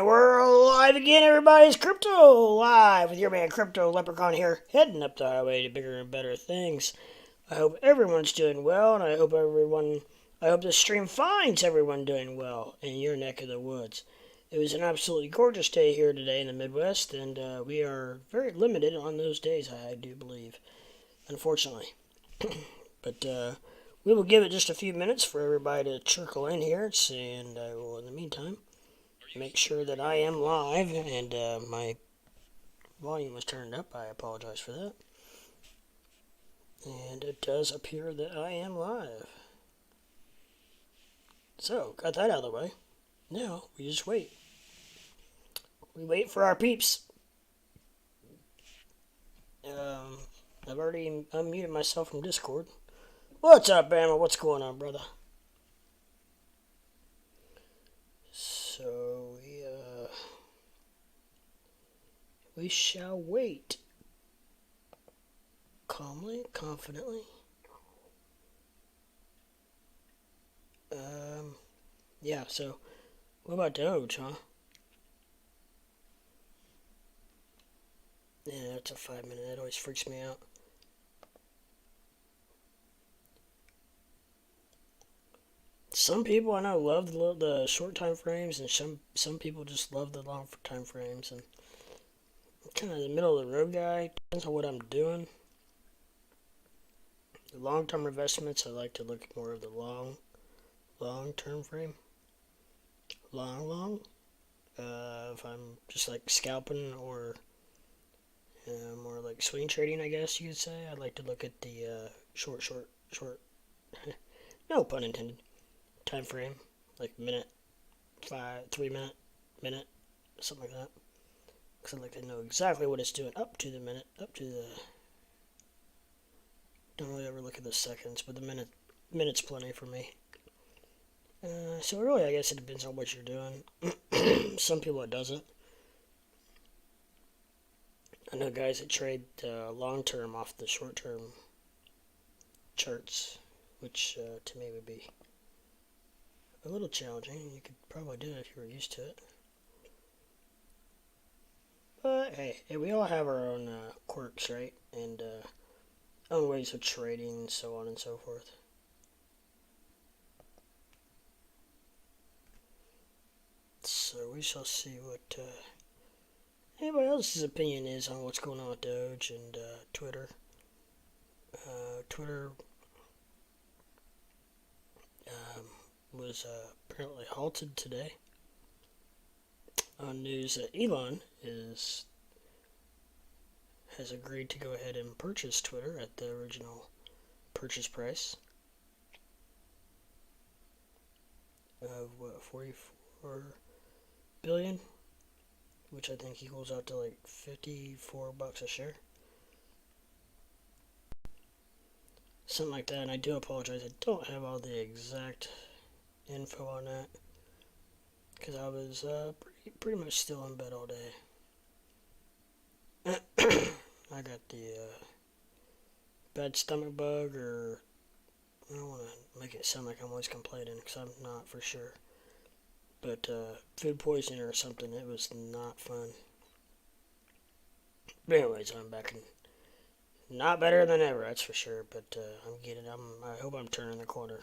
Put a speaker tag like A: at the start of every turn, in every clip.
A: And we're live again, everybody. It's Crypto Live with your man Crypto Leprechaun here, heading up the highway to bigger and better things. I hope everyone's doing well, and I hope this stream finds everyone doing well in your neck of the woods. It was an absolutely gorgeous day here today in the Midwest, and we are very limited on those days, I do believe, unfortunately. But we will give it just a few minutes for everybody to trickle in here, and I will, in the meantime, make sure that I am live, and my volume was turned up. I apologize for that. And it does appear that I am live. So, got that out of the way. Now, we just wait. We wait for our peeps. I've already unmuted myself from Discord. What's up, Bama? What's going on, brother? So, we shall wait. Calmly, confidently. Yeah, so, what about Doge, huh? Yeah, that's a 5-minute. That always freaks me out. Some people I know love the short time frames, and some people just love the long time frames. And I'm kind of the middle of the road guy. Depends on what I'm doing. The long term investments, I like to look at more of the long term frame. Long. If I'm just like scalping or more like swing trading, I guess you could say, I like to look at the short. No pun intended. Time frame, like minute, 3 minute, something like that. Because I like to know exactly what it's doing up to the minute, don't really ever look at the seconds, but the minute's plenty for me. So really, I guess it depends on what you're doing. Some people it doesn't. I know guys that trade long term off the short term charts, which to me would be a little challenging. You could probably do it if you were used to it. But hey, we all have our own quirks, right? And own ways of trading and so on and so forth. So we shall see what anybody else's opinion is on what's going on with Doge and Twitter. Twitter was apparently halted today on news that Elon has agreed to go ahead and purchase Twitter at the original purchase price of what, 44 billion, which I think equals out to like $54 a share, something like that. And I do apologize, I don't have all the exact info on that because I was pretty much still in bed all day. I got the bad stomach bug, or I don't want to make it sound like I'm always complaining because I'm not for sure. But food poisoning or something, it was not fun. But anyways, I'm back and not better than ever, that's for sure. But I hope I'm turning the corner.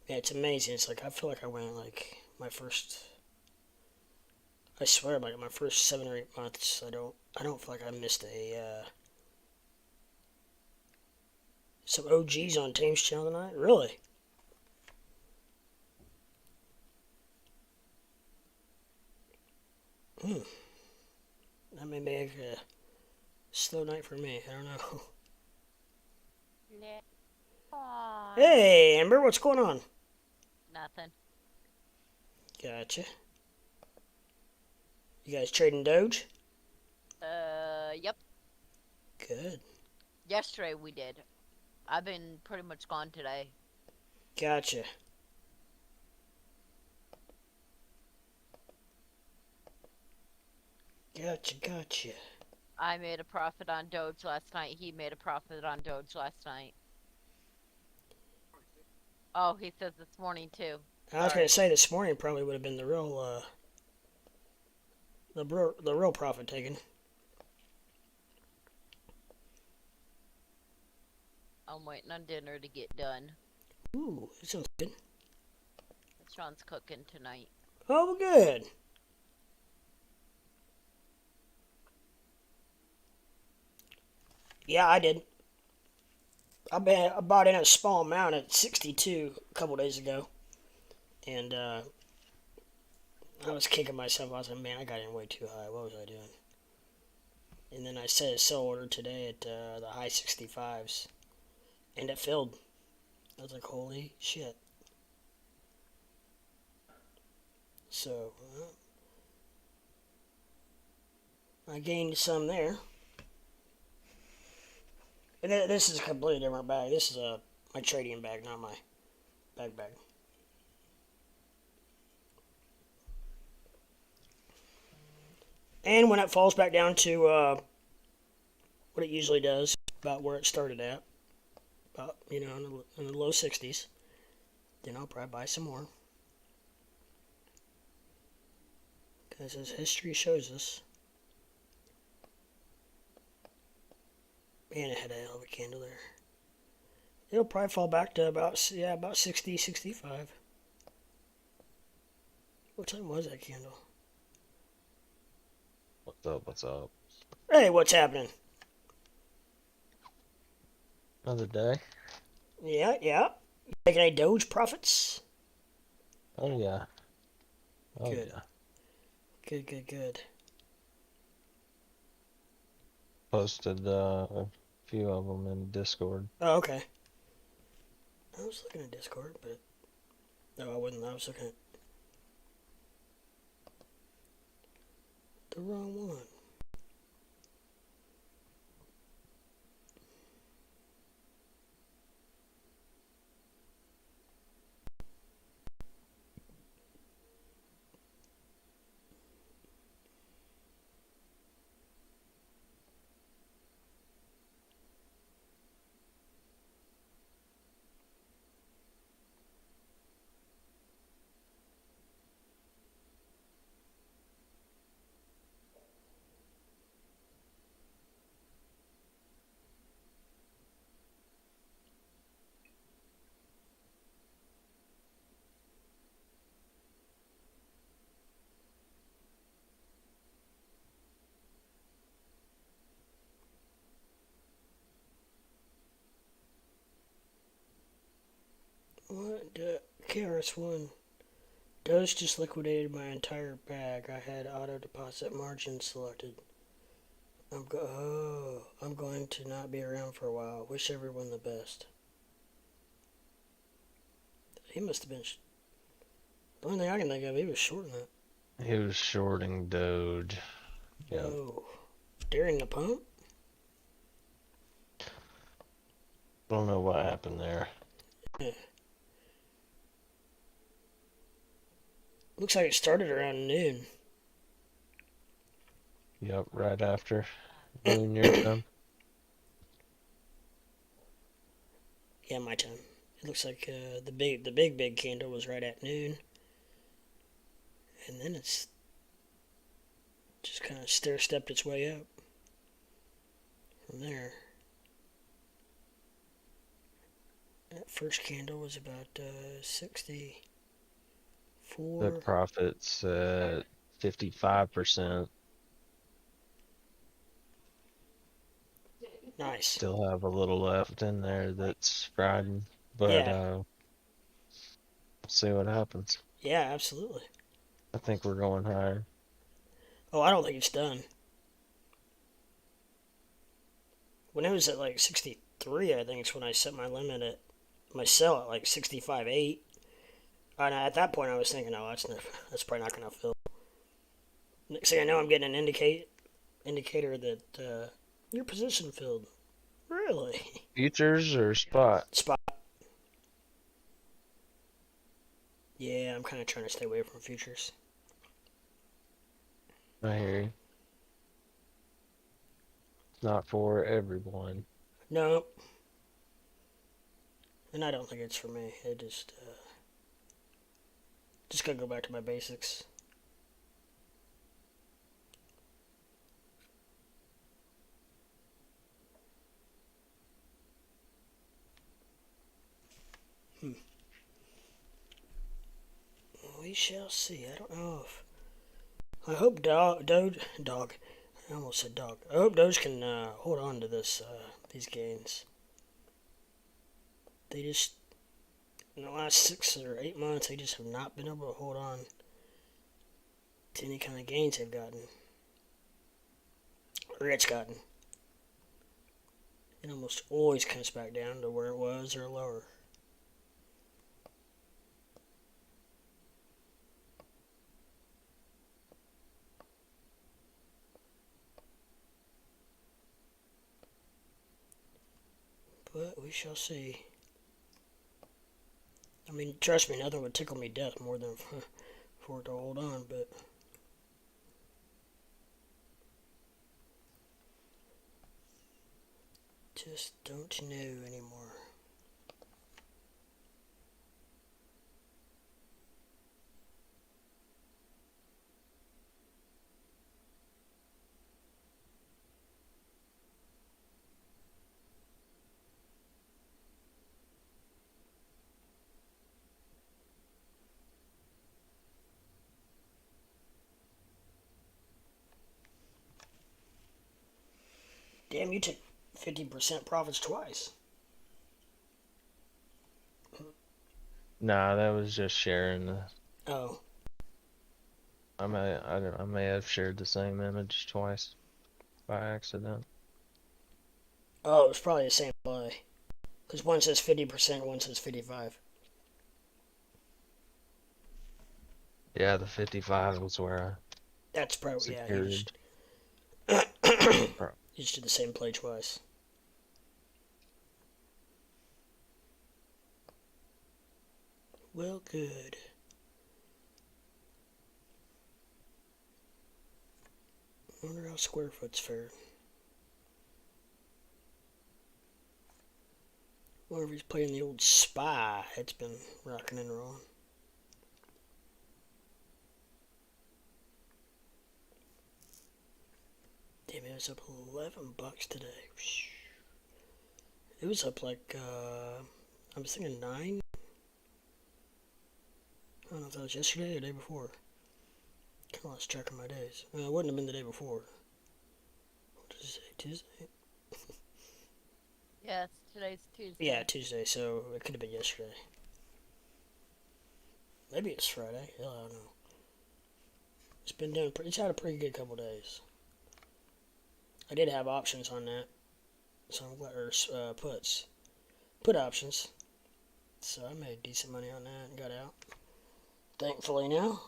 A: Yeah, it's amazing. It's like I feel like I went like my first 7 or 8 months. I don't feel like I missed some OGs on Tame's channel tonight. Really? That may make a slow night for me. I don't know. Hey, Amber, what's going on?
B: Nothing.
A: Gotcha. You guys trading Doge?
B: Yep.
A: Good.
B: Yesterday we did. I've been pretty much gone today.
A: Gotcha. Gotcha.
B: I made a profit on Doge last night. He made a profit on Doge last night. Oh, he says this morning too.
A: I was going to say this morning probably would have been the real the real profit taken.
B: I'm waiting on dinner to get done.
A: Ooh, that sounds good.
B: Sean's cooking tonight.
A: Oh, good. Yeah, I did. I bought in a small amount at 62 a couple days ago, and I was kicking myself. I was like, man, I got in way too high. What was I doing? And then I set a sell order today at the high 65s, and it filled. I was like, holy shit. So, I gained some there. And this is a completely different bag. This is my trading bag, not my bag. And when it falls back down to what it usually does, about where it started at, about, in the low 60s, then I'll probably buy some more. Because as history shows us, man, it had a hell of a candle there. It'll probably fall back to about 60, 65. What time was that candle?
C: What's up? What's up?
A: Hey, what's happening?
C: Another day?
A: Yeah. Making any Doge profits?
C: Oh yeah. Oh
A: Good.
C: yeah.
A: Good.
C: Posted a few of them in Discord.
A: Oh, okay. I was looking at Discord, but no, I wasn't. I was looking at the wrong one. What? KRS1. Doge just liquidated my entire bag. I had auto deposit margin selected. I'm going to not be around for a while. Wish everyone the best. He must have been. The only thing I can think of, he was shorting it.
C: He was shorting Doge. Yep.
A: Oh, during the pump?
C: Don't know what happened there.
A: Yeah. Looks like it started around noon.
C: Yep, right after noon your time.
A: Yeah, my time. It looks like the big candle was right at noon, and then it's just kind of stair-stepped its way up from there. That first candle was about 64.
C: The profit's at 55%.
A: Nice.
C: Still have a little left in there that's riding, but
A: Yeah.
C: see what happens.
A: Yeah, absolutely.
C: I think we're going higher.
A: Oh, I don't think it's done. When it was at like 63, I think it's when I set my limit at my sell at like 65.8. And at that point, I was thinking, oh, that's probably not going to fill. Next thing I know, I'm getting an indicator that your position filled. Really?
C: Futures or spot?
A: Spot. Yeah, I'm kind of trying to stay away from futures.
C: I hear you. It's not for everyone.
A: No. And I don't think it's for me. It just gotta go back to my basics. We shall see. I don't know if. I hope Doge. I almost said dog. I hope Doge can hold on to these gains. They just, in the last 6 or 8 months, they just have not been able to hold on to any kind of gains they've gotten. Or it's gotten. It almost always comes back down to where it was or lower. But we shall see. I mean, trust me, nothing would tickle me death more than for it to hold on, but just don't know anymore. Damn, you took 50% profits twice.
C: Nah, that was just sharing the.
A: Oh,
C: I may have shared the same image twice by accident.
A: oh, it's probably the same play. Because one says 50%, one says 55.
C: Yeah, the 55 was where
A: That's
C: I
A: probably, yeah, you
C: secured.
A: just did the same play twice. Well, good. I wonder how square foot's fared. Wonder if he's playing the old spy. It's been rocking and rolling. Damn, it was up $11 today. It was up like, I was thinking 9. I don't know if that was yesterday or the day before. Kind of lost track of my days. It wouldn't have been the day before. What did it say? Tuesday?
B: Yes, today's Tuesday.
A: Yeah, Tuesday, so it could have been yesterday. Maybe it's Friday. Hell, I don't know. It's been doing. It's had a pretty good couple days. I did have options on that, so I'm glad. Or puts, put options. So I made decent money on that and got out. Thankfully now.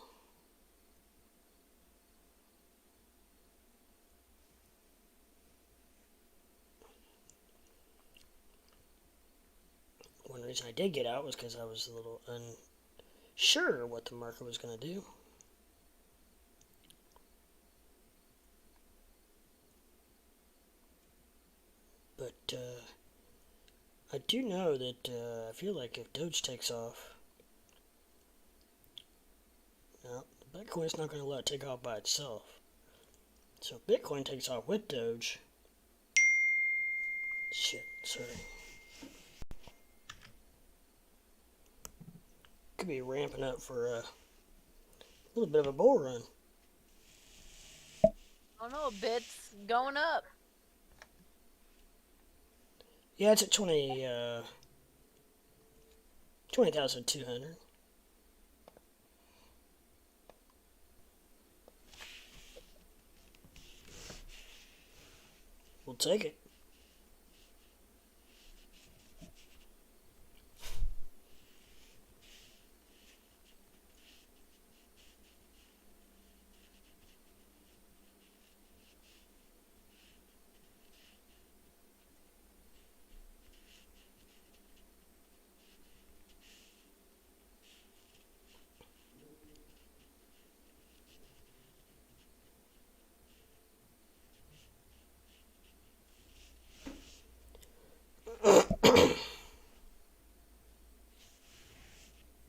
A: One reason I did get out was because I was a little unsure what the market was going to do. But I do know that I feel like if Doge takes off, now Bitcoin's not going to let it take off by itself. So if Bitcoin takes off with Doge, shit, sorry. Could be ramping up for a little bit of a bull run.
B: Oh no, bit's going up.
A: Yeah, it's at 20,200. We'll take it.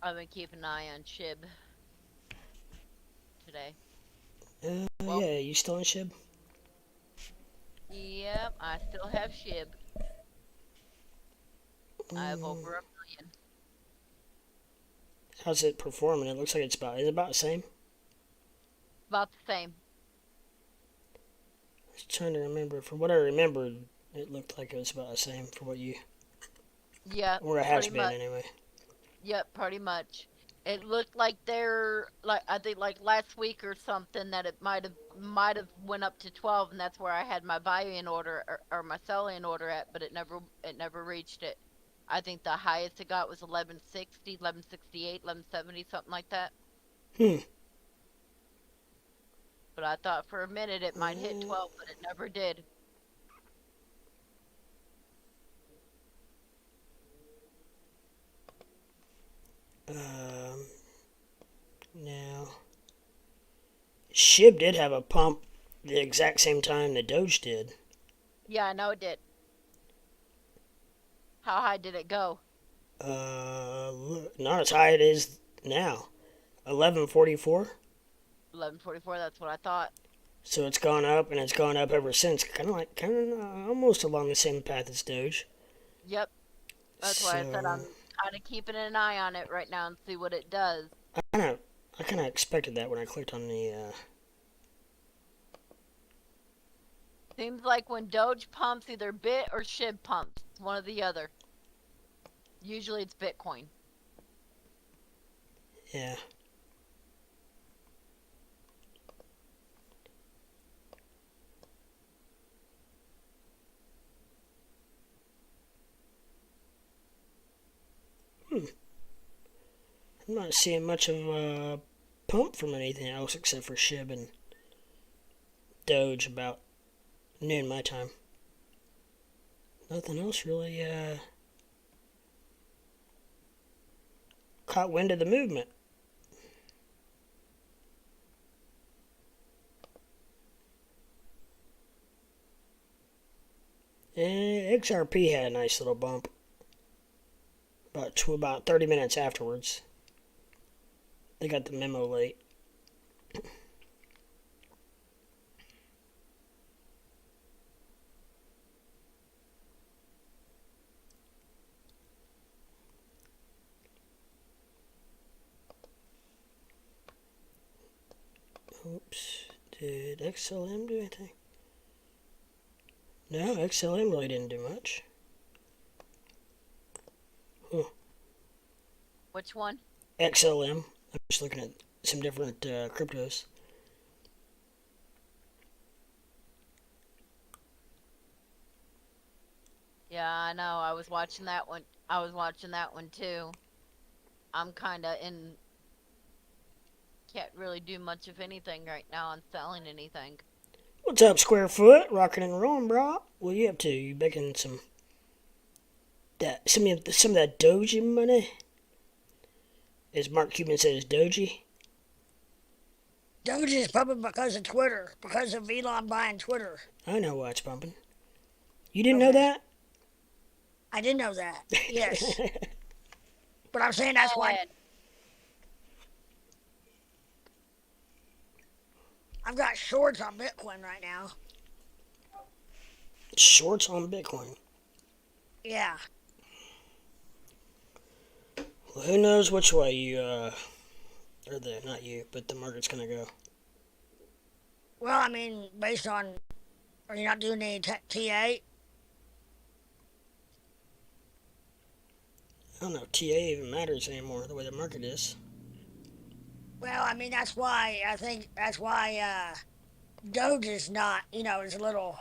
B: I've been keeping an eye on Shib today.
A: Well, yeah, you still in SHIB?
B: Yep, I still have Shib. I have over 1 million.
A: How's it performing? It looks like is it about the same?
B: About the same.
A: I was trying to remember. From what I remembered, it looked like it was about the same for what you,
B: Yep,
A: or it has
B: pretty
A: been
B: much.
A: anyway.
B: Yep, pretty much. It looked like they're like I think like last week or something that it might have went up to 12, and that's where I had my buy-in order or my sell-in order at, but it never reached it. I think the highest it got was 1160, 1168, 1170, something like that.
A: Hmm.
B: But I thought for a minute it might hit
A: Uh,
B: 12, but it never did.
A: um. Now, Shib did have a pump the exact same time the Doge did.
B: Yeah, I know it did. How high did it go?
A: Not as high it is now. 1144.
B: 1144, that's what I thought.
A: So it's gone up and it's gone up ever since. Kind of almost along the same path as Doge.
B: Yep, that's why I said
A: So
B: I'm kind of keeping an eye on it right now and see what it does.
A: I kind of expected that when I clicked on the.
B: Seems like when Doge pumps, either Bit or SHIB pumps. One or the other. Usually it's Bitcoin.
A: Yeah. Hmm. I'm not seeing much of a pump from anything else except for Shib and Doge about noon my time. Nothing else really caught wind of the movement. And XRP had a nice little bump about 30 minutes afterwards. They got the memo late. Oops. Did XLM do anything? No, XLM really didn't do much. Huh.
B: Which one?
A: XLM. I'm just looking at some different cryptos.
B: Yeah, I know. I was watching that one. I was watching that one too. I'm kind of in. Can't really do much of anything right now on selling anything.
A: What's up, Square Foot? Rocking and rolling, bro. What are you up to? You making some of that Doge money? As Mark Cuban says, Doji.
D: Doge is pumping because of Twitter, because of Elon buying Twitter.
A: I know why it's pumping. You didn't know
D: Okay.
A: that?
D: I did know that. Yes. But I'm saying that's why
B: And
D: I've got shorts on Bitcoin right now.
A: Shorts on Bitcoin.
D: Yeah.
A: Well, who knows which way not you, but the market's gonna go.
D: Well, I mean, based on, are you not doing any TA?
A: I don't know if TA even matters anymore, the way the market is.
D: Well, I mean, I think that's why Doge is not, is a little,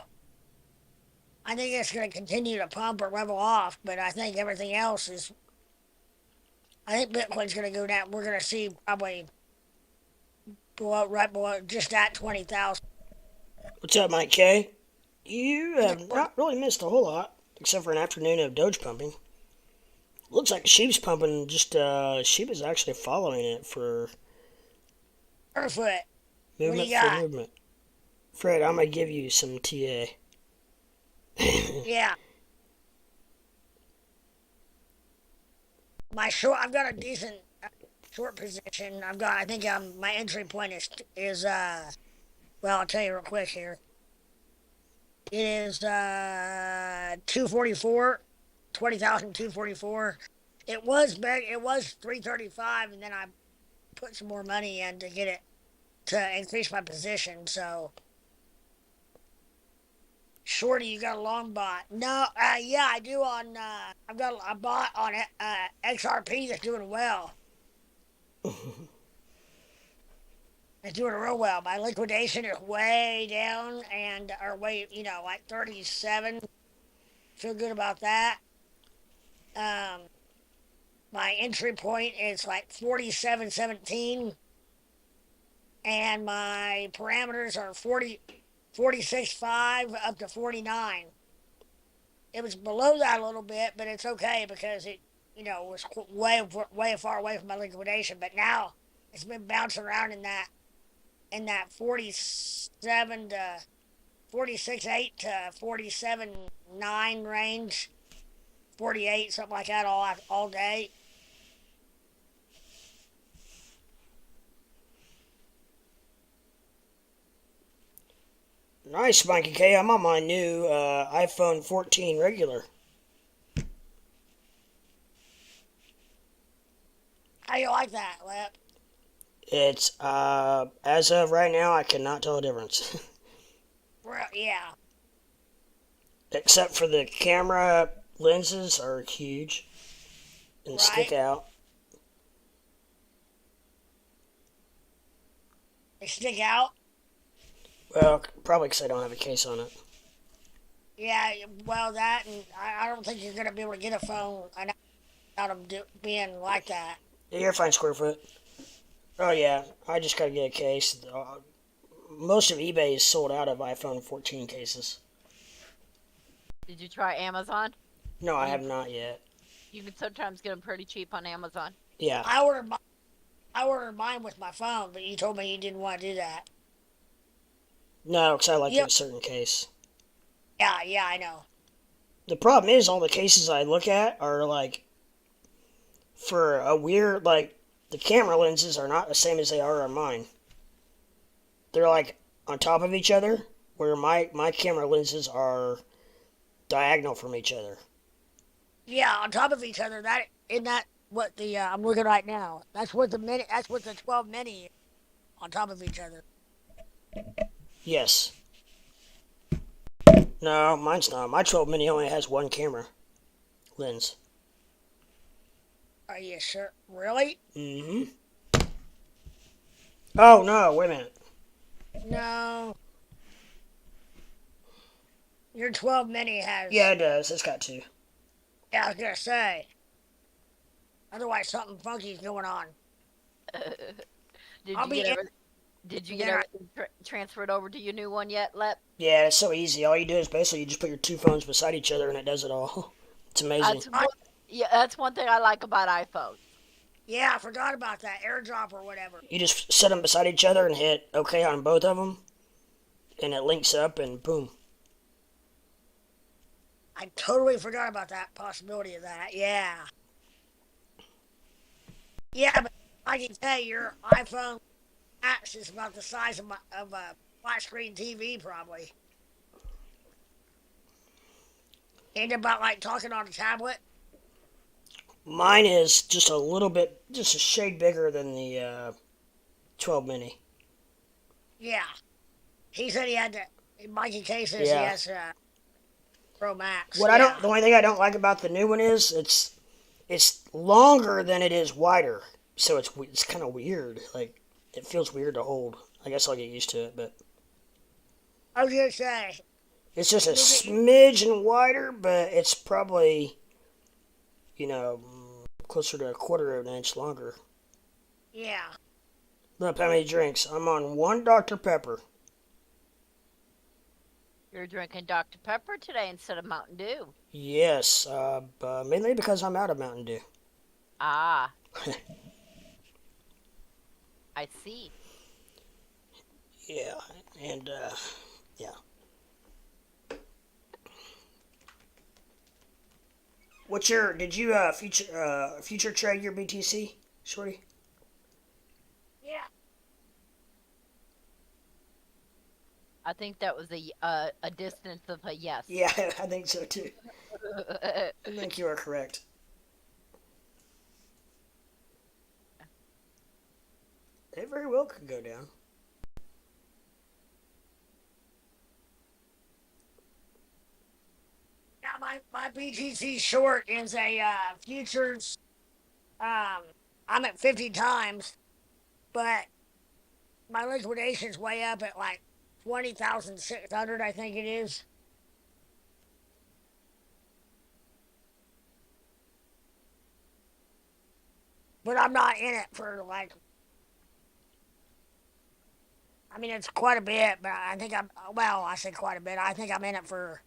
D: I think it's going to continue to pump or level off, but I think everything else is, I think Bitcoin's going to go down. We're going to see probably right below, just at 20,000.
A: What's up, Mike K? You
D: I think
A: have not really missed a whole lot, except for an afternoon of Doge pumping. Looks like Sheep's pumping, Sheep is actually following it for
D: Barefoot, what do
A: movement
D: you
A: for
D: got?
A: movement. Fred, I'm gonna give you some TA.
D: Yeah. I've got a decent short position. I think my entry point well, I'll tell you real quick here. It is 244, 20,244. It was big. It was 335, and then I put some more money in to get it to increase my position. So, Shorty, you got a long bot? No, yeah, I do on. I've got a bot on XRP that's doing well. It's doing real well. My liquidation is way down and or way, like 37. Feel good about that. Um, my entry point is like 47.17, and my parameters are 46.5 up to 49. It was below that a little bit, but it's okay because it, was way far away from my liquidation. But now it's been bouncing around in that 47 to 46.8 to 47.9 range, 48, something like that, all day.
A: Nice, Mikey K. I'm on my new iPhone 14 regular.
D: How you like that, Lip?
A: It's as of right now, I cannot tell a difference,
D: Yeah,
A: except for the camera lenses are huge and stick
D: right.
A: out.
D: They stick out.
A: Well, probably because I don't have a case on it.
D: Yeah, well, that, and I don't think you're gonna be able to get a phone without them being like that.
A: Yeah, you're fine, Squarefoot. Oh yeah, I just gotta get a case. Most of eBay is sold out of iPhone 14 cases.
B: Did you try Amazon?
A: No, I
B: You
A: have not yet.
B: you can sometimes get them pretty cheap on Amazon.
A: Yeah.
D: I ordered my, I ordered mine with my phone, but you told me you didn't want to do that.
A: No, because I like
D: Yep.
A: a certain case.
D: Yeah, I know.
A: The problem is all the cases I look at are like for a weird like the camera lenses are not the same as they are on mine. They're like on top of each other, where my camera lenses are diagonal from each other.
D: Yeah, on top of each other. That isn't that what the I'm looking right now. That's what the mini. That's what the 12 mini is, on top of each other.
A: Yes. No, mine's not. My 12 mini only has one camera lens.
D: Are you sure? Really?
A: Mm-hmm. Oh no! Wait a minute.
D: No. Your 12 mini has.
A: Yeah, it does. It's got two.
D: Yeah, I was gonna say. Otherwise, something funky's going on.
B: Did
D: I'll
B: you
D: be
B: get
D: in,
B: everything? Did you
D: and
B: get
D: then I.
B: everything transferred over to your new one yet, Lep?
A: Yeah, it's so easy. All you do is basically you just put your two phones beside each other and it does it all. It's amazing.
B: That's one, yeah, that's one thing I like about iPhones.
D: Yeah, I forgot about that AirDrop or whatever.
A: You just set them beside each other and hit OK on both of them, and it links up and boom.
D: I totally forgot about that possibility of that. Yeah. Yeah, but I can tell you, your iPhone X is about the size of a flat screen TV, probably. Ain't about like talking on a tablet.
A: Mine is just a little bit, just a shade bigger than the 12 mini.
D: Yeah. He said he had to. Mikey K says he
A: Yeah.
D: has Pro Max.
A: What I
D: Yeah.
A: don't, the only thing I don't like about the new one is it's longer than it is wider, so it's kind of weird. Like it feels weird to hold. I guess I'll get used to it, but
D: I was gonna say.
A: it's just a
D: You'll get,
A: smidgen wider, but it's probably closer to a quarter of an inch longer.
D: yeah.
A: Look how many drinks. I'm on one Dr. Pepper.
B: You're drinking Dr. Pepper today instead of Mountain Dew.
A: Yes, mainly because I'm out of Mountain Dew.
B: Ah, I see.
A: Yeah, and yeah. Did you future trade your BTC, Shorty?
D: Yeah.
B: I think that was a distance of a yes.
A: Yeah, I think so too. I think you are correct. It very well could go down.
D: Now my BTC short is a futures. I'm at 50 times, but my liquidation's way up at like 20,600, I think it is. But I'm not in it for like. I mean, it's quite a bit, but I think I'm. Well, I say quite a bit. I think I'm in it for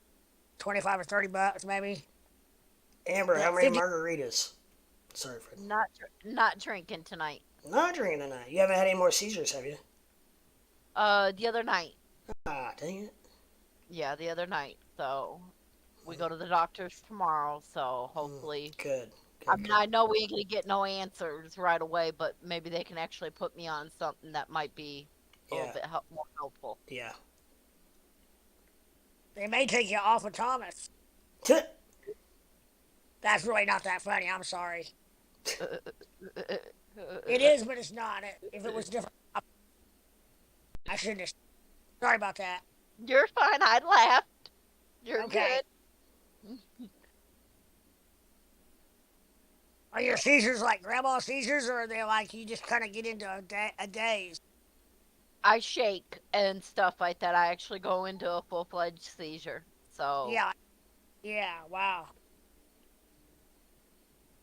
D: 25 or 30 bucks, maybe.
A: Amber, how
D: But
A: many
D: 50.
A: margaritas? Sorry, Fred.
B: Not drinking tonight.
A: Not drinking tonight. You haven't had any more seizures, have you?
B: The other night.
A: Ah, dang it.
B: Yeah, the other night. So we go to the doctor's tomorrow. So hopefully,
A: Good.
B: I mean, I know we ain't gonna get no answers right away, but maybe they can actually put me on something that might be a little bit more helpful.
A: Yeah.
D: They may take you off of Thomas. That's really not that funny. I'm sorry. It is, but it's not. If it was different, I shouldn't have. Sorry about that.
B: You're fine. I laughed. You're
D: Okay.
B: good.
D: Are your seizures like grandma seizures, or are they like you just kind of get into a daze?
B: I shake and stuff like that. I actually go into a full-fledged seizure. So
D: Yeah. Yeah. Wow.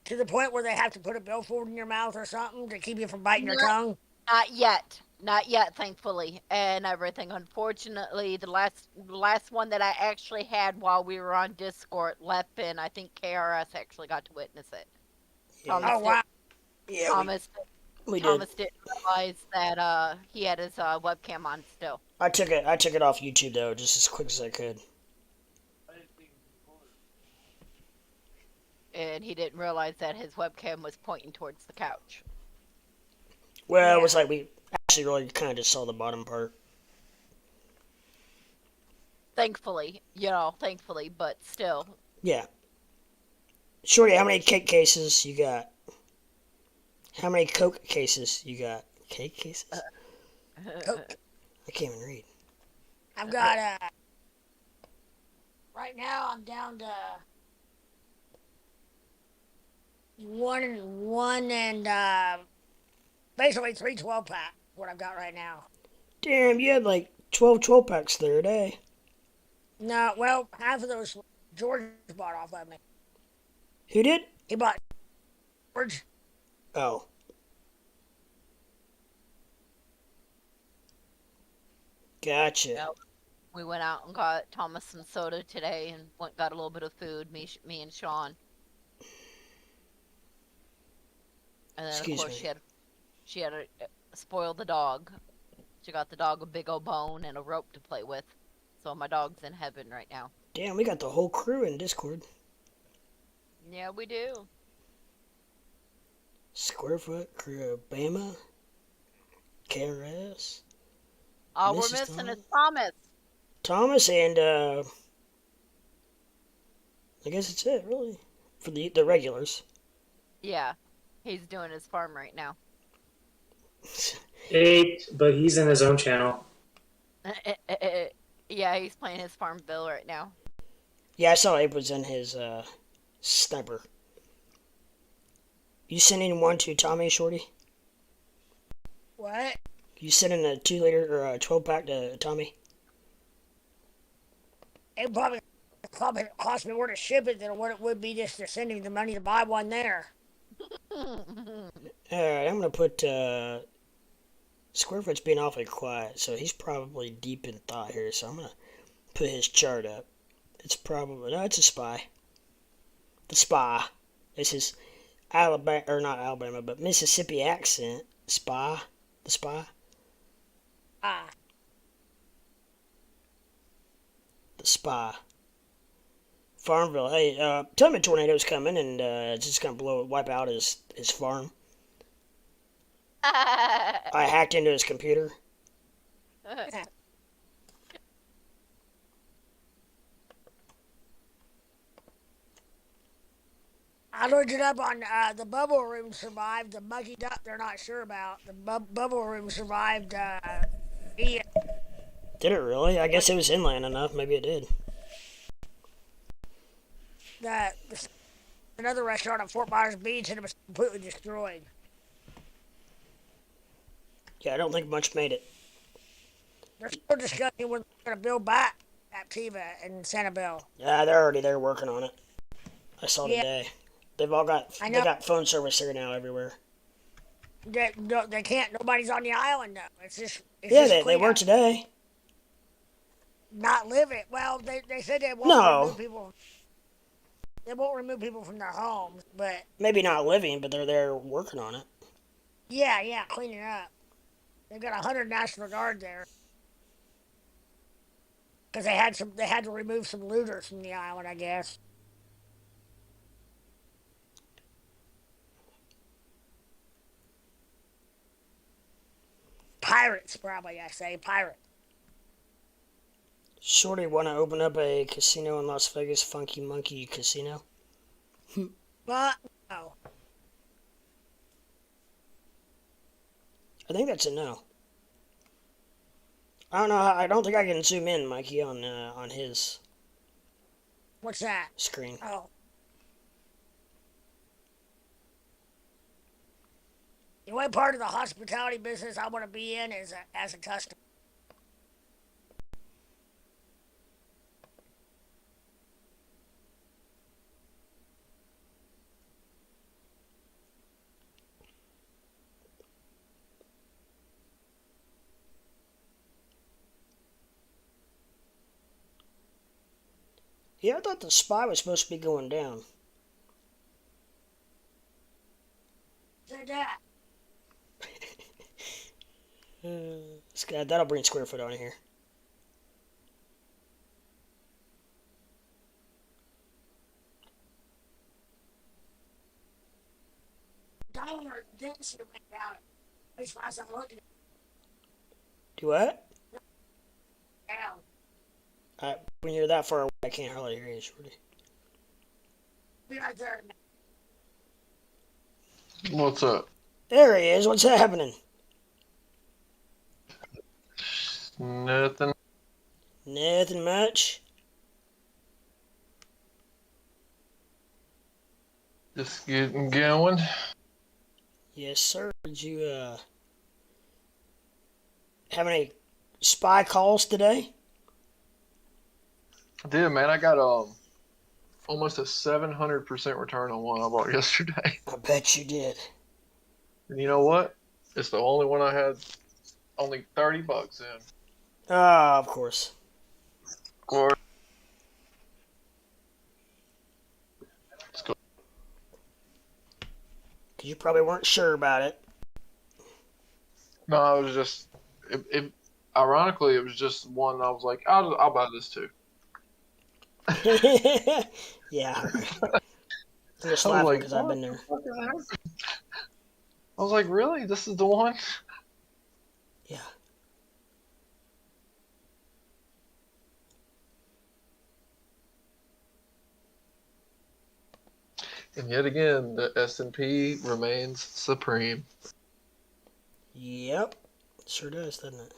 D: To the point where they have to put a billfold in your mouth or something to keep you from biting your tongue?
B: not yet. Not yet, thankfully, and everything. Unfortunately, the last one that I actually had while we were on Discord left, and I think KRS actually got to witness it.
A: Yeah.
D: Oh wow.
A: Yeah, we
B: Thomas
A: did.
B: didn't realize that he had his webcam on still.
A: I took it off YouTube though, just as quick as I could.
B: And he didn't realize that his webcam was pointing towards the couch.
A: Well, it was like we actually really kind of just saw the bottom part.
B: Thankfully, but still.
A: Yeah. Shorty, how many cake cases you got? How many Coke cases you got? Cake cases?
D: Coke.
A: I can't even read.
D: I've got right now I'm down to one and basically 3 12-pack. What I've got right now.
A: Damn, you had like 12 packs the other day.
D: No, well, half of those George bought off of me.
A: Who did?
D: He bought George.
A: Oh. Gotcha.
B: Yep. We went out and got Thomas some soda today and got a little bit of food, me and Sean. And then
A: Excuse
B: of course
A: me.
B: she had to spoil the dog. She got the dog a big old bone and a rope to play with. So my dog's in heaven right now.
A: Damn, we got the whole crew in Discord.
B: Yeah, we do.
A: Squarefoot, Crew Bama, KRS,
B: All we're
A: Mrs.
B: missing is
A: Tom.
B: Thomas.
A: Thomas, and I guess that's it, really, for the regulars.
B: Yeah, he's doing his farm right now.
E: 8, but he's in his own channel.
B: Yeah, he's playing his farm bill right now.
A: Yeah, I saw Abe was in his sniper. You sending one to Tommy, Shorty?
D: What?
A: You sending a 2-liter or a 12-pack to Tommy?
D: It probably cost me more to ship it than what it would be just to send him the money to buy one there.
A: Alright, I'm gonna put Squarefoot's being awfully quiet, so he's probably deep in thought here, so I'm gonna put his chart up. It's probably, no, it's a spy. The spy. It's his Alabama, or not Alabama, but Mississippi accent. Spy. The spy.
D: Ah.
A: The spy. Farmville. Hey, tell me a tornado's coming and it's just gonna wipe out his farm. I hacked into his computer.
D: I looked it up on the bubble room survived. The monkey duck they're not sure about. The bubble room survived. Ian.
A: Did it really? I
D: What
A: guess it was inland enough. Maybe it did.
D: the another restaurant at Fort Myers Beach and it was completely destroyed.
A: Yeah, I don't think much made it.
D: They're still discussing when they're going to build back Aptiva and Sanibel.
A: Yeah, they're already there working on it. I saw
D: Yeah,
A: today. They've all got
D: I
A: they
D: know.
A: got phone service here now everywhere.
D: They can't. Nobody's on the island though. It's
A: Yeah,
D: just a
A: they were
D: cleanup.
A: today.
D: Not live it. Well, they said they won't remove
A: No,
D: people. They won't remove people from their homes, but
A: maybe not living, but they're there working on it.
D: yeah, cleaning up. They've got 100 National Guard there because they had to remove some looters from the island, I guess. Pirates, probably. I say pirates.
A: Shorty want to open up a casino in Las Vegas, Funky Monkey Casino.
D: But no,
A: I think that's a no. I don't know. I don't think I can zoom in, Mikey, on his
D: what's that?
A: screen.
D: Oh, the only part of the hospitality business I want to be in is as a customer.
A: Yeah, I thought the SPY was supposed to be going down.
D: Say that.
A: That'll bring square foot on here.
D: Dollar density went down. As far as I'm looking
A: Do what?
D: down.
A: When you're that far away, I can't hardly hear you, Shorty.
D: Be right there.
F: What's up?
A: There he is. What's happening?
F: Nothing.
A: Nothing much.
F: Just getting going.
A: Yes, sir. Did you have any SPY calls today?
F: I did, man. I got almost a 700% return on one I bought yesterday.
A: I bet you did.
F: And you know what? It's the only one I had only $30 in.
A: Ah, of course.
F: Or let's go.
A: Because you probably weren't sure about it.
F: No, I was just ironically it was just one I was like, I'll buy this too.
A: Yeah. I'm just
F: I was
A: laughing
F: like,
A: because I've
F: what
A: been
F: the
A: there.
F: fuck is happening? I was like, really? This is the one?
A: Yeah.
F: And yet again, the S&P remains supreme.
A: Yep. Sure does, doesn't it?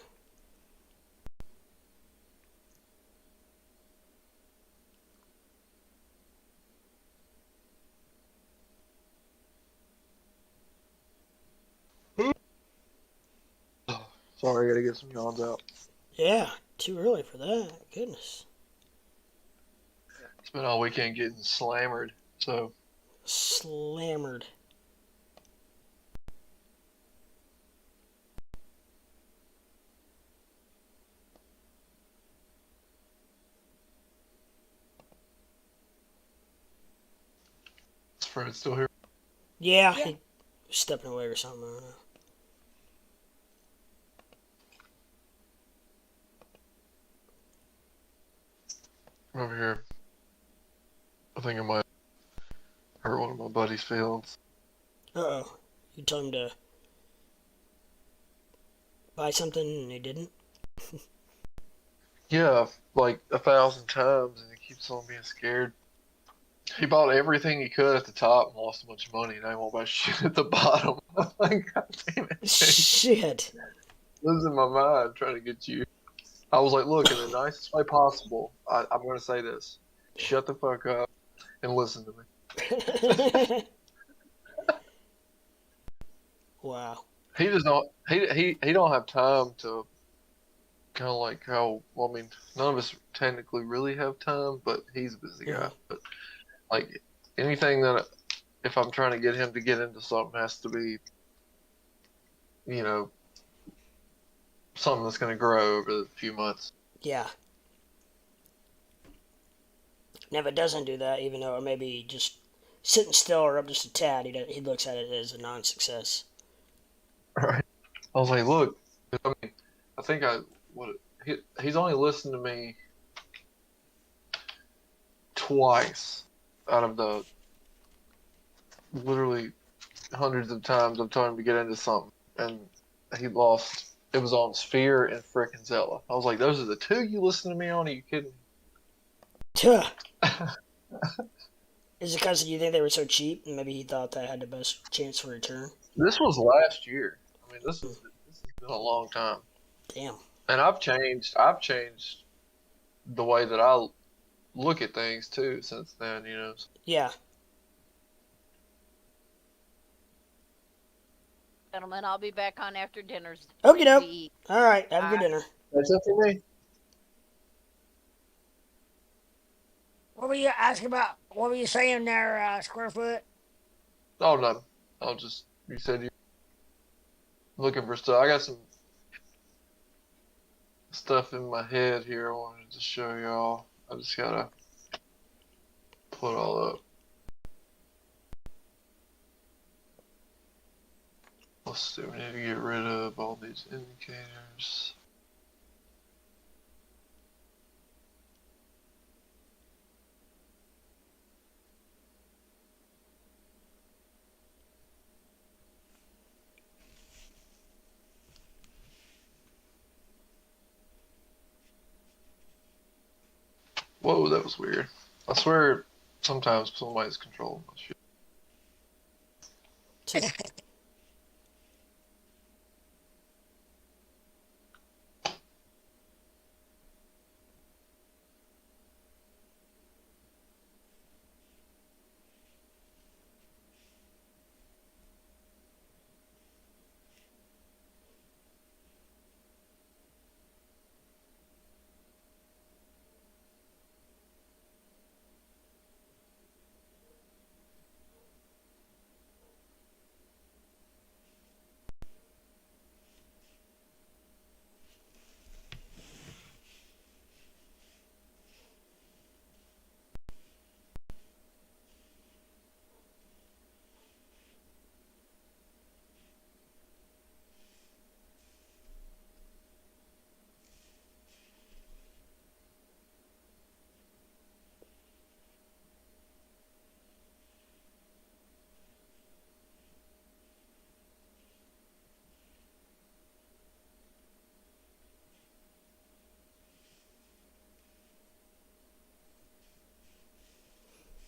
F: Sorry, I gotta get some yawns out.
A: Yeah. Too early for that. Goodness.
F: It's been all weekend getting slammered, so
A: Slammered.
F: is Fred still here?
A: Yeah,
D: Yeah.
A: he was stepping away or something. I don't know.
F: I'm over here. I think I might hurt one of my buddy's feelings.
A: Uh-oh. You told him to buy something and he didn't?
F: Yeah, like 1,000 times, and he keeps on being scared. He bought everything he could at the top and lost a bunch of money, and I won't buy shit at the bottom. I'm like, God damn it, Jake.
A: Shit.
F: Losing my mind trying to get you. I was like, look, in the nicest way possible, I'm going to say this. Shut the fuck up and listen to me.
A: Wow.
F: He just don't. He don't have time to kind of like how. Well, I mean, none of us technically really have time, but he's a busy guy.
A: Mhm.
F: But like anything that if I'm trying to get him to get into something has to be, you know, something that's going to grow over the few months.
A: Yeah. And if it doesn't do that, even though it may be just sitting still or up just a tad, he looks at it as a non-success.
F: Right. I was like, look, I mean, I think he's only listened to me twice out of the literally hundreds of times I've told him to get into something, and he lost. It was on Sphere and frickin' Zella. I was like, those are the two you listen to me on? Are you kidding?
A: Tuh. Is it because you think they were so cheap, and maybe he thought that had the best chance for return?
F: This was last year. I mean, this has been a long time,
A: Damn.
F: and I've changed. I've changed the way that I look at things too since then. You know.
A: Yeah.
B: Gentlemen, I'll be back on after dinner's.
A: Okie doke.
B: We eat.
A: All right. Have a good
B: Alright.
A: dinner.
F: That's it for me.
D: What were you asking about? What were you saying there, Square Foot?
F: Oh, nothing. I'll just. You said you're looking for stuff. I got some stuff in my head here I wanted to show y'all. I just gotta put all up. Let's see, we need to get rid of all these indicators. Whoa, that was weird. I swear sometimes somebody's controlling my shit.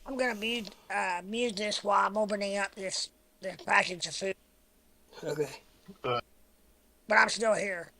D: I'm gonna mute this while I'm opening up this package of food,
A: Okay.
D: but I'm still here.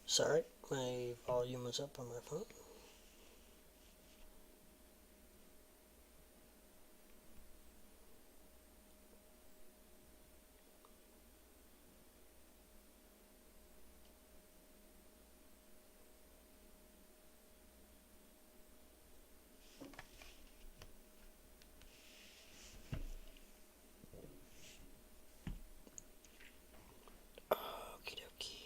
A: Sorry, my volume was up on my phone. Okie dokie.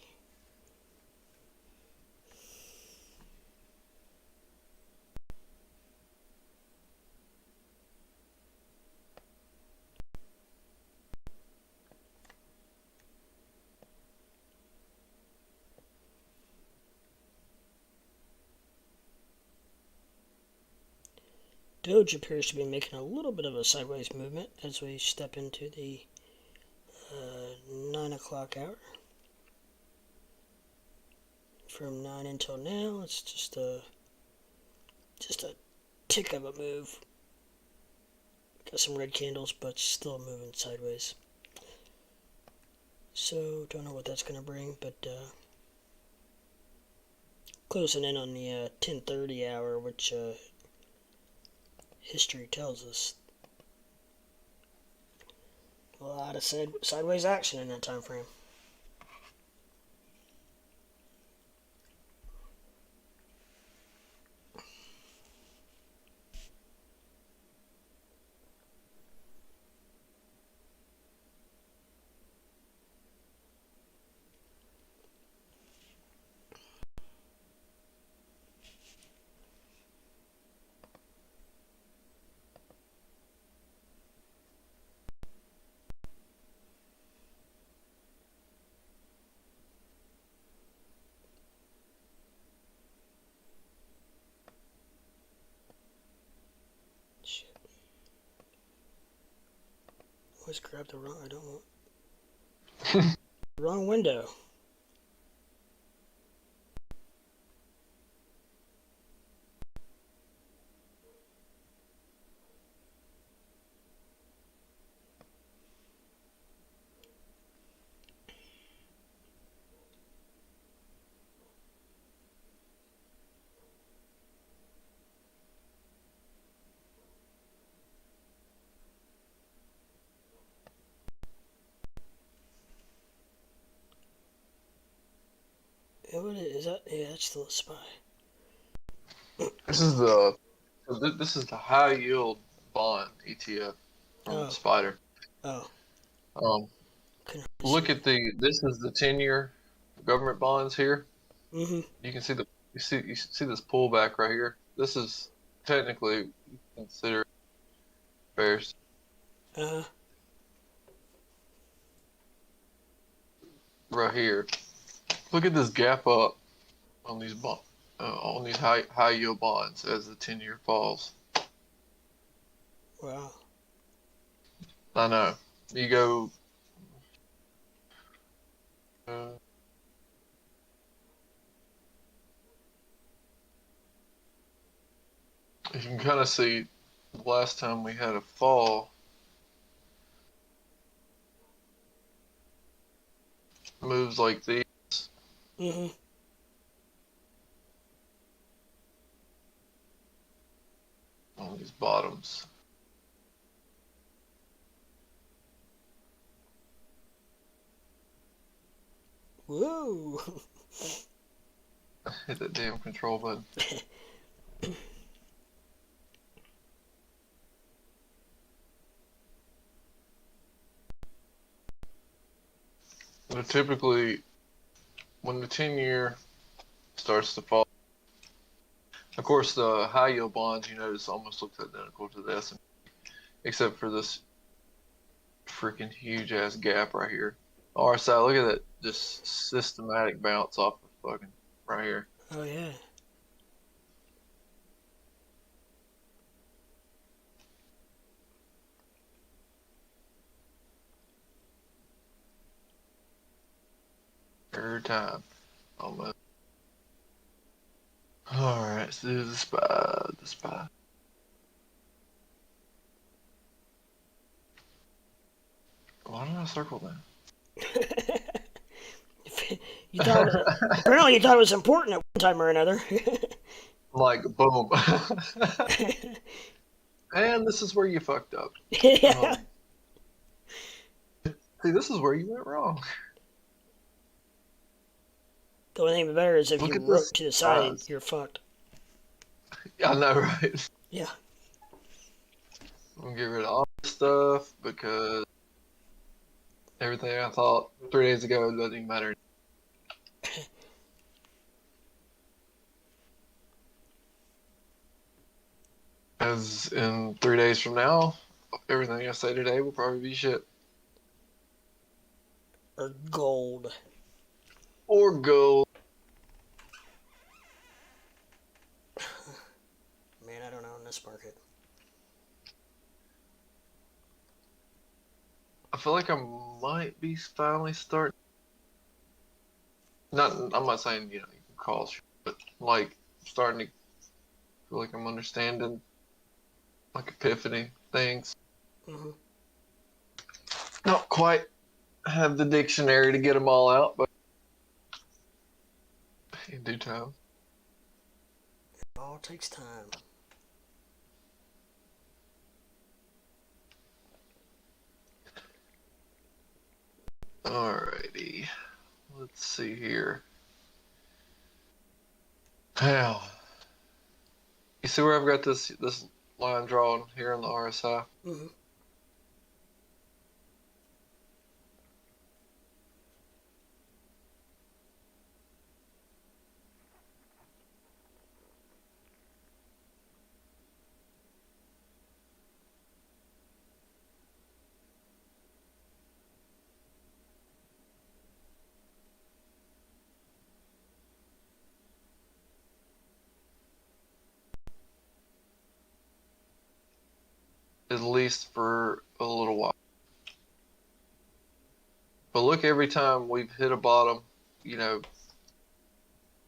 A: Doge appears to be making a little bit of a sideways movement as we step into the 9 o'clock hour. From 9 until now, it's just a tick of a move. Got some red candles, but still moving sideways. So, don't know what that's going to bring, but closing in on the 10:30 hour, which history tells us a lot of sideways action in that time frame. Shit. Always grab the wrong. I don't want. Wrong window. What is that? Yeah, that's still a SPY.
F: This is the high yield bond ETF from
A: Oh.
F: Spider.
A: Oh.
F: Look at this is the 10-year government bonds here.
A: Mm-hmm.
F: You can see you see this pullback right here. This is technically considered bears. Right here. Look at this gap up on these high yield bonds as the 10-year falls.
A: Wow.
F: I know. You go. You can kind of see the last time we had a fall. Moves like these.
A: Mm-hmm.
F: On these bottoms.
A: Whoa.
F: Hit that damn control button. Typically, when the 10-year starts to fall, of course, the high yield bonds, you notice, almost looks identical to the S&P, except for this freaking huge ass gap right here. RSI, look at that, just systematic bounce off of fucking right here.
A: Oh yeah.
F: Every time, almost. All right, let's do the SPY. The SPY. Why did I circle that?
A: You thought apparently you thought it was important at one time or another.
F: Like, boom. And this is where you fucked up.
A: Yeah.
F: See, this is where you went wrong.
A: The only thing better is if
F: Look
A: you
F: at this
A: wrote to the side,
F: size.
A: you're fucked.
F: I know, right?
A: Yeah.
F: I'm gonna get rid of all this stuff because everything I thought 3 days ago doesn't even matter. As in 3 days from now, everything I say today will probably be shit.
A: Or gold.
F: Or gold.
A: Man, I don't know in this market.
F: I feel like I might be finally starting. I'm not saying, you can call shit, but like starting to feel like I'm understanding like epiphany things.
A: Hmm.
F: Not quite have the dictionary to get them all out, but in due time.
A: It all takes time.
F: Alrighty. Let's see here. Now, you see where I've got this line drawn here on the RSI?
A: Hmm.
F: At least for a little while. But look, every time we've hit a bottom,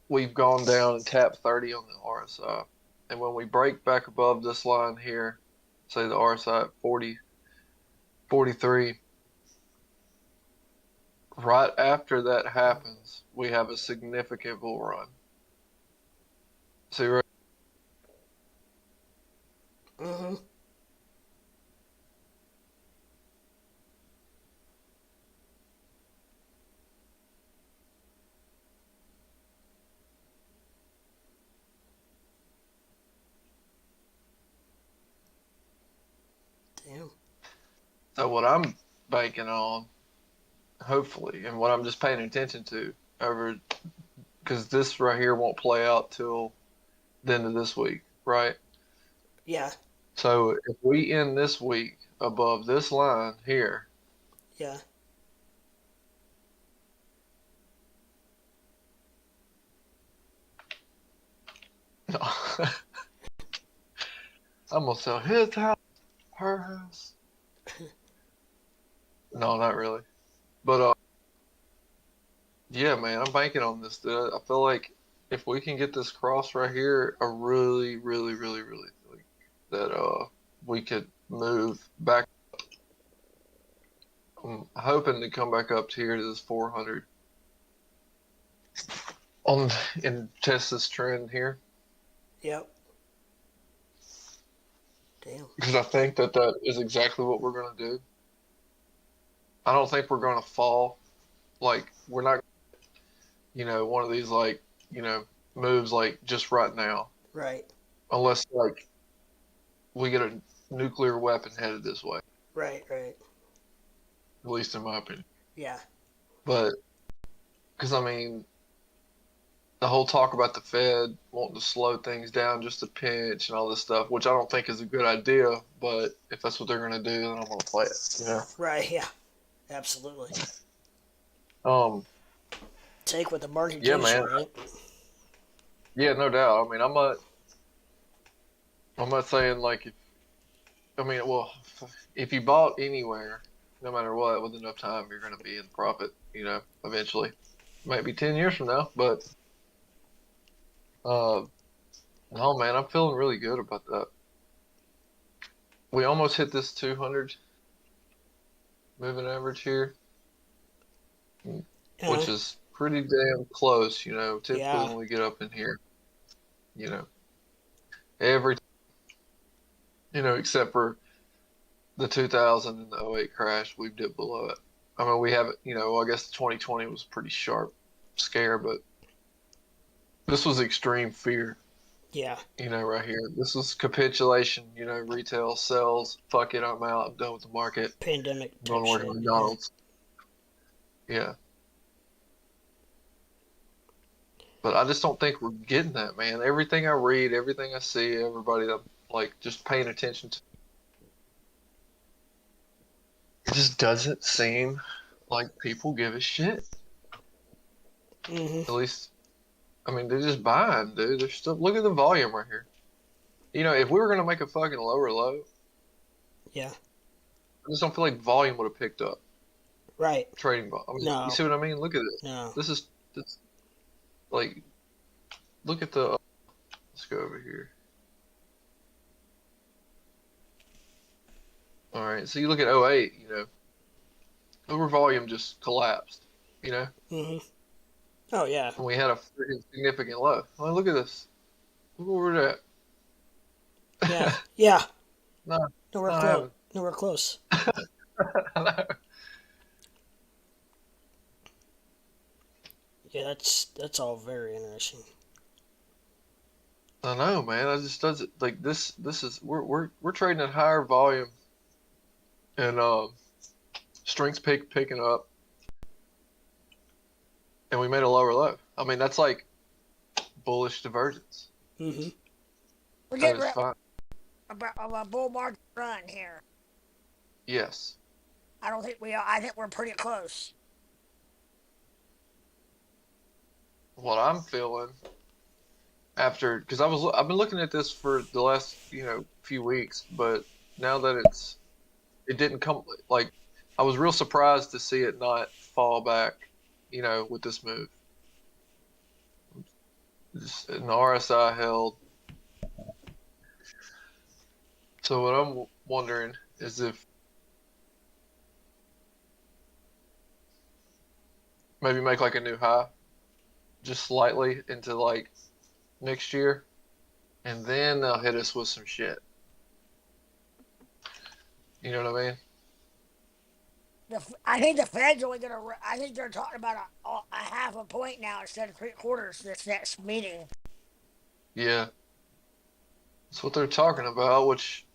F: we've gone down and tapped 30 on the RSI. And when we break back above this line here, say the RSI at 40, 43, right after that happens, we have a significant bull run. See, right?
A: Hmm. Damn.
F: So what I'm banking on, hopefully, and what I'm just paying attention to because this right here won't play out till the end of this week, right?
A: Yeah.
F: So if we end this week above this line here,
A: Yeah.
F: I'm gonna sell his house, her house. No, not really. But yeah, man, I'm banking on this, dude. I feel like if we can get this cross right here, I really, really, really, really think that we could move back. I'm hoping to come back up to here to this 400 on and test this trend here
A: Yep. Damn.
F: because I think that is exactly what we're gonna do. I don't think we're gonna fall. Like we're not, one of these like, moves like just right now,
A: Right.
F: unless like we get a nuclear weapon headed this way.
A: Right. Right.
F: At least in my opinion.
A: Yeah.
F: But because I mean, the whole talk about the Fed wanting to slow things down just a pinch and all this stuff, which I don't think is a good idea. But if that's what they're gonna do, then I'm gonna play it.
A: Right. Yeah. Absolutely.
F: Um.
A: Take what the market
F: Yeah,
A: gives you,
F: man.
A: right?
F: Yeah, no doubt. I mean, I'm not. I'm not saying like if. I mean, well, if you bought anywhere, no matter what, with enough time, you're gonna be in profit. Eventually. Might be 10 years from now, but no, man, I'm feeling really good about that. We almost hit this 200 moving average here, which is pretty damn close, you know. Typically
A: Yeah.
F: when we get up in here, you know, every, you know, except for the 2000 and the '08 crash, we've dipped below it. I mean, we haven't, you know, I guess 2020 was a pretty sharp scare, but this was extreme fear,
A: Yeah.
F: you know, right here. This was capitulation, you know, retail sells, fuck it, I'm out, I'm done with the market,
A: Pandemic
F: I'm going
A: type
F: to work at
A: shit.
F: McDonald's. Yeah. But I just don't think we're getting that, man. Everything I read, everything I see, everybody that I'm like just paying attention to, it just doesn't seem like people give a shit.
A: Mm-hmm.
F: At least, I mean, they're just buying, dude. They're still, look at the volume right here. You know, if we were gonna make a fucking lower low,
A: Yeah.
F: I just don't feel like volume would have picked up.
A: Right.
F: Trading volume. I mean, you
A: No.
F: see what I mean? Look at it.
A: No.
F: This is this like, look at the. Let's go over here. All right, so you look at '08. You know, over volume just collapsed. You know,
A: Mm-hmm. Oh yeah.
F: and we had a freaking significant low. I mean, look at this. Look where we're at.
A: Yeah. Yeah.
F: No,
A: Nowhere
F: not
A: close.
F: having.
A: Nowhere close. Yeah, that's all very interesting.
F: I know, man. I just does it like this. This is we're trading at higher volume and strength's picking up, and we made a lower low. I mean, that's like bullish divergence.
A: Mm-hmm.
D: We're
F: That
D: getting
F: is
D: ready
F: fine.
D: of a bull market run here.
F: Yes.
D: I don't think we are. I think we're pretty close.
F: What I'm feeling after, because I've been looking at this for the last few weeks, but now that it didn't come like I was real surprised to see it not fall back, with this move. Just an RSI held. So what I'm wondering is if maybe make like a new high, just slightly into like next year, and then they'll hit us with some shit. You know what I mean?
D: I think the Fed's only going to. I think they're talking about a half a point now instead of 3/4 this next meeting.
F: Yeah. That's what they're talking about, which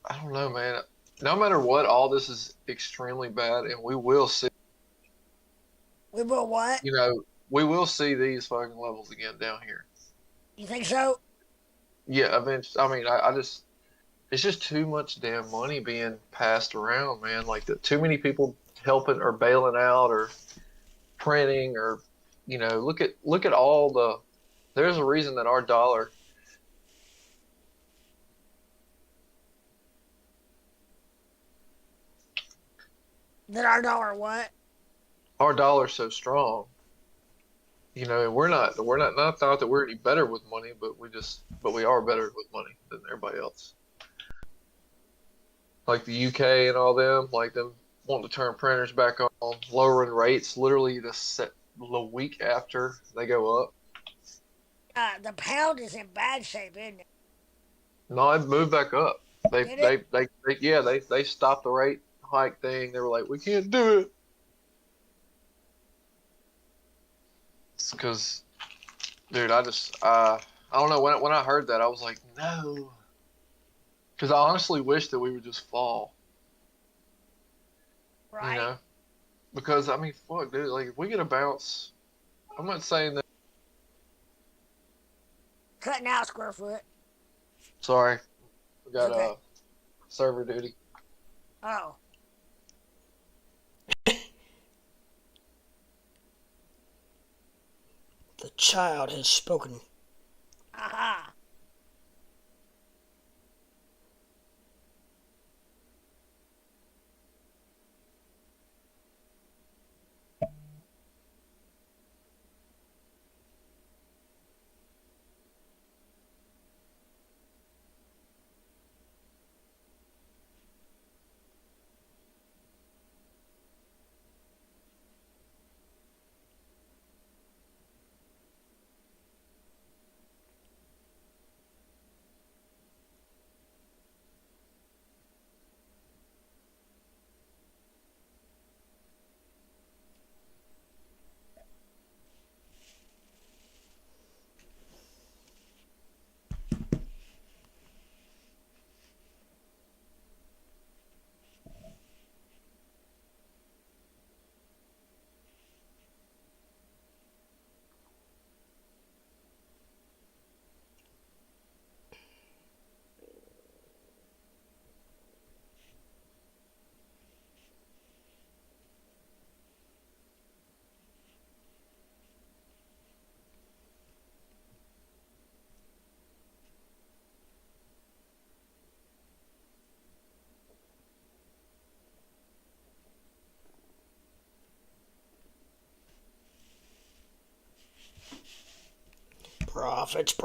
F: I don't know, man. No matter what, all this is extremely bad, and we will see,
D: We will what?
F: we will see these fucking levels again down here.
D: You think so?
F: Yeah, eventually. I mean, I just, it's just too much damn money being passed around, man. Like, too many people helping or bailing out or printing or, look at all there's a reason that
D: That our dollar what?
F: our dollar's so strong. And we're not thought that we're any better with money, but we are better with money than everybody else. Like the UK and all them, like them wanting to turn printers back on, lowering rates literally the week after they go up.
D: The pound is in bad shape, isn't it?
F: No, it moved back up. They
D: Did it?
F: they stopped the rate hike thing. They were like, we can't do it. It's because, dude, I don't know, when I heard that I was like, no, because I honestly wish that we would just fall.
D: Right.
F: Because I mean, fuck, dude, like if we get a bounce, I'm not saying that.
D: Cutting out square foot.
F: Sorry, we got
D: Okay.
F: server duty.
D: Oh.
A: The child has spoken.
D: Aha.
A: Profits.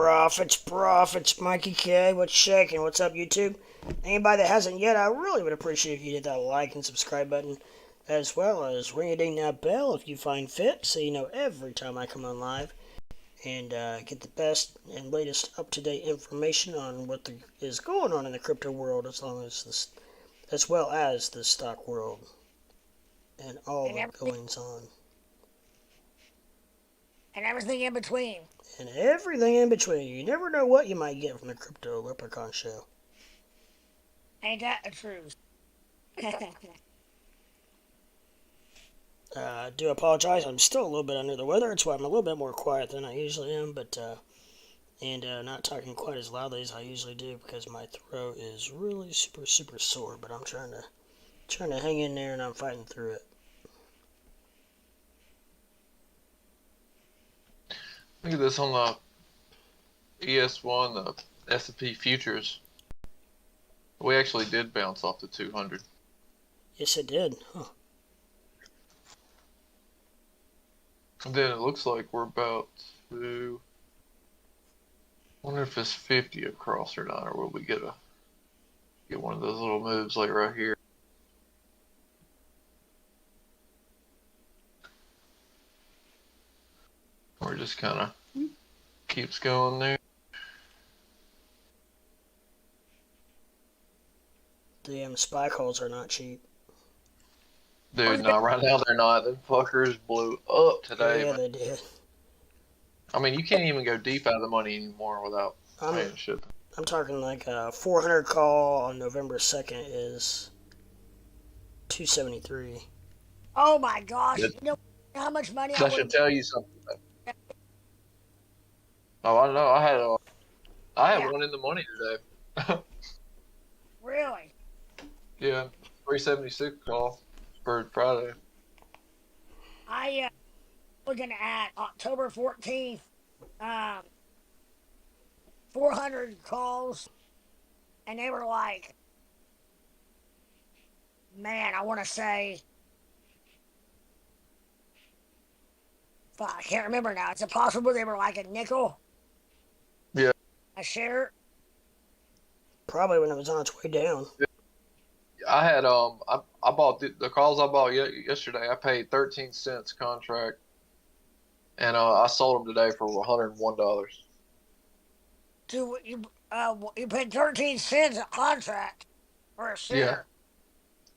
A: Mikey K, what's shaking? What's up, YouTube? Anybody that hasn't yet, I really would appreciate if you hit that like and subscribe button, as well as ring that bell if you find fit, so you know every time I come on live, and get the best and latest up-to-date information on what is going on in the crypto world, as well as the stock world, and all the goings on.
D: And everything in between.
A: And everything in between. You never know what you might get from the Crypto Leprechaun Show.
D: Ain't that the truth?
A: I do apologize. I'm still a little bit under the weather. That's why I'm a little bit more quiet than I usually am. And not talking quite as loudly as I usually do because my throat is really super sore. But I'm trying to hang in there, and I'm fighting through it.
F: Look at this on the ES1, the S&P futures. We actually did bounce off the 200.
A: Yes, it did. Huh.
F: And then it looks like we're about to... I wonder if it's 50 across or not, or will we get one of those little moves like right here. Or just kind of keeps going there.
A: The spy calls are not cheap.
F: Dude, no, right now they're not. The fuckers blew up today.
A: Yeah, they did.
F: I mean, you can't even go deep out of the money anymore without paying shit.
A: I'm talking like a 400 call on November 2nd is 273.
D: Oh my gosh! You know how much money
F: That should tell you something. Oh, I know. I had one in the money today.
D: Really?
F: Yeah, 376 call for Friday.
D: I looking at October 14th, 400 calls, and they were like, man, I want to say, fuck, I can't remember now. It's impossible. They were like a nickel.
F: Yeah.
D: A share.
A: Probably when it was on its way down.
F: I had I bought the calls I bought yesterday. I paid 13 cents contract, and I sold them today for $101.
D: You paid 13 cents a contract for a share.
F: Yeah.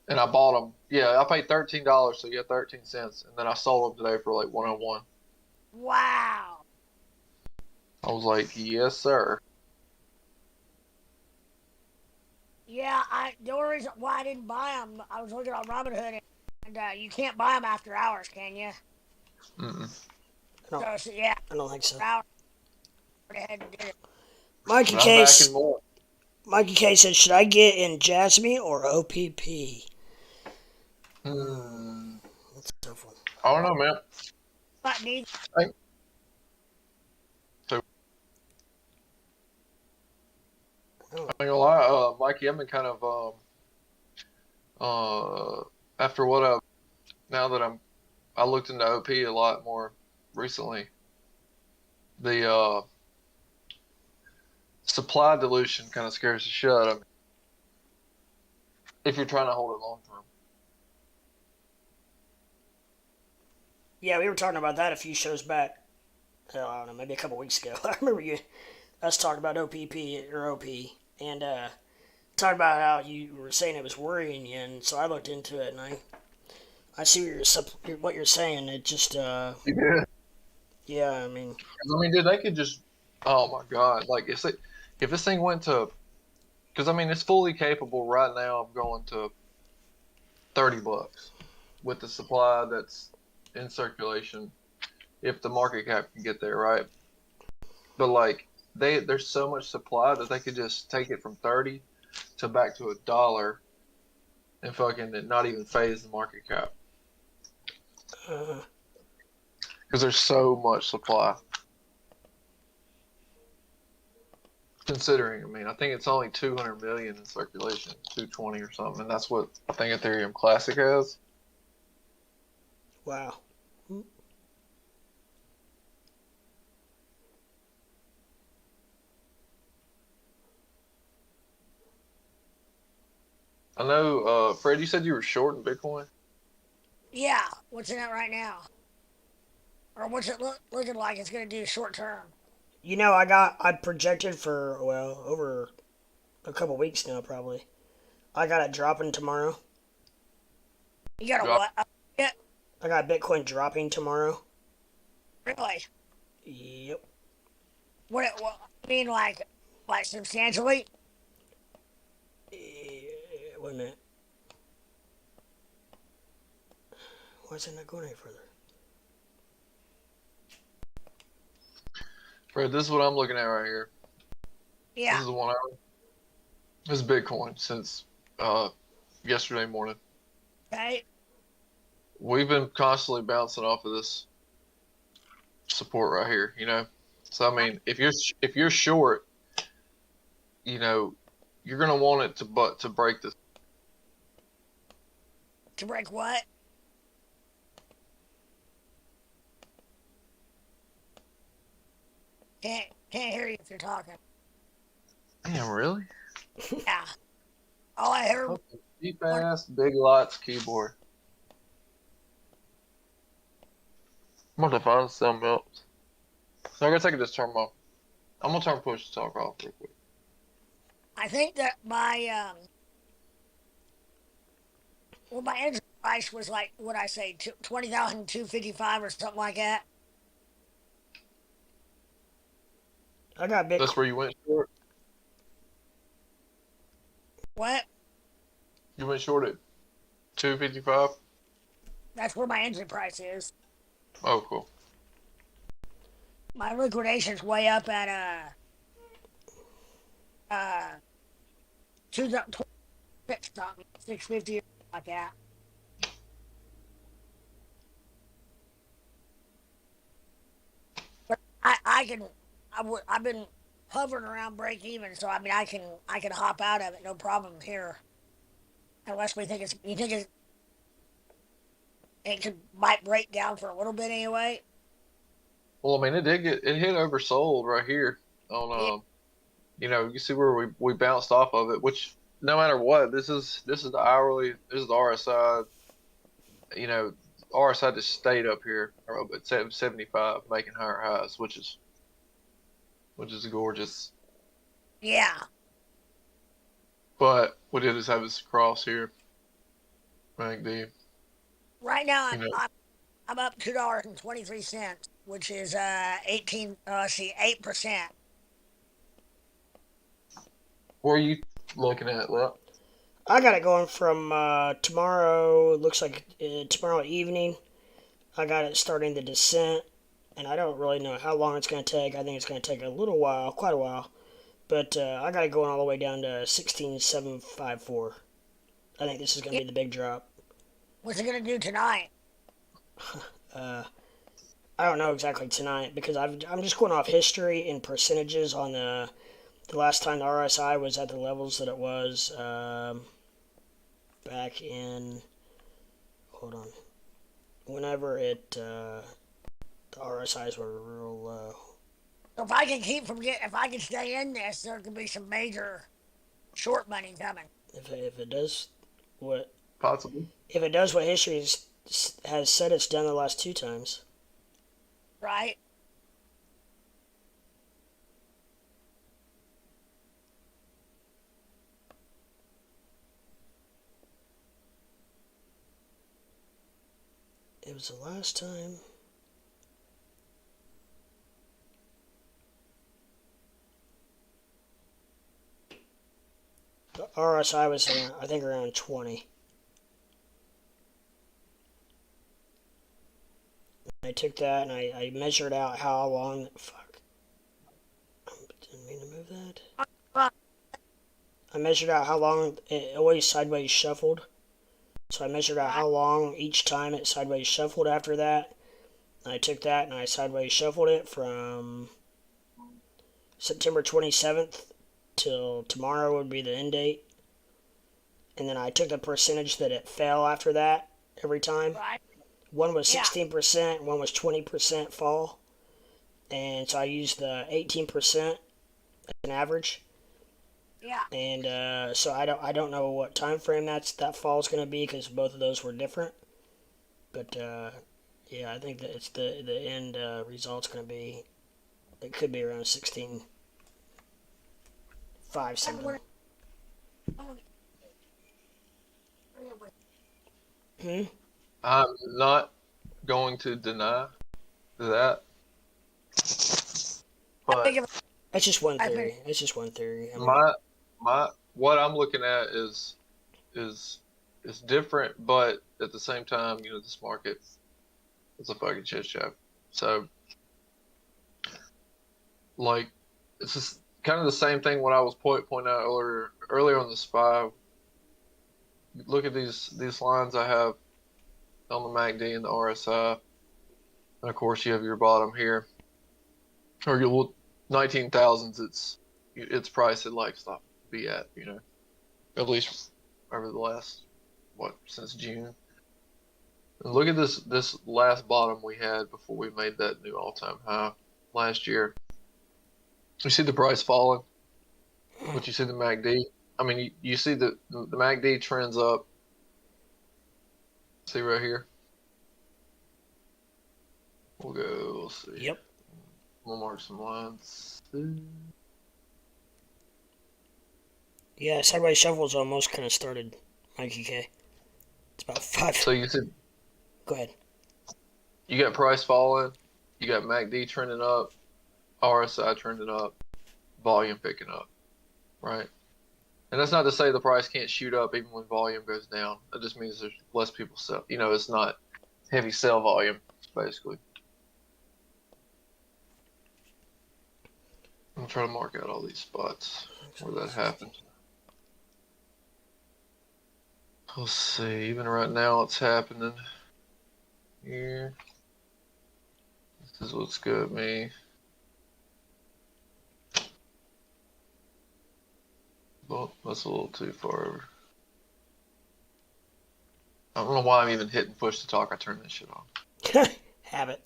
F: And I bought them. Yeah, I paid $13, so yeah, 13 cents, and then I sold them today for like 101.
D: Wow.
F: I was like, yes, sir.
D: Yeah, the only reason why I didn't buy them, I was looking on Robinhood, and you can't buy them after hours, can you?
F: Mm-mm.
D: So, yeah.
A: I don't think so.
F: Mikey
A: K said, should I get in Jasmine or OPP? That's a tough one.
F: I don't know, man.
D: But neither.
F: I ain't gonna lie, Mikey, I've been kind of after what I looked into OP a lot more recently. The supply dilution kind of scares the shit out of me if you're trying to hold it long term.
A: Yeah, we were talking about that a few shows back. I don't know, maybe a couple weeks ago. I remember us talking about OPP or OP, and talking about how you were saying it was worrying you, and so I looked into it, and I see what you're saying. It just
F: Yeah.
A: I mean,
F: dude, they could just, oh my god, like if this thing went to, because I mean it's fully capable right now of going to $30 with the supply that's in circulation, if the market cap can get there, right? But like there's so much supply that they could just take it from 30 to back to $1 and fucking not even phase the market cap. Because there's so much supply. Considering, I mean, I think it's only 200 million in circulation, 220 or something, and that's what I think Ethereum Classic has.
A: Wow.
F: I know, Fred, you said you were short in Bitcoin.
D: Yeah, what's in it right now? Or what's it looking like it's going to do short term?
A: You know, I projected for, well, over a couple weeks now, probably. I got it dropping tomorrow.
D: You got a
F: Drop.
D: what? Yeah,
A: I got Bitcoin dropping tomorrow.
D: really?
A: Yep.
D: What I mean, like substantially?
A: Wait a minute. Why is it not going any further?
F: Fred, this is what I'm looking at right here. This
D: Yeah.
F: is the one I. This is Bitcoin since yesterday morning.
D: Okay.
F: We've been constantly bouncing off of this support right here, you know. So I mean, if you're short, you know, you're gonna want it to break this.
D: To break what? Can't hear you if you're talking.
F: Damn, really?
D: Yeah. All I heard.
F: Okay. Cheap ass Big Lots keyboard. I'm gonna find something else. So I gotta take this term off. I'm gonna turn push to talk off real quick.
D: I think that my entry price was like what I say 20,255 or something like that.
A: I got
F: That's
A: Bitcoin.
F: where you went short.
D: What?
F: You went short at 255.
D: That's where my entry price is.
F: Oh, cool.
D: My liquidation's way up at two something 650 or like that. But I've been hovering around break even, so I mean I can hop out of it no problem here. Unless we think it could might break down for a little bit anyway.
F: Well, I mean, it hit oversold right here
D: Yeah,
F: on you know, you see where we bounced off of it, which no matter what, this is the hourly, this is the RSI, you know, RSI just stayed up here at 75, making higher highs, which is gorgeous.
D: yeah.
F: But we did just have this cross here, MACD,
D: Right now
F: you know,
D: I'm up $2.23, which is 8%.
F: where are you looking at? Well,
A: I got it going from tomorrow. Looks like tomorrow evening. I got it starting the descent, and I don't really know how long it's going to take. I think it's going to take a little while, quite a while. But I got it going all the way down to 16,754. I think this is going to
D: Yeah.
A: be the big drop.
D: What's it gonna do tonight?
A: Uh, I don't know exactly tonight because I'm just going off history and percentages on the last time the RSI was at the levels that it was back in. Hold on. Whenever the RSIs were real low.
D: So if I can stay in this, there could be some major short money coming,
A: If it does what
F: possibly.
A: if it does what history has said it's done the last two times.
D: right?
A: It was the last time. The RSI was around, I think around 20. I took that and I measured out how long. Fuck. I didn't mean to move that.
D: Well,
A: I measured out how long it always sideways shuffled. So I measured out
D: right,
A: how long each time it sideways shuffled after that. I took that and I sideways shuffled it from September 27th till tomorrow would be the end date. And then I took the percentage that it fell after that every time.
D: right,
A: One was
D: yeah,
A: 16%, one was 20% fall. And so I used the 18% as an average.
D: Yeah.
A: And so I don't know what time frame that fall is going to be because both of those were different. But yeah, I think that it's the end result's going to be, it could be around 16.5 something. Hmm?
F: I'm not going to deny that,
D: How
F: but
D: big of
A: That's just one
D: a I
A: theory. It's just one theory. I mean,
F: my my what I'm looking at is is different, but at the same time, this market is a fucking shit show. So like, it's just kind of the same thing what I was pointing out earlier on the SPY. Look at these lines I have on the MACD and the RSI, and of course you have your bottom here, or your 19,000s. It's priced at like stop be at at least over the last since June. And look at this last bottom we had before we made that new all-time high last year. You see the price falling, but you see the MACD. I mean, you see the MACD trends up. See right here. We'll see.
A: yep.
F: We'll mark some lines.
A: Yeah, Sideways Shuffle's almost kind of started, Mikey K. It's about five.
F: So you see,
A: Go ahead.
F: you got price falling, you got MACD trending up, RSI trending up, volume picking up, right? And that's not to say the price can't shoot up even when volume goes down. It just means there's less people sell. It's not heavy sell volume, basically. I'm trying to mark out all these spots where that happened. We'll see. Even right now, it's happening here. This is what's good at me. Well, that's a little too far over. I don't know why I'm even hitting push to talk. I turned this shit on.
A: Habit.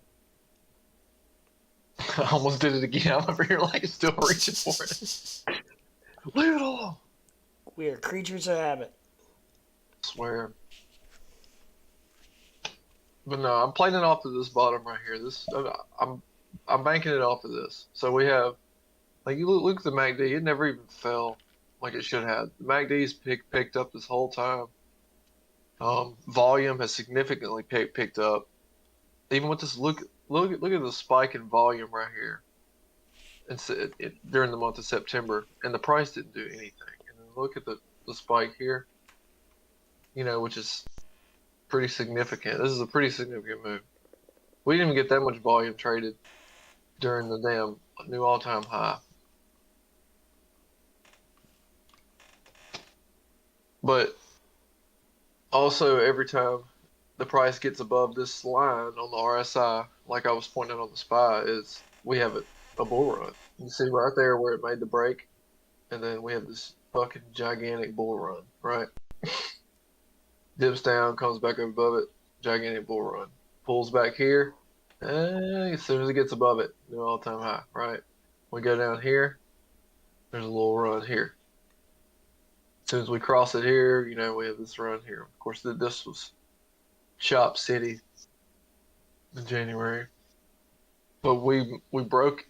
F: I almost did it again. I'm over here like still reaching for it. Leave it alone.
A: We are creatures of habit.
F: I swear. But no, I'm playing it off of this bottom right here. I'm banking it off of this. So we have, like, you look at the MACD. It never even fell like it should have. The MACD's picked up this whole time. Volume has significantly picked up. Even with this, look at the spike in volume right here. During the month of September, and the price didn't do anything. And then look at the spike here, which is pretty significant. This is a pretty significant move. We didn't even get that much volume traded during the damn new all-time high. But also, every time the price gets above this line on the RSI, like I was pointing out on the SPY, is we have a bull run. You see right there where it made the break, and then we have this fucking gigantic bull run, right? Dips down, comes back up above it, gigantic bull run. Pulls back here, as soon as it gets above it, new all-time high, right? We go down here, there's a little run here. As soon as we cross it here, we have this run here. Of course, this was Chop City in January, but we broke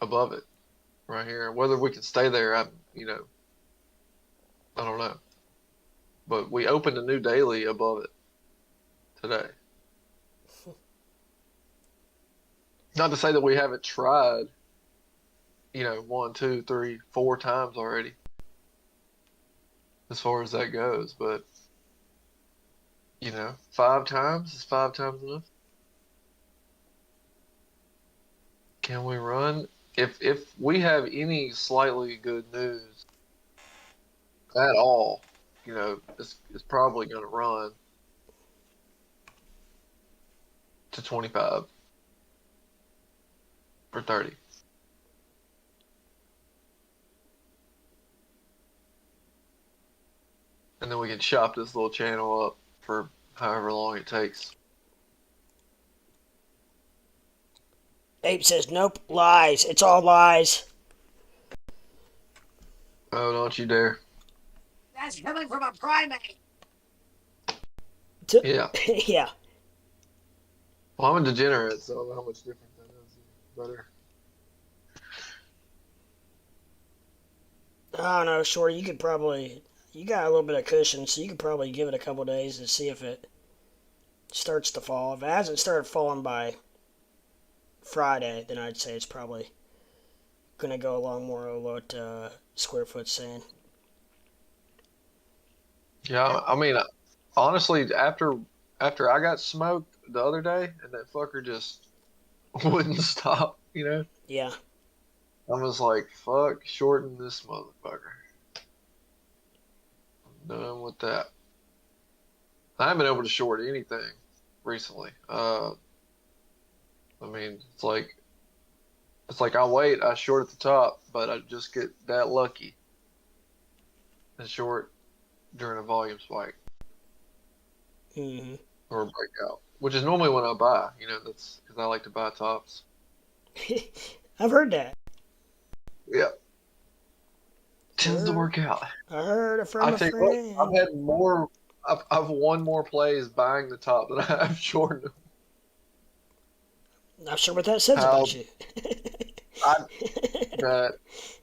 F: above it right here. Whether we can stay there, I don't know. But we opened a new daily above it today. Not to say that we haven't tried, 1, 2, 3, 4 times already, as far as that goes, but 5 times is 5 times enough. Can we run? If we have any slightly good news at all, it's probably going to run to 25 or 30. And then we can chop this little channel up for however long it takes.
A: Ape says, nope, lies. It's all lies.
F: Oh, don't you dare.
D: That's coming from a primate.
F: Yeah.
A: Yeah.
F: Well, I'm a degenerate, so I don't know how much different that is. Better.
A: I don't know, Shorty. You got a little bit of cushion, so you could probably give it a couple days to see if it starts to fall. If it hasn't started falling by Friday, then I'd say it's probably gonna go along more of what Squarefoot's saying.
F: Yeah, I mean, honestly, after I got smoked the other day, and that fucker just wouldn't stop,
A: Yeah.
F: I was like, fuck, shorten this motherfucker. I'm done with that. I haven't been able to short anything recently. I mean, it's like I wait, I short at the top, but I just get that lucky and short during a volume spike
A: Hmm.
F: or a breakout, which is normally when I buy. That's because I like to buy tops.
A: I've heard that.
F: Yeah, tends to
A: Heard,
F: work out.
A: I heard it
F: I
A: from a
F: tell you what, I've
A: friend.
F: had more. I've won more plays buying the top than I have shorting them.
A: Not sure what that says
F: How
A: about you.
F: I that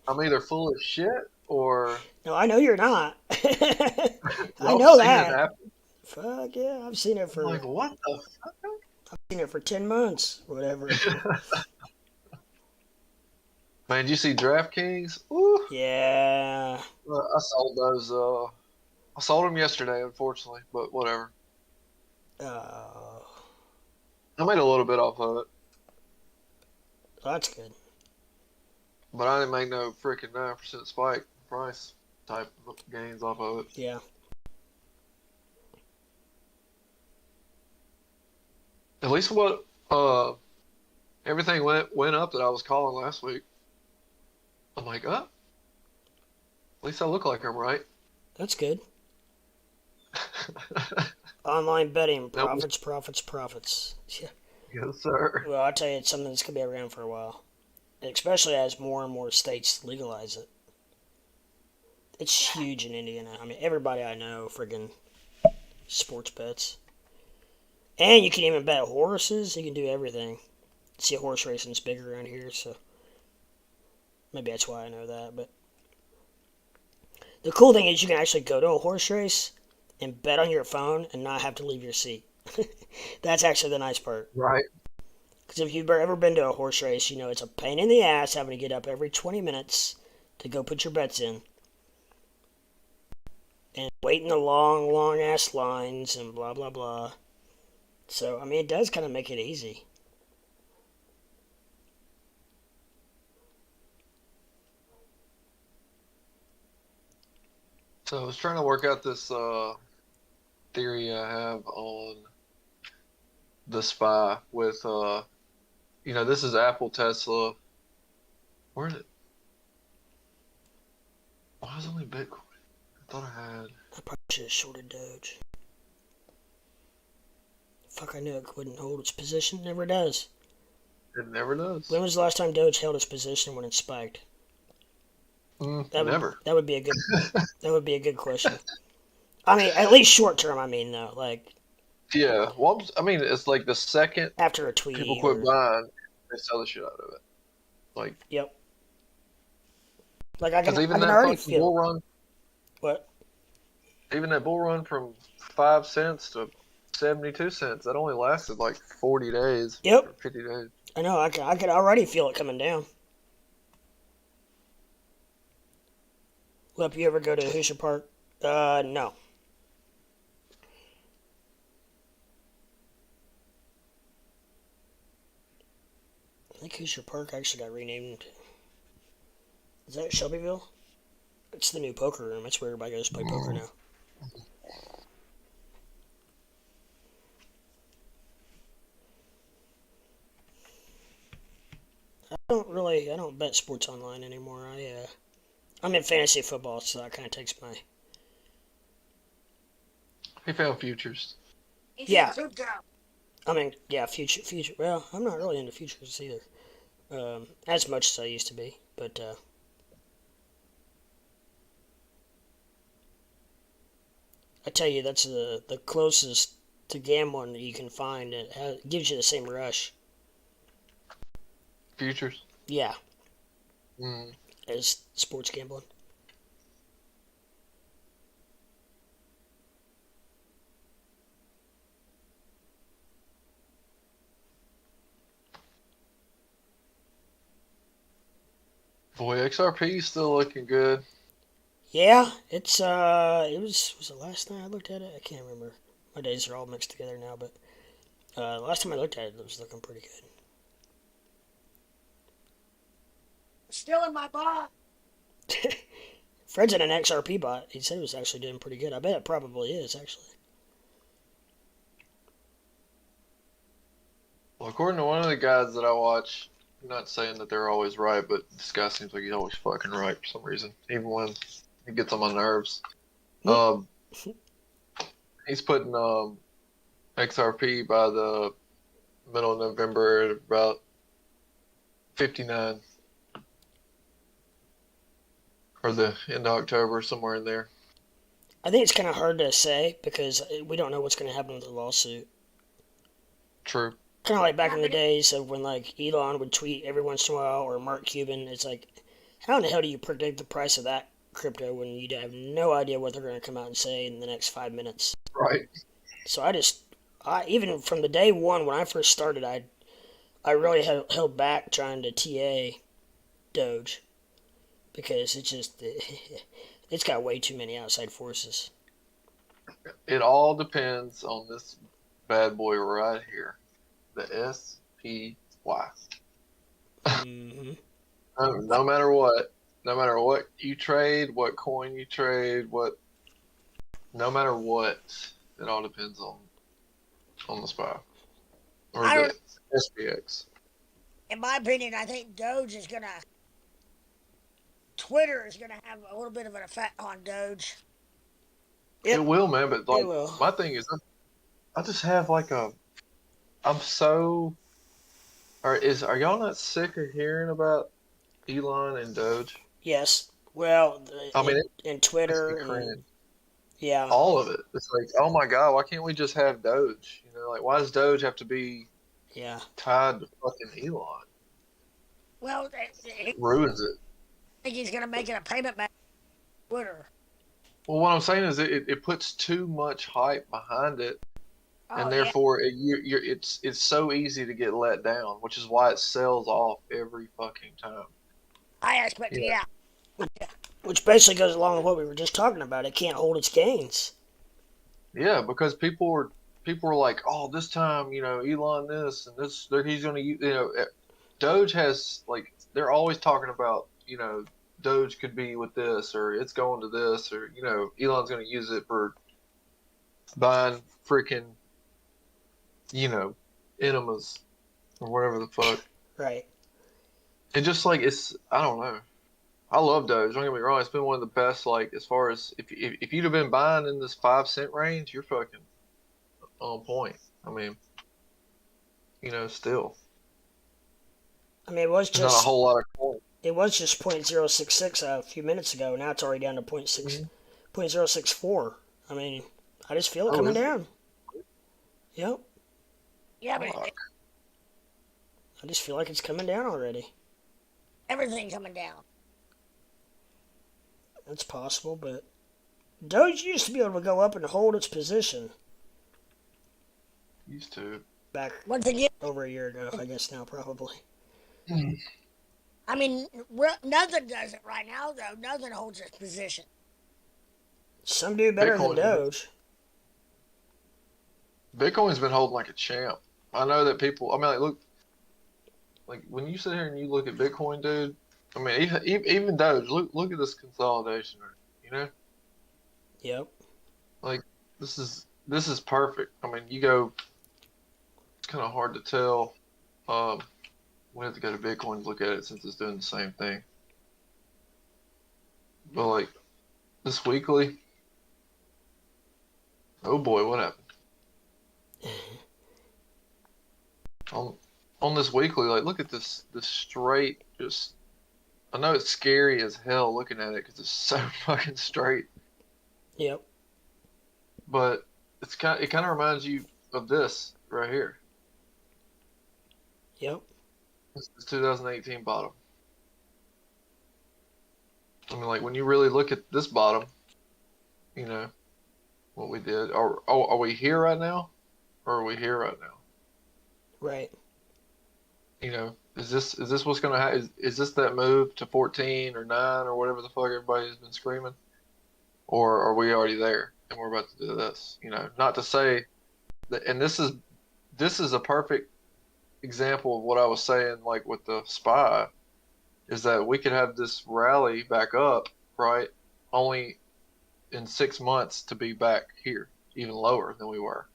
F: I'm either full of shit or
A: No, I know you're not. I
F: y'all
A: know
F: seen it
A: that.
F: happen.
A: Fuck yeah, I've seen it
F: I'm like,
A: for
F: what the
A: 10 months, whatever.
F: fuck? Man, did you see DraftKings? Ooh,
A: Yeah.
F: I sold those. I sold them yesterday, unfortunately, but whatever.
A: Oh,
F: I made a little bit off of it,
A: that's good.
F: but I didn't make no freaking 9% spike price type of gains off of it.
A: Yeah.
F: At least what everything went up that I was calling last week. I'm like, at least I look like I'm right.
A: That's good. Online betting,
F: Nope.
A: profits, profits, profits. Yeah.
F: Yes, sir.
A: Well, I'll tell you, it's something that's going to be around for a while. Especially as more and more states legalize it. It's huge in Indiana. I mean, everybody I know friggin' sports bets. And you can even bet horses. You can do everything. See, horse racing's big around here, so maybe that's why I know that. But the cool thing is you can actually go to a horse race and bet on your phone and not have to leave your seat. That's actually the nice part.
F: Right.
A: Because if you've ever been to a horse race, you know it's a pain in the ass having to get up every 20 minutes to go put your bets in. And wait in the long, long ass lines and blah, blah, blah. So, I mean, it does kind of make it easy.
F: So I was trying to work out this theory I have on the SPY with this is Apple, Tesla. Where is it? Why is it only Bitcoin? I thought I had.
A: I probably should have shorted Doge. Fuck, I knew it wouldn't hold its position. Never does.
F: It never does.
A: When was the last time Doge held its position when it spiked?
F: Never.
A: That would be a good. That would be a good question. I mean, at least short term. I mean, though, like
F: Yeah. Well, I mean, it's like the second
A: after a tweet.
F: people quit buying, they sell the shit out of it. Like,
A: Yep. Like I
F: because
A: can
F: even that
A: already
F: fucking
A: feel
F: bull run,
A: what.
F: even that bull run from 5 cents to 72 cents, that only lasted like 40 days
A: Yep.
F: or 50 days.
A: I know. I could already feel it coming down. Lep, you ever go to Hoosier Park? No. I think Hoosier Park actually got renamed. Is that Shelbyville? It's the new poker room. That's where everybody goes to play poker now. I don't bet sports online anymore. I'm in fantasy football, so that kind of takes my.
F: He found futures.
A: Yeah. I mean, yeah, future. Well, I'm not really into futures either, as much as I used to be. But I tell you, that's the closest to gambling that you can find. It gives you the same rush.
F: Futures.
A: Yeah,
F: Mm.
A: as sports gambling.
F: Boy, XRP is still looking good.
A: Yeah, it's was it last night I looked at it? I can't remember. My days are all mixed together now, but last time I looked at it, it was looking pretty
D: Still in my bot.
A: good. Fred's in an XRP bot. He said it was actually doing pretty good. I bet it probably is actually.
F: Well, according to one of the guys that I watch, I'm not saying that they're always right, but this guy seems like he's always fucking right for some reason, even when he gets on my nerves. Um, he's putting XRP by the middle of November at about 59, or the end of October, somewhere in there.
A: I think it's kind of hard to say because we don't know what's going to happen with the lawsuit.
F: True.
A: Kind of like back in the days of when like Elon would tweet every once in a while, or Mark Cuban. It's like, how in the hell do you predict the price of that crypto when you have no idea what they're going to come out and say in the next 5 minutes?
F: Right.
A: So I even from the day one when I first started, I really held back trying to TA Doge because it's got way too many outside forces.
F: It all depends on this bad boy right here, the SPY.
A: Mm-hmm.
F: No matter what you trade, what coin you trade, no matter what, it all depends on the SPY or the SPX.
D: In my opinion, I think Twitter is gonna have a little bit of an effect on Doge.
A: Yep,
F: It will, man. But
A: it
F: like,
A: will.
F: my thing is, I just have like I'm so. Are y'all not sick of hearing about Elon and Doge?
A: Yes. Well,
F: I mean,
A: and
F: it makes me
A: Twitter and
F: cringe.
A: yeah,
F: All of it. It's like, oh my god, why can't we just have Doge? You know, like why does Doge have to be
A: yeah.
F: tied to fucking Elon?
D: Well,
F: It ruins it.
D: think he's gonna make it a payment method on Twitter.
F: Well, what I'm saying is it puts too much hype behind it, and
D: Oh yeah,
F: therefore it's so easy to get let down, which is why it sells off every fucking time.
D: I expect
F: Yeah.
A: Which basically goes along with what we were just talking about. It can't hold its gains.
F: Yeah, because people were like, oh, this time, Elon this and this, he's gonna Doge has like they're always talking about, Doge could be with this or it's going to this or Elon's gonna use it for buying freaking enemas or whatever the fuck.
A: Right.
F: It just like I don't know. I love Doge. Don't get me wrong. It's been one of the best. Like as far as if you'd have been buying in this 5 cent range, you're fucking on point. I mean, still
A: I mean, it was
F: there's not a
A: just
F: whole lot of coin.
A: it was just 0.066 a few minutes ago. Now it's already down to 0.064. I mean, I just feel it coming
F: is it?
A: down. Yep.
D: yeah, but
F: Fuck.
A: I just feel like it's coming down already.
D: everything's coming down.
A: That's possible, but Doge used to be able to go up and hold its position
F: Used to.
A: back
D: Once again,
A: over a year ago, I guess now probably.
D: I mean, nothing does it right now though. Nothing holds its position.
A: Some do better than
F: Bitcoin.
A: Doge.
F: Bitcoin's been holding like a champ. I know that people. I mean, like, look, like when you sit here and you look at Bitcoin, dude. I mean, even Doge. Look at this consolidation. You know,
A: Yep.
F: like this is perfect. I mean, you go. It's kind of hard to tell. We have to go to Bitcoin to look at it since it's doing the same thing. But like this weekly. Oh boy, what happened? On this weekly, like look at this straight. Just I know it's scary as hell looking at it because it's so fucking straight.
A: Yep.
F: but it kind of reminds you of this right here.
A: Yep.
F: This is 2018 bottom. I mean, like when you really look at this bottom, you know what we did. Are we here right now, or are we here right now?
A: Right.
F: You know, is this what's gonna happen? Is this that move to 14 or 9 or whatever the fuck everybody's been screaming, or are we already there and we're about to do this? You know, not to say that, and this is a perfect example of what I was saying, like with the SPY, is that we could have this rally back up, right? Only in 6 months to be back here, even lower than we were,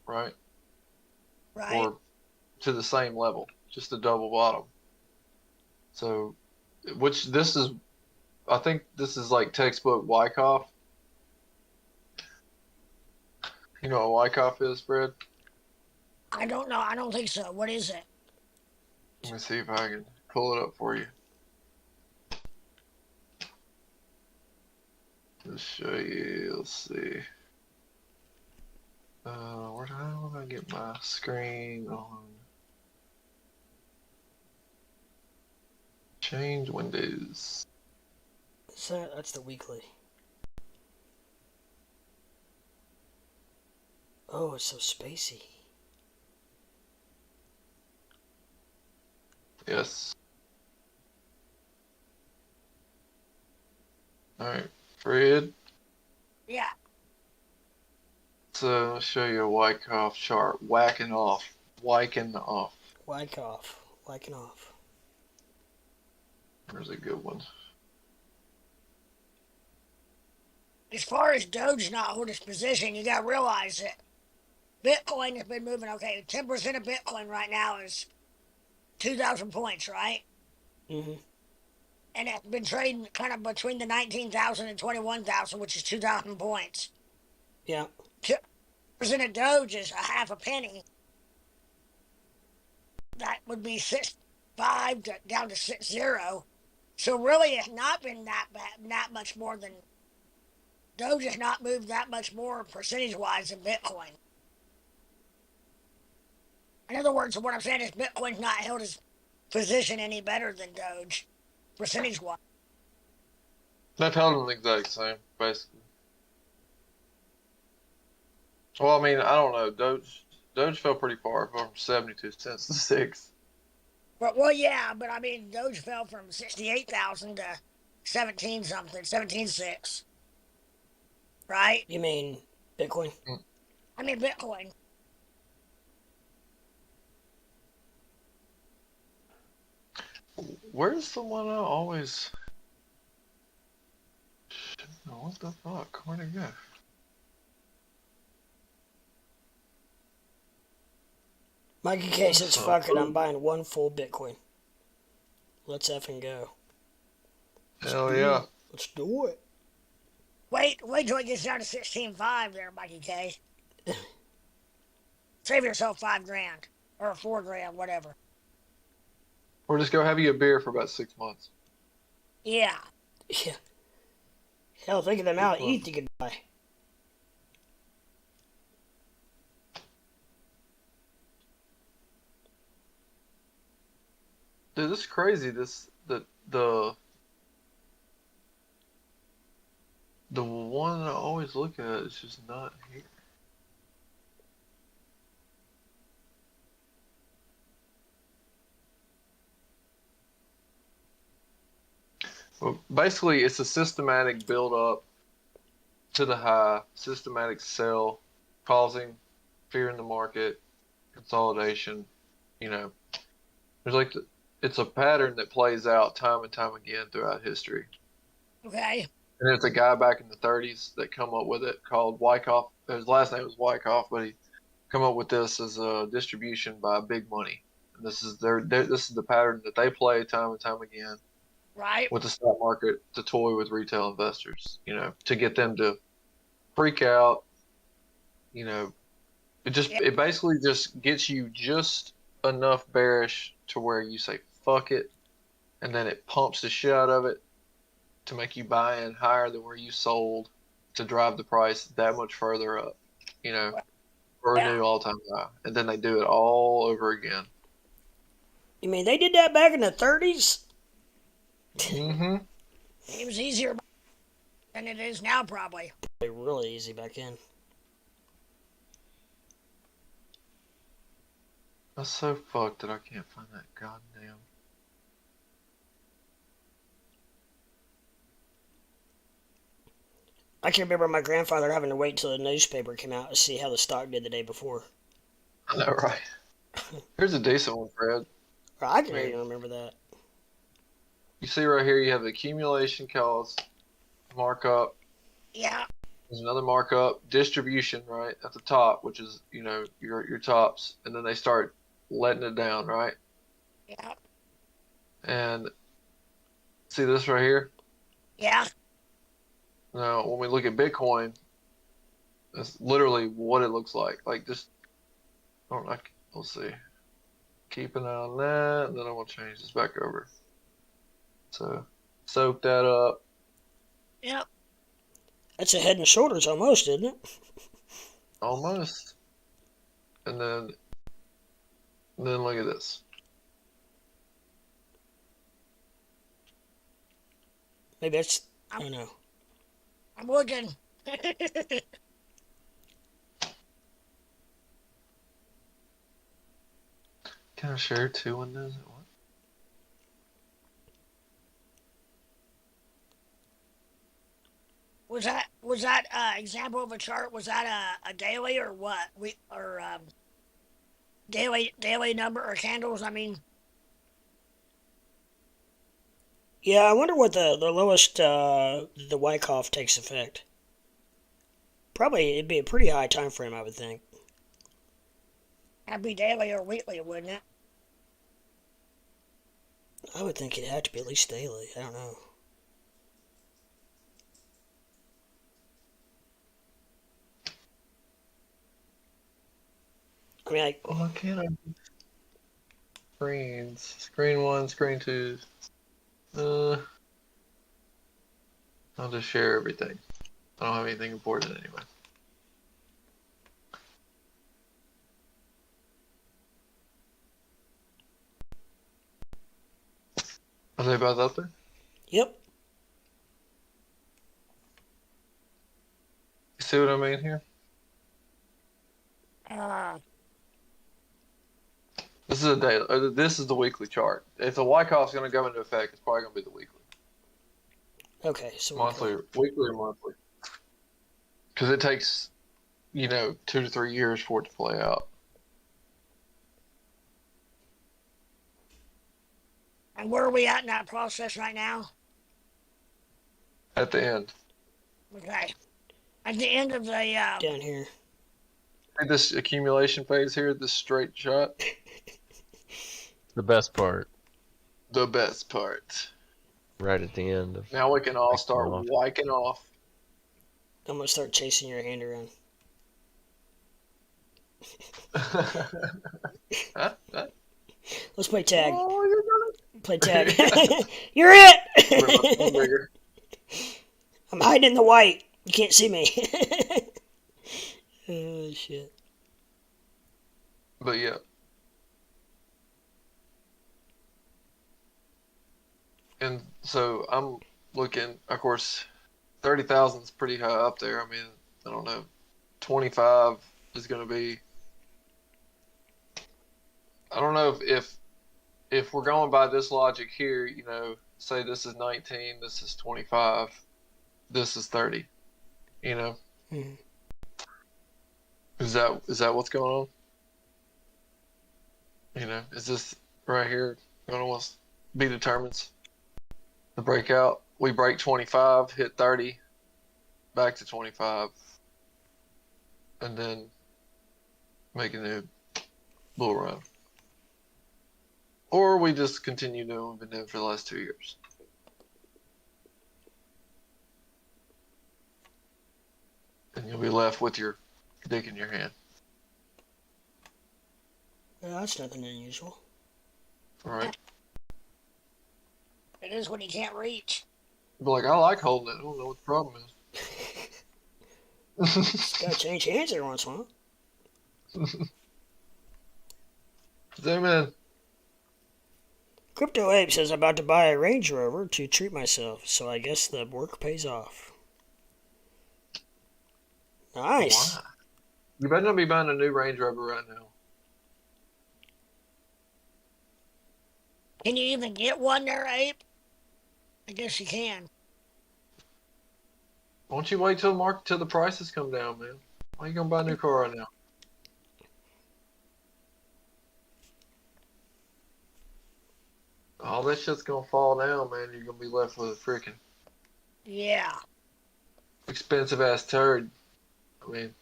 F: right?
D: Right.
F: Or to the same level, just a double bottom. So, which this is, I think this is like textbook Wyckoff. You know what Wyckoff is, Fred?
D: I don't know. I don't think so. What is it?
F: Let me see if I can pull it up for you. Let's show you. Let's see. How do I get my screen on? Change windows.
A: So that's the weekly. Oh, it's so spacey.
F: Yes. All right, Fred.
D: Yeah.
F: So I'll show you a Wyckoff chart. Whacking off. Wyckoff.
A: Wyckoff. Liking off.
F: There's a good one.
D: As far as Doge not holding its position, you got to realize that Bitcoin has been moving. Okay, 10% of Bitcoin right now is 2,000 points, right?
A: Mm-hmm.
D: And it's been trading kind of between the 19,000 and 21,000, which is 2,000 points.
A: Yeah.
D: 2% of Doge is a half a penny. That would be 6.5 down to 6.0. So really, it's not been that bad, not much more than Doge has not moved that much more percentage-wise than Bitcoin. In other words, what I'm saying is Bitcoin's not held its position any better than Doge, percentage-wise.
F: They've held them the exact same, basically. Well, I mean, I don't know. Doge fell pretty far, from 72 cents to 6.
D: But well, yeah, but I mean, Doge fell from 68,000 to 17 something, 17.6, right?
A: You mean Bitcoin?
D: I mean Bitcoin.
F: Where's the one I always? What the fuck? Where'd it go?
A: Mikey K says, fuck it, I'm buying one full Bitcoin. Let's effing go.
F: Hell yeah.
A: Let's do it.
D: Wait till it gets down to 16.5 there, Mikey K. Save yourself $5,000 or $4,000, whatever.
F: Or just go have you a beer for about 6 months.
D: Yeah.
A: Yeah. Hell, think of the amount of ETH you could buy.
F: Dude, this is crazy. The one I always look at is just not here. Well, basically, it's a systematic build up to the high, systematic sell, causing fear in the market, consolidation. You know, there's like it's a pattern that plays out time and time again throughout history.
D: Okay.
F: And there's a guy back in the 30s that come up with it called Wyckoff. His last name was Wyckoff, but he come up with this as a distribution by big money. And this is this is the pattern that they play time and time again.
D: Right.
F: With the stock market to toy with retail investors, you know, to get them to freak out. You know, it basically just gets you just enough bearish to where you say fuck it, and then it pumps the shit out of it to make you buy in higher than where you sold to drive the price that much further up. you know, for a
D: Yeah.
F: new all-time high, and then they do it all over again.
A: You mean they did that back in the 30s?
F: Mm-hmm.
D: It was easier than it is now, probably.
A: They were really easy back then.
F: That's so fucked that I can't find that goddamn.
A: I can remember my grandfather having to wait until the newspaper came out to see how the stock did the day before.
F: I know, right? Here's a decent one, Fred.
A: I can
F: I mean,
A: even remember that.
F: you see right here, you have the accumulation cost, markup.
D: Yeah.
F: There's another markup, distribution, right, at the top, which is, you know, your tops, and then they start letting it down, right?
D: Yeah.
F: And see this right here?
D: Yeah.
F: Now, when we look at Bitcoin, that's literally what it looks like. Like just, I don't know, let's see. Keep an eye on that, and then I'm gonna change this back over. So, soak that up.
D: Yep.
A: That's a head and shoulders almost, isn't it?
F: Almost. And then look at this.
A: Maybe that's, I don't know.
D: I'm looking.
F: Can I share two windows at once?
D: Was that example of a chart? Was that a daily or what? Daily number or candles? I mean,
A: Yeah, I wonder what the lowest the Wyckoff takes effect. Probably it'd be a pretty high time frame, I would think.
D: that'd be daily or weekly, wouldn't it?
A: I would think it'd have to be at least daily. I don't know. I mean,
F: Why can't I? Screens. Screen one, screen two. I'll just share everything. I don't have anything important anyway. Are they both up there?
A: yep.
F: You see what I mean here?
D: Uh,
F: This is a daily. This is the weekly chart. If the Wyckoff's going to go into effect, it's probably going to be the weekly,
A: Okay, so
F: monthly, weekly or monthly, because it takes 2 to 3 years for it to play out.
D: and where are we at in that process right now?
F: At the end,
D: Okay. At the end of the
A: down here.
F: see this accumulation phase here, this straight shot,
C: The best part,
F: the best part.
C: right at the end of.
F: Now we can all start
C: off.
F: wiking off.
A: I'm gonna start chasing your hand around. Let's play tag.
F: Oh, you're
A: Play tag. You're it.
F: gonna bigger.
A: I'm hiding in the white. You can't see me. Oh shit.
F: But yeah. And so I'm looking, of course, 30,000 is pretty high up there. I mean, I don't know. 25 is going to be. I don't know if we're going by this logic here, say this is 19, this is 25, this is 30.
A: Mm-hmm.
F: Is that what's going on? Is this right here going to almost be determines the breakout? We break 25, hit 30, back to 25, and then make a new bull run. Or we just continue doing what we've been doing for the last 2 years. And you'll be left with your dick in your hand.
A: No, that's nothing unusual.
F: All right?
D: it is when you can't reach.
F: Be like, I like holding it. I don't know what the problem is.
A: Just gotta change hands every once in a while.
F: Zoom in.
A: Crypto Ape says I'm about to buy a Range Rover to treat myself, so I guess the work pays off. Nice.
F: Why? You better not be buying a new Range Rover right now.
D: Can you even get one there, Ape? I guess you can.
F: Why don't you wait till the prices come down, man? Why are you gonna buy a new car right now? All that shit's gonna fall down, man. You're gonna be left with a freaking
D: Yeah.
F: expensive ass turd. I mean,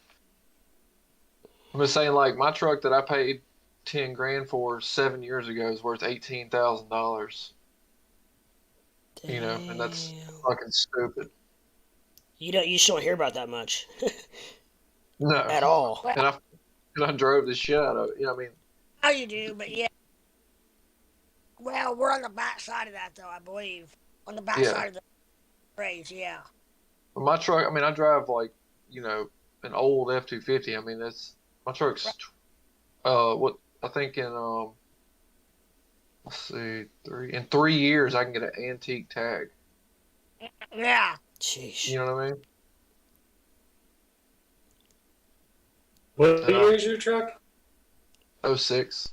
F: I'm just saying, like my truck that I paid 10 grand for 7 years ago is worth $18,000. You know, and that's
A: Damn.
F: fucking stupid.
A: You just don't hear about that much
F: No,
A: at all.
D: Well,
F: and I drove the shit out of it. You know what I mean?
D: how you do, but yeah. Well, we're on the back side of that, though, I believe. On the back
F: Yeah.
D: side of the race, yeah.
F: But my truck, I mean, I drive like, you know, an old F-250. I mean, my truck's, what I think let's see, in 3 years I can get an antique tag.
D: Yeah.
A: Jeez.
F: You know what I mean?
E: What year is your truck?
F: 06.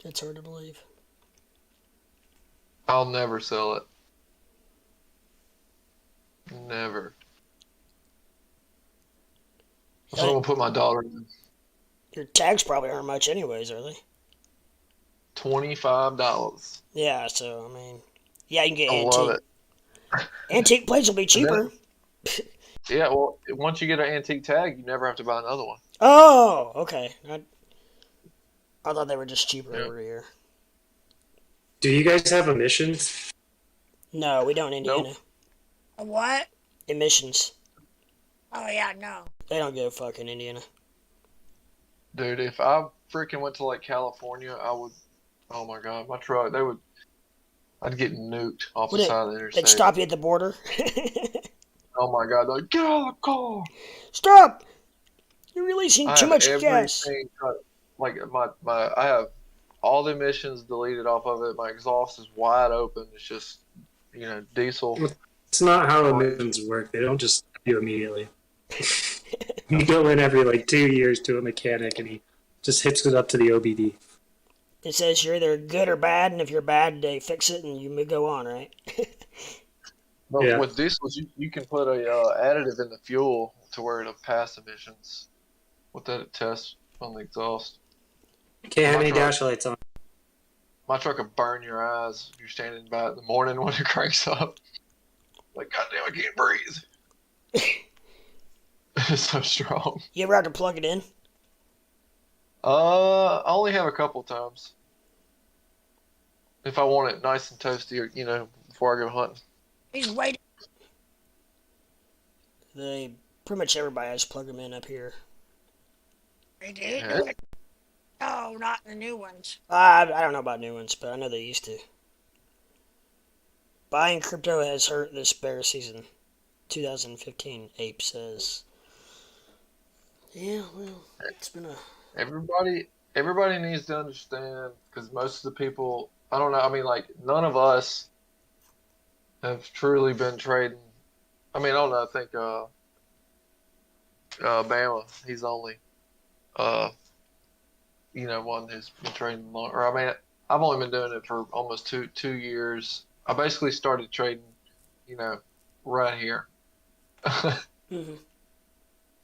A: That's hard to believe.
F: I'll never sell it. Never. So I'm gonna put my daughter in.
A: Your tags probably aren't much anyways, are they?
F: $25.
A: Yeah, so, I mean, yeah, you can get
F: I
A: antique.
F: love it.
A: Antique plates will be cheaper.
F: Yeah, well, once you get an antique tag, you never have to buy another one.
A: Oh, okay. I thought they were just cheaper
F: Yeah.
A: over here.
E: Do you guys have emissions?
A: No, we don't in Indiana.
D: A what?
A: Emissions.
D: Oh, yeah, no.
A: They don't give a fuck in Indiana.
F: Dude, if I freaking went to like California, I would. Oh my god, my truck, I'd get nuked off the
A: Would
F: side of the
A: They'd
F: interstate.
A: stop you at the border.
F: Oh my god, they're like, get out of the car.
A: Stop! You're releasing
F: I
A: too
F: have
A: much gas.
F: everything cut. Like I have all the emissions deleted off of it. My exhaust is wide open. It's just, you know, diesel.
E: It's not how emissions work. They don't just stop you immediately. You go in every like 2 years to a mechanic and he just hits it up to the OBD.
A: It says you're either good or bad, and if you're bad, they fix it and you go on, right?
F: But
E: Yeah.
F: with diesels, you can put a additive in the fuel to where it'll pass emissions. With that, it tests on the exhaust.
E: Can't have
F: My
E: any
F: truck-
E: dash lights on.
F: My truck will burn your eyes if you're standing by it in the morning when it cranks up. Like, goddamn, I can't breathe. It's so strong.
A: You ever have to plug it in?
F: I only have a couple times. If I want it nice and toasty, or, you know, before I go hunting.
D: He's waiting.
A: They pretty much everybody has to plug them in up here.
D: They did?
F: Yeah.
D: No, not the new ones.
A: I don't know about new ones, but I know they used to. Buying crypto has hurt this bear season. 2015, Ape says. Yeah, well, it's been a...
F: Everybody needs to understand, because most of the people, I don't know, I mean, like, none of us have truly been trading. I mean, I don't know, I think Bama, he's the only you know, one who's been trading long. Or I mean, I've only been doing it for almost two years. I basically started trading, you know, right here.
A: Mhm.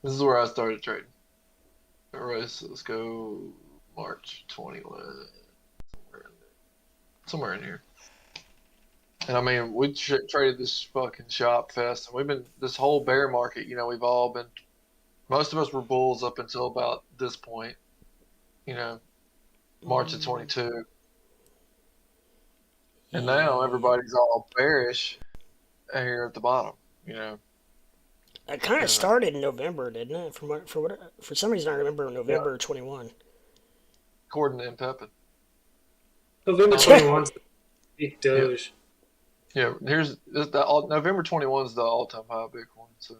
F: This is where I started trading. Alright, so let's go March 21, somewhere in here. And I mean, we traded this fucking shop fest, and we've been this whole bear market. You know, we've all been. Most of us were bulls up until about this point. You know, March of 22, and now everybody's all bearish here at the bottom. You know.
A: It kind
F: Yeah.
A: of started in November, didn't it? For some reason, I remember November 21.
F: According to M. Pepin.
E: November 21's the big Doge.
F: Yeah, November 21 is the all-time high of Bitcoin. So,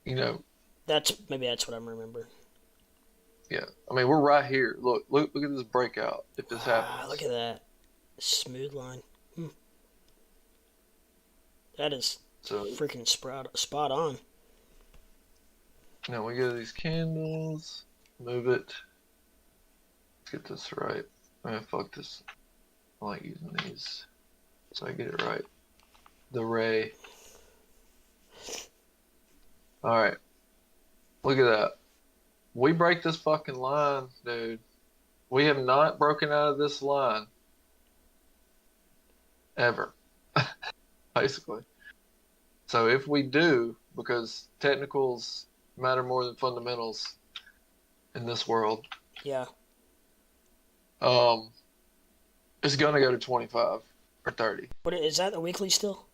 F: you know,
A: Maybe that's what I'm remembering.
F: yeah. I mean, we're right here. Look at this breakout. If this
A: Ah, look
F: happens,
A: at that smooth line. That is
F: so
A: freaking spot on.
F: now we go to these candles. Move it. Let's get this right. Fuck this. I like using these, so I get it right. The ray. All right. Look at that. We break this fucking line, dude. We have not broken out of this line ever, basically. So if we do, because technicals matter more than fundamentals in this world,
A: Yeah.
F: it's gonna go to 25 or 30.
A: What is that? The weekly still?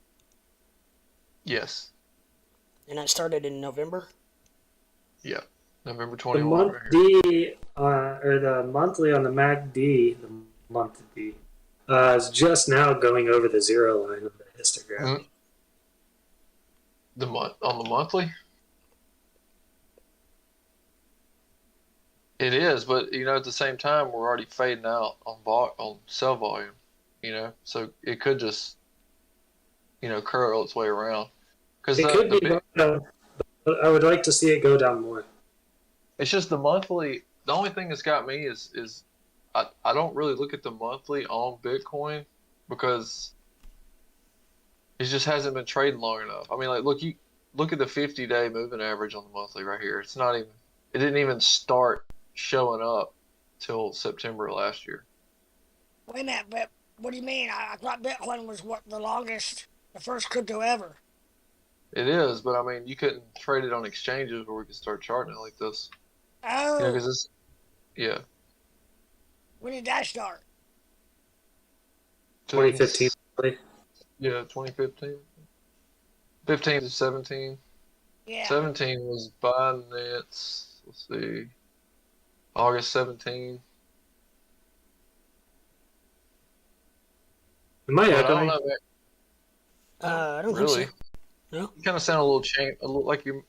F: Yes.
A: And that started in November.
F: Yeah. November
E: The
F: 21
E: month
F: right here.
E: D, or the monthly on the MACD, the month D, is just now going over the zero line of the histogram.
F: Mm. On the monthly. It is, but at the same time, we're already fading out on sell volume. So it could just curl its way around. Because
E: It could be going down, but I would like to see it go down more.
F: it's just the monthly. The only thing that's got me is I don't really look at the monthly on Bitcoin because it just hasn't been trading long enough. I mean, like look at the 50-day moving average on the monthly right here. It didn't even start showing up till September of last year.
D: Wait a minute, but what do you mean? I thought Bitcoin was the first crypto ever.
F: It is, but I mean, you couldn't trade it on exchanges where we could start charting it like this.
D: Oh,
F: Because yeah.
D: when did that start?
E: 2015.
F: Yeah, 2015. 15 to 17.
D: Yeah.
F: 17 was Binance. Let's see. August 17.
E: Am I
F: But I don't
E: echoing?
F: know, man.
A: I don't
F: Really.
A: think so. No.
F: You kind of sound a little like you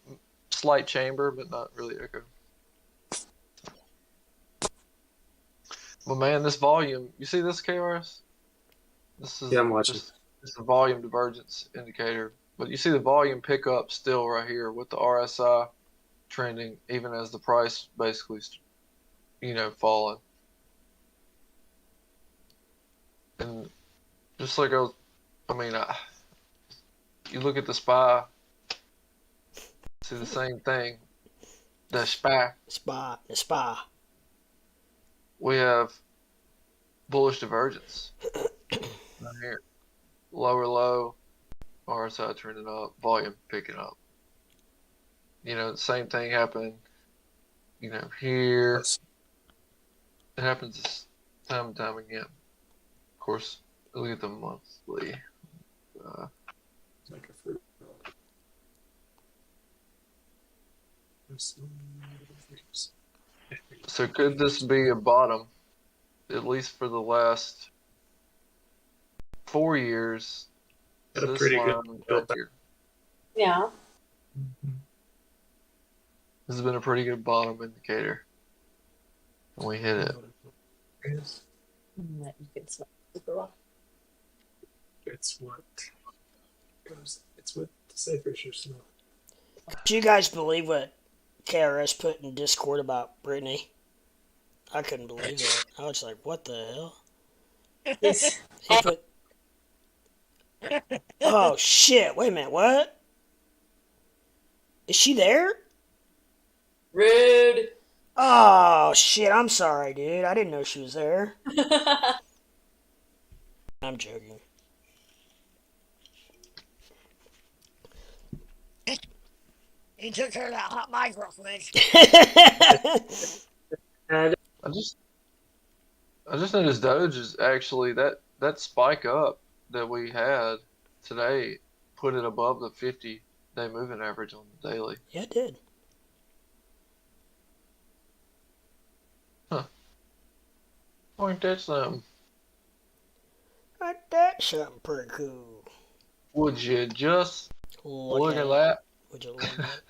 F: slight chamber, but not really echo. Well, man, this volume. You see this, KRS? This is
E: Yeah, I'm watching.
F: just a volume divergence indicator. But you see the volume pick up still right here with the RSI trending, even as the price basically, falling. And just like you look at the SPY, see the same thing. The SPY,
A: The spa.
F: we have bullish divergence right here. Lower low, RSI trending up, volume picking up. The same thing happened, here. It happens time and time again. Of course, look at the monthly.
E: Like a fruit.
F: So could this be a bottom, at least for the last 4 years?
E: Got a
F: This
E: pretty good
F: line
E: build
F: right here.
G: Yeah.
F: This has been a pretty good bottom indicator. And we hit it.
G: That you can smell super well.
E: It's what the safer sure smell.
A: Do you guys believe what KRS put in Discord about Brittany? I couldn't believe it. I was like, what the hell?
G: Yes.
A: He put. Oh shit! Wait a minute. What? Is she there?
G: Rude.
A: Oh shit! I'm sorry, dude. I didn't know she was there. I'm joking.
D: He took care of that hot mic real quick.
F: I just noticed Doge is actually that spike up that we had today put it above the 50-day moving average on the daily.
A: Yeah, it did.
F: Huh. Ain't that something?
A: Ain't that something pretty cool?
F: Would you just look at
A: it.
F: that?
A: Would you look at it?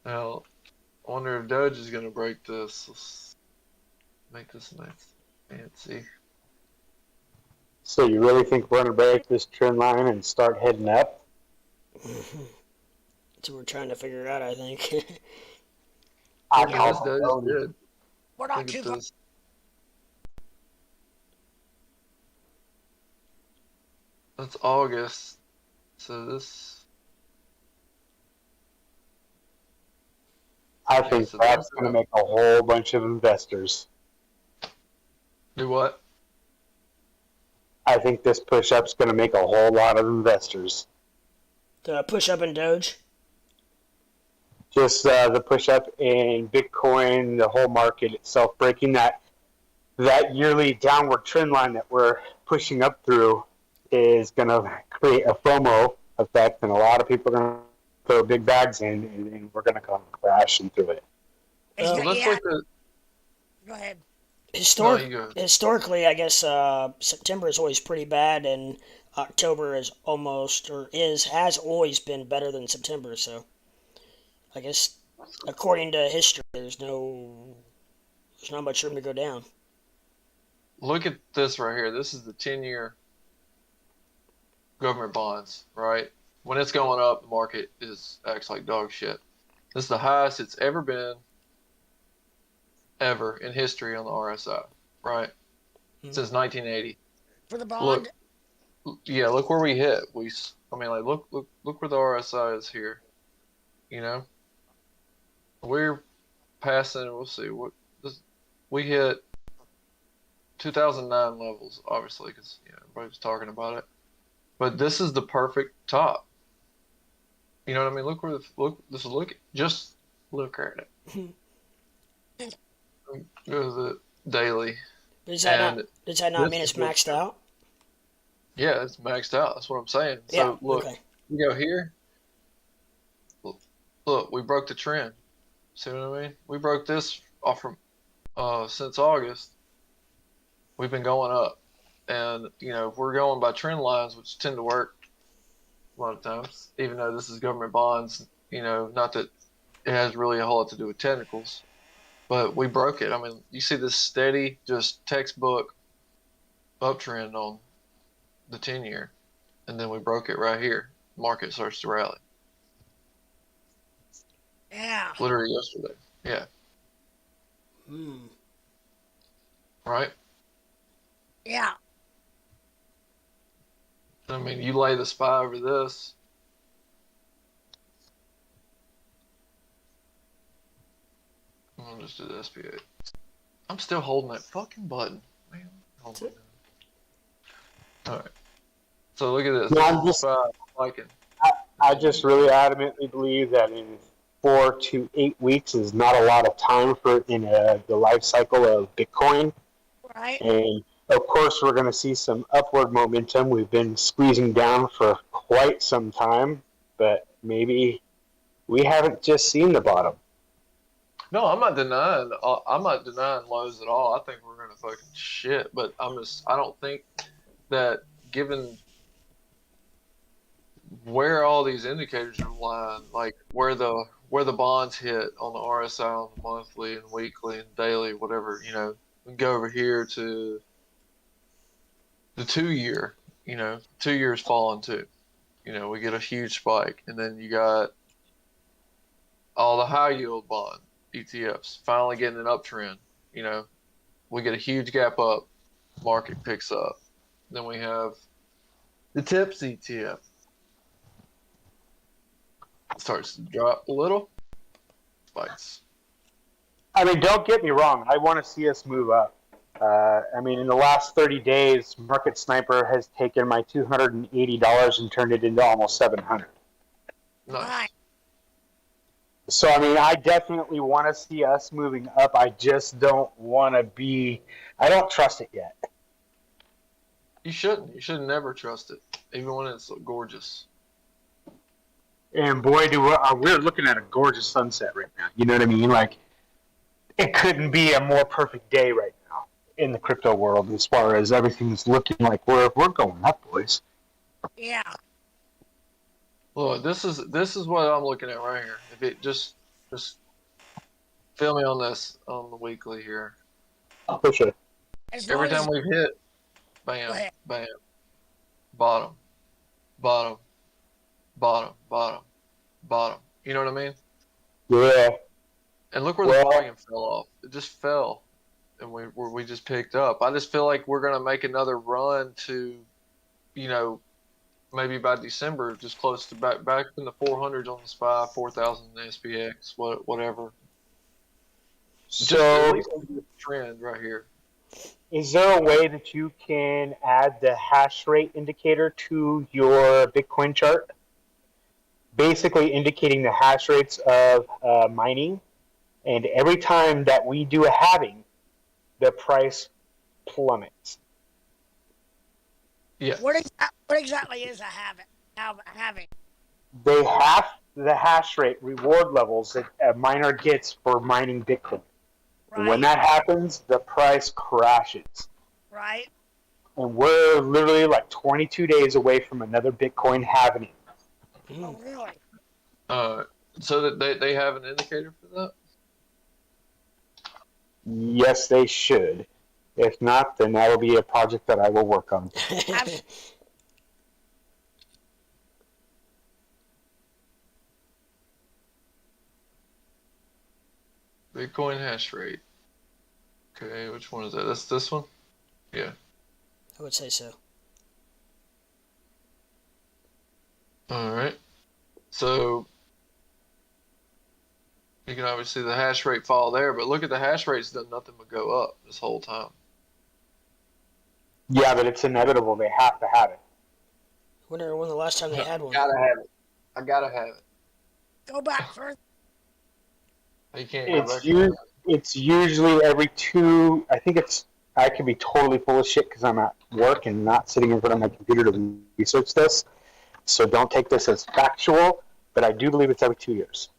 F: Now, I wonder if Doge is going to break this. Let's make this nice, fancy.
H: So you really think we're going to break this trend line and start heading up?
A: That's what we're trying to figure out, I think.
H: I
F: Look at this Doge
H: call
F: did.
D: We're not
F: Look
D: too
F: at
D: far.
F: this. That's August. So this.
H: I think
F: so
H: that's going to make a whole bunch of investors.
F: Do what?
H: I think this push-up's going to make a whole lot of investors.
A: The push up in Doge.
H: Just the push-up in Bitcoin, the whole market itself, breaking that yearly downward trend line that we're pushing up through is going to create a FOMO effect, and a lot of people are going to throw big bags in, and then we're going to come crashing through it.
D: It's
A: Well,
D: good-
F: Let's
D: yeah,
F: look at.
D: go ahead.
A: Historic,
F: No, you go.
A: historically, I guess September is always pretty bad, and October is almost has always been better than September. So, I guess according to history, there's not much room to go down.
F: Look at this right here. This is the 10-year government bonds, right? When it's going up, the market acts like dog shit. This is the highest it's ever been, ever in history on the RSI, right? Since 1980.
D: For the bond,
F: Yeah, look where we hit. Look where the RSI is here. You know, we're passing. We'll see we hit 2009 levels, obviously, because everybody was talking about it. But this is the perfect top. You know what I mean? Look just look at it. Go to the daily.
A: Does that not mean it's maxed out?
F: Yeah, it's maxed out. That's what I'm saying.
A: Yeah.
F: So look,
A: Okay.
F: we go here. Look, we broke the trend. See what I mean? We broke this off from since August. We've been going up, and if we're going by trend lines, which tend to work a lot of times, even though this is government bonds, not that it has really a whole lot to do with technicals, but we broke it. I mean, you see this steady, just textbook uptrend on the 10-year, and then we broke it right here. Market starts to rally.
D: yeah.
F: Literally yesterday. Yeah. Right?
D: Yeah.
F: I mean, you lay the SPY over this. I'll just do the SPA. I'm still holding that fucking button. Man, hold on. Alright. So look at this.
H: No,
F: This is SPY liking.
H: I just really adamantly believe that in 4 to 8 weeks is not a lot of time in the life cycle of Bitcoin.
D: Right.
H: And of course, we're going to see some upward momentum. We've been squeezing down for quite some time, but maybe we haven't just seen the bottom.
F: No, I'm not denying lows at all. I think we're gonna fucking shit, but I don't think that given where all these indicators are lying, like where the bonds hit on the RSI on the monthly and weekly and daily, whatever, we go over here to the 2-year, 2 years falling too. We get a huge spike, and then you got all the high yield bond ETFs finally getting an uptrend. We get a huge gap up, market picks up. Then we have the TIPS ETF. Starts to drop a little, spikes.
H: I mean, don't get me wrong. I want to see us move up. In the last 30 days, Market Sniper has taken my $280 and turned it into almost $700.
F: Nice.
D: Right.
H: So, I definitely want to see us moving up. I just don't want to be... I don't trust it yet.
F: You shouldn't. You should never trust it, even when it's gorgeous.
H: And boy, we're looking at a gorgeous sunset right now. You know what I mean? Like, it couldn't be a more perfect day right now. in the crypto world as far as everything's looking like we're going up, boys.
D: Yeah.
F: Look, this is what I'm looking at right here. If it just feel me on this on the weekly here.
H: For sure.
D: As
F: Every
D: long as
F: time we've hit,
D: Go
F: bam,
D: ahead.
F: bam, bottom, bottom, bottom, bottom, bottom. You know what I mean?
H: Yeah.
F: And look where
H: Well-
F: the volume fell off. It just fell, and we just picked up. I just feel like we're gonna make another run to, you know, maybe by December, just close to back in the 400s on the SPY, 4,000 SPX, whatever. Just at
H: So,
F: least a trend right here.
H: is there a way that you can add the hash rate indicator to your Bitcoin chart? Basically indicating the hash rates of mining. And every time that we do a halving, the price plummets.
F: Yeah.
D: what exactly is a having?
H: They have the hash rate reward levels that a miner gets for mining Bitcoin. And when
D: Right.
H: that happens, the price crashes.
D: Right.
H: And we're literally like 22 days away from another Bitcoin halving.
D: Oh, really?
F: So that they have an indicator for that?
H: Yes, they should. If not, then that'll be a project that I will work on.
F: Bitcoin hash rate. Okay, which one is that? That's this one? Yeah.
A: I would say so.
F: Alright. So you can obviously see the hash rate fall there, but look at the hash rate's done nothing but go up this whole time.
H: Yeah, but it's inevitable. They have to have it.
A: Wonder when the last time they had one.
F: Gotta have it. I gotta have it.
D: Go back further.
F: You can't go back.
H: It's usually every two. I could be totally full of shit because I'm at work and not sitting in front of my computer to research this. So don't take this as factual, but I do believe it's every 2 years.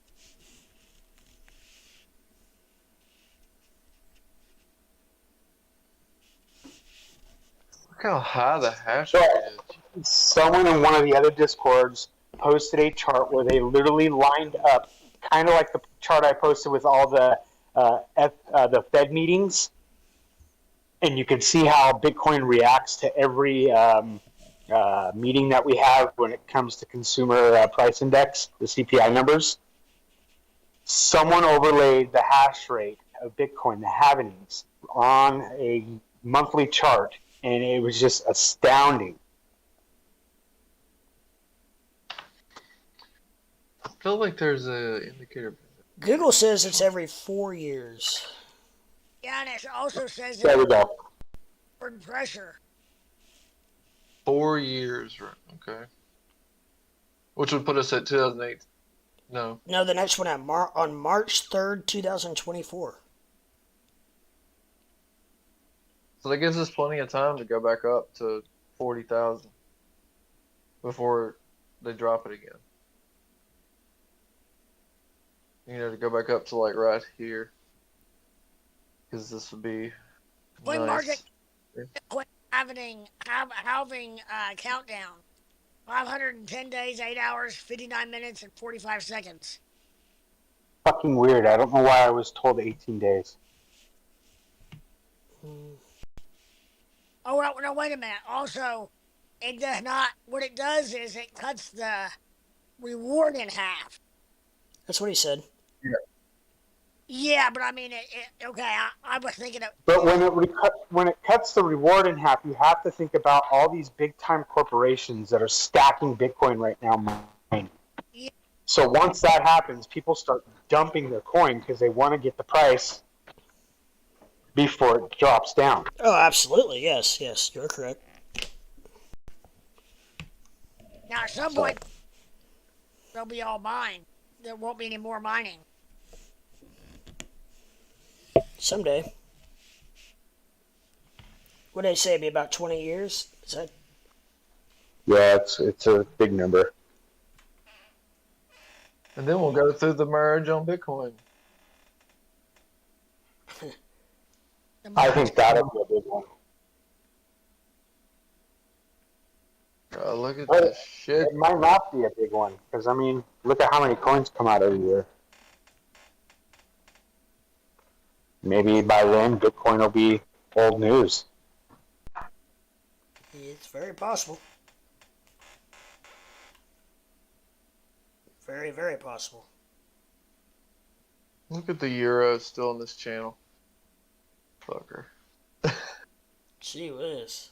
F: Look how high the hash rate is.
H: Someone in one of the other discords posted a chart where they literally lined up, kind of like the chart I posted with all the Fed meetings, and you can see how Bitcoin reacts to every meeting that we have when it comes to consumer price index, the CPI numbers. Someone overlaid the hash rate of Bitcoin, the halvings, on a monthly chart, and it was just astounding.
F: I feel like there's a indicator.
A: Google says it's every 4 years.
D: Yeah, and it also says
H: There we
D: it's
H: go.
D: upward pressure.
F: 4 years, right? Okay. Which would put us at 2008. No.
A: No, the next one on March 3rd, 2024.
F: So that gives us plenty of time to go back up to 40,000 before they drop it again. You know, to go back up to like right here. Because this would be
D: Coin
F: nice.
D: market halving countdown. 510 days, 8 hours, 59 minutes, and 45 seconds.
H: Fucking weird. I don't know why I was told 18 days.
D: Oh, no, wait a minute. Also, it does not, what it does is it cuts the reward in half.
A: That's what he said.
D: Yeah, but I mean, okay, I was thinking of...
H: But when it cuts the reward in half, you have to think about all these big time corporations that are stacking Bitcoin right now.
D: Yeah.
H: So once that happens, people start dumping their coin because they want to get the price before it drops down.
A: Oh, absolutely. Yes, you're correct.
D: Now, at some point, they'll be all mined. There won't be any more mining.
A: Someday. What did they say? It'd be about 20 years? Is that?
H: Yeah, it's a big number.
F: And then we'll go through the merge on Bitcoin.
D: The
H: I
D: market's
H: think that'll be a big one.
F: Look at
H: But
F: this shit.
H: it might not be a big one because I mean, look at how many coins come out every year. Maybe by then, Bitcoin will be old news.
A: It's very possible. Very, very possible.
F: Look at the euro still in this channel. Fucker.
A: Gee whiz.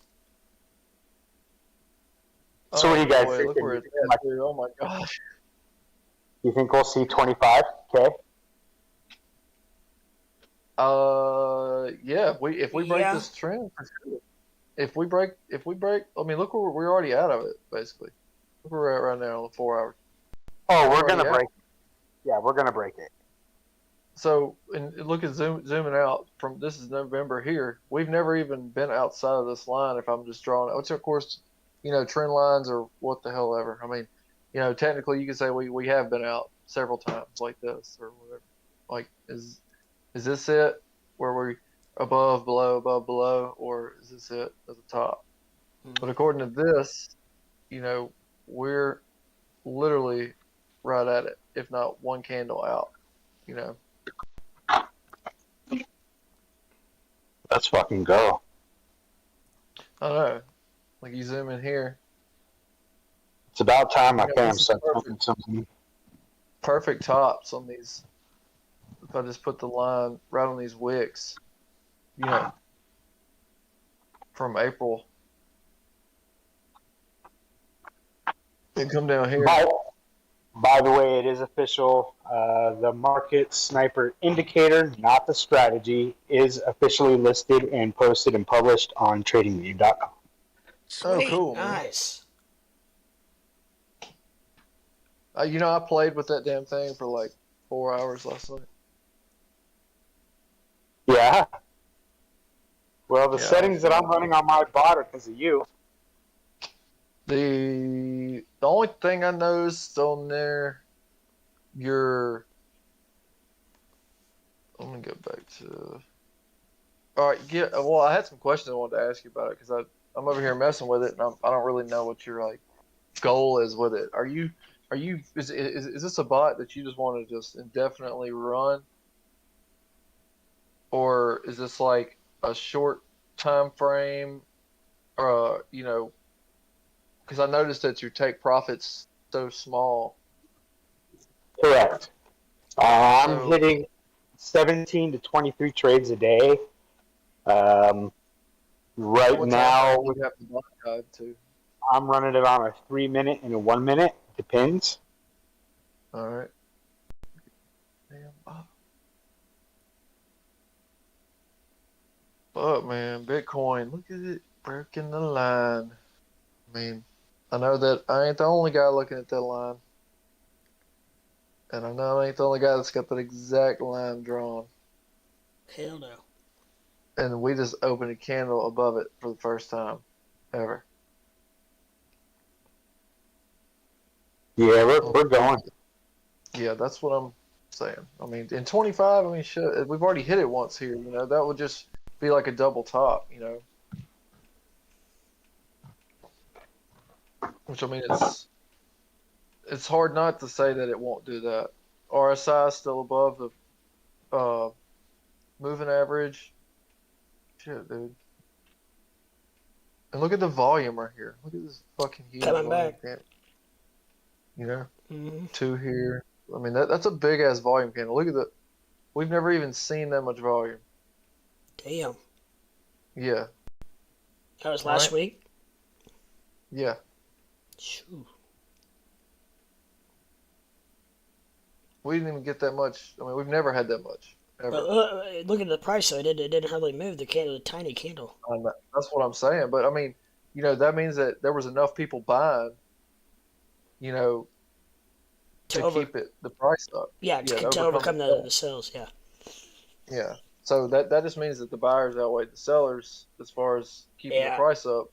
H: So what do you guys
F: boy,
H: think?
F: look where it's at, dude. Oh my gosh.
H: You think we'll see 25K?
F: Yeah. If we break
A: Yeah.
F: this trend, for sure. If we break, I mean, look where we're already out of it, basically. Look where we're at right now on the 4 hours.
H: Oh, we're
F: Already
H: gonna
F: out.
H: break it. Yeah, we're gonna break it.
F: So, and look at zooming out from this is November here. We've never even been outside of this line. If I'm just drawing, which of course, trend lines or what the hell ever. I mean, technically you could say we have been out several times like this or whatever. Like, is this it where we above, below, or is this it at the top? But according to this, we're literally right at it, if not one candle out.
H: Let's fucking go.
F: I know. Like you zoom in here.
H: It's about time I came.
F: This is
H: Something.
F: perfect tops on these. If I just put the line right on these wicks, from April, and come down here.
H: By the way, it is official. The market sniper indicator, not the strategy, is officially listed and posted and published on tradingview.com.
F: Oh, cool.
A: Nice.
F: I played with that damn thing for like 4 hours last night.
H: Yeah. Well, the
F: Yeah,
H: settings that I'm running on my bot are because of you.
F: The only thing I noticed on there, let me go back to. All right, yeah. Well, I had some questions I wanted to ask you about it because I'm over here messing with it and I don't really know what your goal is with it. Is this a bot that you just want to just indefinitely run, or is this like a short time frame, because I noticed that your take profit's so small.
H: Correct. I'm hitting 17 to 23 trades a day. Right now,
F: we have the bot guide too.
H: I'm running it on a 3 minute and a 1 minute. Depends.
F: All right. Damn. But man, Bitcoin, look at it breaking the line. I mean, I know that I ain't the only guy looking at that line. And I know I ain't the only guy that's got that exact line drawn.
A: Hell no.
F: And we just opened a candle above it for the first time ever.
H: Yeah, we're going.
F: Yeah, that's what I'm saying. I mean, in 25, I mean, shit, we've already hit it once here. That would just be like a double top. Which I mean, it's hard not to say that it won't do that. RSI is still above the moving average. Shit, dude. And look at the volume right here. Look at this fucking huge
A: Coming
F: volume.
A: back.
F: Two here. I mean, that's a big ass volume candle. Look at we've never even seen that much volume.
A: Damn.
F: Yeah.
A: That was last week?
F: Yeah.
A: Shoo.
F: We didn't even get that much. I mean, we've never had that much. Ever.
A: But look at the price, though. It didn't hardly move. The candle, the tiny candle.
F: That's what I'm saying. But I mean, that means that there was enough people buying, to keep the price up.
A: Yeah, to overcome the sales, yeah.
F: Yeah. So that just means that the buyers outweigh the sellers as far as keeping the price up.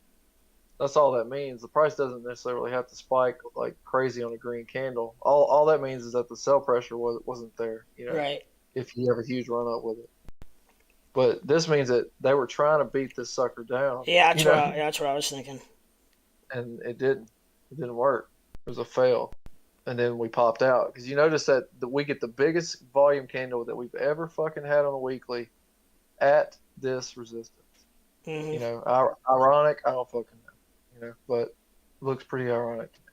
F: That's all that means. The price doesn't necessarily have to spike like crazy on a green candle. All that means is that the sell pressure wasn't there.
A: Right.
F: If you have a huge run up with it. But this means that they were trying to beat this sucker down.
A: Yeah,
F: you know,
A: that's what I was thinking.
F: and it didn't. It didn't work. It was a fail. And then we popped out because you notice that we get the biggest volume candle that we've ever fucking had on a weekly at this resistance.
A: Mm-hmm.
F: You know, ironic. I don't fucking know. You know, but it looks pretty ironic to me.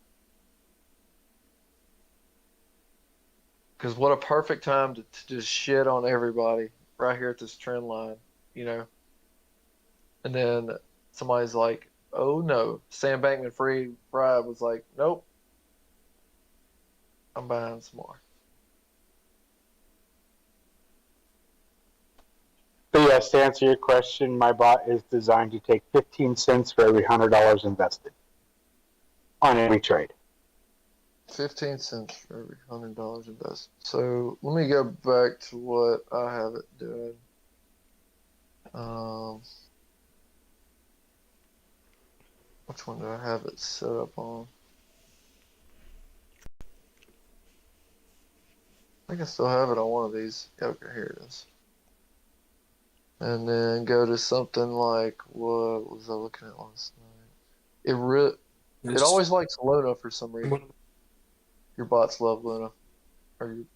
F: Because what a perfect time to just shit on everybody right here at this trend line. You know, and then somebody's like, "Oh no," Sam Bankman-Fried was like, "Nope, I'm buying some more."
H: But yes, to answer your question, my bot is designed to take 15 cents for every $100 invested on every trade.
F: 15 cents for every $100 invested. So let me go back to what I have it doing. Which one do I have it set up on? I think I still have it on one of these. Okay, here it is. And then go to something like, what was I looking at last night? It always likes Luna for some reason. Your bots love Luna. Or you?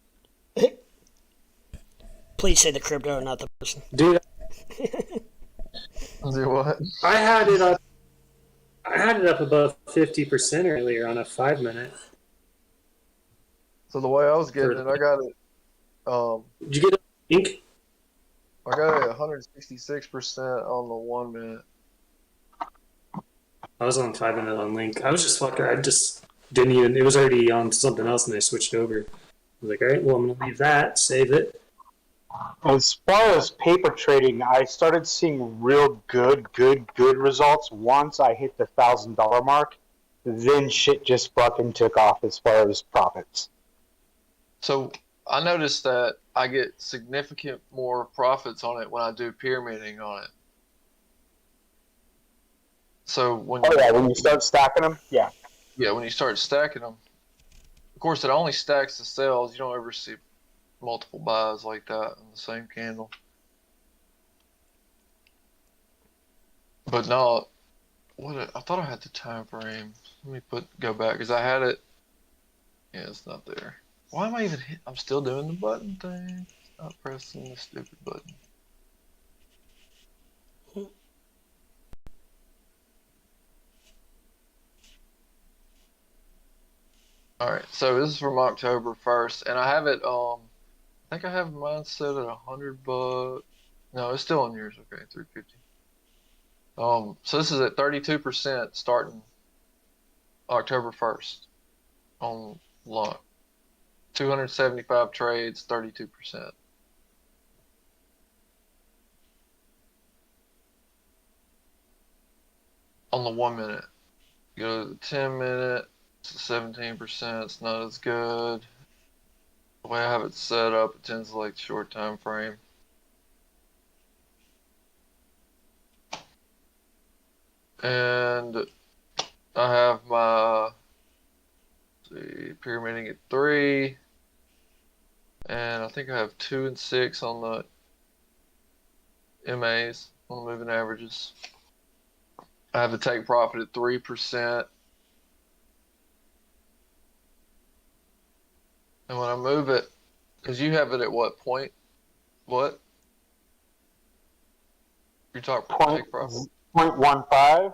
A: Please say the crypto, not the person.
E: Dude,
F: Do what?
E: I had it up above 50% earlier on a 5-minute.
F: So the way I was getting it, I got it.
E: Did you get a link?
F: I got it 166% on the 1 minute.
E: I was on 5-minute on link. I was just fucking. I just didn't even. It was already on something else, and I switched over. I was like, all right, well, I'm gonna leave that, save it.
H: As far as paper trading, I started seeing real good results once I hit the $1,000 mark. Then shit just fucking took off as far as profits.
F: So I noticed that I get significant more profits on it when I do pyramiding on it. So when
H: when you start stacking them, yeah,
F: when you start stacking them, of course it only stacks the sales. You don't ever see multiple buys like that in the same candle. But no, I thought I had the time frame. Let me go back because I had it. Yeah, it's not there. Why am I even I'm still doing the button thing. Not pressing the stupid button. Alright, so this is from October 1st, and I have it, I think I have mine set at $100. No, it's still on yours, okay, 350. So this is at 32% starting October 1st on long. 275 trades, 32%. On the 1 minute. You go to the 10 minute, it's 17%, it's not as good. The way I have it set up, it tends to like short time frame. And I have my pyramiding at 3. And I think I have 2 and 6 on the MAs, on the moving averages. I have the take profit at 3%. And when I move it, because you have it at what point? What? You're talking take profit?
H: 0.15.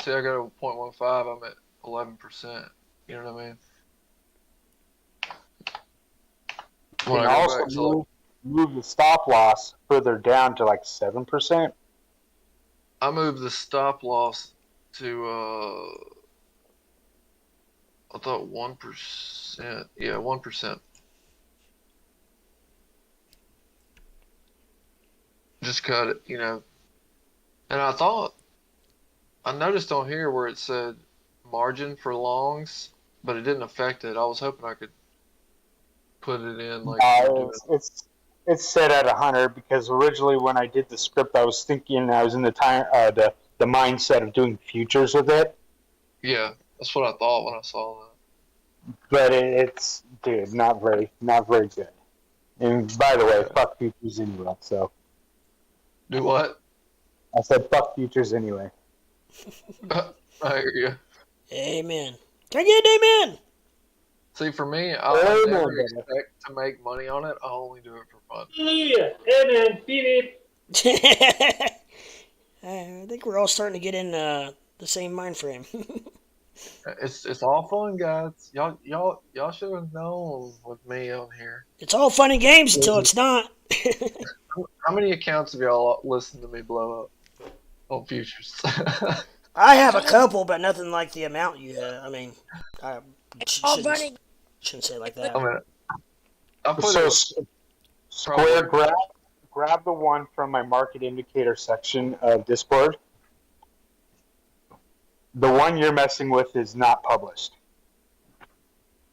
F: See, I got a 0.15. I'm at 11%. You know what I mean?
H: You can also move the stop loss further down to like 7%.
F: I moved the stop loss to I thought 1%. Yeah, 1%. Just cut it, you know. And I noticed on here where it said margin for longs, but it didn't affect it. I was hoping I could put it in like
H: it's set at 100 because originally when I did the script, I was thinking I was in the mindset of doing futures with it.
F: Yeah, that's what I thought when I saw that.
H: But it's dude, not very good. And by the way, fuck futures anyway. So
F: Do what?
H: I said fuck futures anyway.
F: I hear you.
A: Amen. Can I get an amen?
F: See, for me, I
H: Amen,
F: never
H: brother.
F: expect to make money on it. I only do it for fun.
E: Hallelujah. Amen. Beep beep.
A: I think we're all starting to get in the same mind frame.
F: It's all fun, guys. Y'all should have known with me on here.
A: It's all fun and games until it's not.
F: How many accounts have y'all listened to me blow up on futures?
A: I have a couple, but nothing like the amount you have. I mean, I
D: All funny.
A: shouldn't say it like that.
F: I mean, I put
H: So
F: it
H: Square, grab the one from my market indicator section of Discord. The one you're messing with is not published.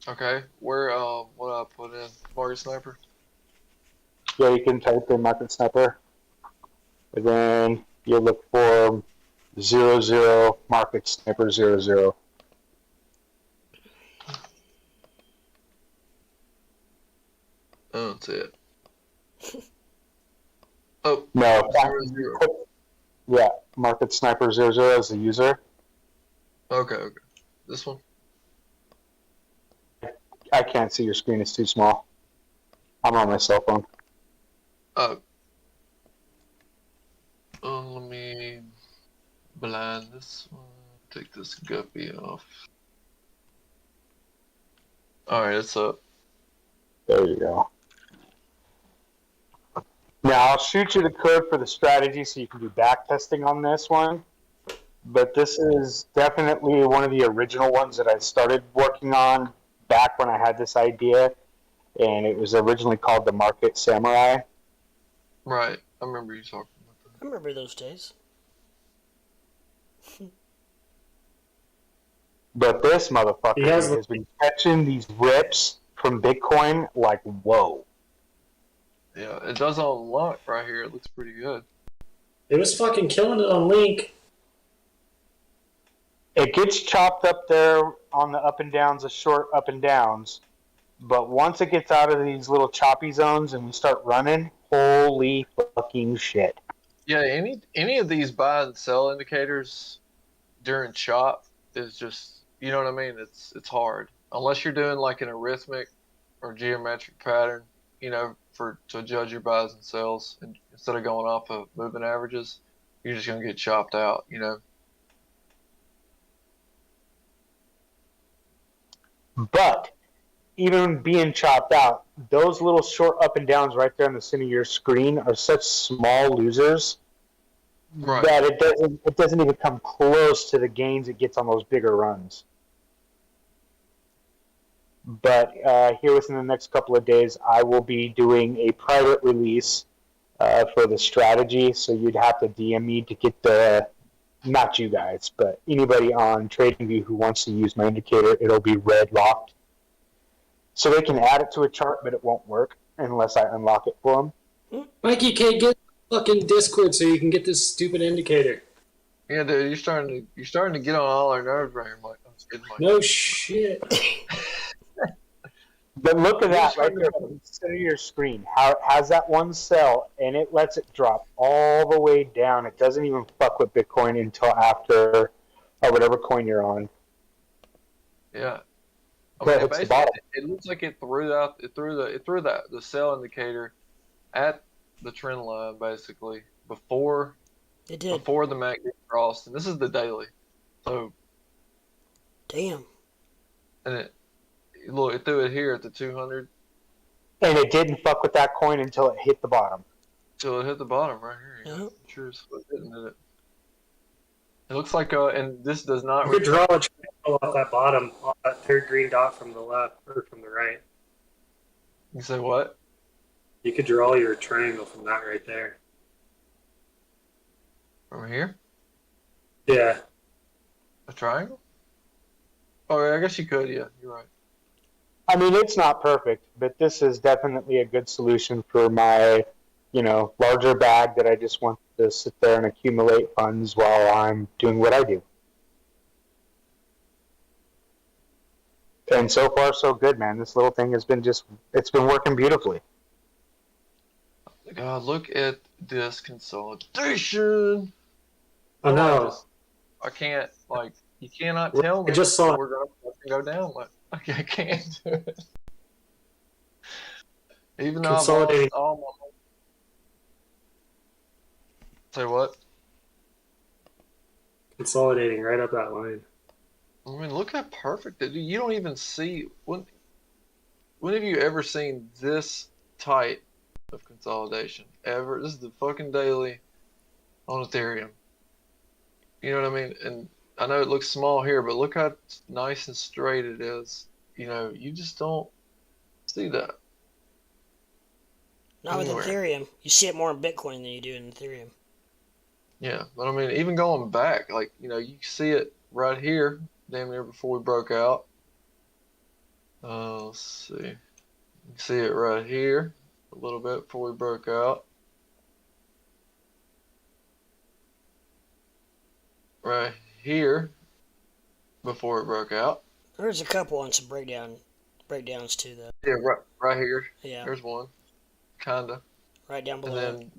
F: okay. Where what do I put in? Market Sniper.
H: Yeah, you can type in Market Sniper, and then you look for 00 Market Sniper 00.
F: I don't see it. Oh,
H: No,
F: 00.
H: yeah, Market Sniper 00 as the user.
F: Okay. This one.
H: I can't see your screen; it's too small. I'm on my cell phone.
F: Oh. Let me blind this one. Take this guppy off. Alright, it's up.
H: There you go. Now I'll shoot you the code for the strategy so you can do back testing on this one. But this is definitely one of the original ones that I started working on back when I had this idea, and it was originally called the Market Samurai.
F: Right. I remember you talking about that.
A: I remember those days.
H: But this motherfucker
E: He has
H: has been catching these rips from Bitcoin like whoa.
F: Yeah, it does unlock right here. It looks pretty good.
E: It was fucking killing it on Link.
H: It gets chopped up there on the up and downs, the short up and downs. But once it gets out of these little choppy zones and we start running, holy fucking shit.
F: Yeah, any of these buy and sell indicators during chop is just, you know what I mean? It's hard. Unless you're doing like an arithmetic or geometric pattern, you know, to judge your buys and sells, and instead of going off of moving averages, you're just gonna get chopped out, you know.
H: But even being chopped out, those little short up and downs right there in the center of your screen are such small losers
F: Right.
H: that it doesn't even come close to the gains it gets on those bigger runs. But here within the next couple of days, I will be doing a private release for the strategy. So you'd have to DM me to get the, not you guys, but anybody on TradingView who wants to use my indicator. It'll be red locked. So they can add it to a chart, but it won't work unless I unlock it for them.
E: Mikey, can't get fucking Discord so you can get this stupid indicator.
F: Yeah, dude, you're starting to get on all our nerves right here, Mike. I'm just kidding, Mike.
E: No shit.
H: But look at that right there in the center of your screen. How it has that one cell, and it lets it drop all the way down. It doesn't even fuck with Bitcoin until after or whatever coin you're on.
F: Yeah. I
H: But
F: mean,
H: it's the
F: basically,
H: bottom.
F: it looks like it threw the sell indicator at the trend line basically before
A: It did.
F: before the MACD crossed, and this is the daily. So,
A: Damn.
F: and it threw it here at the 200
H: And it didn't fuck with that coin until it hit the bottom.
F: till it hit the bottom right here.
A: Yeah.
F: Sure as fuck didn't it? It looks like and this does not.
E: You could draw a triangle off that bottom, off that third green dot from the left or from the right.
F: You say what?
E: You could draw your triangle from that right there.
F: From here?
E: Yeah.
F: A triangle? Oh, I guess you could. Yeah, you're right.
H: I mean, it's not perfect, but this is definitely a good solution for my, larger bag that I just want to sit there and accumulate funds while I'm doing what I do. And so far, so good, man. This little thing has been it's been working beautifully.
F: God, look at this consolidation.
E: Oh no!
F: I can't, like, you cannot tell
E: I
F: me
E: just saw.
F: we're going to fucking go down. Like, I can't do it. Even though I've lost
E: Consolidating.
F: all my money. Say what?
E: Consolidating right up that line.
F: I mean, look how perfect it is. You don't even see. When have you ever seen this tight of consolidation? Ever? This is the fucking daily on Ethereum. You know what I mean? And I know it looks small here, but look how nice and straight it is. You know, you just don't see that.
A: Not with
F: anywhere.
A: Ethereum. You see it more in Bitcoin than you do in Ethereum.
F: Yeah, but I mean, even going back, like, you know, you see it right here, damn near before we broke out. Let's see. You can see it right here, a little bit before we broke out. Right here, before it broke out.
A: There's a couple on some breakdowns too, though.
F: Yeah, right here.
A: Yeah.
F: There's one, kinda.
A: Right down
F: And
A: below.
F: then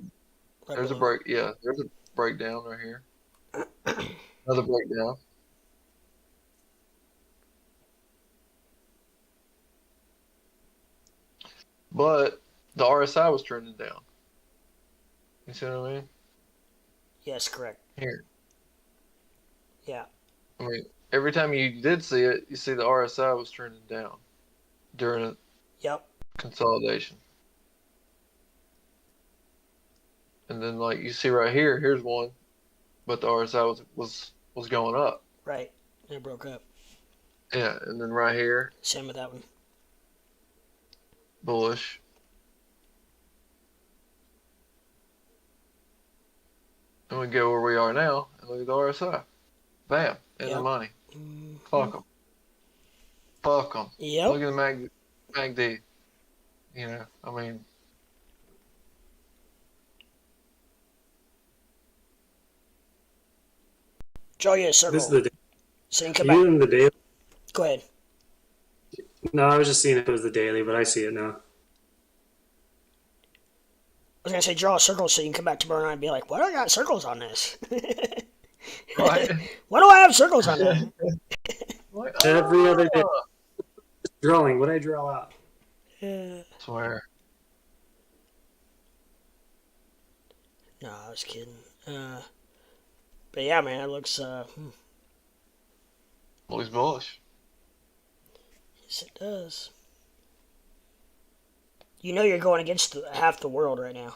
A: Right
F: there's
A: below.
F: a break. Yeah, there's a breakdown right here. Another breakdown. But the RSI was trending down. You see what I mean?
A: Yes, correct.
F: Here.
A: Yeah.
F: I mean, every time you did see it, you see the RSI was trending down during a
A: Yep.
F: consolidation. And then, like, you see right here, here's one, but the RSI was going up.
A: Right. And it broke up.
F: Yeah, and then right here,
A: Same with that one.
F: bullish. And we go where we are now, and look at the RSI. Bam, in the
A: Yep.
F: money.
A: Mhm.
F: Fuck them. Fuck them.
A: Yep.
F: Look at the MACD. You know, I mean,
A: Draw you a circle.
E: This is the
A: So you can come
E: you
A: back.
E: in the daily.
A: Go ahead.
E: No, I was just seeing if it was the daily, but I see it now.
A: I was gonna say draw a circle so you can come back tomorrow night and be like, "Why do I got circles on this?
F: right?
A: Why do I have circles on that?"
F: Like,
E: Every other day, drawing. What I draw out?
F: Swear.
A: No, I was kidding. But yeah, man, it looks.
F: Well, he's bullish.
A: Yes, it does. You know you're going against half the world right now.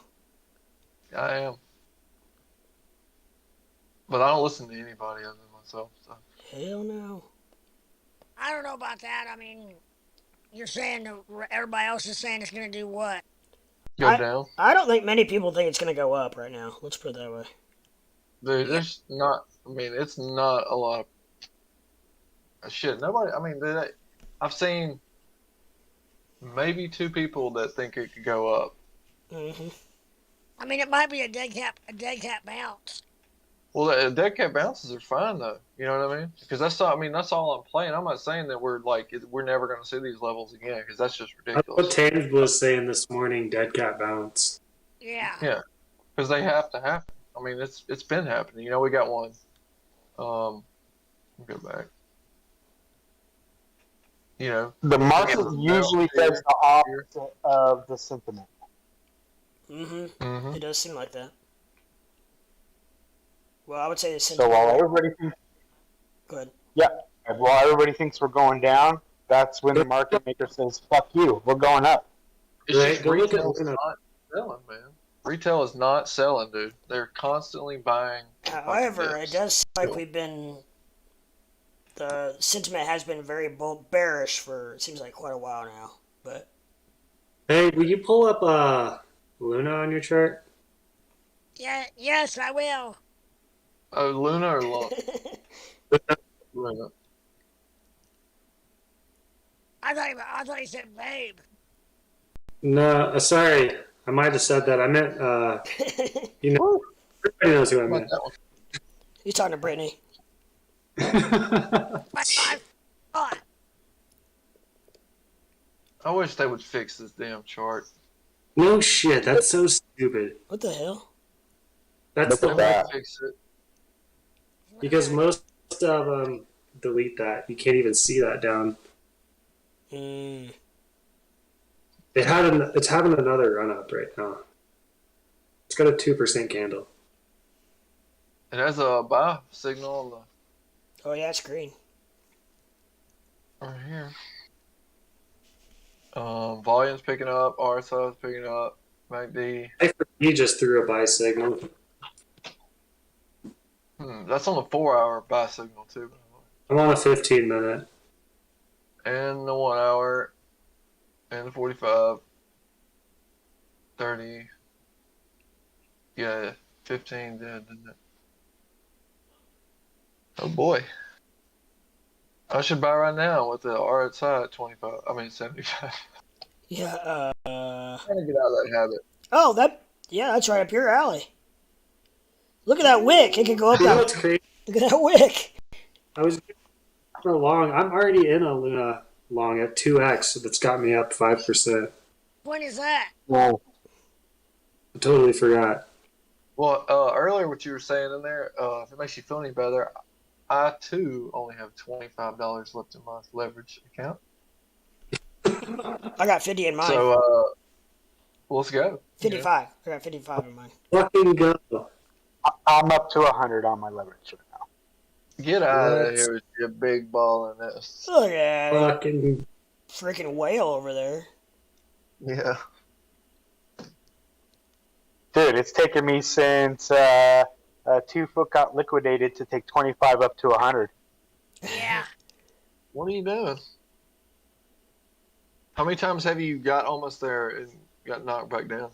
F: I am. But I don't listen to anybody other than myself. So.
A: Hell no.
D: I don't know about that. I mean, you're saying that everybody else is saying it's going to do what?
F: Go down.
A: I don't think many people think it's gonna go up right now. Let's put it that way.
F: There's not. I mean, it's not a lot of shit. Nobody. I mean, I've seen maybe 2 people that think it could go up.
A: Mm-hmm.
D: I mean, it might be a dead cat bounce.
F: Well, the dead cat bounces are fine though. You know what I mean? Because that's all. I mean, that's all I'm playing. I'm not saying that we're never going to see these levels again because that's just
E: That's
F: ridiculous.
E: what Tangible was saying this morning. Dead cat bounce.
D: Yeah.
F: Yeah, because they have to happen. I mean, it's been happening. You know, we got one. Let me go back. You know,
H: The market usually does the opposite of the sentiment.
A: Mm-hmm. It does seem like that. Well, I would say the
H: So
A: sentiment.
H: while everybody thinks,
A: Go ahead.
H: while everybody thinks we're going down, that's when the market maker says, "Fuck you, we're going up."
F: it's
E: Right,
F: just
E: go look at
F: retail's
E: Luna.
F: not selling, man. Retail is not selling, dude. They're constantly buying.
A: However, it
F: dips.
A: does seem like we've been. The sentiment has been very bearish for it seems like quite a while now. But
E: Hey, will you pull up Luna on your chart?
D: Yeah. Yes, I will.
F: Oh, Luna or Luna?
D: I thought he said babe.
E: No, sorry, I might have said that. I meant you know, everybody knows who I meant.
A: He's talking to Brittany.
F: I wish they would fix this damn chart.
E: No shit, that's so stupid.
A: What the hell?
E: That's
H: Look
E: the
H: at
E: whole
H: that.
F: Fix it.
E: because most of them delete that. You can't even see that down.
A: Mm.
E: It's having another run up right now. It's got a 2% candle.
F: It has a buy signal on
A: Oh yeah, it's green.
F: the right here. Volume's picking up, RSI is picking up, MACD.
E: He just threw a buy signal.
F: That's on the 4-hour buy signal too.
E: I'm on a 15-minute.
F: And the 1 hour, and the 45, 30. Yeah, 15 did, didn't it? Oh boy. I should buy right now with the RSI at 25. I mean 75.
A: Yeah.
F: I'm trying to get out of that habit.
A: Oh, that's right up your alley. Look at that wick. It could go up
E: You know
A: that.
E: what's crazy?
A: Look at that wick.
E: I was for long. I'm already in a Luna long at 2x. That's got me up 5%.
D: When is that?
H: Well,
E: I totally forgot.
F: Well, earlier what you were saying in there, if it makes you feel any better, I too only have $25 left in my leverage account.
A: I got 50 in mine.
F: So let's go.
A: 55. I got 55 in mine.
E: Fucking go.
H: I'm up to 100 on my leverage right now.
F: Get out of
E: Let's-
F: here with your big ball in this.
A: Look at that
E: Fucking
A: freaking whale over there.
F: Yeah.
H: Dude, it's taken me since 2 foot got liquidated to take 25 up to 100.
D: Yeah.
F: What are you doing? How many times have you got almost there and got knocked back down?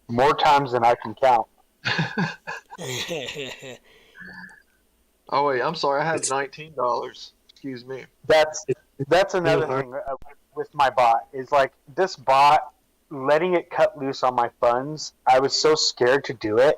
H: More times than I can count.
F: Oh wait, I'm sorry. I had $19. Excuse me.
H: That's another
E: hard.
H: thing with my bot is like this bot letting it cut loose on my funds. I was so scared to do it,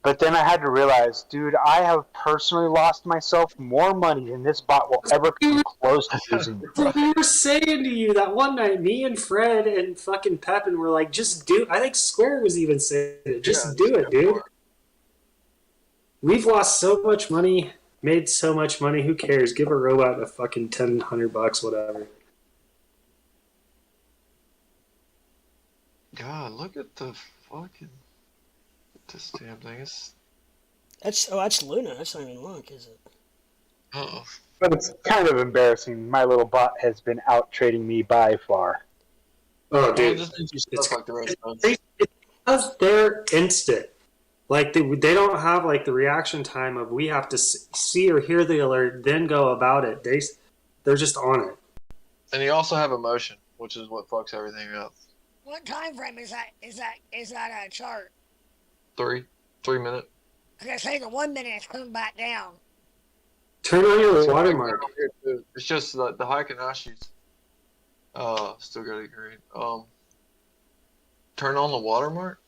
H: but then I had to realize, dude, I have personally lost myself more money than this bot will ever come close to losing.
E: That's what we were saying to you that one night. Me and Fred and fucking Pepin were like, just do. I think Square was even saying it. Just do it, dude. We've lost so much money, made so much money. Who cares? Give a robot a fucking $100, whatever.
F: God, look at the fucking this damn thing. It's
A: That's Luna. That's not even Lunk, is it?
H: But it's kind of embarrassing. My little bot has been out trading me by far.
E: Oh,
F: it
E: dude,
F: just makes you
E: it's
F: stuff like the rest of us.
E: because they're instant. Like they don't have like the reaction time of we have to see or hear the alert, then go about it. They're just on it.
F: And you also have emotion, which is what fucks everything up.
D: What time frame is that? Is that a chart?
F: 3 minute.
D: I gotta say the 1 minute is coming back down.
E: Turn on your watermark.
F: It's just the Heikenashi's still got it green. Turn on the watermark.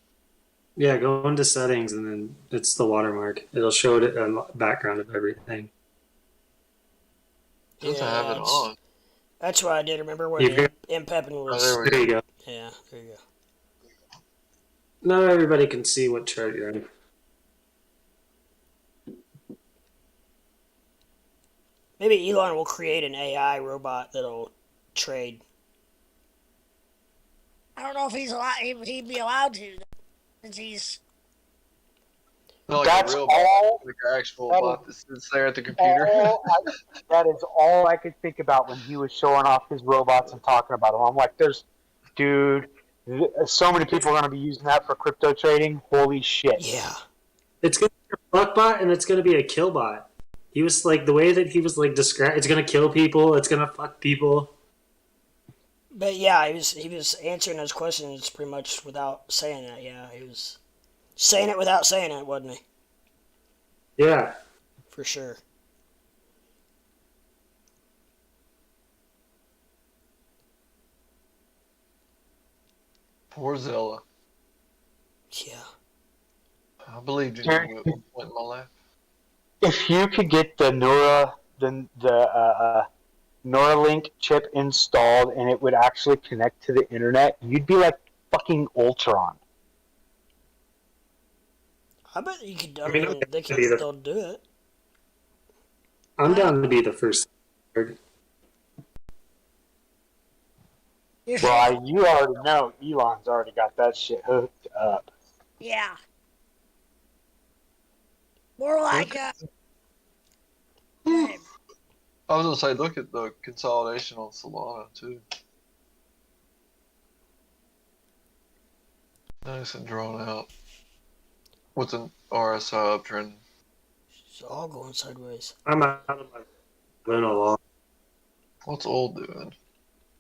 E: Yeah, go into settings and then it's the watermark. It'll show it in the background of everything.
F: Doesn't have it
A: that's-
F: on.
A: That's what I did. Remember when
E: You got-
A: Pepin
F: Oh,
A: was?
F: there we
E: There you go.
A: Yeah, there you go.
E: Not everybody can see what chart you're in.
A: Maybe Elon will create an AI robot that'll trade.
D: I don't know if he'd be allowed to, since he's.
F: Not like
H: That's
F: a real
H: all.
F: like an actual
H: that
F: bot that sits there at the computer.
H: That is all I could think about when he was showing off his robots and talking about them. I'm like, dude, so many people are going to be using that for crypto trading. Holy shit.
A: Yeah.
E: It's gonna be a fuck bot and it's gonna be a kill bot. He was like the way that he was like described. It's gonna kill people. It's gonna fuck people.
A: But yeah, he was answering those questions pretty much without saying it. Yeah, he was saying it without saying it, wasn't he?
E: Yeah.
A: For sure.
F: Poor Zilla.
A: Yeah.
F: I believed in you at one point in my life.
H: If you could get the Neuralink chip installed and it would actually connect to the internet, you'd be like fucking Ultron.
A: I bet you could. I
E: I mean,
A: mean, they
E: be
A: could.
E: the-
A: They'll do it.
E: I'm down to be the first.
D: You
H: Well, you already know Elon's already got that shit hooked up.
D: yeah. More like go ahead.
F: I was gonna say, look at the consolidation on Solana too. Nice and drawn out. With an RSI uptrend.
A: It's all going sideways.
E: I'm out of my Luna law.
F: What's old doing?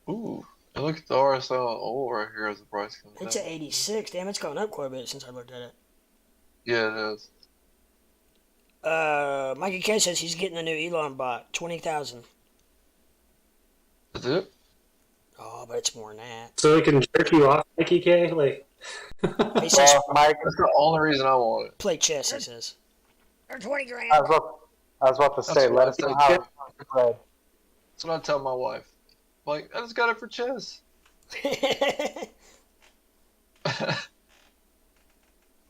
F: Ooh. And look at the RSI on old right here as the price comes
A: It's
F: down.
A: at 86. Damn, it's gone up quite a bit since I looked at it.
F: Yeah, it is.
A: Mikey K says he's getting the new Elon bot. 20,000.
F: Is it?
A: Oh, but it's more than that.
E: So it can jerk you off, Mikey K? Like,
A: He says
H: Mike,
F: That's the only reason I want it.
A: play chess, he says.
D: Or 20 grand.
H: I was about to say,
F: That's
H: let
F: what
H: us
F: I
H: know
F: said.
H: how it's spread.
F: That's what I tell my wife. Like, I just got it for chess.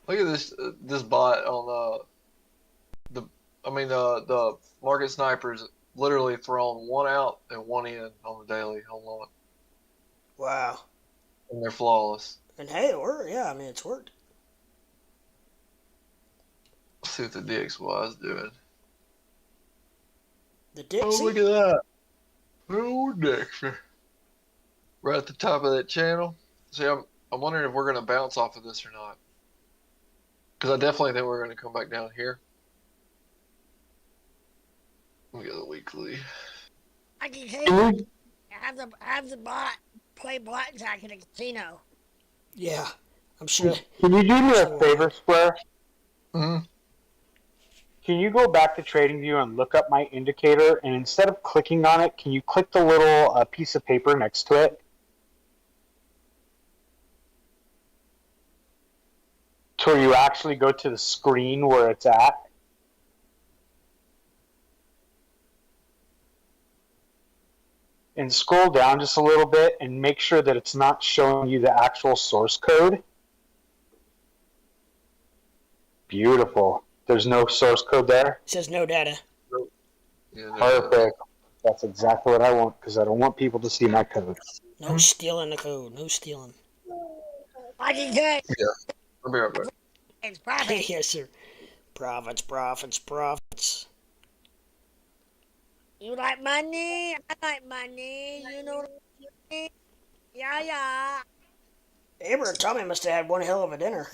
F: Look at this bot on the market snipers literally throwing one out and one in on the daily. Hold on.
A: Wow.
F: And they're flawless.
A: And hey, it worked. Yeah, I mean, it's worked.
F: Let's see what the DXY is doing.
A: The
F: Oh,
A: Dixie.
F: look at that. Oh, Dexter. Right at the top of that channel. See, I'm wondering if we're going to bounce off of this or not. Because I definitely think we're going to come back down here. Let me get the weekly.
D: I can say have the bot play blackjack in a casino.
A: Yeah, I'm sure.
H: Can you do me a favor, Square?
F: Mm-hmm.
H: Can you go back to TradingView and look up my indicator, and instead of clicking on it, can you click the little piece of paper next to it? To where you actually go to the screen where it's at. And scroll down just a little bit and make sure that it's not showing you the actual source code. Beautiful. There's no source code there?
A: It says no data.
F: Yeah,
H: Perfect. That's exactly what I want, because I don't want people to see my code.
A: No stealing the code. No stealing.
D: I can say
F: I'll be right back.
D: it's profit.
A: Yes, sir. Profits, profits, profits.
D: You like money? I like money. You know money? Yeah, yeah.
A: Amber and Tommy must have had one hell of a dinner.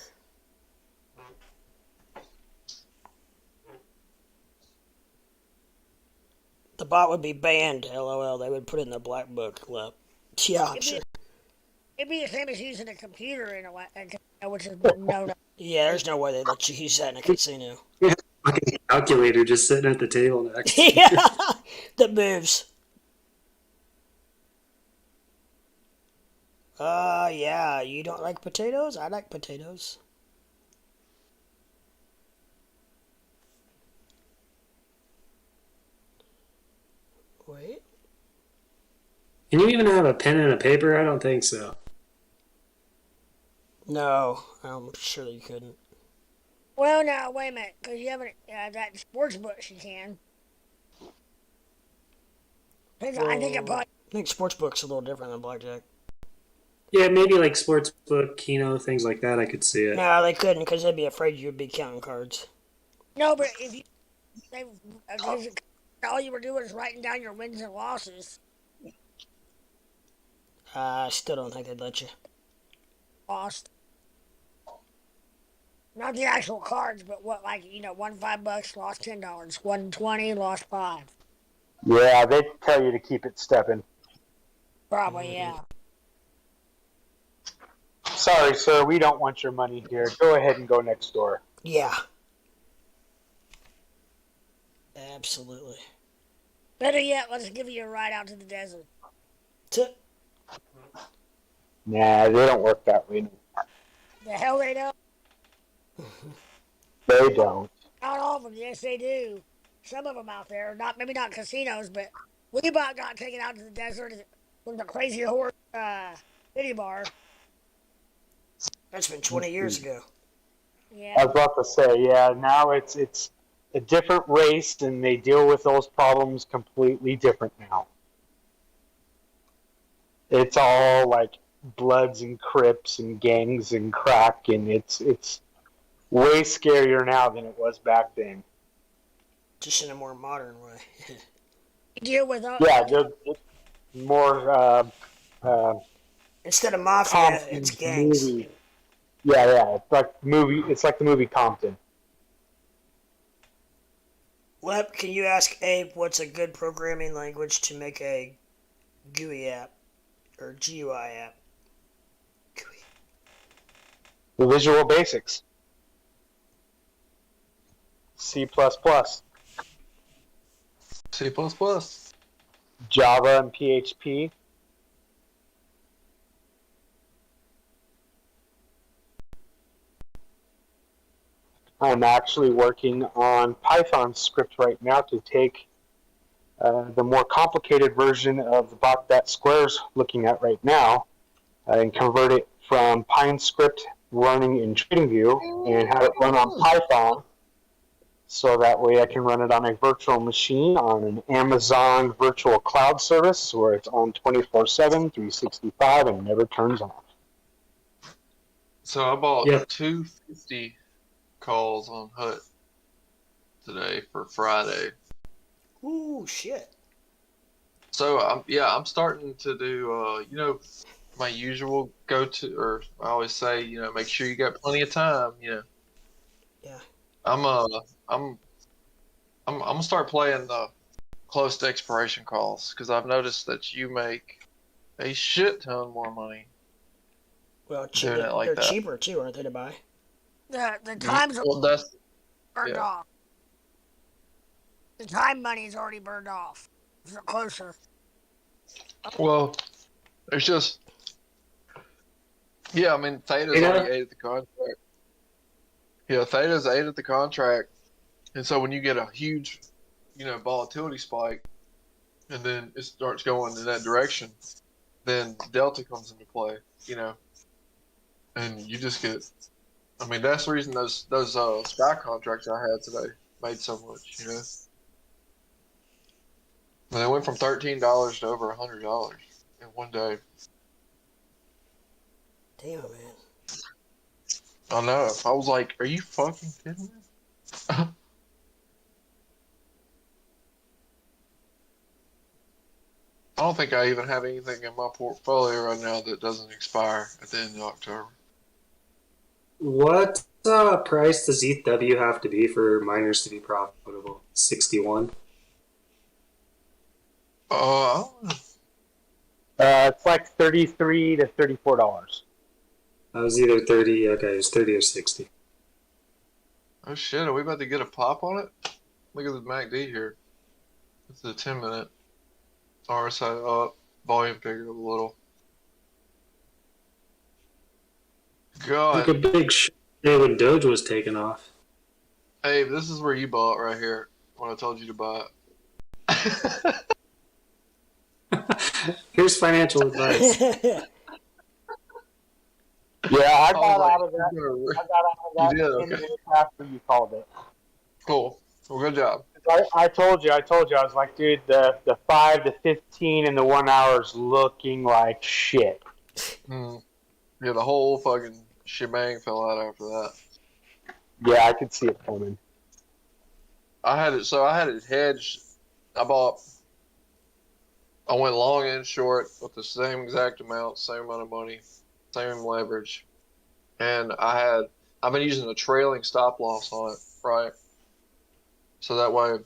A: The bot would be banned, LOL. They would put it in the black book. Yeah, I'm sure.
D: It'd be the same as using a computer in a way, which is no.
A: Yeah, there's no way they'd let you use that in a casino.
E: fucking calculator just sitting at the table next.
A: Yeah, that moves. Yeah, you don't like potatoes? I like potatoes. Wait.
E: Can you even have a pen and a paper? I don't think so.
A: No, I'm sure you couldn't.
D: Well, no, wait a minute, because you haven't that sports books you can. I think it probably.
A: I think sportsbook's a little different than blackjack.
E: Yeah, maybe like sportsbook, Keno, things like that. I could see it.
A: No, they couldn't because they'd be afraid you'd be counting cards.
D: No, but if you, all you were doing is writing down your wins and losses.
A: I still don't think they'd let you.
D: Lost. Not the actual cards, but what, like, won $5, lost $10. Won 20, lost 5.
H: Yeah, they tell you to keep it stepping.
D: Probably, yeah.
H: Sorry, sir, we don't want your money here. Go ahead and go next door.
A: Yeah. Absolutely.
D: Better yet, let's give you a ride out to the desert.
H: Nah, they don't work that way.
D: The hell they don't?
H: They don't.
D: Not all of them, yes they do. Some of them out there, maybe not casinos, but Weebot got taken out to the desert with the crazy horse pity bar.
A: That's been 20 years ago.
H: I
D: Yeah.
H: was about to say, yeah. Now it's a different race, and they deal with those problems completely different now. It's all like Bloods and Crips and gangs and crack, and it's way scarier now than it was back then.
A: Just in a more modern way.
D: Deal with
H: Yeah, they're more
A: Instead of mafia, it's
H: Compton's
A: gangs.
H: movie. Yeah, it's like movie. It's like the movie Compton.
A: Lep, can you ask Abe what's a good programming language to make a GUI app or GUI app? GUI.
H: The Visual Basics. C++,
F: C++.
H: Java, and PHP. I'm actually working on Python script right now to take the more complicated version of the bot that Square's looking at right now and convert it from Pine script running in TradingView and have it run on Python, so that way I can run it on a virtual machine on an Amazon virtual cloud service where it's on 24/7, 365, and never turns off.
F: So I bought
E: Yep.
F: 250 calls on Hut today for Friday.
A: Ooh, shit.
F: So I'm starting to do my usual go to, or I always say, make sure you got plenty of time.
A: Yeah.
F: I'm gonna start playing the close to expiration calls because I've noticed that you make a shit ton more money.
A: Well,
F: Doing it like
A: they're
F: that.
A: cheaper too, aren't they, to buy?
D: The time's
F: Well, that's
D: burned
F: yeah.
D: off. The time money's already burned off. It's closer.
F: Well, it's just I mean, Theta's
E: Yeah.
F: already 8 at the contract. Yeah, Theta's 8 at the contract, and so when you get a huge, volatility spike, and then it starts going in that direction, then Delta comes into play, and you just get. I mean, that's the reason those SPY contracts I had today made so much, And they went from $13 to over $100 in one day.
A: Damn, man.
F: I know. I was like, "Are you fucking kidding me?" I don't think I even have anything in my portfolio right now that doesn't expire at the end of October.
E: What price does ETH have to be for miners to be profitable? 61.
F: I don't know.
H: It's like $33 to $34.
E: That was either 30. Okay, it was 30 or 60.
F: Oh shit, are we about to get a pop on it? Look at the MACD here. It's the 10-minute. RSI up, volume bigger a little. God.
E: Like a big day when Doge was taken off.
F: Hey, this is where you bought right here when I told you to buy it.
E: Here's financial advice.
H: Yeah, I
F: I
H: got
F: was like,
H: out of that. I got out of that
F: You did,
H: 10
F: okay.
H: minutes after you called it.
F: Cool. Well, good job.
H: I told you. I was like, dude, the 5 to 15 and the 1 hour is looking like shit.
F: Yeah, the whole fucking shebang fell out after that.
H: Yeah, I could see it coming.
F: I had it hedged. I went long and short with the same exact amount, same amount of money, same leverage. And I've been using a trailing stop loss on it, right? So that way,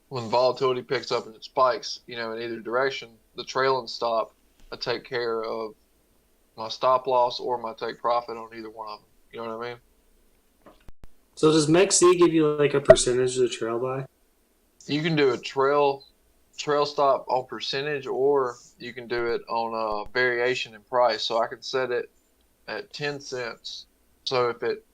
F: when volatility picks up and it spikes, in either direction, the trailing stop, I take care of my stop loss or my take profit on either one of them. You know what I mean?
E: So does MEXC give you like a percentage of the trail buy?
F: You can do a trail stop on percentage, or you can do it on variation in price. So I can set it at 10 cents. So if it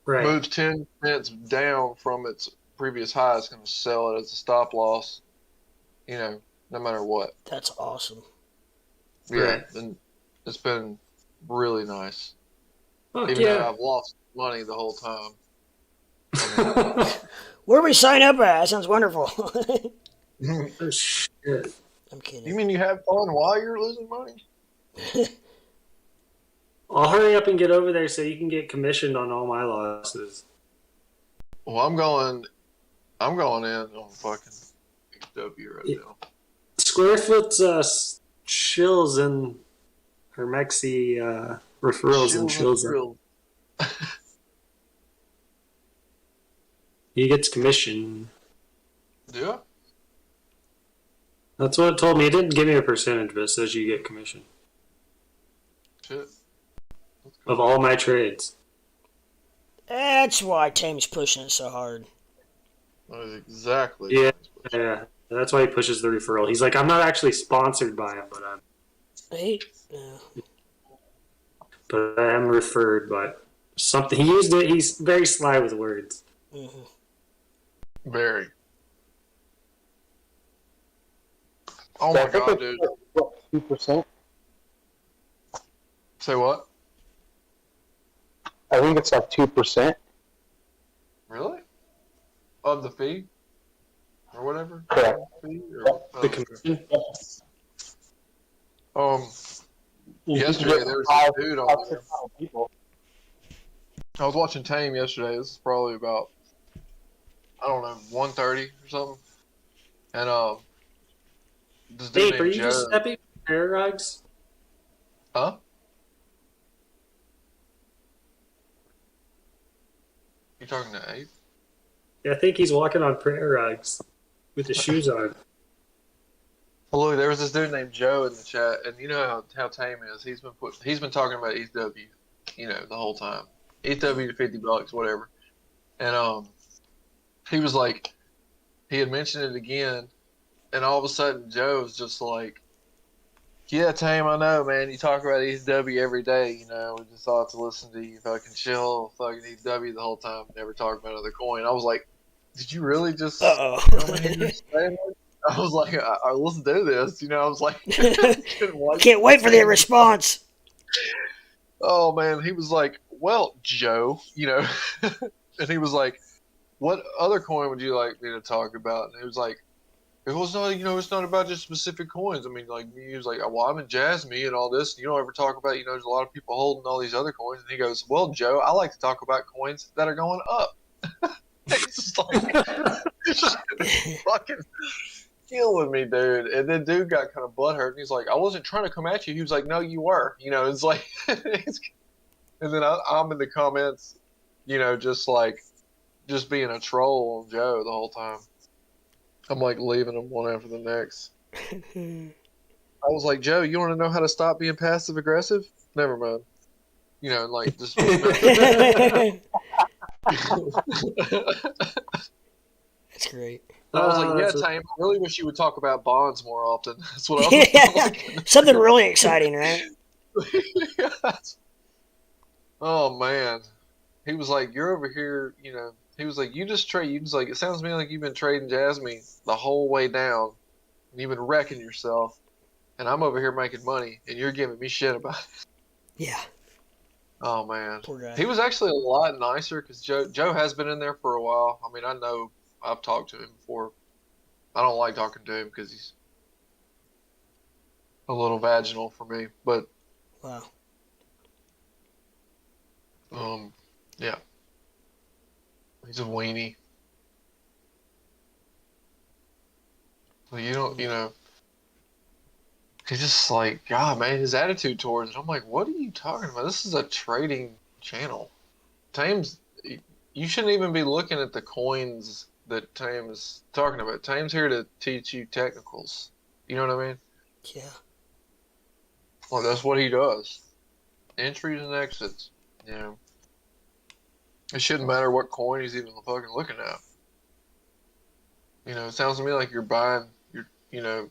E: Right.
F: moves 10 cents down from its previous high, it's going to sell it as a stop loss. You know, no matter what.
A: That's awesome.
F: Yeah,
E: Right.
F: and it's been really nice.
E: Fuck
F: Even though
E: yeah.
F: I've lost money the whole time.
A: Where do we sign up at? That sounds wonderful.
E: Oh, shit.
A: I'm kidding.
F: You mean you have fun while you're losing money?
E: I'll hurry up and get over there so you can get commissioned on all my losses.
F: Well, I'm going in on fucking W right
E: Yeah.
F: now.
E: Squarefoot's shills and her Mexi referrals and shills.
F: Real.
E: He gets commission.
F: Yeah.
E: That's what it told me. It didn't give me a percentage, but it says you get commission
F: Shit.
E: of all my trades.
A: That's why Tame's pushing it so hard.
F: That is exactly.
E: Yeah, yeah. That's why he pushes the referral. He's like, I'm not actually sponsored by him, but I am referred by something. He used it. He's very sly with words.
A: Mm-hmm.
F: Very. Oh
H: So I
F: my
H: think
F: god,
H: it's,
F: dude.
H: what, 2%?
F: Say what?
H: I think it's like 2%.
F: Really? Of the fee? Or whatever?
H: Correct.
F: Fee? Or,
E: The commission.
F: yesterday there was a dude on there.
H: People.
F: I was watching Tame yesterday. This is probably about, I don't know, 1:30 or something. And this dude
E: Hey, are
F: named
E: you
F: Joe.
E: just stepping prayer rugs?
F: Huh? You talking to Abe?
E: Yeah, I think he's walking on prayer rugs with his shoes on.
F: Well, look, there was this dude named Joe in the chat, and you know how Tame is. He's been talking about ETH-W, you know, the whole time. ETH-W to $50, whatever. And he was like, he had mentioned it again, and all of a sudden Joe was just like, yeah, Tame, I know, man. You talk about ETH-W every day, you know. We just thought to listen to you fucking chill, fucking ETH-W the whole time, never talk about another coin. I was like, did you really just
A: Uh-oh.
F: come in here and say that? I was like, let's do this, you know. I was like,
A: Can't wait for the response.
F: Oh man, he was like, well, Joe, you know, and he was like, what other coin would you like me to talk about? And he was like, it was not, you know, it's not about just specific coins. I mean, like, he was like, well, I'm in Jasmine and all this. And you don't ever talk about, you know, there's a lot of people holding all these other coins. And he goes, well, Joe, I like to talk about coins that are going up. It's just like, it's just fucking killing me, dude. And then dude got kind of butthurt. And he's like, I wasn't trying to come at you. He was like, no, you were. You know, it's like, and then I'm in the comments, you know, just being a troll on Joe the whole time. I'm like leaving them one after the next. I was like, Joe, you want to know how to stop being passive aggressive? Never mind. You know, like just.
A: That's great.
F: I was like, yeah, Tame, I really wish you would talk about bonds more often. That's what I was like.
A: Something really exciting, right?
F: Oh man, he was like, you're over here, you know. He was like, you just trade. You was like, it sounds to me like you've been trading Jasmine the whole way down, and you've been wrecking yourself, and I'm over here making money, and you're giving me shit about it.
A: Yeah.
F: Oh man,
A: Poor guy.
F: he was actually a lot nicer because Joe has been in there for a while. I mean, I know I've talked to him before. I don't like talking to him because he's a little vaginal for me, but
A: Wow.
F: yeah. He's a weenie. So you don't, you know, he's just like, God, man, his attitude towards it. I'm like, what are you talking about? This is a trading channel. Tame's, you shouldn't even be looking at the coins that Tame is talking about. Tame's here to teach you technicals. You know what I mean?
A: Yeah.
F: Well, that's what he does. Entries and exits, you know. It shouldn't matter what coin he's even fucking looking at. You know, it sounds to me like you're buying, you're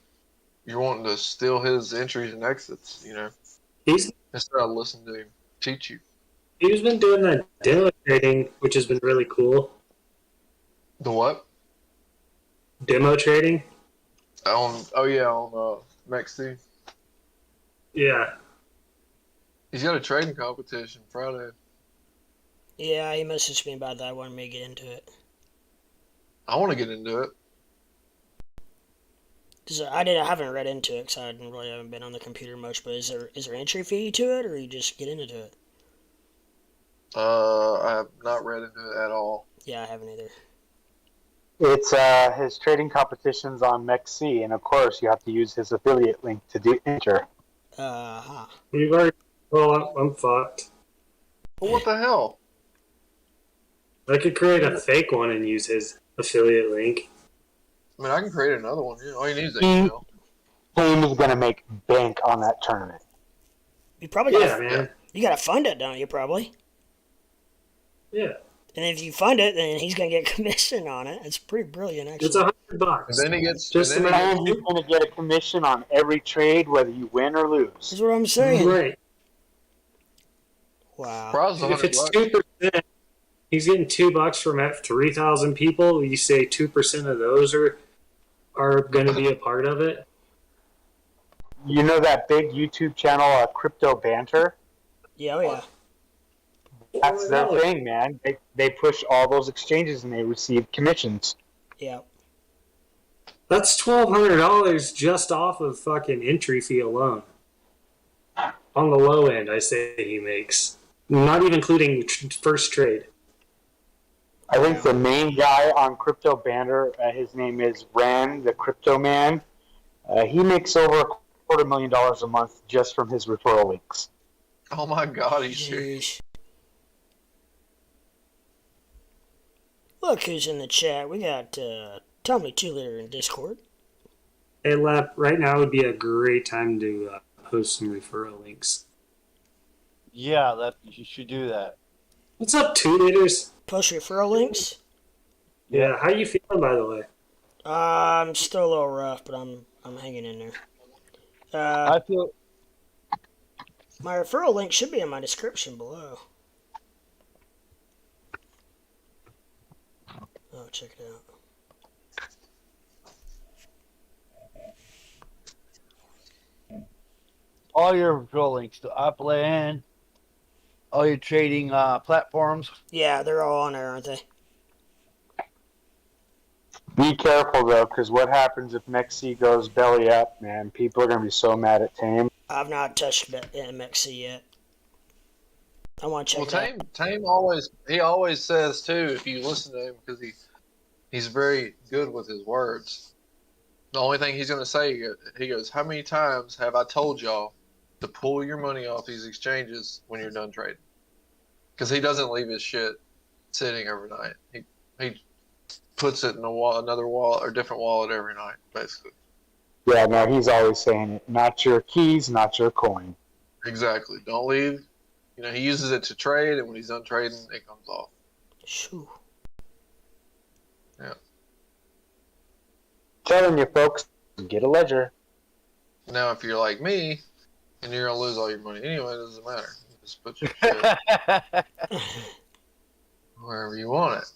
F: wanting to steal his entries and exits, you know. Instead of listening to him teach you.
E: He's been doing that daily trading, which has been really cool.
F: The what?
E: Demo trading?
F: On Mexi.
E: Yeah.
F: He's got a trading competition Friday.
A: Yeah, he messaged me about that. Wanted me to get into it.
F: I want to get into it.
A: I haven't read into it because I haven't been on the computer much. But is there entry fee to it, or you just get into it?
F: I have not read into it at all.
A: Yeah, I haven't either.
H: It's his trading competitions on MEXC, and of course you have to use his affiliate link to enter.
E: You've already. Well, I'm fucked.
F: Well, what the hell?
E: I could create a fake one and use his affiliate link.
F: I mean, I can create another one. All you need is an
H: He-
F: email.
H: Team is gonna make bank on that tournament.
A: You probably
E: Yeah, man.
A: you gotta fund it, don't you? Probably.
E: Yeah.
A: And if you fund it, then he's gonna get commission on it. It's pretty brilliant, actually.
E: It's $100.
F: And then he gets.
E: Just
F: and then he
H: And he's gonna get a commission on every trade, whether you win or lose.
A: That's what I'm saying.
E: Right.
A: Wow.
F: prize is
E: If
F: 100
E: it's
F: bucks.
E: 2%, he's getting $2 from 3,000 people. You say 2% of those are going to be a part of it.
H: You know that big YouTube channel, Crypto Banter?
A: Yeah, oh yeah.
H: That's their thing, man. They push all those exchanges and they receive commissions.
A: Yeah.
E: That's $1,200 just off of fucking entry fee alone. On the low end, I say he makes. Not even including first trade.
H: I think the main guy on Crypto Banter, his name is Ran, the Crypto Man. He makes over $250,000 a month just from his referral links.
F: Oh my God, he's serious.
A: Jeez. Look who's in the chat. We got Tommy 2-liter in Discord.
E: Hey, Lap, right now would be a great time to post some referral links.
I: Yeah, that you should do that.
E: What's up, 2 liters?
A: Post referral links.
E: Yeah, how you feeling, by the way?
A: I'm still a little rough, but I'm hanging in there.
I: I feel
A: My referral link should be in my description below. Oh, check it out.
I: all your referral links to Upland, all your trading platforms.
A: Yeah, they're all on there, aren't they?
H: Be careful though, because what happens if MEXC goes belly up, man? People are gonna be so mad at Tame.
A: I've not touched MXC yet. I want to check
F: Well,
A: it out.
F: Tame always says too, if you listen to him, because he's very good with his words. The only thing he's gonna say, he goes, "How many times have I told y'all to pull your money off these exchanges when you're done trading?" Because he doesn't leave his shit sitting overnight. He puts it in another wallet or different wallet every night, basically.
H: Yeah, no, he's always saying it. Not your keys, not your coin.
F: Exactly. Don't leave. He uses it to trade, and when he's done trading, it comes off.
A: Shoo.
F: Yeah.
H: Telling you folks, get a ledger.
F: Now, if you're like me, and you're gonna lose all your money anyway, it doesn't matter. You just put your shit wherever you want it.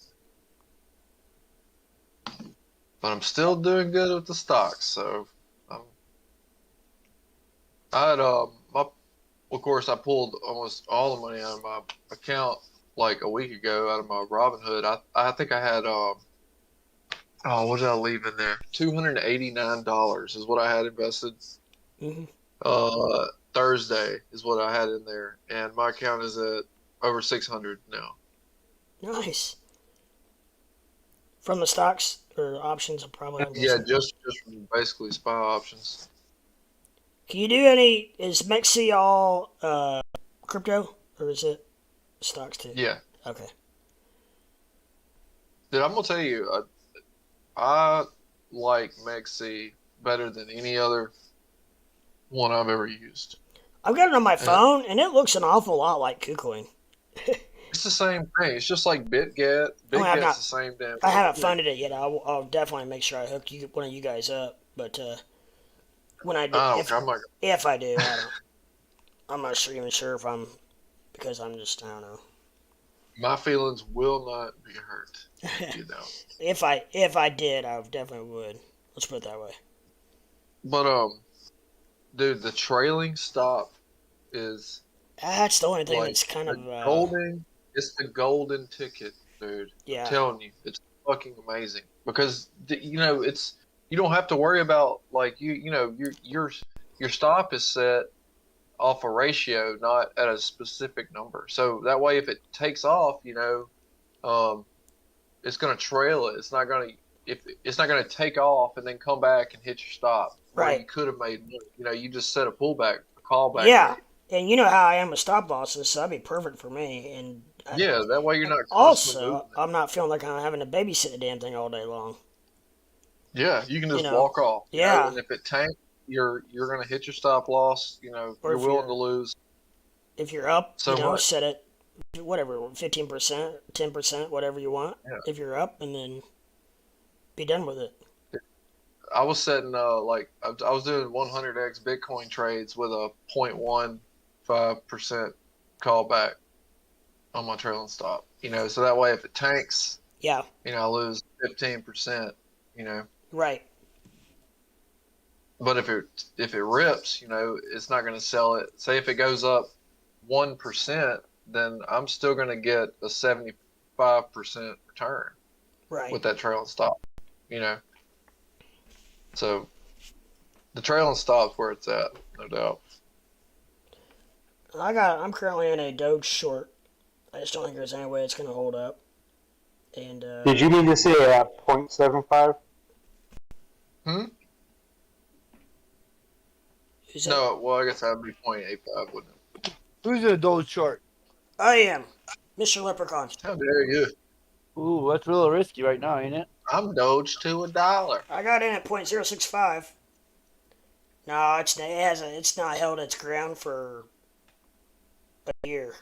F: But I'm still doing good with the stocks, so I had of course I pulled almost all the money out of my account like a week ago out of my Robinhood. I think I had what did I leave in there? $289 is what I had invested.
A: Mm-hmm.
F: Thursday is what I had in there, and my account is at over 600 now.
A: Nice. From the stocks or options, probably. I'm
F: Yeah,
A: guessing.
F: just from basically SPY options.
A: Can you do any? Is MEXC all crypto, or is it stocks too?
F: Yeah,
A: Okay.
F: dude, I'm gonna tell you, I like Mexi better than any other one I've ever used.
A: I've got it on my phone, and it looks an awful lot like Kucoin.
F: It's the same thing. It's just like BitGet. BitGet's the same damn thing.
A: I haven't funded it yet. I'll definitely make sure I hook one of you guys up. But when I do, if I do, I'm not even sure if I'm, because I'm just, I don't know.
F: My feelings will not be hurt. You know.
A: If I did, I definitely would. Let's put it that way.
F: But dude, the trailing stop is
A: That's the only thing
F: like
A: that's kind
F: the
A: of
F: golden. It's the golden ticket, dude. I'm
A: yeah.
F: telling you, it's fucking amazing because you know it's you don't have to worry about like you know your stop is set off a ratio, not at a specific number. So that way, if it takes off, you know, it's gonna trail it. It's not gonna if it's not gonna take off and then come back and hit your stop. Where
A: Right.
F: you could have made, you know, you just set a pullback, a callback.
A: Yeah.
F: rate.
A: And you know how I am with stop losses, so that'd be perfect for me. And
F: Yeah, that way you're not constantly
A: also,
F: moving.
A: I'm not feeling like I'm having to babysit the damn thing all day long.
F: Yeah, you can just
A: You know,
F: walk off. You
A: yeah.
F: know, and if it tanks, you're gonna hit your stop loss. You know,
A: Or
F: you're
A: if
F: willing
A: you're-
F: to lose
A: If you're up,
F: so
A: you know,
F: much.
A: set it whatever, 15%, 10%, whatever you want.
F: Yeah.
A: If you're up, and then be done with it.
F: I was setting like I was doing 100x Bitcoin trades with a 0.15% callback on my trailing stop. You know, so that way if it tanks,
A: Yeah.
F: you know, I lose 15%. You know,
A: Right.
F: but if it rips, you know, it's not going to sell it. Say if it goes up 1%, then I'm still going to get a 75% return
A: Right.
F: with that trailing stop. You know, so the trailing stop's where it's at, no doubt.
A: I'm currently in a Doge short. I just don't think there's any way it's gonna hold up. And
H: Did you mean to say 0.75?
A: is it-
F: No, well, I guess that'd be 0.85, wouldn't it?
I: Who's in a Doge short?
A: I am Mr. Leprechaun.
F: How dare you?
I: Ooh, that's real risky right now, ain't it?
F: I'm Doge to $1.
A: I got in at 0.065. No, it's not held its ground for a year.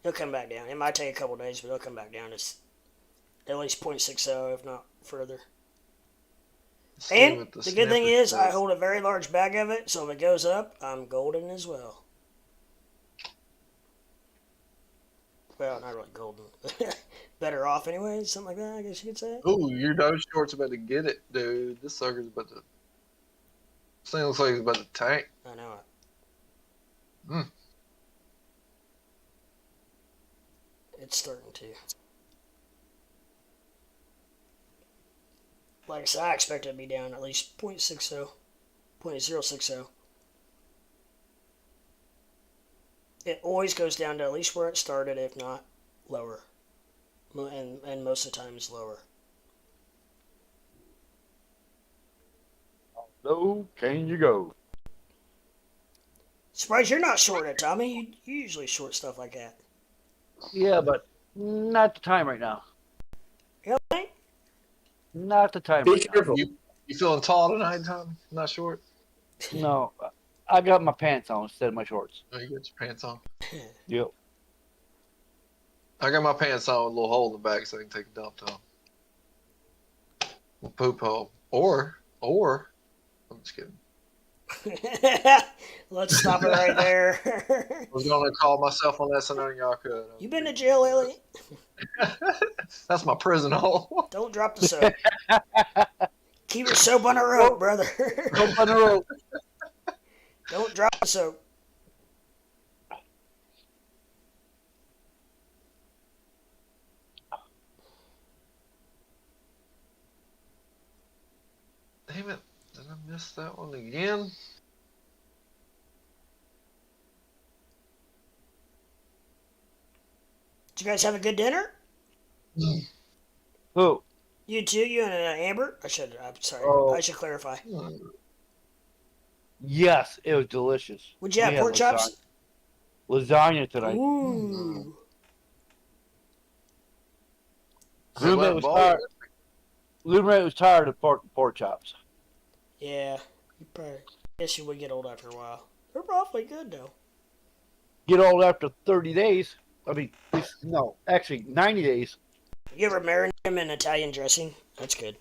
A: It'll come back down. It might take a couple days, but it'll come back down. It's at least 0.60, if not further. And the good thing is, I hold a very large bag of it, so if it goes up, I'm golden as well. Well, not really golden. Better off anyway, something like that, I guess you could say.
F: Ooh, your Doge short's about to get it, dude. This sucker's about to. This thing looks like it's about to tank.
A: I know it.
F: Mm.
A: It's starting to. Like I said, I expect it to be down at least 0.60, 0.060. It always goes down to at least where it started, if not lower. And most of the time it's lower.
I: Low can you go?
A: Surprised you're not short it, Tommy. You usually short stuff like that.
I: Yeah, but not the time right now.
A: You know what I mean?
I: Not the time
E: Be
I: right
E: careful.
F: You feeling tall tonight, Tommy? Not short?
I: now. No, I got my pants on instead of my shorts.
F: Oh, you got your pants on?
I: Yep.
F: I got my pants on with a little hole in the back so I can take a dump to them. A poop hole. Or, I'm just kidding.
A: Let's stop it right there.
F: I was going to call myself on that so none of y'all could.
A: You been to jail lately?
F: That's my prison hole.
A: Don't drop the soap. Keep your soap on the rope, brother.
I: Rope on the rope.
A: Don't drop the soap.
F: Damn it. Did I miss that one again?
A: Did you guys have a good dinner?
I: Who?
A: You too? You and Amber? I'm sorry.
I: Oh.
A: I should clarify.
I: Yes, it was delicious.
A: Would you have
I: We had
A: pork chops?
I: Lasagna tonight.
A: Ooh.
I: Roommate was tired. Roommate was tired of pork chops.
A: Yeah. You probably. Guess you would get old after a while. They're awfully good though.
I: Get old after 30 days. I mean, no, actually 90 days.
A: You ever marinate them in Italian dressing? That's good.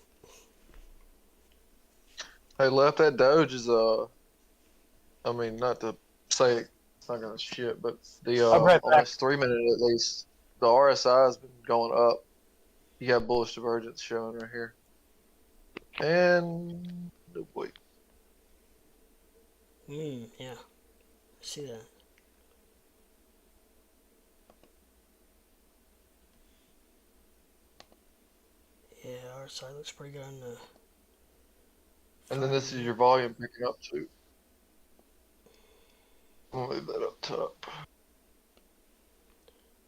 F: Hey, left that Doge is I mean, not to say it's not gonna shit, but the
I: I'll be right back.
F: almost 3 minute at least the RSI has been going up. You got bullish divergence showing right here. And oh boy.
A: Yeah. I see that. Yeah, our side looks pretty good on the.
F: And then this is your volume picking up too. I'll move that up top.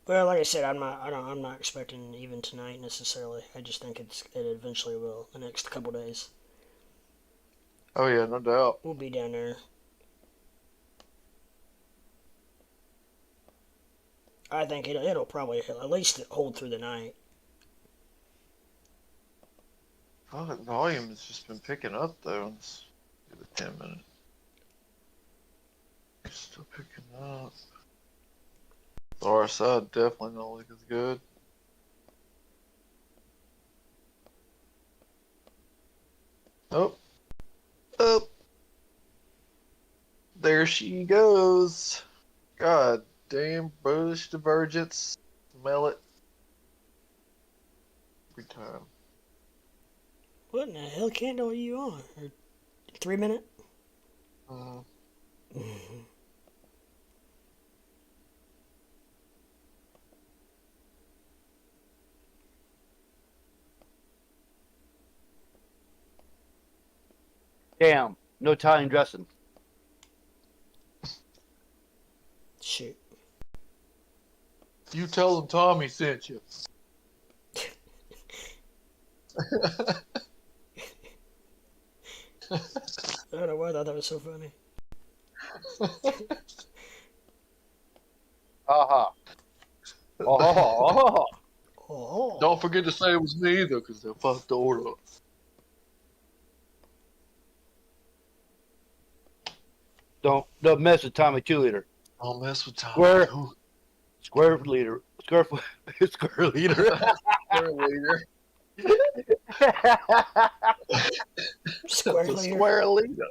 A: Well, like I said, I'm not expecting even tonight necessarily. I just think it eventually will. The next couple days,
F: Oh yeah, no doubt.
A: we'll be down there. I think it'll probably at least hold through the night.
F: Oh, the volume has just been picking up though. Let's do the 10 minute. It's still picking up. The RSI definitely don't look as good. Oh. Oh. There she goes. God damn, bullish divergence. Smell it. Every time.
A: What in the hell candle are you on? 3 minute?
I: Damn, no Italian dressing.
A: Shoot.
F: You tell them Tommy sent you.
A: I don't know why I thought that was so funny.
I: Aha. Oh.
A: Oh.
F: Don't forget to say it was me either, because they'll fuck the order up.
I: Don't mess with Tommy 2 liter.
F: Don't mess with Tommy.
I: Square.
F: Who?
I: Square liter. Square liter.
F: Square leader.
A: Square
F: It's a
A: leader.
F: square leader.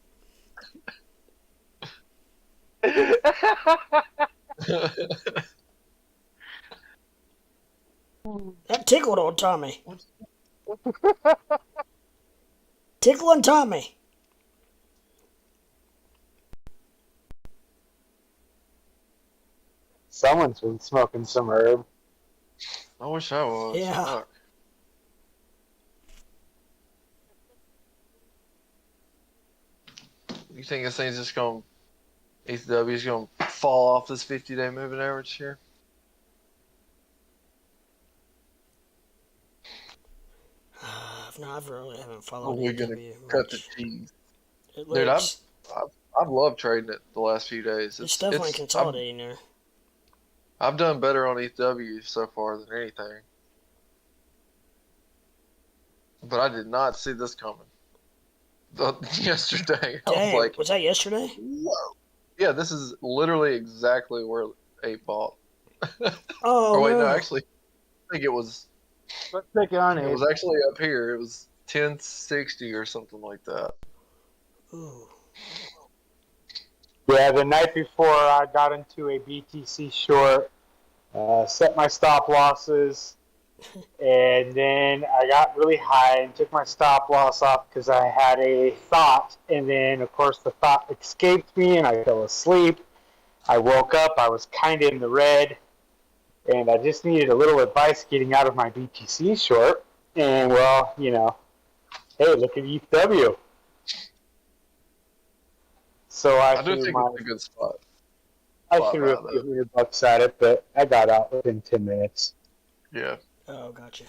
A: That tickled old Tommy. Tickling Tommy.
H: Someone's been smoking some herb.
F: I wish I was.
A: Yeah.
F: Fuck. You think this thing's just going to, ETH is going to fall off this 50-day moving average here?
A: No, I really haven't
F: Or
A: followed
F: we're going
A: EW
F: to cut the
A: much.
F: cheese?
A: It
F: Dude,
A: looks,
F: I've loved trading it the last few days.
A: it's definitely consolidating there.
F: I've done better on ETH so far than anything. But I did not see this coming. Yesterday, I
A: Dang,
F: was like,
A: was that yesterday?
F: whoa. Yeah, this is literally exactly where 8 bought.
A: Oh,
F: Or wait,
A: no.
F: no, actually, I think it was
I: Let's take it on
F: it
I: it.
F: was actually up here. It was 1060 or something like that.
A: Ooh.
H: Yeah, the night before I got into a BTC short, set my stop losses, and then I got really high and took my stop loss off because I had a thought, and then of course the thought escaped me and I fell asleep. I woke up, I was kind of in the red, and I just needed a little advice getting out of my BTC short. And well, you know, hey, look at ETH. So
F: I do think it's a good spot.
H: I threw a few $100 at it, but I got out within 10 minutes.
F: Yeah.
A: Oh, gotcha.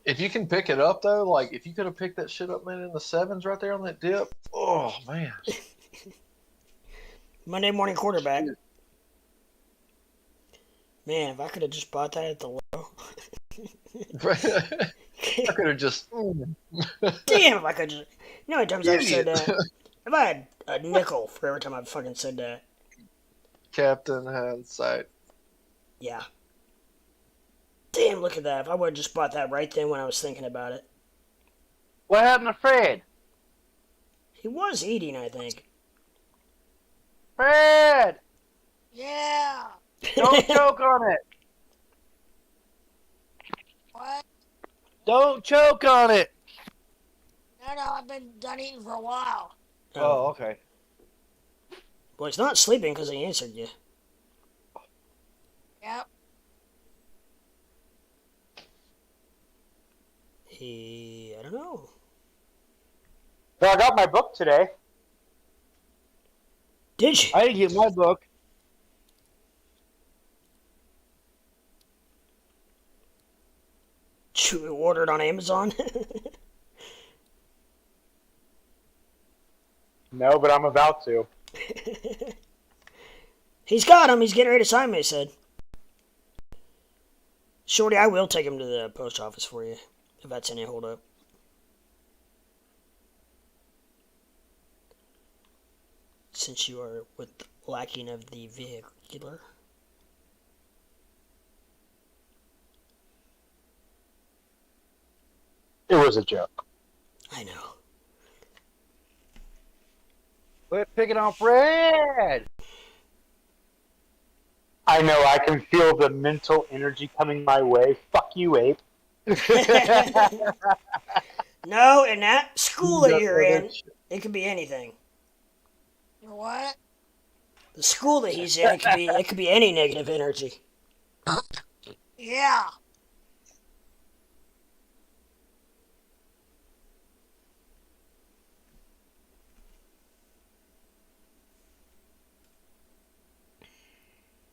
F: If you can pick it up though, like if you could have picked that shit up, man, in the 7s right there on that dip. Oh man.
A: Monday morning quarterback. Man, if I could have just bought that at the low.
F: I could have just.
A: Damn, if I could just. You know how many times I've said that? If I had a nickel for every time I've fucking said that.
F: Captain hindsight.
A: Yeah. Damn, look at that. If I would have just bought that right then when I was thinking about it.
I: What happened to Fred?
A: He was eating, I think.
I: Fred!
D: Yeah.
I: Don't choke on it. Don't choke on it.
D: No, I've been done eating for a while.
I: Oh, okay.
A: Well, he's not sleeping because he answered you.
D: Yep.
A: I don't know.
H: So I got my book today.
A: Did you?
I: I didn't get my book.
A: You ordered on Amazon?
H: No, but I'm about to.
A: He's got him. He's getting ready to sign me, he said. Shorty, I will take him to the post office for you, if that's any hold up. Since you are with lacking of the vehicular.
H: It was a joke.
A: I know.
I: Quit picking on Fred.
H: I know, I can feel the mental energy coming my way. Fuck you, ape.
A: No, in that school that you're in, it could be anything.
D: What?
A: The school that he's in, it could be any negative energy.
D: Yeah.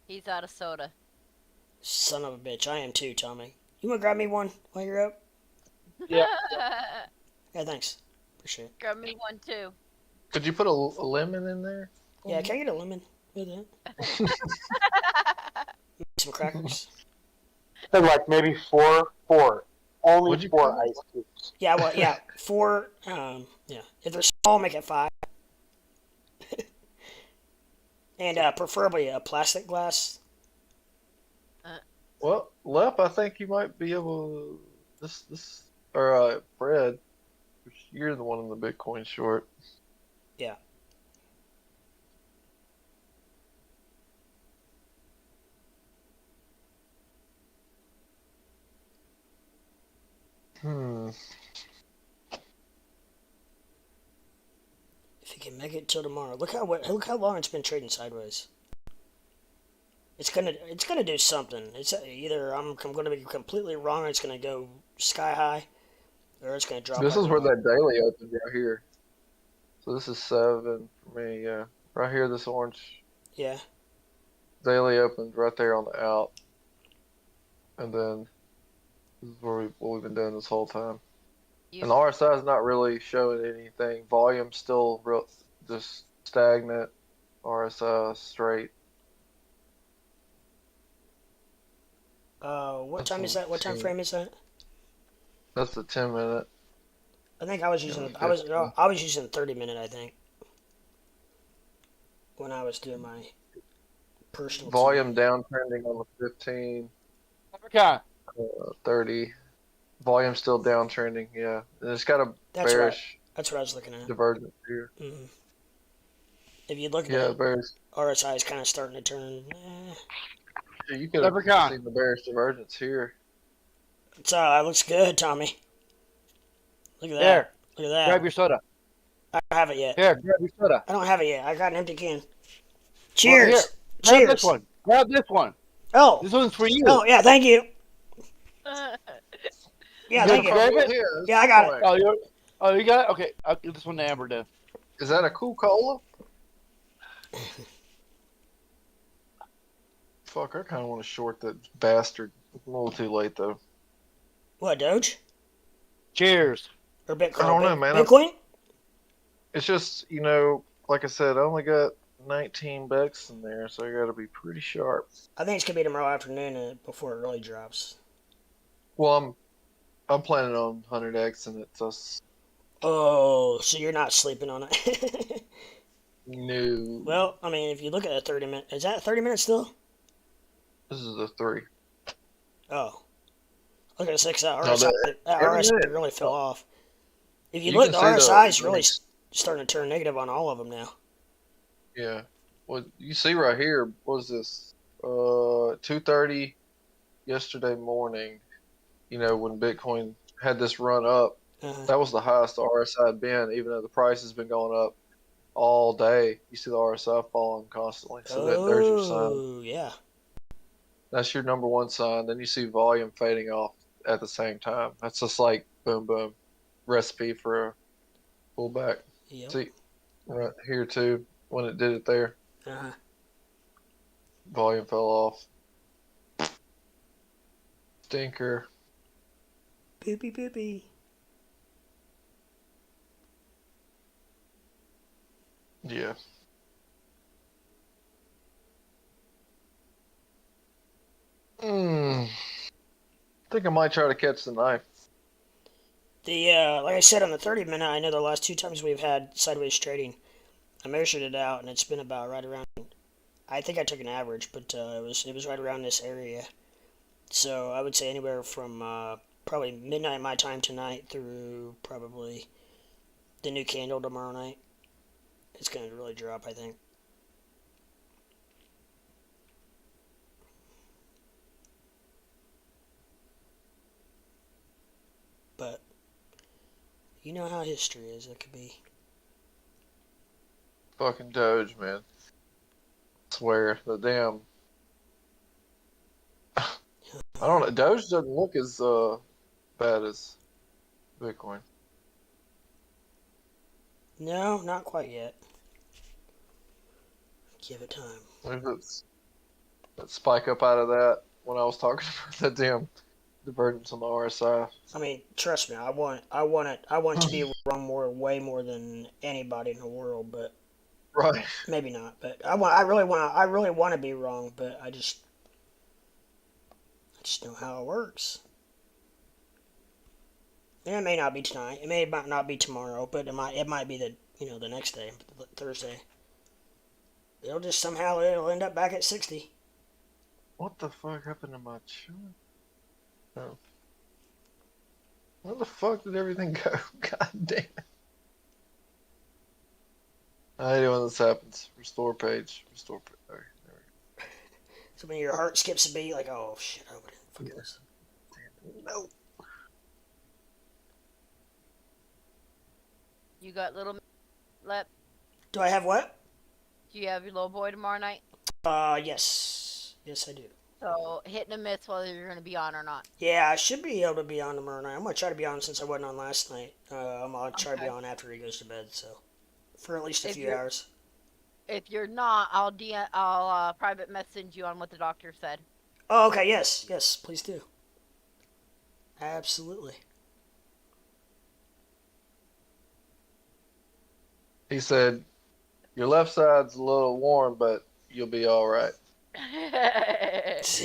B: He's out of soda.
A: Son of a bitch, I am too, Tommy. You wanna grab me one while you're up?
H: Yeah.
A: Yeah, thanks. Appreciate it.
B: Grab me one too.
F: Could you put a lemon in there?
A: Yeah, can I get a lemon with it? Some crackers.
H: So like maybe four. Only
F: What'd you
H: 4
F: put?
H: ice cubes.
A: Yeah, well, yeah, 4. Yeah, if they're small, make it 5. And preferably a plastic glass.
F: Well, Lep, I think you might be able to, or Fred, you're the one in the Bitcoin short.
A: Yeah. If you can make it till tomorrow, look how long it's been trading sideways. It's gonna do something. It's either I'm gonna be completely wrong, or it's gonna go sky high, or it's gonna drop.
F: This
A: like
F: is
A: a
F: where
A: rock.
F: that daily opened right here. So this is 7 for me, yeah. Right here, this orange
A: Yeah.
F: daily opened right there on the out. And then this is what we've been doing this whole time. And the RSI is not really showing anything. Volume's still just stagnant. RSI straight.
A: What time is that? What time frame is that?
F: That's the 10-minute.
A: I think I was using I was using 30-minute. I think when I was doing my personal
F: Volume downtrending on the 15.
I: Africa.
F: 30. Volume still downtrending, yeah. And it's got a bearish
A: That's what I was looking at.
F: divergence here.
A: Mm-hmm. If you look at
F: Yeah,
A: it,
F: bearish.
A: RSI is kind of starting to turn.
F: Yeah, you could have seen the bearish divergence here.
A: It looks good, Tommy. Look at that.
I: There.
A: Look at that.
I: Grab your soda.
A: I don't have it yet.
I: Here, grab your soda.
A: I don't have it yet. I got an empty can. Cheers.
I: Well, grab
A: Cheers.
I: this one. Grab this one.
A: Oh.
I: This one's for you.
A: Oh, yeah, thank you. Yeah, thank you.
I: Grab it?
A: Yeah, I got it.
I: You got it? Okay, I'll give this one to Amber then.
F: Is that a Coca-Cola? Fuck, I kind of want to short that bastard. A little too late, though.
A: What, Doge?
I: Cheers.
A: Or Bitcoin?
F: I don't know, man.
A: Bitcoin?
F: It's just, like I said, I only got 19 bucks in there, so I got to be pretty sharp.
A: I think it's going to be tomorrow afternoon before it really drops.
F: Well, I'm planning on 100x and it, so...
A: Oh, so you're not sleeping on it?
F: No.
A: Well, I mean, if you look at a 30-minute... Is that 30 minutes still?
F: This is a 3.
A: Oh. Look at 6 hours.
F: No,
A: That
F: every
A: RSI
F: minute.
A: really fell off. If you
F: You
A: look,
F: can
A: the
F: see
A: RSI
F: the-
A: is really starting to turn negative on all of them now.
F: Yeah. Well, you see right here, what was this? 2:30 yesterday morning, when Bitcoin had this run up. That was the highest the RSI had been, even though the price has been going up all day. You see the RSI falling constantly. So there's your sign.
A: Oh, yeah.
F: That's your number one sign. Then you see volume fading off at the same time. That's just like boom, boom. Recipe for a pullback.
A: Yep.
F: See, right here too, when it did it there, volume fell off. Stinker.
A: Poopy poopy.
F: Yeah. I think I might try to catch the knife.
A: The like I said on the 30-minute, I know the last 2 times we've had sideways trading, I measured it out and it's been about right around. I think I took an average, but it was right around this area. So I would say anywhere from probably midnight my time tonight through probably the new candle tomorrow night. It's going to really drop, I think. But you know how history is. It could be.
F: Fucking Doge, man. I swear, the damn. I don't know. Doge doesn't look as bad as Bitcoin.
A: No, not quite yet. Give it time.
F: Maybe it's that spike up out of that when I was talking about that damn divergence on the RSI.
A: I mean, trust me, I want to be wrong way more than anybody in the world, but
F: Right.
A: maybe not. But I really want to be wrong, but I just know how it works. And it may not be tonight. It may not be tomorrow, but it might be the next day, Thursday. It'll end up back at 60.
F: What the fuck happened to my chart? Oh. Where the fuck did everything go? God damn it. I hate it when this happens. Restore page. Restore page. There we go.
A: So when your heart skips a beat, like, oh shit, I would forget this.
F: No.
B: You got little left?
A: Do I have what?
B: Do you have your little boy tomorrow night?
A: Yes. Yes, I do.
B: So hitting a miss whether you're gonna be on or not.
A: Yeah, I should be able to be on tomorrow night. I'm gonna try to be on since I wasn't on last night. I'm gonna try to be on after he goes to bed, so for at least a few hours.
B: If you're not, I'll private message you on what the doctor said.
A: Oh, okay. Yes, please do. Absolutely.
F: He said, your left side's a little warm, but you'll be all right.
B: As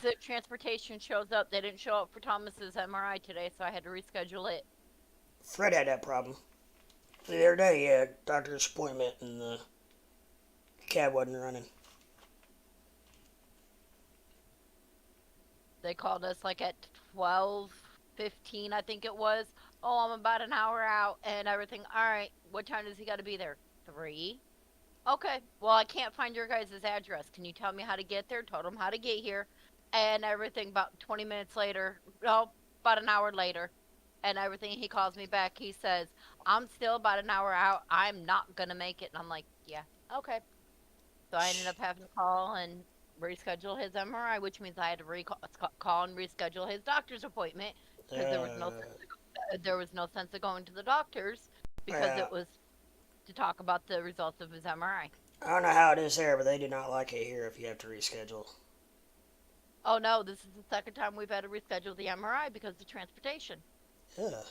B: the transportation shows up, they didn't show up for Thomas's MRI today, so I had to reschedule it.
A: Fred had that problem. The other day, he had a doctor's appointment and the cab wasn't running.
B: They called us like at 12:15, I think it was. Oh, I'm about an hour out and everything. All right, what time does he got to be there? 3? Okay, well, I can't find your guys' address. Can you tell me how to get there? Told him how to get here and everything. About 20 minutes later, no, about an hour later, and everything, he calls me back. He says, I'm still about an hour out. I'm not going to make it. And I'm like, yeah, okay. So I ended up having to call and reschedule his MRI, which means I had to call and reschedule his doctor's appointment because there was no sense of going to the doctor's because it was to talk about the results of his MRI.
A: I don't know how it is there, but they do not like it here if you have to reschedule.
B: Oh no, this is the second time we've had to reschedule the MRI because of the transportation.
A: Yeah.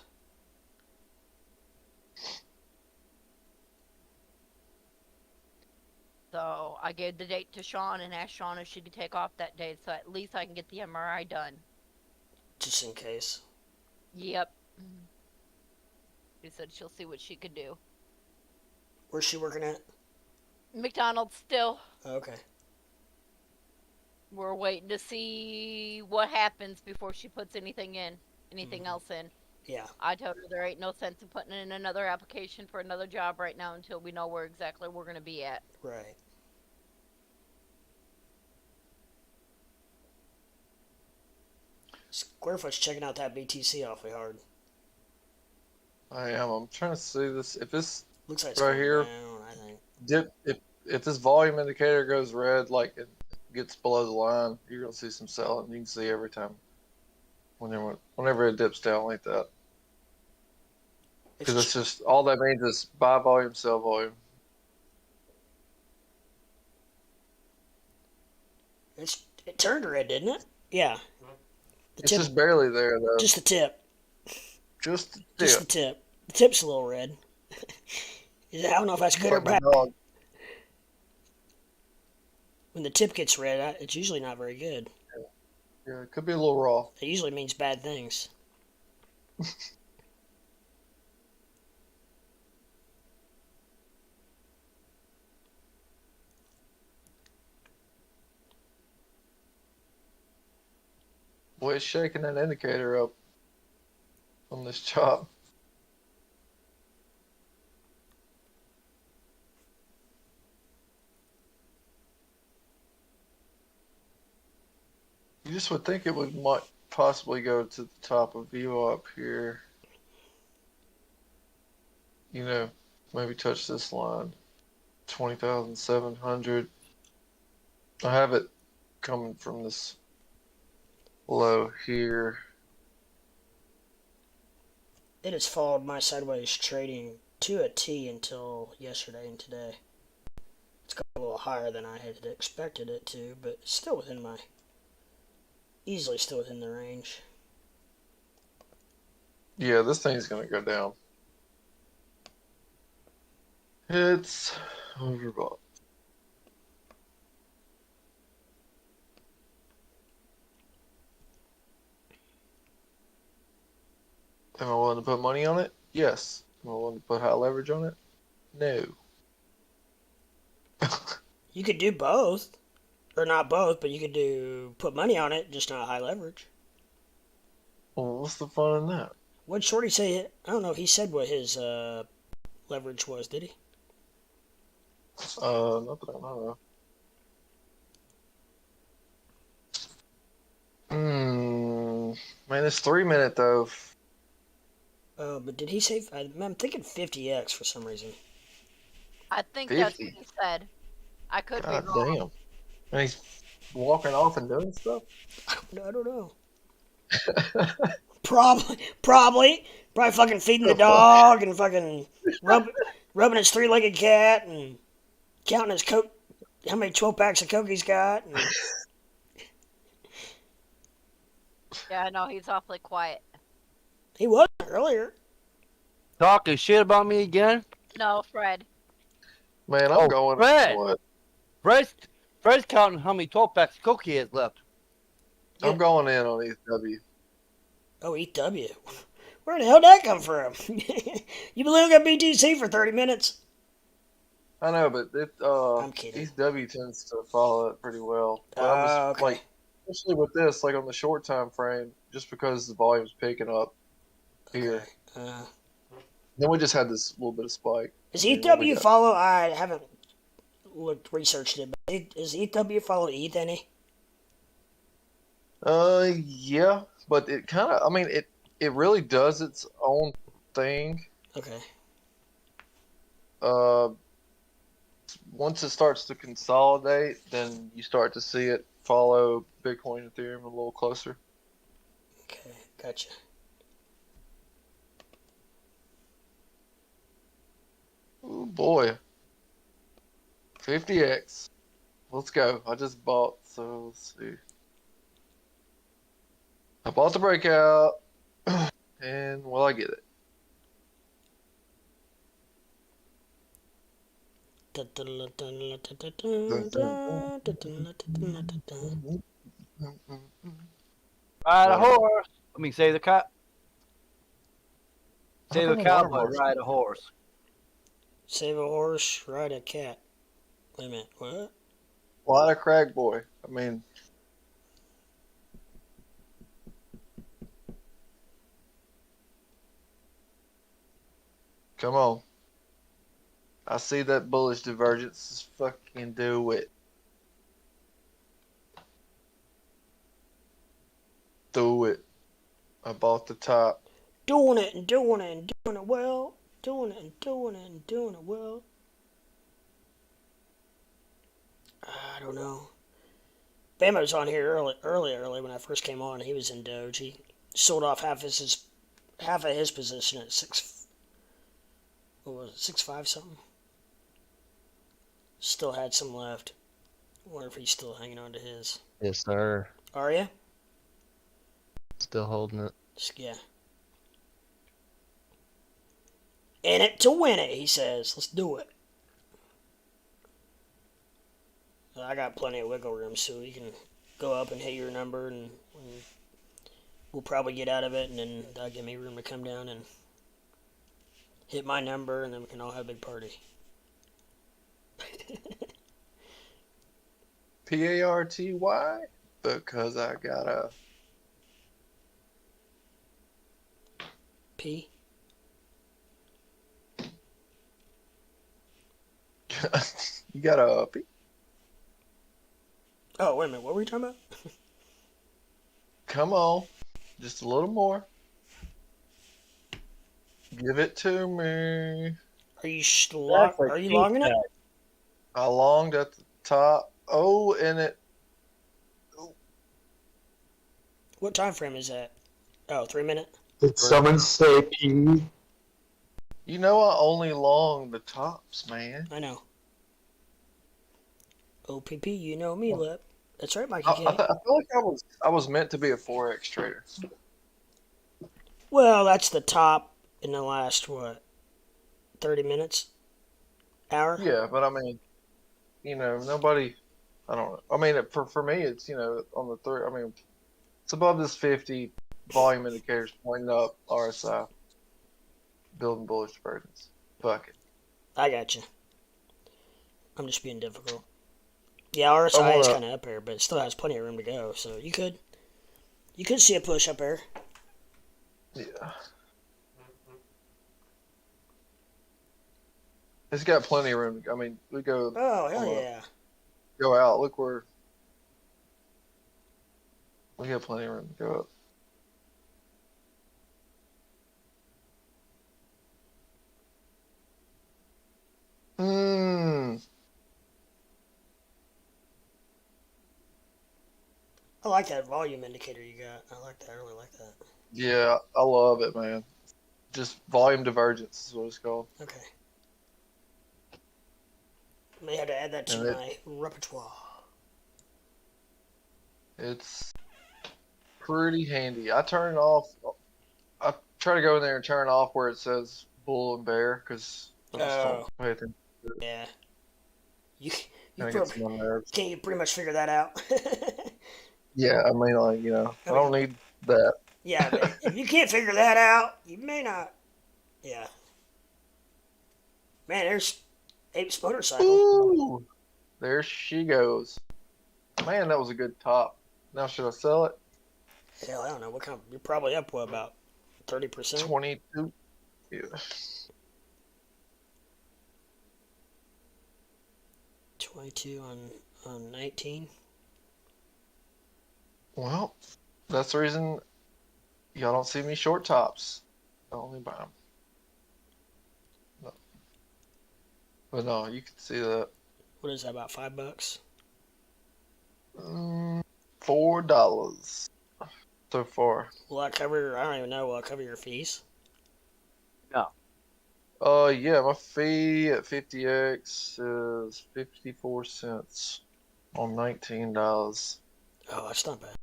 B: So I gave the date to Sean and asked Sean if she could take off that day so at least I can get the MRI done.
A: Just in case.
B: Yep. She said she'll see what she could do.
A: Where's she working at?
B: McDonald's still.
A: Okay.
B: We're waiting to see what happens before she puts anything else in.
A: Yeah.
B: I told her there ain't no sense in putting in another application for another job right now until we know where exactly we're going to be at.
A: Right. Squarefoot's checking out that BTC awfully hard.
F: I am. I'm trying to see this. If this
A: Looks like it's
F: right
A: going
F: here
A: down, I think.
F: dip, if this volume indicator goes red, like it gets below the line, you're gonna see some selling. You can see every time whenever it dips down like that, because it's just all that means is buy volume, sell volume.
A: It turned red, didn't it? Yeah.
F: It's just barely there though.
A: Just the tip.
F: Just the tip.
A: Just the tip. The tip's a little red. I don't know if that's good or
F: Like my
A: bad.
F: dog.
A: When the tip gets red, it's usually not very good.
F: Yeah, it could be a little raw.
A: It usually means bad things.
F: Boy, it's shaking that indicator up on this chop. You just would think it might possibly go to the top of VO up here. You know, maybe touch this line, 20,700. I have it coming from this low here.
A: It has followed my sideways trading to a T until yesterday and today. It's got a little higher than I had expected it to, but it's still within my... easily still within the range.
F: Yeah, this thing's gonna go down. It's overbought. Am I willing to put money on it? Yes. Am I willing to put high leverage on it? No.
A: You could do both. Or not both, but you could put money on it, just not high leverage.
F: Well, what's the fun in that?
A: What'd Shorty say? I don't know if he said what his leverage was, did he?
F: Not that I know of. Man, it's 3 minute though.
A: But did he say... I'm thinking 50x for some reason.
B: I think
F: 50?
B: that's what he said. I could be
F: God
B: wrong.
F: damn. And he's walking off and doing stuff?
A: I don't know. Probably fucking feeding the dog and fucking rubbing his three-legged cat and counting his Coke, how many 12 packs of Coke he's got. And...
B: Yeah, no, he's awfully quiet.
A: He was earlier.
I: Talking shit about me again?
B: No, Fred.
F: Man, I'm going.
I: Fred.
F: What?
I: Fred's counting how many 12 packs of Coke he has left.
A: Yeah.
F: I'm going in on ETH.
A: Oh, EW. Where the hell did that come from? You believe I got BTC for 30 minutes?
F: I know, but
A: I'm kidding.
F: ETH tends to follow it pretty well. But I'm just,
A: Okay.
F: like, especially with this, like on the short time frame, just because the volume's picking up here.
A: Okay.
F: Then we just had this little bit of spike.
A: Is
F: I mean, what we
A: EW
F: got?
A: follow? I haven't researched it, but is EW follow ETH any?
F: Yeah, but it kind of, I mean, it really does its own thing.
A: Okay.
F: Once it starts to consolidate, then you start to see it follow Bitcoin and Ethereum a little closer.
A: Okay, gotcha.
F: Oh boy. 50x. Let's go. I just bought, so let's see. I bought the breakout, and will I get it?
I: Ride a horse. I mean, say the cat. Say the
F: I'm a
I: cowboy,
F: waterhorse.
I: ride a horse.
A: Save a horse, ride a cat. Wait a minute, what?
F: What a crack boy. I mean, come on. I see that bullish divergence. Just fucking do it. Do it. I bought the top.
A: Doing it and doing it and doing it well. Doing it and doing it and doing it well. I don't know. Bama was on here early when I first came on. He was in Doge. He sold off half of his position at six. What was it? 6.5 something. Still had some left. Wonder if he's still hanging on to his.
C: Yes, sir.
A: Are you?
C: Still holding it.
A: Yeah. In it to win it, he says. Let's do it. I got plenty of wiggle room, so you can go up and hit your number, and we'll probably get out of it, and then that'll give me room to come down and hit my number, and then we can all have a big party.
F: PARTY? Because I got a
A: P?
F: you got a P?
A: Oh, wait a minute. What were we talking about?
F: Come on, just a little more. Give it to me.
A: Are you logging it?
F: I longed at the top. Oh, and it.
A: What time frame is that? Oh, 3 minute?
H: Did someone say P?
F: You know I only long the tops, man.
A: I know. OPP, you know me, Lip. That's right, Mikey
F: I
A: K.
F: feel like I was meant to be a forex trader.
A: Well, that's the top in the last, 30 minutes? Hour?
F: Yeah, but I mean, nobody. I don't know. I mean, for me, it's on the third. I mean, it's above this 50 volume indicators pointing up. RSI, building bullish divergence. Fuck it.
A: I got you. I'm just being difficult. Yeah, RSI is kind of up there, but it still has plenty of room to go. So you could see a push up there.
F: Yeah. It's got plenty of room. I mean, we go.
A: Oh hell yeah!
F: Go out. Look where. We got plenty of room to go up.
A: I like that volume indicator you got. I like that. I really like that.
F: Yeah, I love it, man. Just volume divergence is what it's called.
A: Okay. May have to add that to my repertoire.
F: It's pretty handy. I turn it off. I try to go in there and turn off where it says bull and bear because I just don't pay attention to it.
A: Yeah. You
F: Can
A: you pretty much figure that out?
F: Yeah, I mean, I don't need that.
A: Yeah, but if you can't figure that out, you may not. Yeah. Man, there's Ape's motorcycle.
F: Ooh, there she goes. Man, that was a good top. Now should I sell it?
A: Hell, I don't know. You're probably up, about 30%?
F: 22. Yeah.
A: 22 on 19.
F: Well, that's the reason y'all don't see me short tops. I only buy them. No. But no, you can see that.
A: What is that, about $5?
F: $4 so far.
A: Will that cover, I don't even know, will that cover your fees?
I: No.
F: Yeah, my fee at 50x is 54 cents on $19.
A: Oh, that's not bad.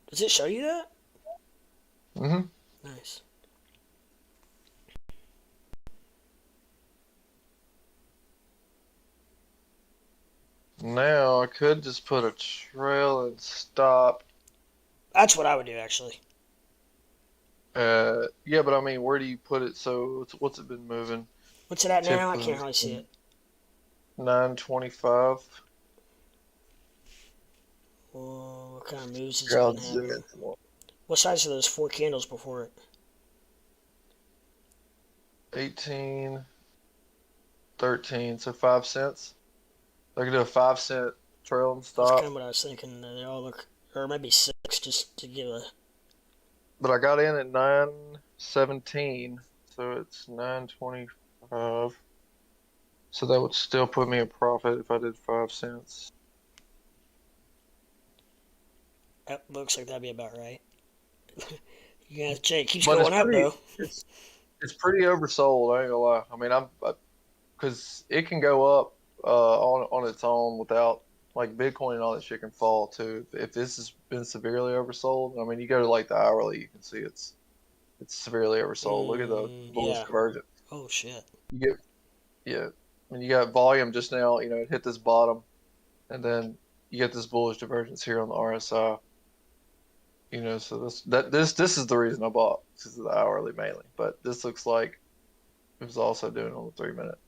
A: Does it show you that?
F: Mm-hmm.
A: Nice.
F: Now I could just put a trail and stop.
A: That's what I would do, actually.
F: Yeah, but I mean, where do you put it? So what's it been moving?
A: What's it at now? I can't really see it.
F: 925.
A: Well, what kind of moves is
F: Here, I'll
A: it been
F: zoom
A: having?
F: in some more.
A: What size are those 4 candles before it?
F: 18, 13, so 5 cents. I could do a 5 cent trail and
A: That's
F: stop.
A: kind of what I was thinking. They all look or maybe 6, just to give a.
F: But I got in at 917, so it's 925. So that would still put me in profit if I did 5 cents.
A: That looks like that'd be about right. You have to check. It keeps
F: But
A: going up though.
F: it's pretty oversold. I ain't gonna lie. I mean, because it can go up on its own without like Bitcoin and all that shit can fall too. If this has been severely oversold, I mean, you go to like the hourly, you can see it's severely oversold. Look at the bullish
A: Yeah.
F: divergence.
A: Oh shit.
F: You get yeah. When you got volume just now, it hit this bottom, and then you get this bullish divergence here on the RSI. So this is the reason I bought. This is the hourly mainly, but this looks like it was also doing on the 3-minute.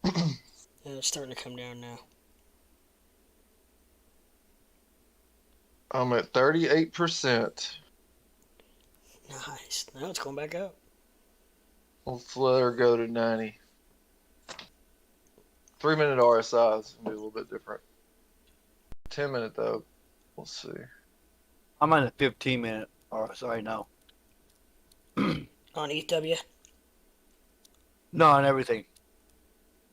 A: Yeah, it's starting to come down now.
F: I'm at 38%.
A: Nice. Now it's going back up.
F: Let's let her go to 90. 3-minute RSI is gonna be a little bit different. 10-minute though, we'll see.
I: I'm on a 15-minute. Oh, sorry, no.
A: On ETH.
I: No, on everything.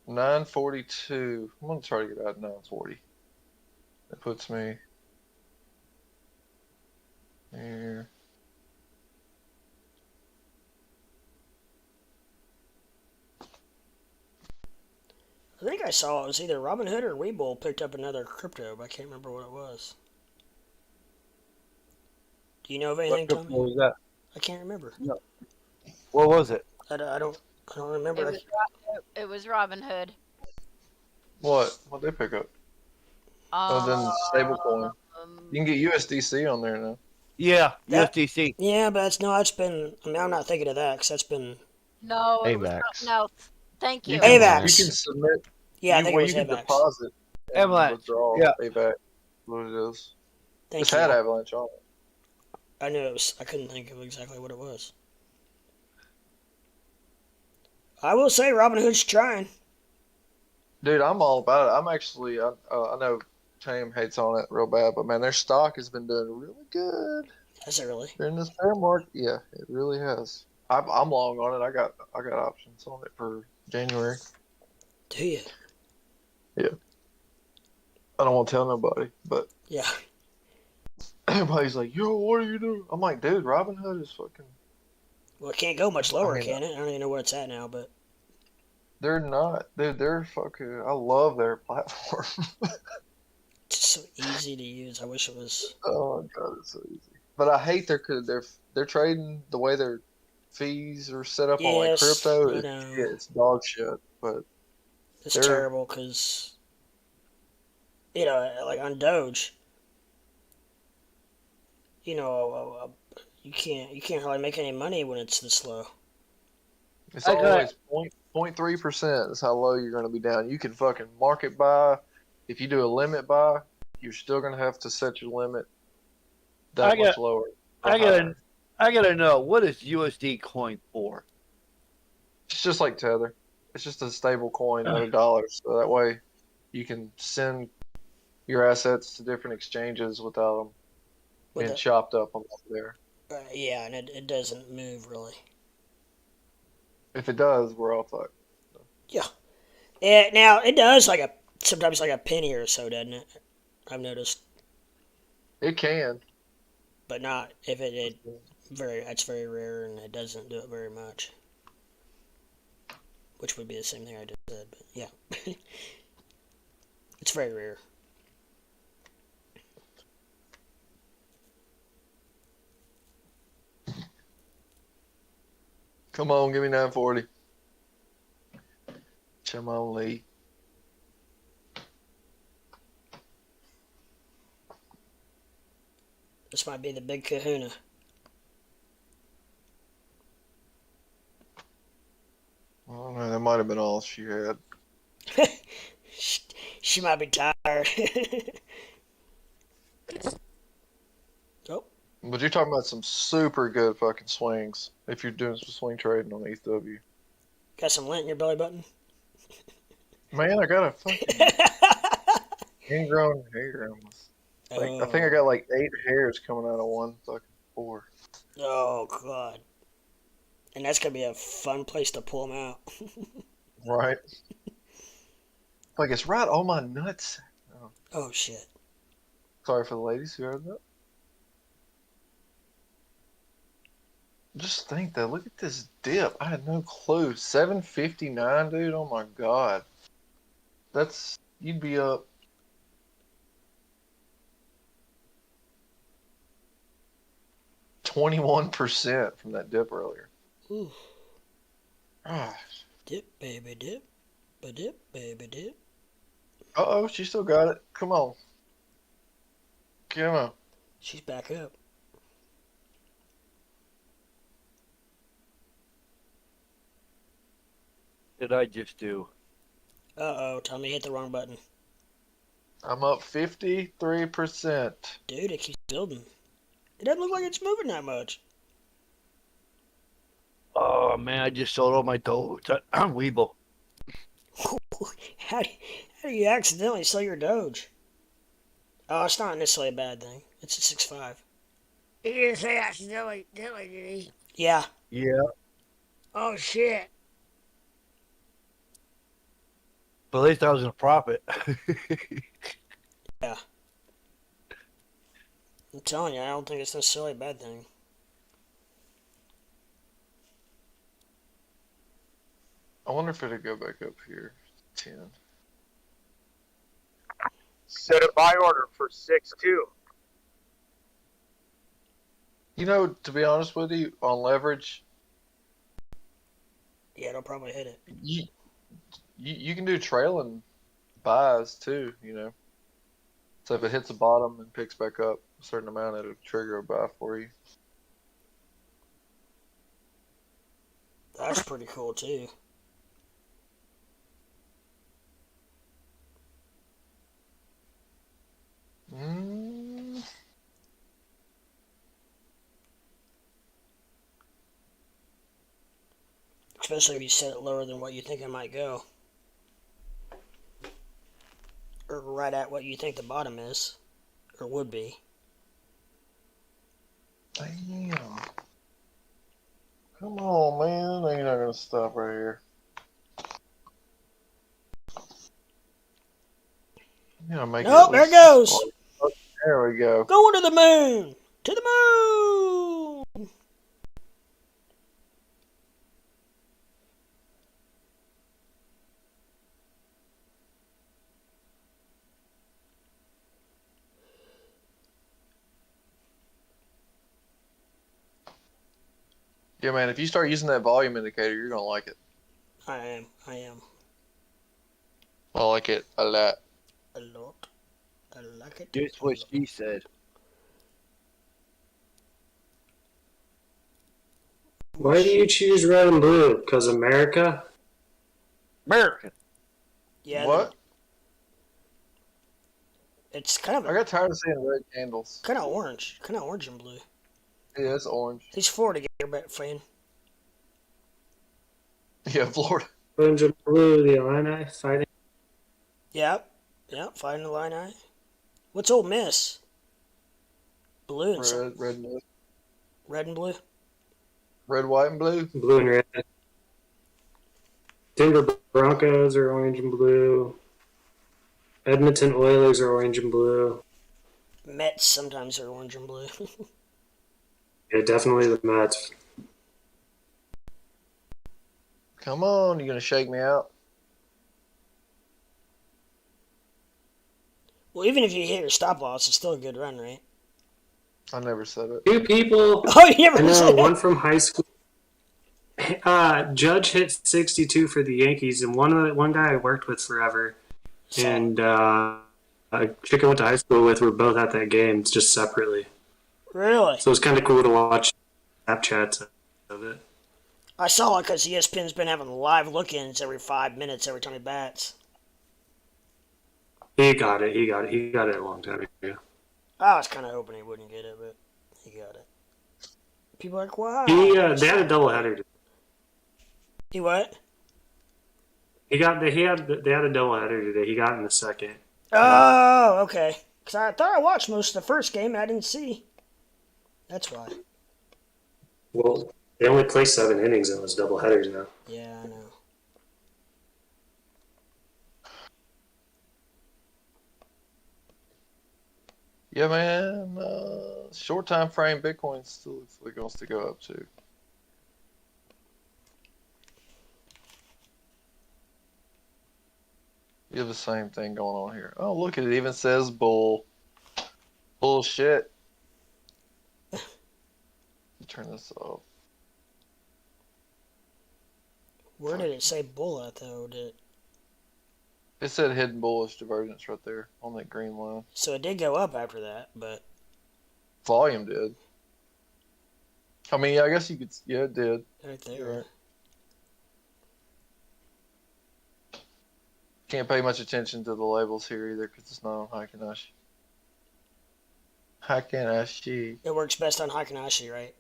F: 942. I'm gonna try to get out of 940. That puts me here.
A: I think I saw it was either Robinhood or Webull picked up another crypto, but I can't remember what it was. Do you know of anything,
I: What crypto
A: Tommy?
I: was that?
A: I can't remember.
I: No. What was it?
A: I don't remember.
B: It was Robinhood.
F: What they pick up? Oh, then stablecoin. You can get USDC on there now.
I: Yeah,
A: That-
I: USDC.
A: Yeah, but that's been. I mean, I'm not thinking of that because that's been.
B: No, it was
C: AVAX.
B: no. Thank you.
A: AVAX.
F: You can submit.
A: Yeah, I think it was
F: you can
A: AVAX.
F: deposit and
I: Avalanche.
F: withdraw
I: Yeah.
F: AVAX. What it is.
A: Thank
F: It's
A: you.
F: had Avalanche on it.
A: I knew it was. I couldn't think of exactly what it was. I will say Robinhood's trying.
F: Dude, I'm all about it. I'm actually, I know Tame hates on it real bad, but man, their stock has been doing really good
A: Has it really?
F: during this bear market. Yeah, it really has. I'm long on it. I got options on it for January.
A: Do you?
F: Yeah. I don't want to tell nobody, but
A: Yeah.
F: everybody's like, "Yo, what are you doing?" I'm like, "Dude, Robinhood is fucking."
A: Well, it can't go much lower,
F: I mean,
A: can it? I don't even know where it's at now, but
F: They're not. They're fucking. I love their platform.
A: it's so easy to use. I wish it was.
F: Oh my god, it's so easy. But I hate they're trading the way their fees are set up on like
A: Yes,
F: crypto.
A: I know.
F: It's dog shit. But
A: It's
F: They're-
A: terrible because, like on Doge, you can't hardly make any money when it's this low.
F: it's
I: I got-
F: always 0.3% is how low you're going to be down. You can fucking market buy. If you do a limit buy, you're still going to have to set your limit that much lower. or
I: I
F: higher.
I: gotta know, what is USD coin for?
F: It's just like Tether. It's just a stable coin at $1. So that way you can send your assets to different exchanges without them
A: With
F: being
A: it.
F: chopped up on there.
A: Yeah, and it doesn't move really.
F: If it does, we're all fucked.
A: Yeah, now it does sometimes like a penny or so, doesn't it? I've noticed,
F: It can.
A: but not if it it's very rare and it doesn't do it very much. Which would be the same thing I just said, but yeah. It's very rare.
F: Come on, give me 940. Come on, Lee.
A: This might be the big kahuna.
F: I don't know, that might have been all she had.
A: She might be tired. Oh,
F: But you're talking about some super good fucking swings if you're doing some swing trading on ETHW.
A: got some lint in your belly button?
F: Man, I got a fucking ingrown hair on I think I got like 8 hairs coming out of one fucking pore.
A: Oh god. And that's gonna be a fun place to pull them out.
F: Right. Like it's right on my nuts. Oh,
A: Oh shit.
F: sorry for the ladies who heard that. Just think though, look at this dip. I had no clue. 759, dude. Oh my god. That's you'd be up 21% from that dip earlier.
A: Ooh.
F: Gosh.
A: Dip, baby, dip. Ba dip, baby, dip.
F: Uh-oh, she still got it. Come on. Come on.
A: She's back up.
I: Did I just do?
A: Uh-oh, Tommy hit the wrong button.
F: I'm up 53%.
A: Dude, it keeps building. It doesn't look like it's moving that much.
I: Oh man, I just sold all my Doge. I'm Weeble.
A: How do you accidentally sell your Doge? Oh, it's not necessarily a bad thing. It's a 6.5.
D: He didn't say accidentally, did he?
A: Yeah.
I: Yeah.
D: Oh shit.
I: But at least I was in a profit.
A: Yeah. I'm telling you, I don't think it's necessarily a bad thing.
F: I wonder if it'll go back up here. 10.
H: Set a buy order for 6-2.
F: You know, to be honest with you, on leverage,
A: Yeah, it'll probably hit it.
F: you can do trailing buys too, you know. So if it hits the bottom and picks back up a certain amount, it'll trigger a buy for you.
A: That's pretty cool, too.
F: Mm.
A: Especially if you set it lower than what you think it might go. Or right at what you think the bottom is. Or would be.
F: Damn. Come on, man. No, you're not going to stop right here. Yeah, make it
A: Nope,
F: at
A: there it
F: least-
A: goes!
F: There we go.
A: Going to the moon! To the moon!
F: Yeah, man, if you start using that volume indicator, you're going to like it.
A: I am.
F: I like it a lot.
A: A lot. I like it.
I: Just what she said.
E: Why do you choose red and blue? Because America?
I: American.
A: Yeah.
F: What?
A: It's kind
F: I
A: of
F: got tired of seeing red candles.
A: kind of orange. Kind of orange and blue.
F: Yeah, it's orange.
A: He's Florida Gator fan.
F: Yeah, Florida.
E: Orange and blue, the Illini fighting.
A: Yep. Yep, fighting the Illini. What's Ole Miss? Blue and some,
F: Red,
A: red and blue.
F: red, white, and blue.
E: Blue and red. Denver Broncos are orange and blue. Edmonton Oilers are orange and blue.
A: Mets sometimes are orange and blue.
E: Yeah, definitely the Mets.
F: Come on, you gonna shake me out?
A: Well, even if you hit your stop loss, it's still a good run, right?
F: I never said it.
E: Two people.
A: Oh, you never
E: I know,
A: said
E: one
A: that.
E: from high school. Judge hit 62 for the Yankees, and one guy I worked with forever, and a chick I went to high school with were both at that game, just separately.
A: Really?
E: So it was kind of cool to watch Snapchats of it.
A: I saw it because ESPN's been having live look-ins every 5 minutes every time he bats.
E: He got it a long time ago.
A: I was kind of hoping he wouldn't get it, but he got it. People are like, wow.
E: They had a doubleheader.
A: He what?
E: They had a doubleheader today. He got in the second.
A: Oh, okay. Because I thought I watched most of the first game and I didn't see. That's why.
E: Well, they only play 7 innings in those double headers now.
A: Yeah, I know.
F: Yeah, man. Short time frame Bitcoin still looks like it wants to go up too. You have the same thing going on here. Oh, look, it even says bullshit. Turn this off.
A: Where did it say bull at, though?
F: It said hidden bullish divergence right there on that green line.
A: So it did go up after that, but...
F: Volume did. I mean, yeah, I guess you could... Yeah, it did.
A: Right there.
F: You're right. Can't pay much attention to the labels here either because it's not on Hikinashi. Hikinashi.
A: It works best on Hikinashi, right?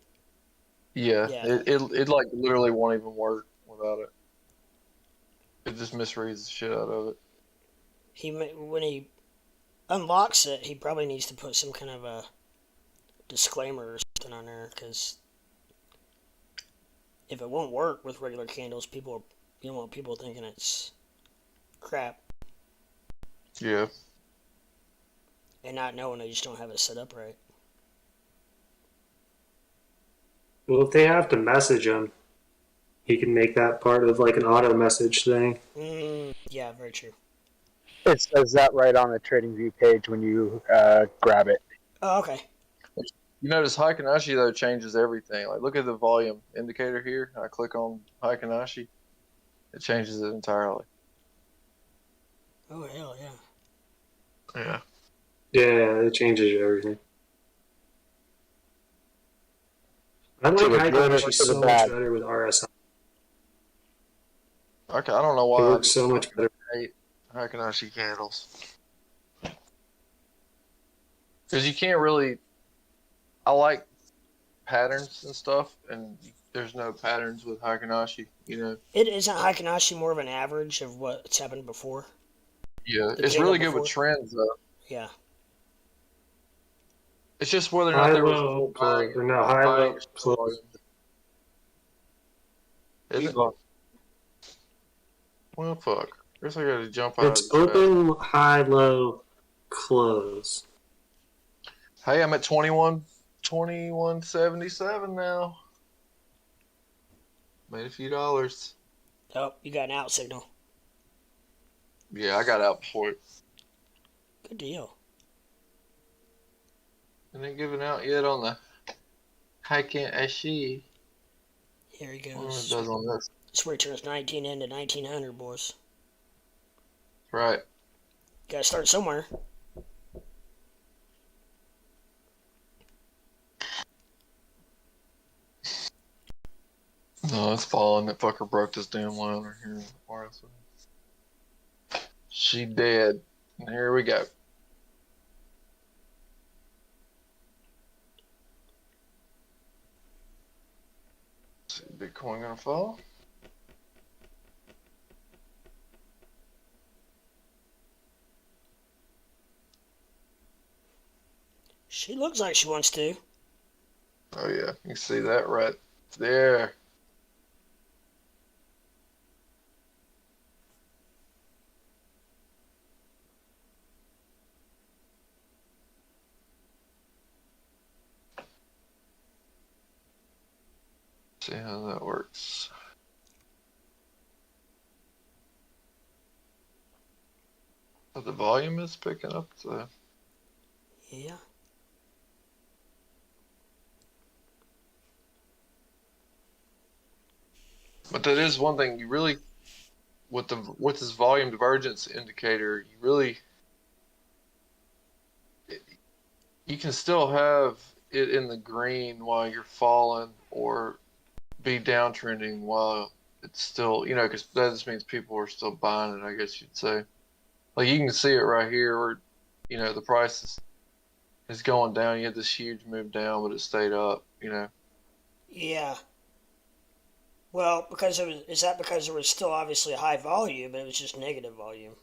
F: Yeah,
A: Yeah.
F: it like literally won't even work without it. It just misreads the shit out of it.
A: When he unlocks it, he probably needs to put some kind of a disclaimer or something on there, because if it won't work with regular candles, you don't want people thinking it's crap
F: Yeah.
A: and not knowing they just don't have it set up right.
E: Well, if they have to message him, he can make that part of like an auto message thing.
A: Yeah, very true.
H: It says that right on the TradingView page when you grab it.
A: Oh, okay.
F: You notice Hikinashi though changes everything. Like look at the volume indicator here. I click on Hikinashi, it changes it entirely.
A: Oh, hell yeah.
F: Yeah.
E: Yeah, it changes everything. I like
H: To the good or
E: Hikinashi
H: to the
E: so much
H: bad?
E: better with RSI.
F: Okay, I don't know
E: It
F: why I
E: works
F: just
E: so much
F: fucking
E: better.
F: hate Hikinashi candles. Because you can't really. I like patterns and stuff, and there's no patterns with Hikinashi. You know.
A: It isn't Hikinashi more of an average of what's happened before?
F: Yeah,
A: The
F: it's
A: candle
F: really good
A: before?
F: with trends though.
A: Yeah.
F: It's just whether or not
E: High
F: there was
E: low
F: more
E: close,
F: buying,
E: or no, high
F: buying
E: low
F: or
E: close.
F: volume. Is it? Well, fuck. Guess I gotta jump out of
E: It's
F: this bed.
E: open, high, low, close.
F: Hey, I'm at 2177 now. Made a few dollars.
A: Oh, you got an out signal.
F: Yeah, I got out before it.
A: Good deal.
F: It ain't giving out yet on the Heiken Ashi.
A: Here he
F: What it
A: goes.
F: does on this.
A: This is where he turns 19 into 1900, boys.
F: Right.
A: Gotta start somewhere.
F: No, it's falling. That fucker broke this damn line right here. She dead. And here we go. Let's see, Bitcoin gonna fall?
A: She looks like she wants to.
F: Oh yeah, you can see that right there. See how that works. But the volume is picking up the.
A: Yeah.
F: But that is one thing you really, with this volume divergence indicator, you can still have it in the green while you're falling, or be downtrending while it's still, because that just means people are still buying it, I guess you'd say. Like you can see it right here where, the price is going down. You had this huge move down, but it stayed up,
A: Yeah. Well, is that because there was still obviously a high volume, but it was just negative volume?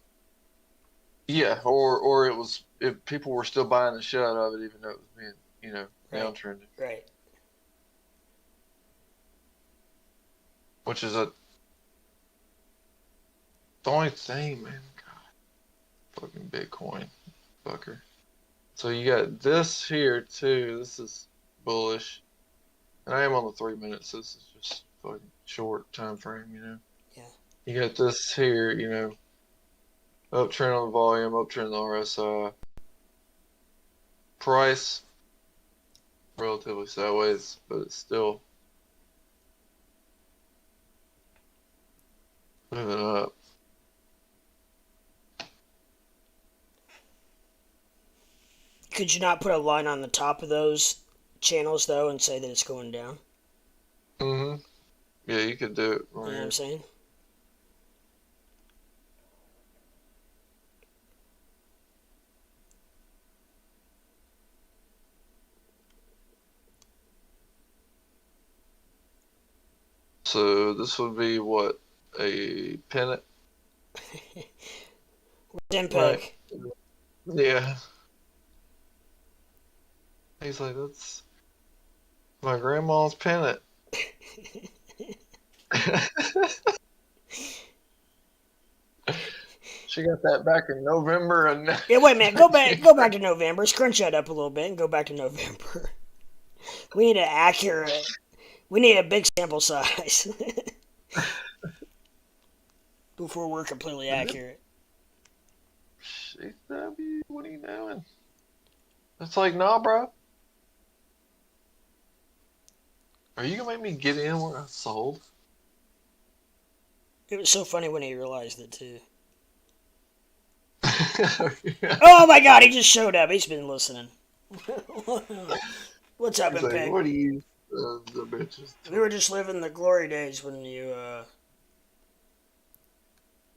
F: Yeah, or it was if people were still buying the shit out of it, even though it was being,
A: Right.
F: downtrending,
A: Right.
F: which is the only thing, man. God, fucking Bitcoin, fucker. So you got this here too. This is bullish, and I am on the 3 minutes. So this is just fucking short time frame.
A: Yeah.
F: You got this here, uptrend on the volume, uptrend on the RSI. Price relatively sideways, but it's still moving up.
A: Could you not put a line on the top of those channels though and say that it's going down?
F: Mm-hmm. Yeah, you could do it
A: You
F: right
A: know what
F: here.
A: I'm saying?
F: So this would be what, a pennant,
A: Dim
F: right?
A: peg.
F: Yeah. He's like, that's my grandma's pennant. She got that back in November and
A: Yeah, wait a minute. Go back to November. Scrunch that up a little bit and go back to November. We need an accurate. We need a big sample size before we're completely accurate.
F: CW, what are you doing? It's like, nah, bro. Are you gonna make me get in when I sold?
A: It was so funny when he realized it too.
F: Yeah.
A: Oh my god, he just showed up. He's been listening. What's up,
F: He's like,
A: Impeg?
F: what are you, the bitches?
A: We were just living the glory days when you
F: The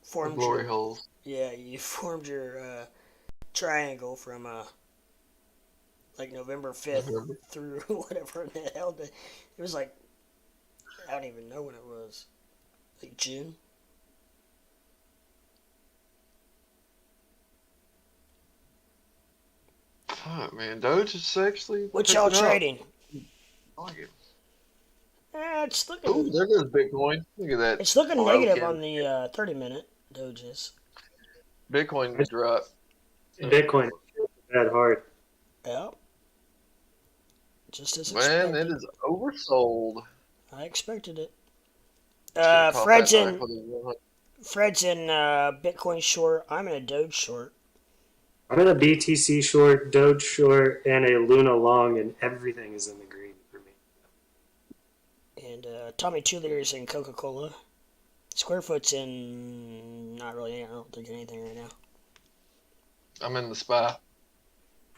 A: formed
F: glory
A: your
F: holes.
A: you formed your triangle from like November 5th through whatever the hell it was like. I don't even know when it was. Like June.
F: Fuck, man, Doge is actually
A: What
F: picking
A: y'all
F: up.
A: trading?
F: I like it.
A: It's looking.
F: Oh, there goes Bitcoin. Look at that.
A: It's looking
F: wild
A: negative
F: candle.
A: on the 30-minute Doges.
F: Bitcoin dropped.
E: Bitcoin that hard.
A: Yeah. Just as
F: Man,
A: expected.
F: it is oversold.
A: I expected it.
F: Should've caught that
A: Fred's
F: knife
A: in.
F: with his one.
A: Fred's in Bitcoin short. I'm in a Doge short.
E: I'm in a BTC short, Doge short, and a Luna long, and everything is in the green for me.
A: And Tommy 2 liters in Coca-Cola. Squarefoot's in. Not really. I don't think anything right now.
F: I'm in the SPY.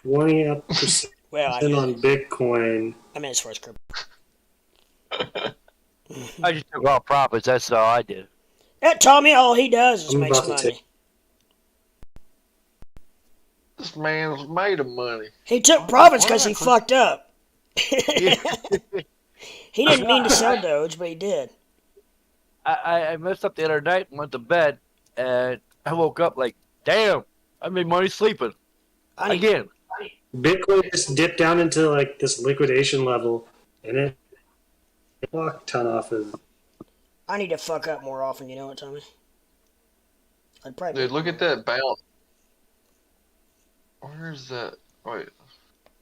E: 20%
A: Well,
E: on Bitcoin.
A: I mean as far as crypto.
I: I just took all profits. That's all I did.
A: That Tommy, all he does is
E: I'm
A: makes
E: about to
A: money.
F: This man's made of money.
A: He took profits because he fucked up.
I: Yeah.
A: He didn't mean to sell Doge, but he did.
I: I messed up the other night and went to bed, and I woke up like, damn, I made money sleeping. Again.
E: Bitcoin just dipped down into like this liquidation level, and it fuck ton off of.
A: I need to fuck up more often. You know what, Tommy? I'd probably.
F: Dude, look at that bounce. Where's that? Wait.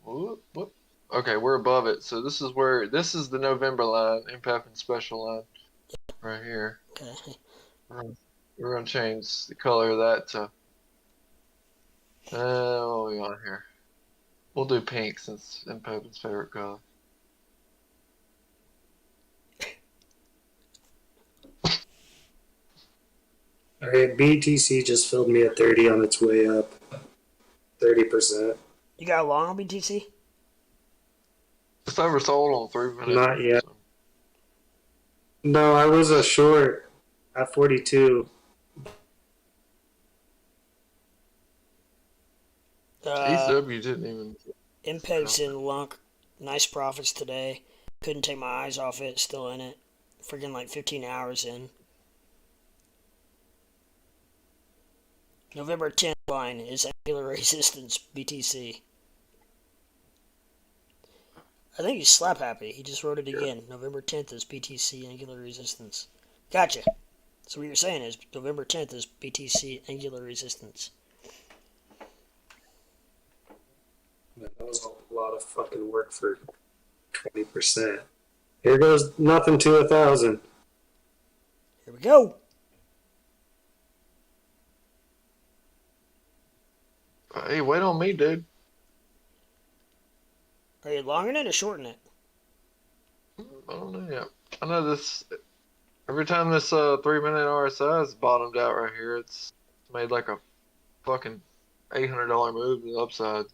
F: Whoop, whoop. Okay, we're above it. So this is the November line, impact and special line, right here.
A: Okay.
F: We're gonna change the color of that to. What are we on here? We'll do pink since Impoten's favorite color.
E: All right, BTC just filled me at 30 on its way up. 30%.
A: You got a long on BTC?
F: It's oversold on 3 minutes.
E: Not yet. No, I was a short at 42.
F: ECW didn't even.
A: Impeg's in lunk. Nice profits today. Couldn't take my eyes off it. Still in it. Freaking like 15 hours in. November 10th line is angular resistance BTC. I think he's slap happy. He just wrote it again. November 10th is BTC angular resistance. Gotcha. So what you're saying is November 10th is BTC angular resistance.
E: That was a lot of fucking work for 20%. Here goes nothing to 1,000.
A: Here we go.
F: Hey, wait on me, dude.
A: Are you longing it or shorting it?
F: I don't know yet. I know this. Every time this 3-minute RSI is bottomed out right here, it's made like a fucking $800 move to the upside.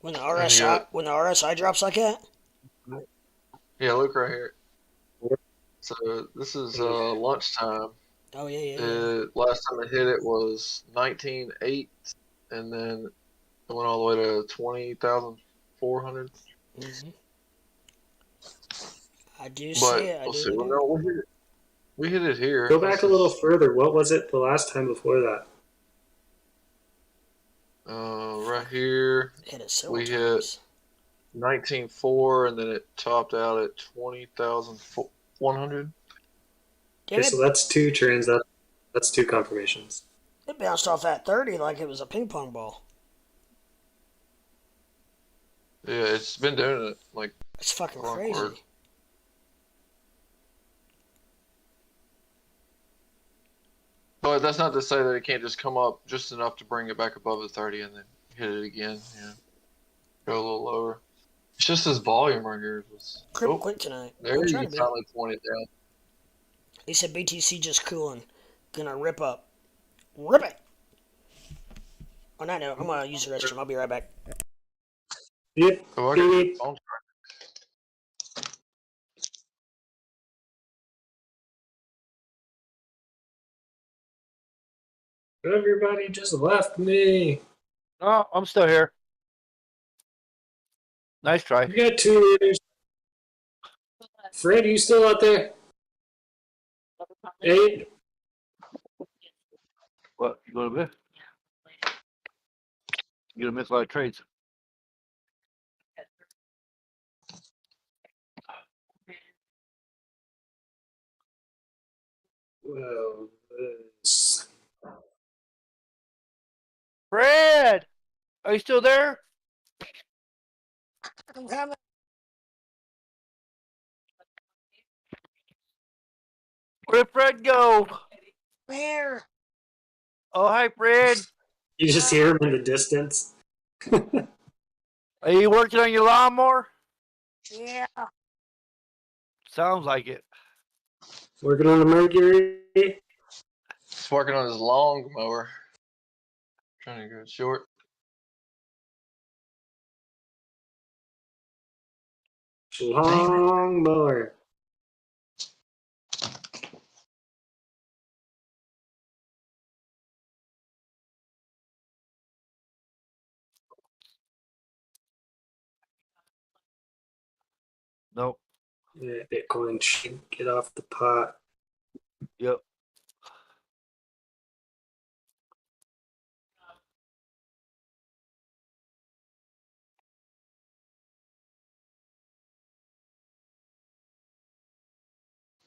A: When the RSI drops like that?
F: Yeah, look right here. So this is lunchtime.
A: Oh yeah.
F: Last time it hit it was 19.8, and then it went all the way to 20,400.
A: Mm-hmm. I do
F: But
A: see it.
F: we'll see. We hit it here.
E: Go back a little further. What was it the last time before that?
F: Right here.
A: Hit it several
F: We
A: times.
F: hit 19.4, and then it topped out at 20,100.
A: Damn
E: Okay,
A: it.
E: so that's two trends. That's two confirmations.
A: It bounced off at 30 like it was a ping pong ball.
F: Yeah, it's been doing it like
A: It's fucking
F: clockwork.
A: crazy.
F: But that's not to say that it can't just come up just enough to bring it back above the 30 and then hit it again. Yeah, go a little lower. It's just this volume right here.
A: Cripple quick tonight.
F: There
A: I'm
F: you
A: trying
F: can
A: to be.
F: finally point it down.
A: He said BTC just cooling. Gonna rip up. Rip it! On that note, I'm gonna use the restroom. I'll be right back.
E: Yep.
F: Oh, I got your phone.
E: Everybody just left me.
I: Oh, I'm still here. Nice try.
E: You got 2 years. Fred, are you still out there? 8?
I: What? You gonna miss? You're gonna miss a lot of trades.
E: Well, this.
I: Fred, are you still there?
D: I'm coming.
I: Where'd Fred go?
D: Here.
I: Oh, hi, Fred.
E: You just hear him in the distance.
I: Are you working on your lawnmower?
D: Yeah.
I: Sounds like it.
E: Working on the Mercury.
F: He's working on his long mower. Trying to go short.
E: Long mower.
I: Nope.
E: Yeah, Bitcoin should get off the pot.
I: Yep.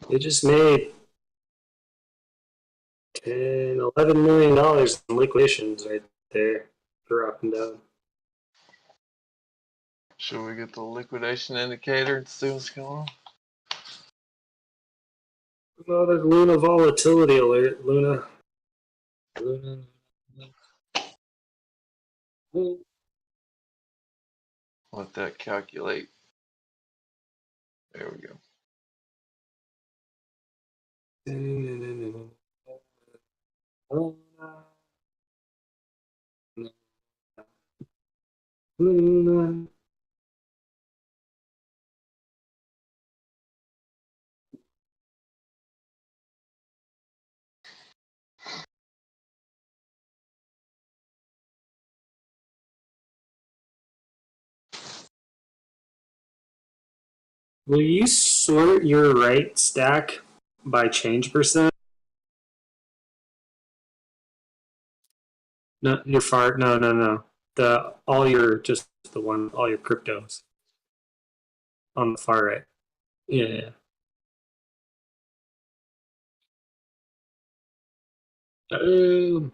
E: They just made $11 million in liquidations right there for up and down.
F: Should we get the liquidation indicator and see what's going on?
E: Another Luna volatility alert. Luna.
F: Let that calculate. There we go.
E: Luna. Will you sort your right stack by change percent? No, your far. No, no, no. The all your just the one. All your cryptos on the far right. Yeah. Boom.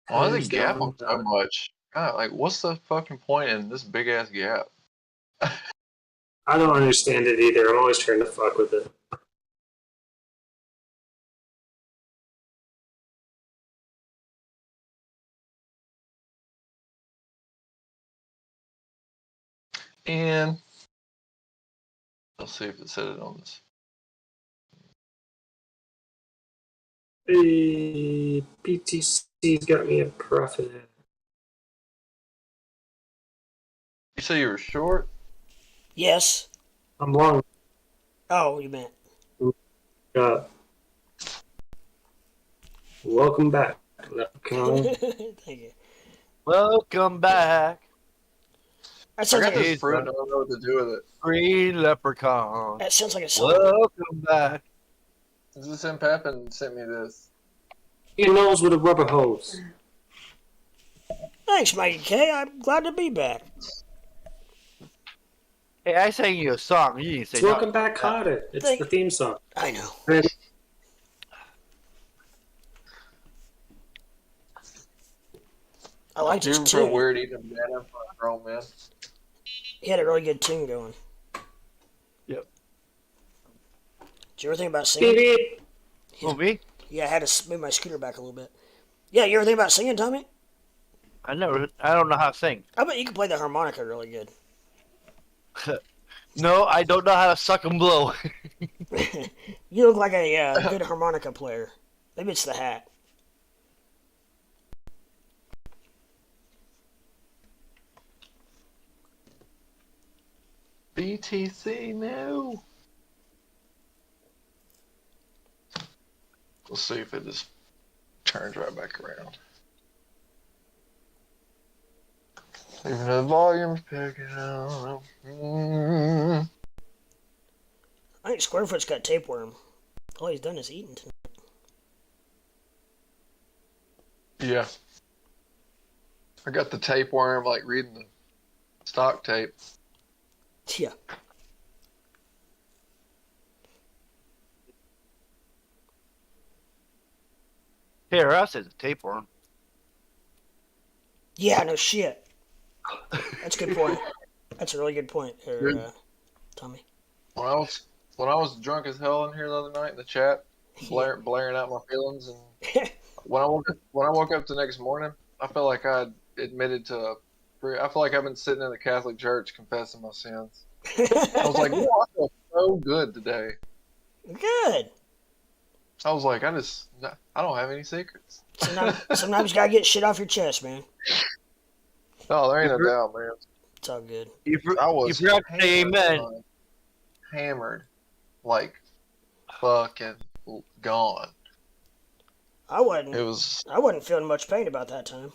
F: Why is it
E: Hands
F: gapping
E: down.
F: so much? God, like, what's the fucking point in this big ass gap?
E: I don't understand it either. I'm always trying to fuck with it.
F: And let's see if it said it on this.
E: Hey, BTC's got me a profit.
F: You say you were short?
A: Yes.
E: I'm long.
A: Oh, you meant.
E: Uh, welcome back. Leprechaun.
A: Thank you.
I: Welcome back,
A: That
F: I
A: sounds
F: got
A: like
F: this
A: a,
F: fruit and I don't know what to do with it.
I: green leprechaun.
A: that sounds like a song.
I: Welcome back.
F: This M. Pappin sent me this.
E: Your nose with a rubber hose.
A: Thanks, Mikey K. I'm glad to be back.
I: Hey, I sang you a song. You didn't say
E: It's Welcome
I: nothing.
E: Back Carter. It's the theme song.
A: I know. I liked his
F: Even for a
A: tune.
F: weird eating banana for a grown man.
A: He had a really good tune going.
I: Yep.
A: Did you ever think about singing?
E: Beep, beep.
I: Who, me?
A: Yeah, I had to move my scooter back a little bit. Yeah, you ever think about singing, Tommy?
I: I don't know how to sing.
A: I bet you can play the harmonica really good.
I: No, I don't know how to suck and blow.
A: You look like a good harmonica player. Maybe it's the hat.
F: BTC, no. Let's see if it just turns right back around. Even the volume's picking up.
A: I think Squarefoot's got tapeworm. All he's done is eaten tonight.
F: Yeah. I got the tapeworm, like reading the stock tape.
A: Yeah.
I: Here, us is a tapeworm.
A: Yeah, no shit. That's a good point. That's a really good point, Tommy.
F: When I was drunk as hell in here the other night in the chat, blaring out my feelings, and when I woke up the next morning, I felt like I'd admitted to. I feel like I've been sitting in the Catholic Church confessing my sins. I was like, I feel so good today.
A: Good.
F: I was like, I don't have any secrets.
A: Sometimes you gotta get shit off your chest, man.
F: No, there ain't no doubt, man.
A: It's all good.
F: I was
I: forgot to say amen.
F: Hammered, like fucking gone.
A: I wasn't feeling much pain about that time.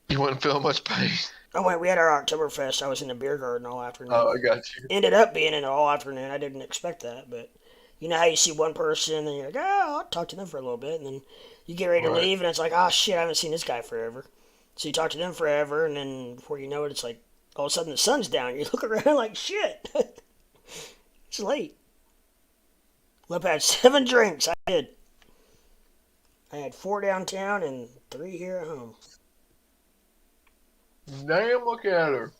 F: You wouldn't feel much pain.
A: We had our Oktoberfest. I was in the beer garden all afternoon.
F: Oh, I got you.
A: Ended up being in it all afternoon. I didn't expect that, but you know how you see one person and you're like, oh, I'll talk to them for a little bit, and then you get ready to leave, and it's like, oh shit, I haven't seen this guy forever. So you talk to them forever, and then before you know it, it's like all of a sudden the sun's down. You look around like shit. It's late. Lip had 7 drinks. I did. I had 4 downtown and 3 here at home.
F: Damn, look at her.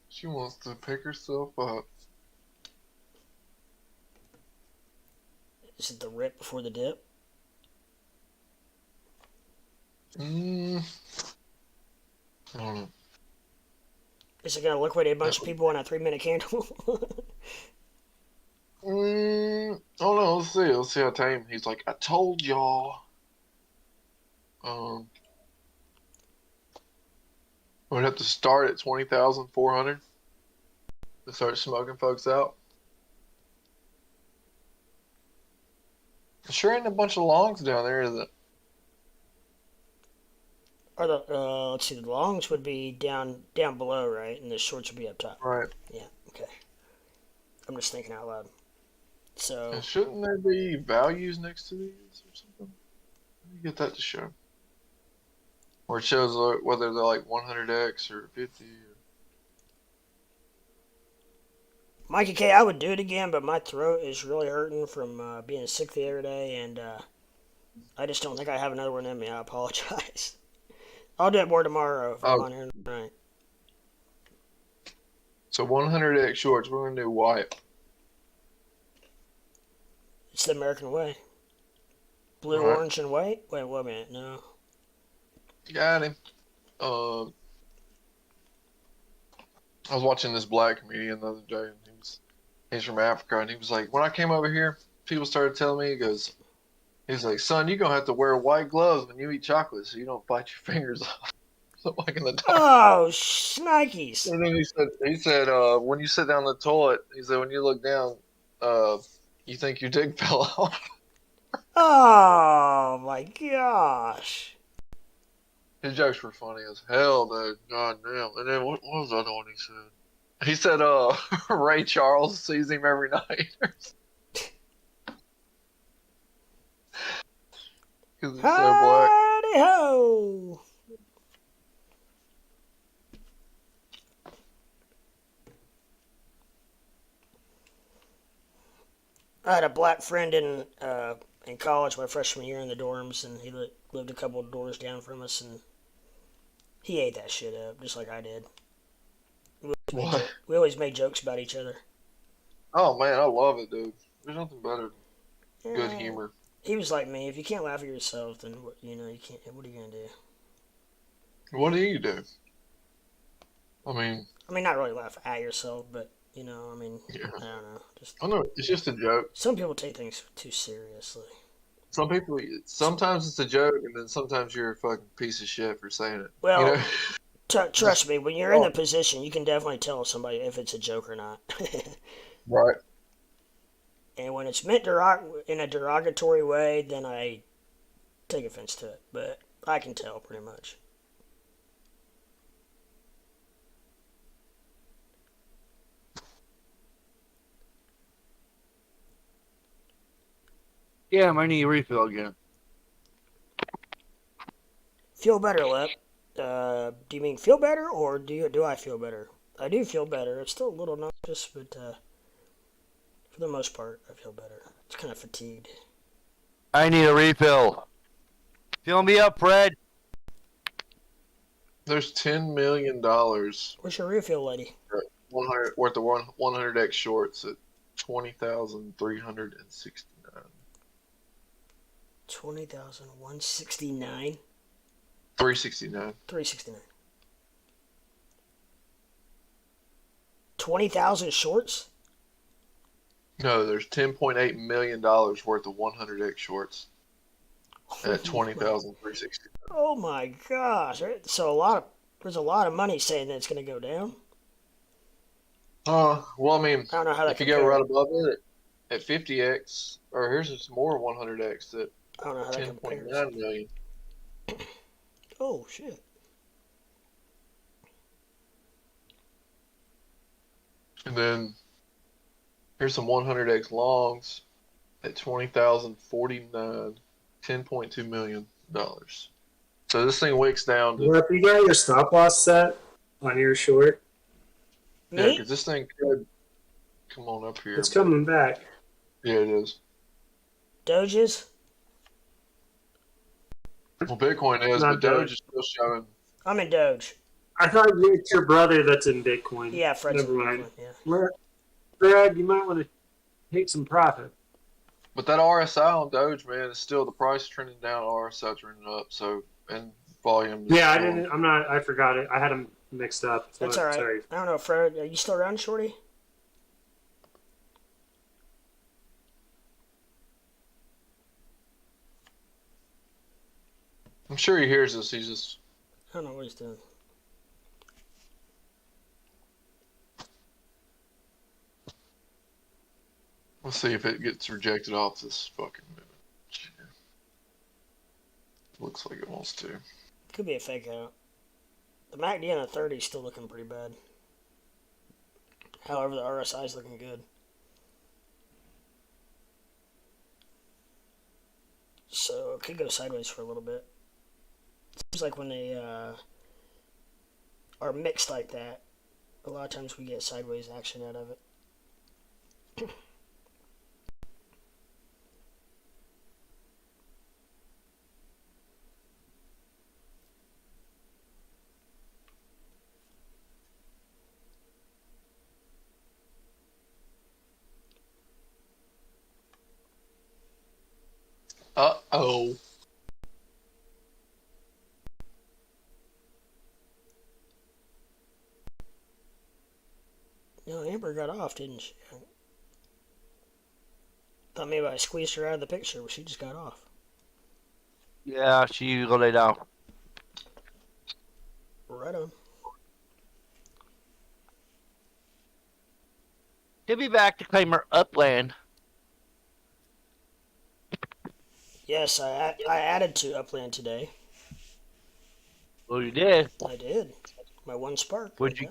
F: She wants to pick herself up.
A: Is it the rip before the dip?
F: I don't know.
A: Is it gonna liquidate a bunch of people on a 3-minute candle?
F: Oh no, let's see. Let's see how tame. He's like, I told y'all. We'd have to start at 20,400 to start smoking folks out. Sure ain't a bunch of longs down there, is it?
A: Or the let's see, the longs would be down below, right, and the shorts would be up top.
F: Right.
A: Yeah. Okay. I'm just thinking out loud. So
F: And shouldn't there be values next to these or something? How do you get that to show? Or it shows whether they're like 100x or 50.
A: Mikey K, I would do it again, but my throat is really hurting from being sick the other day, and I just don't think I have another one in me. I apologize. I'll do it more tomorrow if I'm on here tonight.
F: So 100x shorts, we're going to do white.
A: It's the American way. Blue,
F: Right.
A: orange, and white? Wait a minute, no.
F: Got him. I was watching this black comedian the other day, and he's from Africa, and he was like, when I came over here, people started telling me, he's like, son, you're going to have to wear white gloves when you eat chocolate so you don't bite your fingers off. So like in the dark.
A: Oh, shnikes.
F: And then he said, when you sit down the toilet, he said, when you look down, you think your dick fell off.
A: Oh, my gosh.
F: His jokes were funny as hell, dude. God damn. And then what was the other one he said? He said, Ray Charles sees him every night. Because he's so black.
A: Howdy ho. I had a black friend in college my freshman year in the dorms, and he lived a couple of doors down from us, and he ate that shit up just like I did. We always made jokes about each other.
F: Oh man, I love it, dude. There's nothing better than good humor.
A: He was like me. If you can't laugh at yourself, then you can't. What are you gonna do?
F: What do you do? I mean,
A: not really laugh at yourself, but yeah. I don't know.
F: I know it's just a joke.
A: Some people take things too seriously.
F: Some people, sometimes it's a joke, and then sometimes you're a fucking piece of shit for saying it.
A: Well, trust me, when you're in the position, you can definitely tell somebody if it's a joke or not.
F: Right.
A: And when it's meant in a derogatory way, then I take offense to it. But I can tell pretty much.
I: Yeah, I might need a refill again.
A: Feel better, Lep. Do you mean feel better, or do I feel better? I do feel better. It's still a little nauseous, but for the most part, I feel better. It's kind of fatigued.
I: I need a refill. Fill me up, Fred.
F: There's $10 million
A: Where's your refill, lady?
F: 100 worth of 100x shorts at 20,369.
A: 20,169.
F: 369.
A: 369. 20,000 shorts?
F: No, there's $10.8 million worth of 100x shorts at 20,369.
A: Oh my gosh! So there's a lot of money saying that it's going to go down.
F: Well, I mean,
A: I don't know how that
F: if you go right above it at 50x, or here's some more 100x at
A: I don't know how that
F: 10.9 million.
A: Oh shit!
F: And then here's some 100x longs at 20,049, $10.2 million. So this thing wicks down to.
E: Well, if you got your stop loss set on your short,
F: Yeah, because this thing could come on up here.
E: it's coming back.
F: Yeah, it is.
A: Doges?
F: Well, Bitcoin is,
E: Not
F: but Doge is still showing.
A: I'm in Doge.
E: I thought it's your brother that's in Bitcoin.
A: Yeah, Fred's
E: Never
A: in
E: mind.
A: Bitcoin. Yeah.
E: Brad, you might want to take some profit.
F: But that RSI on Doge, man, is still the price trending down, RSI trending up. So, and volume.
E: Yeah,
F: still...
E: I forgot it. I had them mixed up.
A: That's all right.
E: Sorry.
A: I don't know, Fred. Are you still around, Shorty?
F: I'm sure he hears this. He's just.
A: I don't know what he's doing.
F: Let's see if it gets rejected off this fucking movement. Looks like it wants to.
A: Could be a fake out. The MACD on the 30 is still looking pretty bad. However, the RSI is looking good. So it could go sideways for a little bit. Seems like when they are mixed like that, a lot of times we get sideways action out of it.
F: Uh-oh.
A: No, Amber got off, didn't she? Thought maybe I squeezed her out of the picture, but she just got off.
I: Yeah, she go lay down.
A: Right on.
I: She'll be back to claim her Upland.
A: Yes, I added to Upland today.
I: Oh, you did?
A: I did. My one spark.
I: What'd you?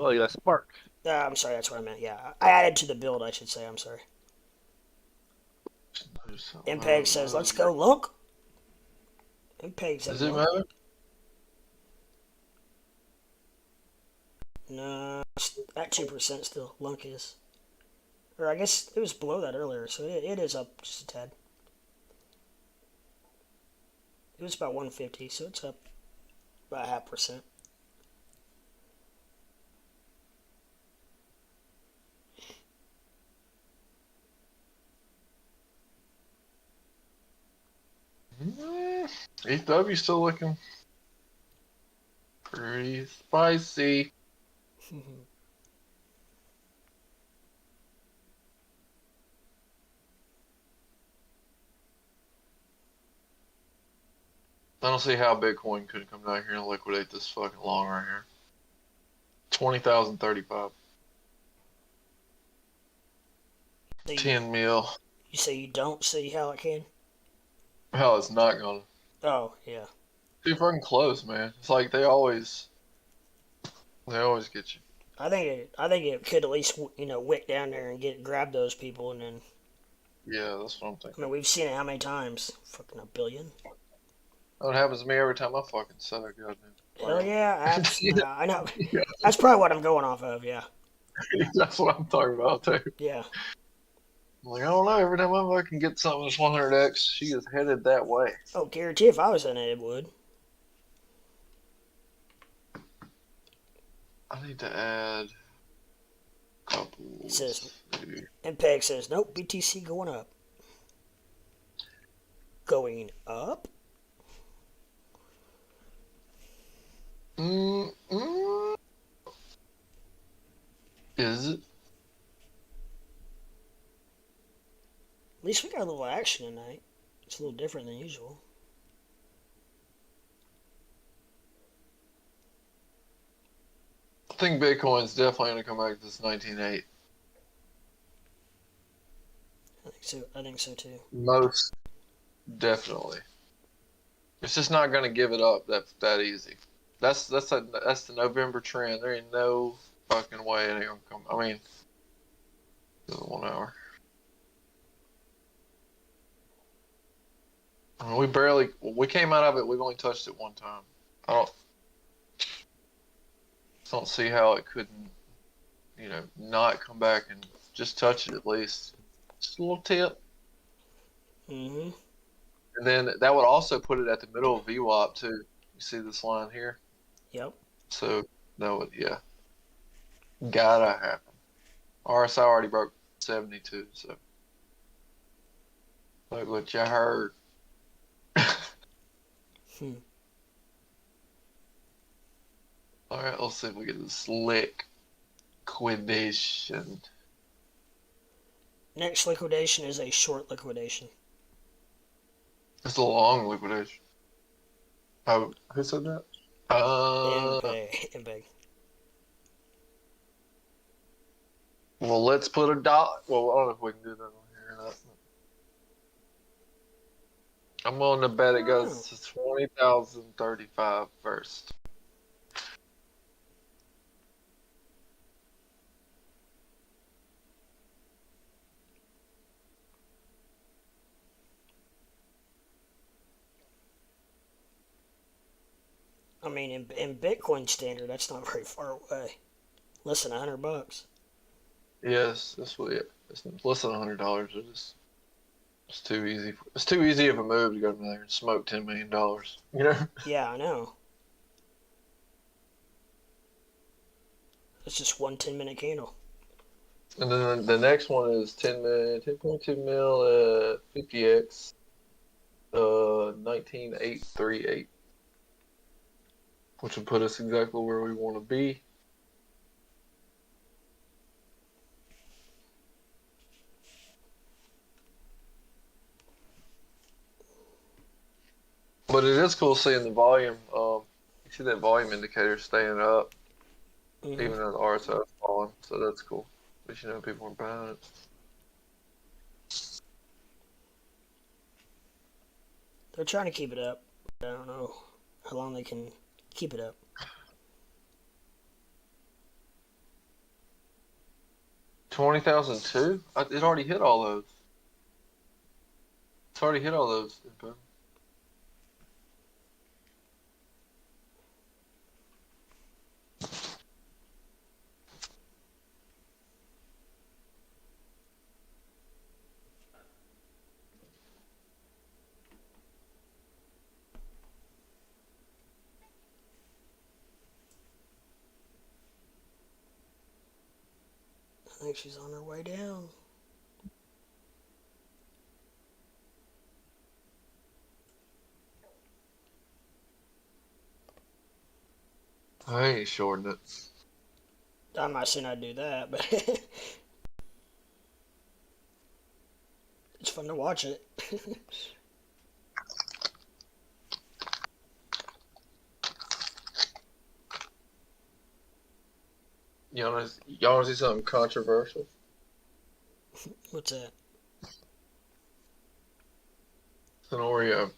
I: Oh, you got Spark.
A: I'm sorry, that's what I meant. Yeah, I added to the build, I should say. I'm sorry. MPEG says, let's go look. MPEG says,
F: Does it matter?
A: No, it's at 2% still. Lunk is. Or I guess it was below that earlier, so it is up just a tad. It was about 150, so it's up about 0.5%.
F: EW still looking pretty spicy. I don't see how Bitcoin could come down here and liquidate this fucking long right here. 20,035. 10 mil.
A: You say you don't see how it can?
F: Hell, it's not gonna.
A: Oh, yeah.
F: Too fucking close, man. It's like they always get you.
A: I think it could at least, wick down there and grab those people, and then.
F: Yeah, that's what I'm
A: I
F: thinking.
A: mean, we've seen it how many times? Fucking a billion.
F: That happens to me every time I fucking set a goddamn.
A: Hell yeah, I know. That's probably what I'm going off of. Yeah.
F: That's what I'm talking about too.
A: Yeah.
F: I'm like, I don't know. Every time I fucking get something that's 100x, she is headed that way.
A: Oh, guarantee if I was in it, it would.
F: I need to add a couple.
A: It says, MPEG says, nope, BTC going up. Going up?
F: Is it?
A: At least we got a little action tonight. It's a little different than usual.
F: I think Bitcoin's definitely going to come back to this 19.8.
A: I think so too.
F: Most definitely. It's just not going to give it up that easy. That's the November trend. There ain't no fucking way it ain't going to come. I mean, this is 1 hour. I mean, we came out of it, we've only touched it one time. I don't see how it couldn't, not come back and just touch it at least. Just a little tip.
A: Mm-hmm.
F: And then that would also put it at the middle of VWAP too. You see this line here?
A: Yep.
F: So that would, yeah. Gotta happen. RSI already broke 72, so. Look what you heard. Alright, let's see if we get this liquidation.
A: Next liquidation is a short liquidation.
F: It's a long liquidation. Oh, who said that?
A: MPEG.
F: Well, let's put a dot. Well, I don't know if we can do that on here or not. I'm willing to bet it goes to 20,035 first.
A: I mean, in Bitcoin standard, that's not very far away. Less than $100.
F: Yes, that's what it's less than $100. It's too easy. It's too easy of a move to go in there and smoke $10 million. You know?
A: Yeah, I know. It's just one 10-minute candle.
F: And then the next one is 10.2 mil at 50x, 19,838, which would put us exactly where we want to be. But it is cool seeing the volume. You see that volume indicator staying up, even though the RSI is falling. So that's cool. At least you know people are buying it.
A: They're trying to keep it up. I don't know how long they can keep it up.
F: $20,002? It already hit all those. It's already hit all those.
A: I think she's on her way down.
F: I ain't shorting it.
A: I'm not saying I'd do that, but it's fun to watch it.
F: Y'all want to see something controversial?
A: What's that?
F: It's an Oreo.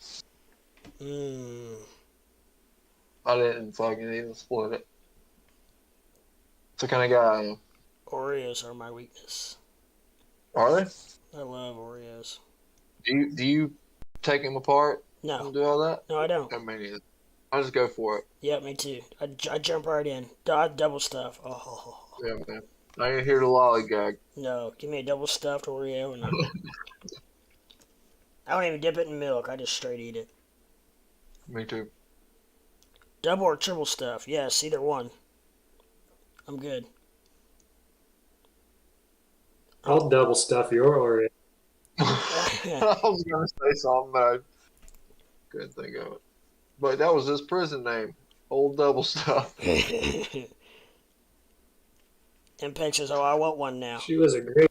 F: I didn't fucking even split it. It's the kind of guy I am.
A: Oreos are my weakness.
F: Are they?
A: I love Oreos.
F: Do you take them apart?
A: No.
F: And do all that?
A: No, I don't.
F: I mean, I just go for it.
A: Yeah, me too. I jump right in. Double stuff. Oh.
F: Yeah, man. I ain't here to lollygag.
A: No, give me a double stuffed Oreo, and I don't even dip it in milk. I just straight eat it.
F: Me too.
A: Double or triple stuff. Yes, either one. I'm good.
E: I'll double stuff your Oreo.
F: I was gonna say something, but I couldn't think of it. But that was his prison name, Old Double Stuff.
A: Impex says, "Oh, I want one now."
E: She was a great.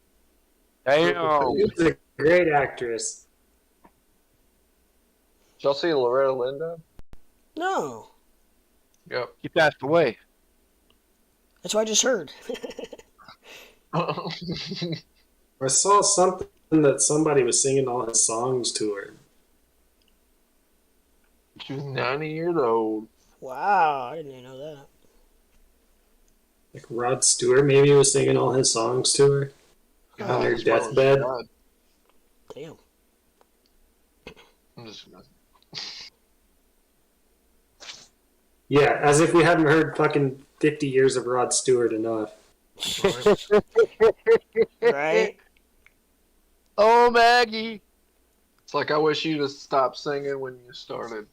I: Damn.
E: She was a great actress.
F: Did y'all see Loretta Linda?
A: No,
F: Yep.
I: He passed away.
A: that's what I just heard.
E: I saw something that somebody was singing all his songs to her.
F: She was 90 years old.
A: Wow, I didn't even know that.
E: Like Rod Stewart maybe was singing all his songs to her on her
F: That's probably
E: deathbed.
F: what
A: Damn.
F: she died. I'm just
E: Yeah, as if we hadn't heard fucking 50 years of Rod Stewart enough.
A: Right?
I: Oh, Maggie.
F: It's like I wish you'd have stopped singing when you started.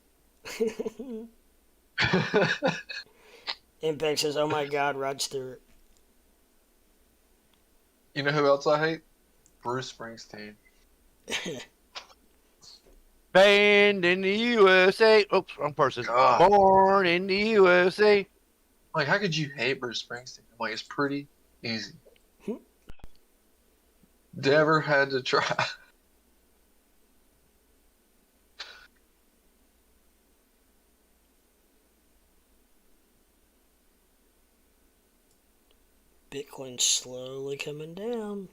A: Impex says, "Oh my God, Rod Stewart."
F: You know who else I hate? Bruce Springsteen.
I: Banned in the USA. Oops, wrong person.
F: God.
I: Born in the USA.
F: Like, how could you hate Bruce Springsteen? I'm like, it's pretty easy. Never had to try.
A: Bitcoin's slowly coming down.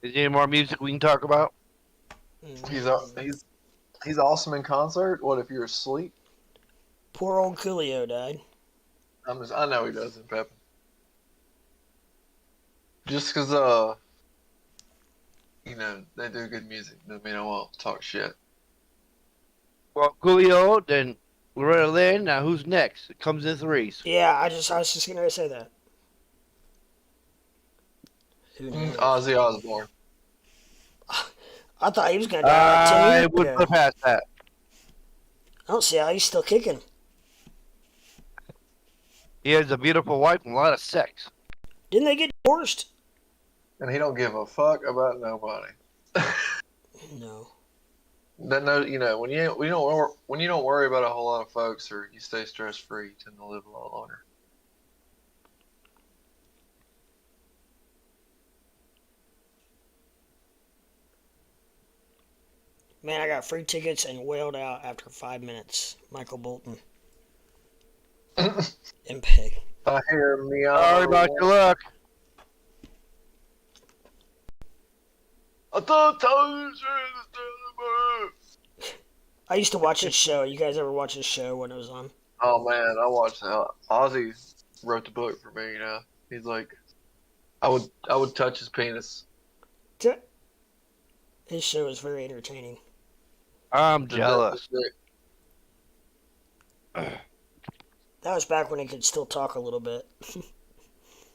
I: Is there any more music we can talk about?
F: He's He's awesome in concert. What if you're asleep?
A: Poor old Coolio died.
F: I know he doesn't, Pep. Just because, you know, they do good music doesn't mean I won't talk shit.
I: Well, Coolio, then Loretta Lynn. Now who's next? It comes in threes.
A: Yeah, I was just gonna say that. Who knows?
F: Ozzy Osbourne.
A: I thought he was gonna die like 10
I: I
A: years
I: would
A: ago.
I: put past that.
A: I don't see how he's still kicking.
I: He has a beautiful wife and a lot of sex.
A: Didn't they get divorced?
F: And he don't give a fuck about nobody.
A: No.
F: That no, you know, when you don't worry about a whole lot of folks, or you stay stress free, you tend to live a lot longer.
A: Man, I got free tickets and wailed out after 5 minutes. Michael Bolton. And Peg.
F: I hear me out.
I: Sorry about your luck.
F: I thought Tyler's
A: I used to watch his show. You guys ever watch his show when it was on?
F: Oh man, I watched that. Ozzy wrote the book for me. You know, he's like, I would touch his penis.
A: His show is very entertaining.
I: I'm jealous.
A: That was back when he could still talk a little bit.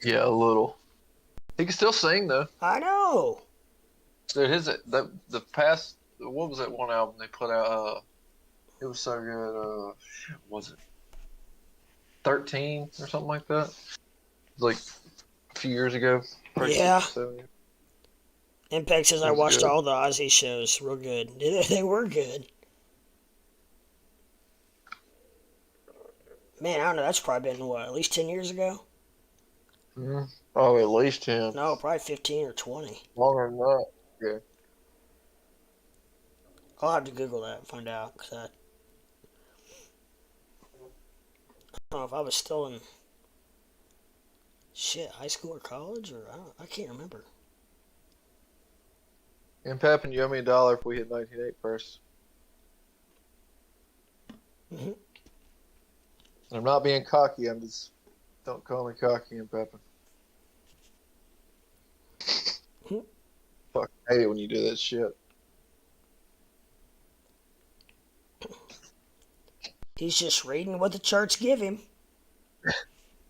F: Yeah, a little. He can still sing though.
A: I know.
F: Dude, the past, what was that one album they put out? It was so good. Shit, was it 13 or something like that? It was like a few years ago. Probably
A: Yeah.
F: 6 or 7 years.
A: Impact says I
F: That's
A: watched
F: good.
A: all the Ozzy shows. Real good. They were good. Man, I don't know. That's probably been, what, at least 10 years ago?
F: Mm-hmm. Oh, at least 10.
A: No, probably 15 or 20.
F: Longer than that. Yeah.
A: I'll have to Google that and find out. Cause I don't know if I was still in high school or college, or I can't remember.
F: And Pep, and you owe me $1 if we hit 19.8 first.
A: Mm-hmm.
F: And I'm not being cocky. I'm just, don't call me cocky and Pep. Fuck, I hate it when you do that shit.
A: He's just reading what the charts give him.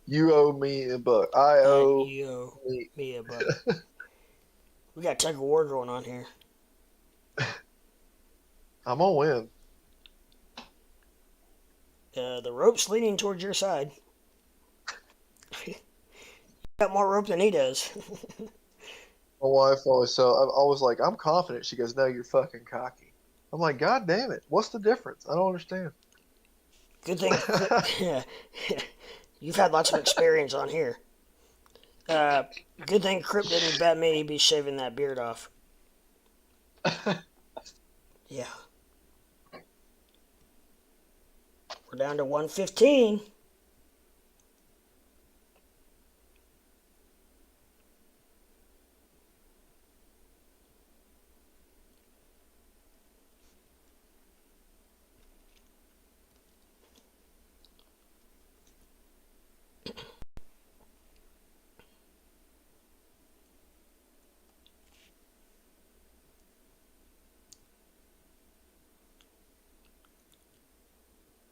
F: You owe me $1. I owe
A: You owe
F: me.
A: me a buck. We got tug of war going on here.
F: I'm gonna win.
A: The rope's leaning towards your side. You got more rope than he does.
F: My wife always I'm always like, I'm confident. She goes, no, you're fucking cocky. I'm like, God damn it. What's the difference? I don't understand.
A: Good thing. You've had lots of experience on here. Good thing Crip didn't bet me he'd be shaving that beard off. Yeah. We're down to 115.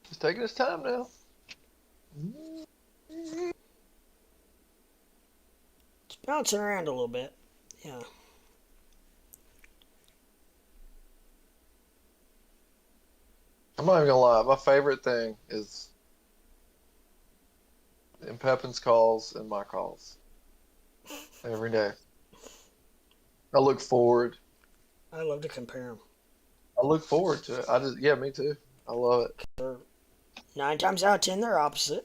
F: He's taking his time now.
A: It's bouncing around a little bit. Yeah.
F: I'm not even gonna lie. My favorite thing is in Pepin's calls and my calls. Every day. I look forward.
A: I love to compare them.
F: I look forward to it. Yeah, me too. I love it.
A: 9 times out of 10, they're opposite.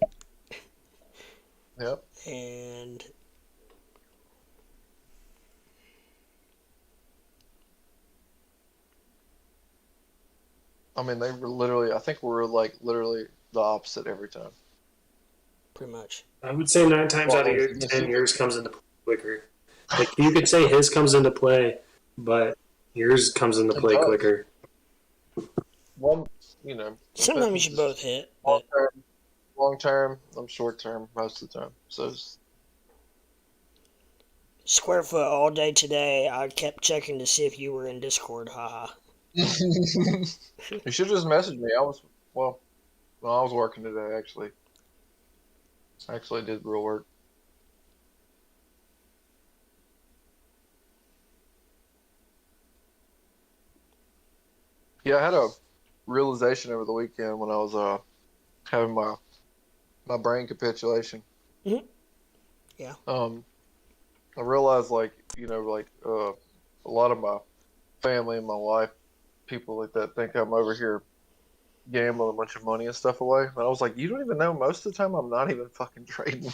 F: Yep.
A: And
F: I mean, they were literally, I think we're like literally the opposite every time.
A: pretty much.
E: I would say 9 times out of 10, yours comes into play quicker. Like, you could say his comes into play, but yours comes into play quicker.
F: one, you know,
A: Sometimes you both hit,
F: long
A: but
F: term, long term. I'm short term most of the time. So
A: square foot all day today. I kept checking to see if you were in Discord. Haha.
F: you should just message me. I was I was working today actually. I actually did real work. Yeah, I had a realization over the weekend when I was having my brain capitulation.
A: Mhm. Yeah.
F: I realized a lot of my family and my wife, people like that think I'm over here gambling a bunch of money and stuff away. And I was like, you don't even know most of the time I'm not even fucking trading.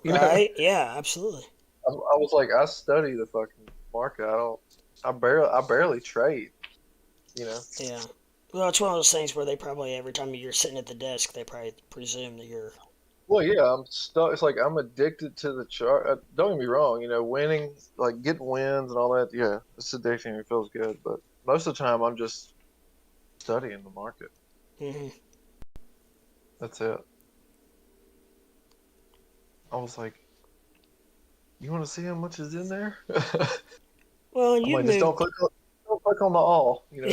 F: You know?
A: Right? Yeah, absolutely.
F: I was like, I study the fucking market. I barely trade, you know?
A: Yeah. Well, it's one of those things where they probably, every time you're sitting at the desk, they probably presume that you're.
F: Well, yeah, I'm stuck. It's like I'm addicted to the chart. Don't get me wrong, you know, winning, like getting wins and all that. Yeah, it's addicting. It feels good, but most of the time I'm just studying the market.
A: Hmm.
F: That's it. I was like, you want to see how much is in there?
A: Well,
F: I'm
A: you've
F: like, just
A: moved.
F: don't click on the all, you know.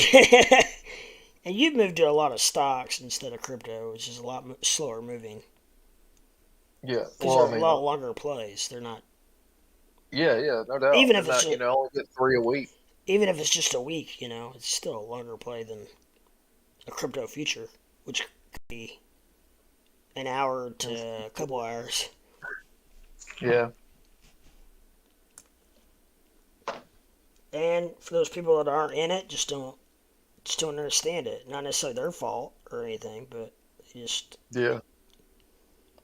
A: And you've moved to a lot of stocks instead of crypto, which is a lot slower moving.
F: Yeah.
A: Because
F: Well,
A: they're
F: I
A: a
F: mean,
A: lot longer plays. They're not.
F: yeah, no doubt.
A: Even if
F: And
A: it's
F: that, you
A: just,
F: know, I only get 3 a week.
A: even if it's just a week, it's still a longer play than a crypto future, which could be an hour to a couple hours.
F: Yeah.
A: And for those people that aren't in it, just don't understand it. Not necessarily their fault or anything, but they just.
F: Yeah.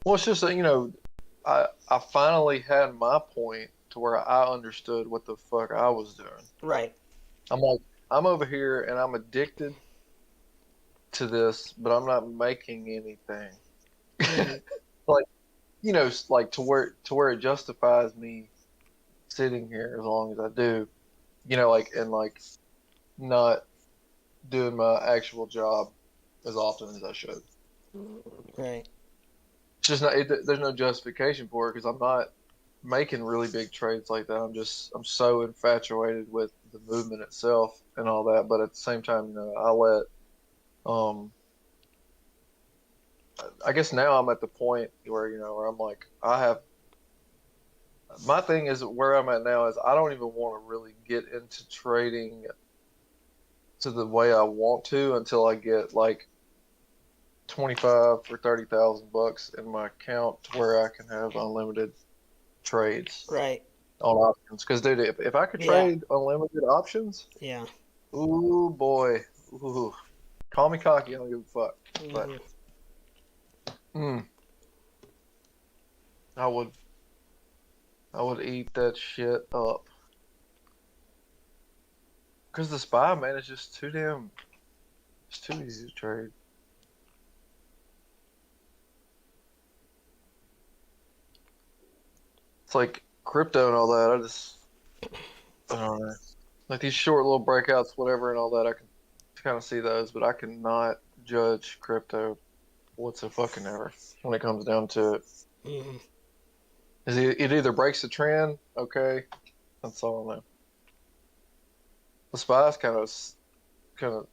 F: Well, it's just that, you know, I finally had my point to where I understood what the fuck I was doing.
A: Right.
F: I'm like, I'm over here and I'm addicted to this, but I'm not making anything.
A: Mhm.
F: Like, you know, like to where it justifies me sitting here as long as I do. You know, like and like not doing my actual job as often as I should.
A: Right.
F: It's just not. There's no justification for it because I'm not making really big trades like that. I'm so infatuated with the movement itself and all that. But at the same time, you know, um I guess now I'm at the point where you know where I'm like I have my thing is where I'm at now is I don't even want to really get into trading to the way I want to until I get like 25 or 30,000 bucks in my account to where I can have unlimited trades
A: Right.
F: on options. Because dude, if I could
A: Yeah.
F: trade unlimited options,
A: Yeah.
F: ooh boy, ooh, call me cocky, I don't give a fuck. But
A: Mhm.
F: mm, I would eat that shit up. Because the spy man is just too damn, it's too easy to trade. It's like crypto and all that. I don't know. Like these short little breakouts, whatever, and all that. I can kind of see those, but I cannot judge crypto whatsoever when it comes down to it.
A: Mhm.
F: It either breaks the trend, okay, that's all I know. The spice kind of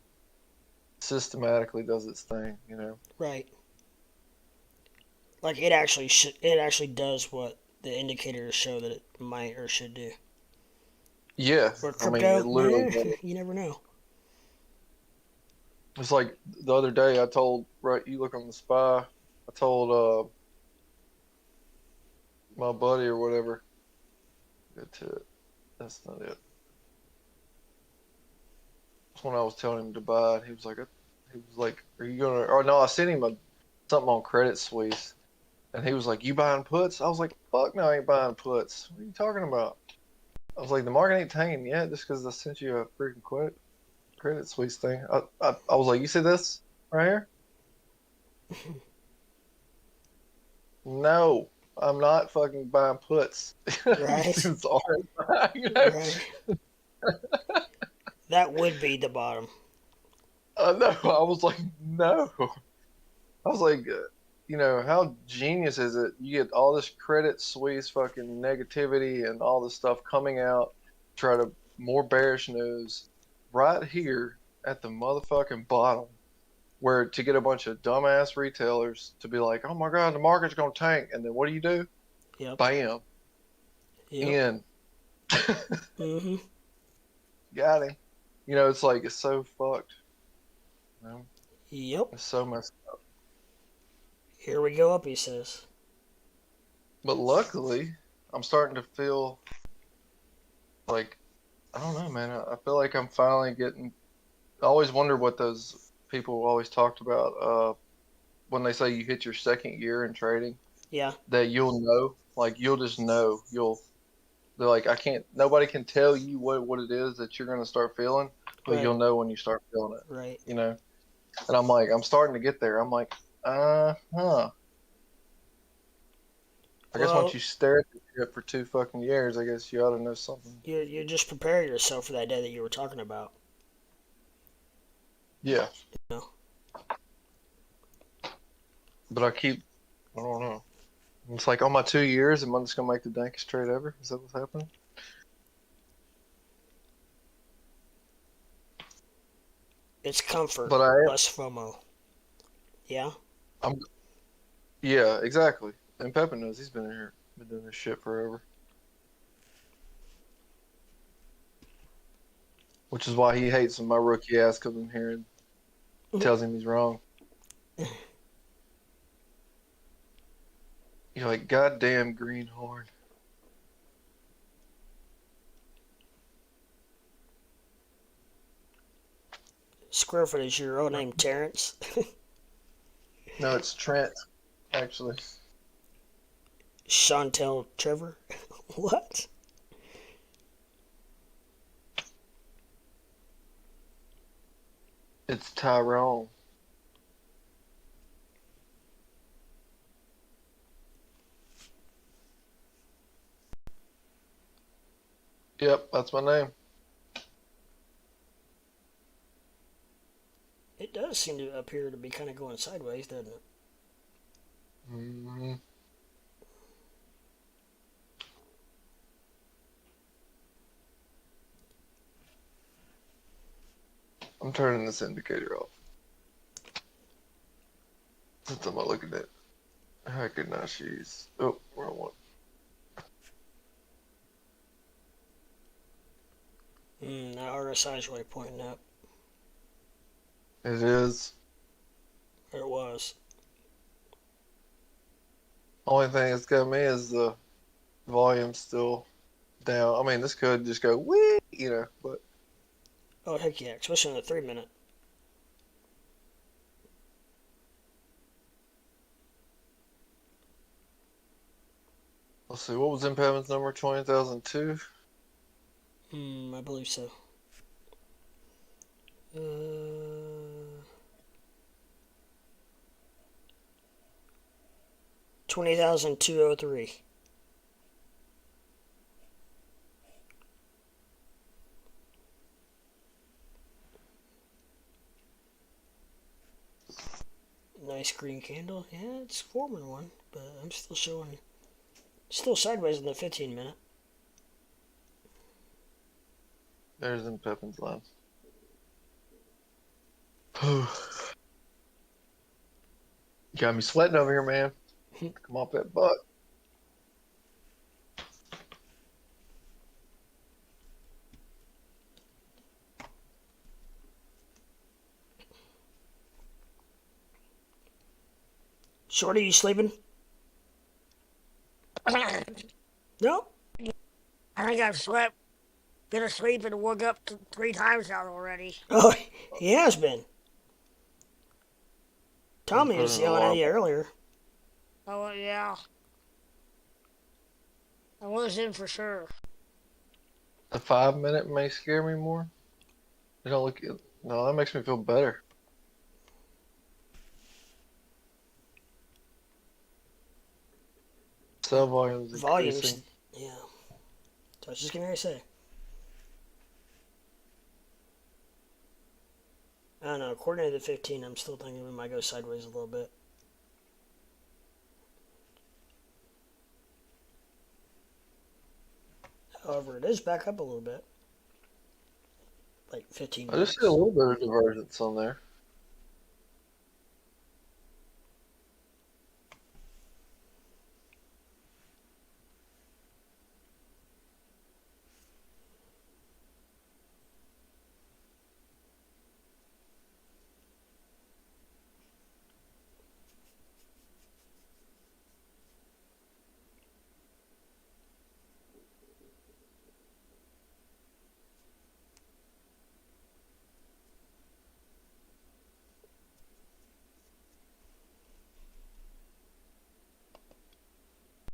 F: systematically does its thing, you know.
A: Right. Like it actually does what the indicators show that it might or should do.
F: Yeah,
A: Where
F: I mean, it
A: crypto,
F: literally does.
A: you never know.
F: It's like the other day I told, right, you look on the spy, I told my buddy or whatever, get to it. That's not it. That's when I was telling him to buy it. He was like, "Are you gonna?" Or no, I sent him something on Credit Suisse, and he was like, "You buying puts?" I was like, "Fuck no, I ain't buying puts. What are you talking about?" I was like, "The market ain't tanking yet just because I sent you a freaking Credit Suisse thing." I was like, "You see this right here?" No, I'm not fucking buying puts. These
A: Right.
F: dudes are, you know.
A: Right. That would be the bottom.
F: No, I was like, no. I was like, you know, how genius is it? You get all this Credit Suisse fucking negativity and all this stuff coming out, try to more bearish news right here at the motherfucking bottom, where to get a bunch of dumbass retailers to be like, oh my God, the market's gonna tank. And then what do?
A: Yep.
F: Bam.
A: Yep.
F: In.
A: Mm-hmm.
F: Got him. You know, it's like, it's so fucked. You know?
A: Yep.
F: It's so messed up.
A: Here we go up, he says.
F: But luckily, I'm starting to feel like, I don't know, man. I feel like I'm finally getting. I always wonder what those people always talked about when they say you hit your second year in trading.
A: Yeah.
F: That you'll know, like you'll just know. They're like, I can't. Nobody can tell you what it is that you're gonna start feeling, but
A: Right.
F: you'll know when you start feeling it.
A: Right.
F: You know. And I'm like, I'm starting to get there. I'm like, huh. I guess
A: Well,
F: once you stare at the shit for 2 fucking years, I guess you ought to know something.
A: you just prepare yourself for that day that you were talking about.
F: Yeah.
A: You know?
F: But I don't know. It's like on my 2 years, am I just gonna make the dankest trade ever? Is that what's happening?
A: It's comfort,
F: But I am.
A: less FOMO. Yeah?
F: Yeah, exactly. And Pepin knows he's been doing this shit forever. Which is why he hates when my rookie ass comes in here and tells him he's wrong. You're like, goddamn greenhorn.
A: Squarefoot is your real name, Terrence?
F: No, it's Trent, actually.
A: Chantel Trevor? What?
F: It's Tyrone. Yep, that's my name.
A: It does seem to appear to be kind of going sideways, doesn't it?
F: Mm-hmm. I'm turning this indicator off. Since I'm not looking at Hackernashi's. Oh, wrong one.
A: That RSI is really pointing up.
F: It is.
A: It was.
F: Only thing that's got me is the volume still down. I mean, this could just go wee, you know, but
A: Oh, heck yeah, especially in the 3-minute.
F: let's see. What was in Pevin's number? 20,002?
A: I believe so. 20,203. Nice green candle. Yeah, it's forming one, but I'm still showing. Still sideways in the 15-minute.
F: There's in Pevin's line. Got me sweating over here, man. Come off that butt.
A: Shorty, you sleeping? No?
D: I think I've slept, been asleep, and woke up 3 times now already.
A: Oh, he has been. Tommy
F: Put
A: was
F: an
A: yelling at
F: alarm.
A: you earlier.
D: Oh, yeah. I was in for sure.
F: The 5-minute may scare me more. You don't look. No, that makes me feel better. Cell volumes
A: Volumes.
F: increasing.
A: Yeah. So I was just getting ready to say. I don't know. According to the 15, I'm still thinking we might go sideways a little bit. However, it is back up a little bit. Like 15
F: I just
A: bucks.
F: see a little bit of divergence on there.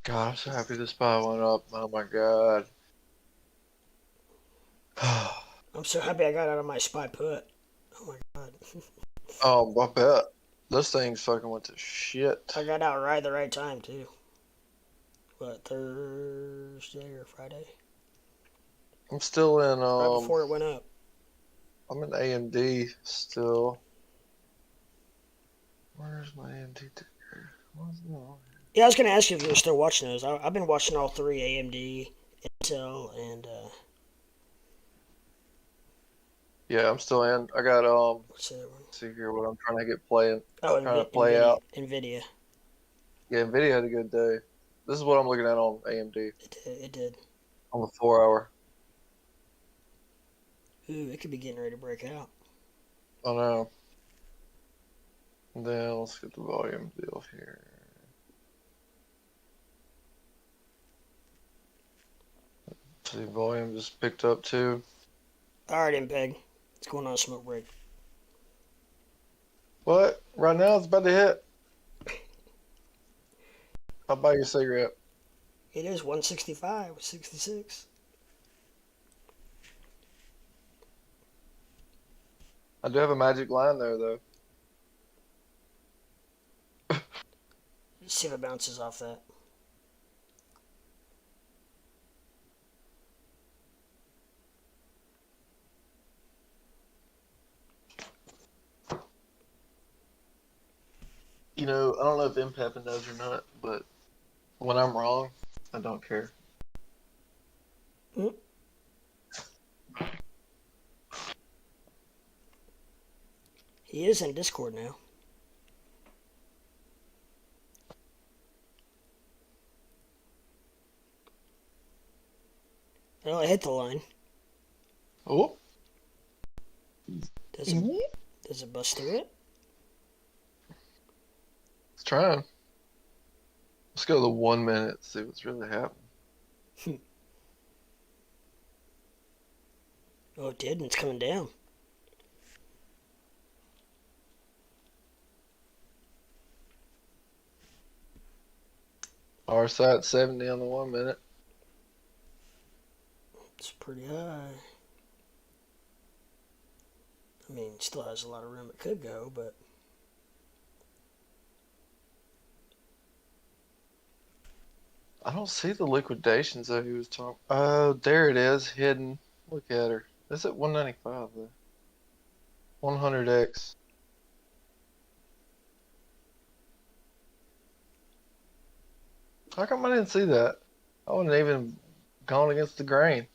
F: God, I'm so happy this buy went up. Oh my god.
A: I'm so happy I got out of my spy put. Oh my god.
F: I bet. Those things fucking went to shit.
A: I got out right at the right time, too. What, Thursday or Friday?
F: I'm still in,
A: Right before it went up.
F: I'm in AMD still. Where's my AMD ticker? What's that on?
A: Yeah, I was going to ask you if you were still watching those. I've been watching all three, AMD, Intel, and,
F: Yeah, I'm still in. I got,
A: what's the other one?
F: let's see here what I'm trying to get playing.
A: Oh,
F: Trying to play out.
A: NVIDIA.
F: Yeah, Nvidia had a good day. This is what I'm looking at on AMD
A: It did.
F: on the 4 hour.
A: Ooh, it could be getting ready to break out.
F: I know. And then let's get the volume deal here. See, volume just picked up too.
A: All right, MPEG. It's going on a smoke break.
F: What? Right now it's about to hit. I'll buy you a cigarette.
A: It is 165, 66.
F: I do have a magic line there though.
A: Let's see if it bounces off that.
F: You know, I don't know if MPAP knows or not, but when I'm wrong, I don't care.
A: Mm. He is in Discord now. Well, I hit the line.
F: Oh.
A: Does it bust through it?
F: Let's try 'em. Let's go to the 1 minute, see what's really happening.
A: Oh, it did, and it's coming down.
F: RSI at 70 on the 1 minute.
A: It's pretty high. I mean, it still has a lot of room it could go, but...
F: I don't see the liquidations that he was talking. Oh, there it is, hidden. Look at her. That's at 195 though. 100x. How come I didn't see that? I wouldn't even gone against the grain.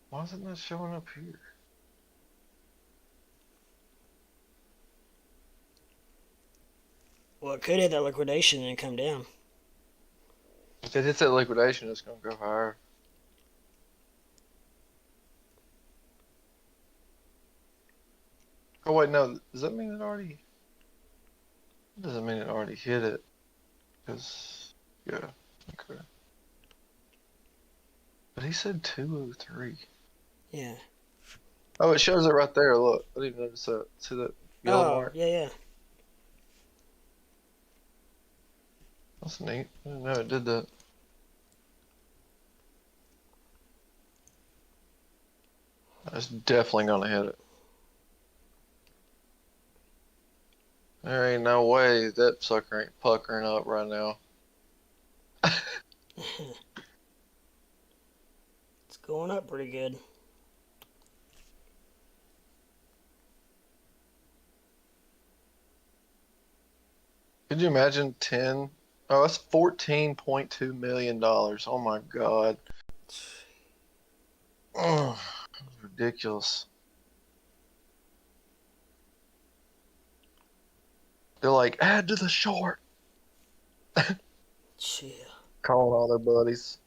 F: Why is it not showing up here?
A: Well, it could hit that liquidation and then come down.
F: If it hits that liquidation, it's gonna go higher. Oh wait, no. Does that mean it already? It doesn't mean it already hit it. Because, yeah, okay. But he said 203.
A: Yeah.
F: Oh, it shows it right there. Look, I didn't even notice that. See that yellow
A: Oh,
F: mark?
A: yeah.
F: That's neat. I didn't know it did that. That's definitely gonna hit it. There ain't no way that sucker ain't puckering up right now.
A: It's going up pretty good.
F: Could you imagine 10? Oh, that's $14.2 million. Oh my God. Oh, ridiculous. They're like, add to the short.
A: Chill.
F: Calling all their buddies.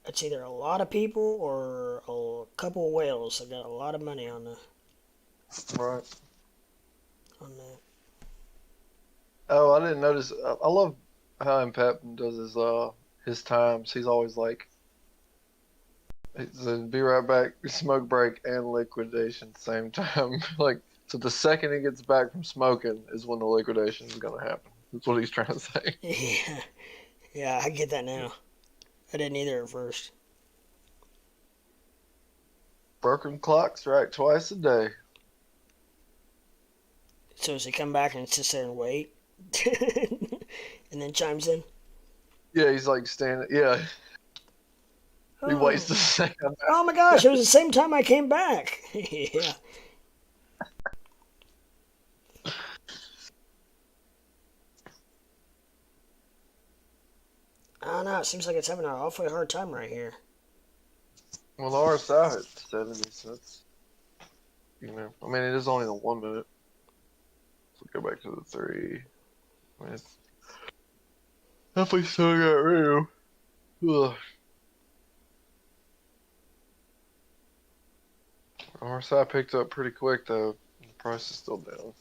A: It's either a lot of people or a couple of whales that got a lot of money on
F: Right.
A: that.
F: Oh, I didn't notice. I love how Pep does his times. He's always like, he said, "Be right back, smoke break and liquidation at the same time." Like, so the second he gets back from smoking is when the liquidation is gonna happen. That's what he's trying to say.
A: Yeah, yeah, I get that now. I didn't either at first.
F: Broken clock strike twice a day.
A: So does he come back and sits there and wait, and then chimes in?
F: Yeah, he's like standing. Yeah, he waits the second.
A: Oh my gosh! It was the same time I came back. Yeah. I don't know. It seems like it's having an awfully hard time right here.
F: Well, the RSI hit 70, so that's, I mean, it is only the 1 minute. So go back to the 3. I mean, it's definitely still got room. Ugh. RSI picked up pretty quick though. The price is still down.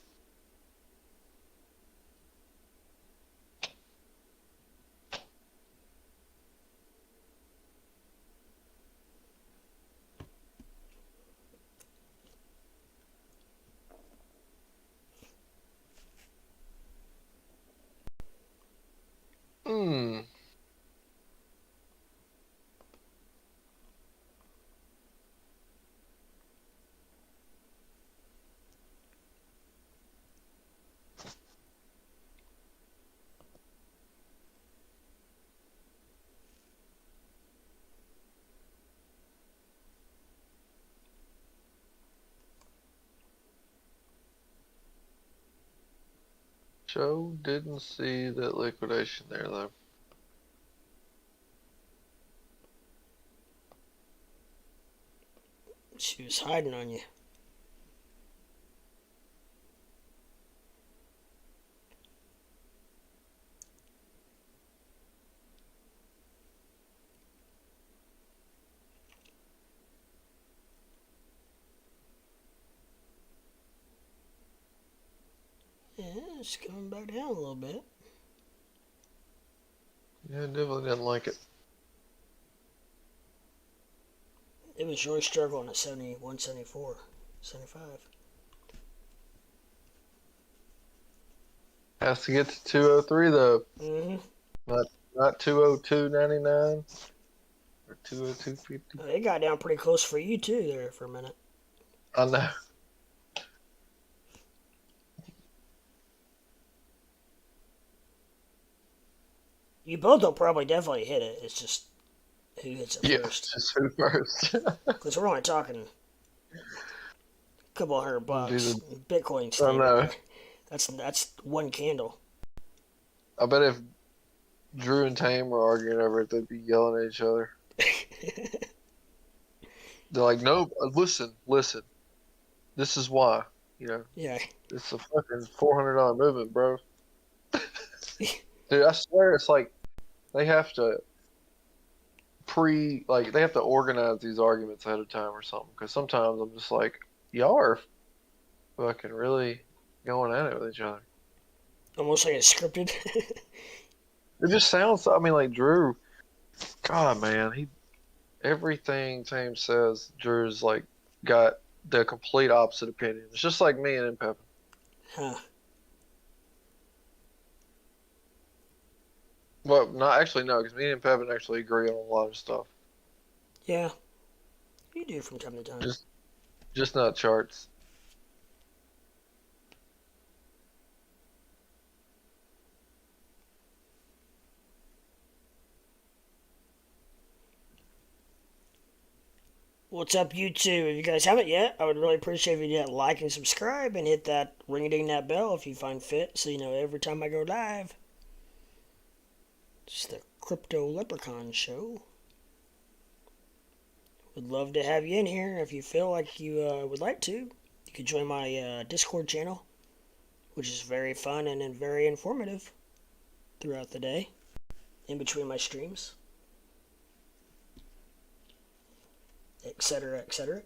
F: Hmm. Joe didn't see that liquidation there though.
A: She was hiding on you. Yeah, it's coming back down a little bit.
F: Yeah, definitely didn't like it.
A: It was really struggling at 71, 74, 75.
F: Has to get to 203 though.
A: Mm-hmm.
F: Not 202.99 or 202.50.
A: It got down pretty close for you too there for a minute.
F: I know.
A: You both will probably definitely hit it. It's just who hits it first.
F: Just who first?
A: Because we're only talking a couple $100.
F: Dude,
A: Bitcoin
F: I know.
A: That's one candle.
F: I bet if Drew and Tame were arguing over it, they'd be yelling at each other. They're like, "No, listen. This is why,
A: Yeah.
F: it's a fucking $400 movement, bro." Dude, I swear it's like they have to they have to organize these arguments ahead of time or something. Because sometimes I'm just like, y'all are fucking really going at it with each other.
A: Almost like it's scripted.
F: It just sounds. I mean, like Drew. God, man, everything Tame says, Drew's like got the complete opposite opinion. It's just like me and Pepin.
A: Huh.
F: Well, not actually, no, because me and Pepin actually agree on a lot of stuff.
A: Yeah. You do from time to time.
F: Just not charts.
A: What's up, YouTube? If you guys haven't yet, I would really appreciate if you hit like and subscribe and hit that ring-a-ding that bell if you find fit, so you know every time I go live. It's the Crypto Leprechaun Show. Would love to have you in here. If you feel like you would like to, you could join my Discord channel, which is very fun and very informative throughout the day, in between my streams, etc., etc.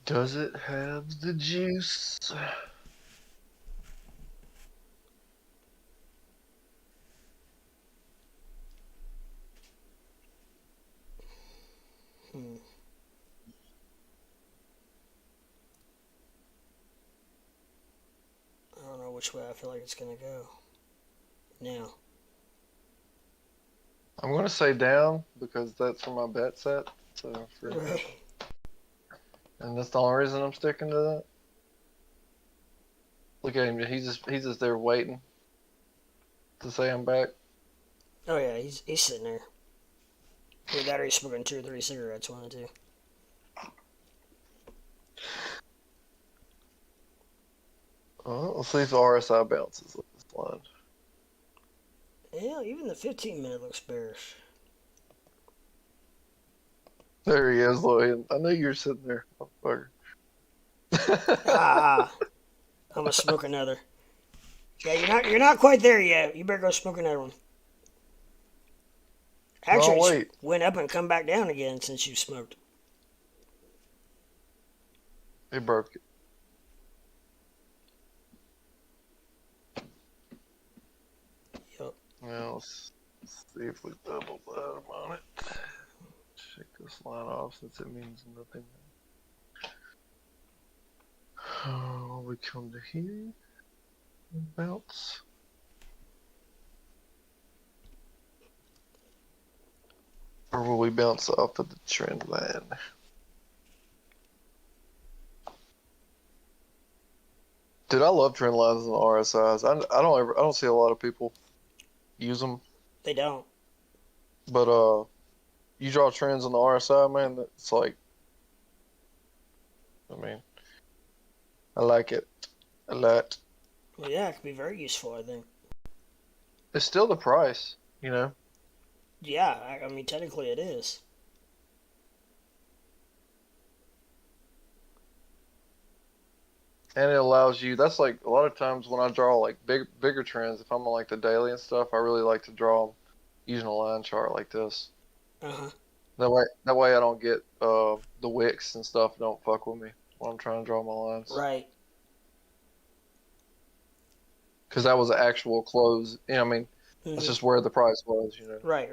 F: Does it have the juice?
A: I don't know which way I feel like it's gonna go now.
F: I'm gonna say down because that's where my bet's at. So
A: Right.
F: and that's the only reason I'm sticking to that. Look at him, he's just there waiting to say I'm back.
A: Oh yeah, he's sitting there. Either that or he's smoking 2 or 3 cigarettes, one or two.
F: Let's see if the RSI bounces with this line.
A: Yeah, even the 15-minute looks bearish.
F: There he is, Lloyd. I knew you were sitting there, motherfucker.
A: I'm gonna smoke another. Yeah, you're not quite there yet. You better go smoke another one. Actually,
F: Oh,
A: it's
F: wait.
A: went up and come back down again since you smoked.
F: He broke it.
A: Yup.
F: Well, let's see if we double bottom on it. Check this line off since it means nothing. Oh, we come to here and bounce. Or will we bounce off of the trend line? Dude, I love trend lines and RSIs. I don't see a lot of people use them,
A: They don't.
F: but you draw trends on the RSI, man. It's like, I mean, I like it a lot.
A: Well, yeah, it could be very useful, I think.
F: It's still the price, you know.
A: Yeah, I mean, technically it is.
F: And it allows you, that's like a lot of times when I draw like bigger trends, if I'm on like the daily and stuff, I really like to draw them using a line chart like this.
A: Uh-huh.
F: That way I don't get the wicks and stuff don't fuck with me when I'm trying to draw my lines.
A: Right.
F: Because that was an actual close. You know, I mean, that's just where the price was, you know.
A: Right.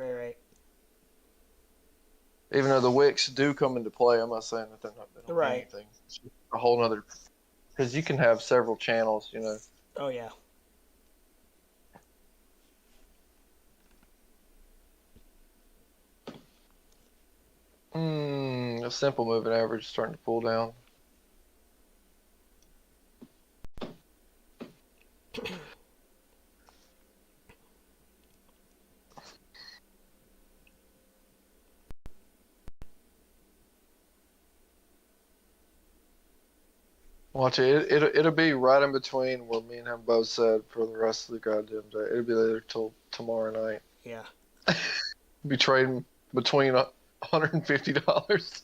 F: Even though the wicks do come into play, I'm not saying that they don't mean
A: Right.
F: anything. It's just a whole nother, because you can have several channels, you know.
A: Oh, yeah.
F: A simple moving average is starting to pull down. Watch it. It'll be right in between where me and him both said for the rest of the goddamn day. It'll be there till tomorrow night.
A: Yeah.
F: Be trading between $150.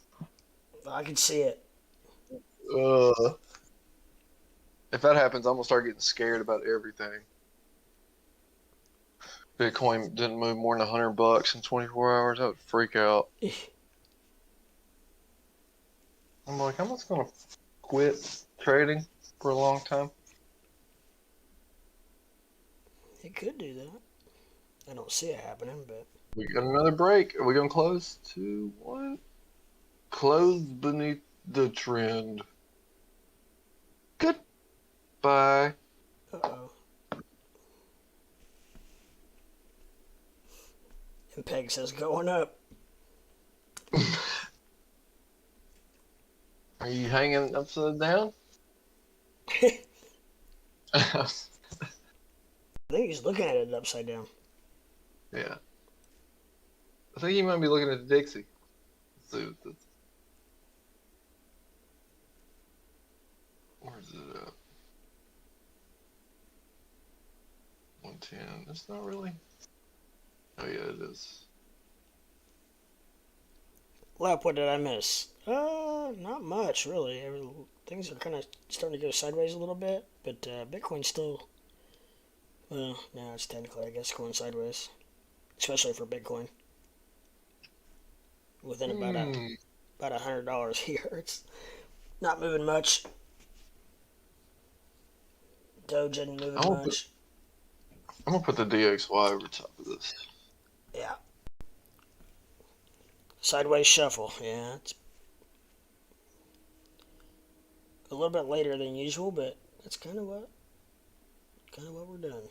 A: I can see it.
F: If that happens, I'm gonna start getting scared about everything. Bitcoin didn't move more than $100 in 24 hours. I would freak out. I'm like, I'm just gonna quit trading for a long time.
A: It could do that. I don't see it happening, but...
F: We got another break. Are we gonna close? 2, 1. Close beneath the trend. Goodbye.
A: Uh-oh. And Peg says going up.
F: Are you hanging upside down?
A: I think he's looking at it upside down.
F: Yeah. I think you might be looking at the Dixie. Let's see what this. Where's it at? 110. It's not really. Oh yeah, it is.
A: Lap, what did I miss? Not much really. Things are kind of starting to go sideways a little bit, but Bitcoin's still. Well, no, it's technically, I guess, going sideways, especially for Bitcoin. Within about $100 here, it's not moving much. Doge isn't moving much.
F: I'm gonna put the DXY over top of this.
A: Yeah. Sideways shuffle. Yeah, it's a little bit later than usual, but that's kind of what we're doing.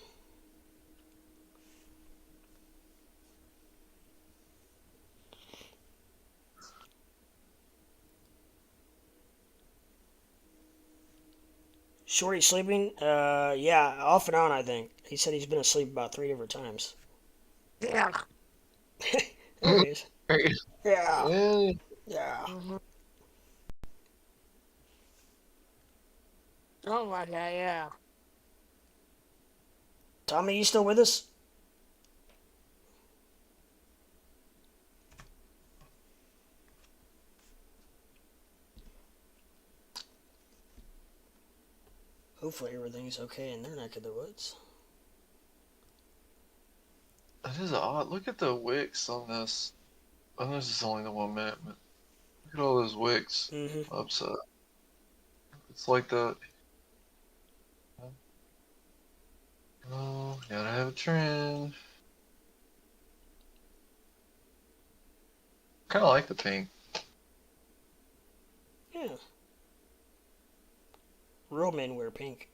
A: Shorty sleeping? Yeah, off and on, I think. He said he's been asleep about 3 different times.
D: Yeah.
A: There he is. Yeah.
F: Yeah.
A: Yeah.
D: Something like that, yeah.
A: Tommy, you still with us? Hopefully everything's okay in their neck of the woods.
F: That is odd. Look at the wicks on this. I know this is only the 1 minute, but look at all those wicks upside. It's like that. Oh, gotta have a trend. Kind of like the pink.
A: Yeah. Real men wear pink.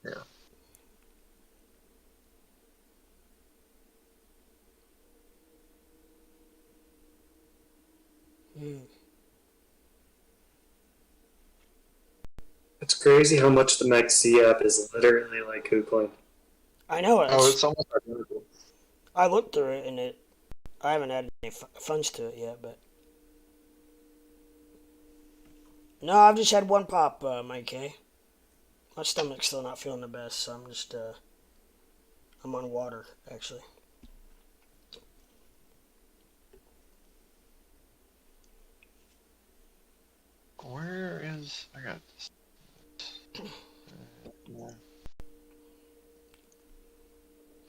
F: Yeah.
E: It's crazy how much the MEXC app is literally like Kucoin.
A: I know it.
F: Oh, it's almost identical.
A: I looked through it and I haven't added any funds to it yet, but no, I've just had one pop, Mike K. My stomach's still not feeling the best, so I'm on water actually.
F: Where is I got this?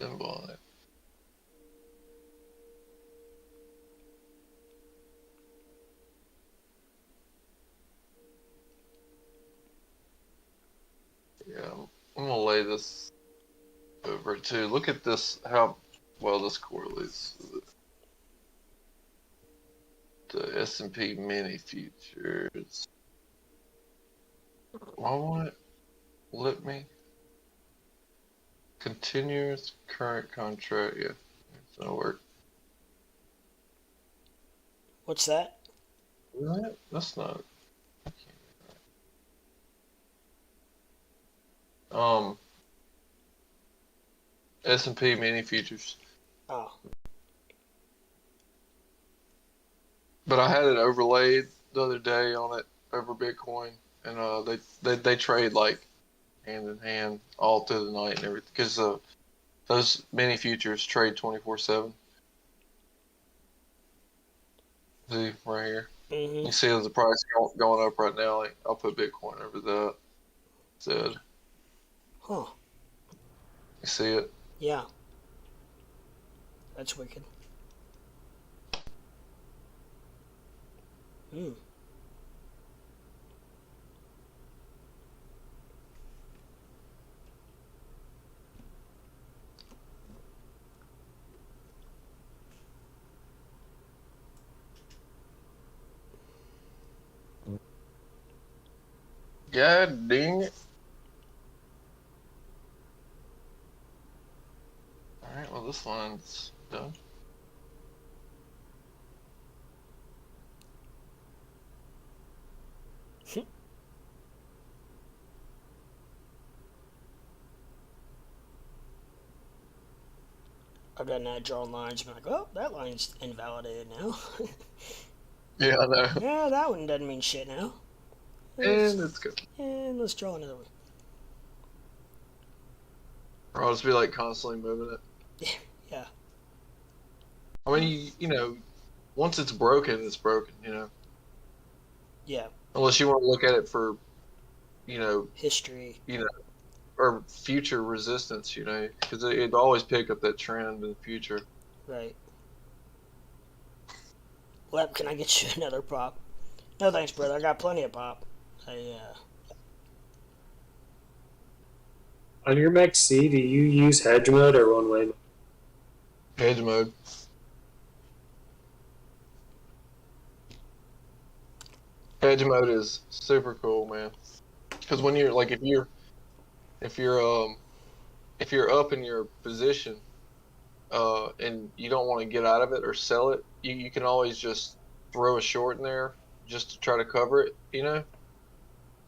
F: Symbol on it. Yeah, I'm gonna lay this over too. Look at this, how well this correlates with the S&P mini futures. Why won't it let me? Continuous current contract, yeah, it's gonna work.
A: What's that?
F: What? That's not. S&P mini futures.
A: Oh.
F: But I had it overlaid the other day on it over Bitcoin, and they trade like hand in hand all through the night and everything, because those mini futures trade 24/7. See right here.
A: Mm-hmm.
F: You see the price going up right now. Like, I'll put Bitcoin over that. Said.
A: Huh.
F: You see it?
A: Yeah. That's wicked. Hmm.
F: God dang it. Alright, well this line's done.
A: I've done that, drawing lines, been like, oh, that line's invalidated now.
F: Yeah, I know.
A: Yeah, that one doesn't mean shit now.
F: And it's good.
A: And let's draw another one.
F: Or I'll just be like constantly moving it.
A: Yeah.
F: I mean, you know, once it's broken, it's broken, you know.
A: Yeah.
F: Unless you want to look at it for,
A: History.
F: Or future resistance, because it'd always pick up that trend in the future.
A: Right. Lep, can I get you another pop? No thanks, brother. I got plenty of pop.
E: On your Mech C, do you use hedge mode or one way mode?
F: Hedge mode. Hedge mode is super cool, man. Because when you're like, if you're up in your position, and you don't want to get out of it or sell it, you can always just throw a short in there just to try to cover it,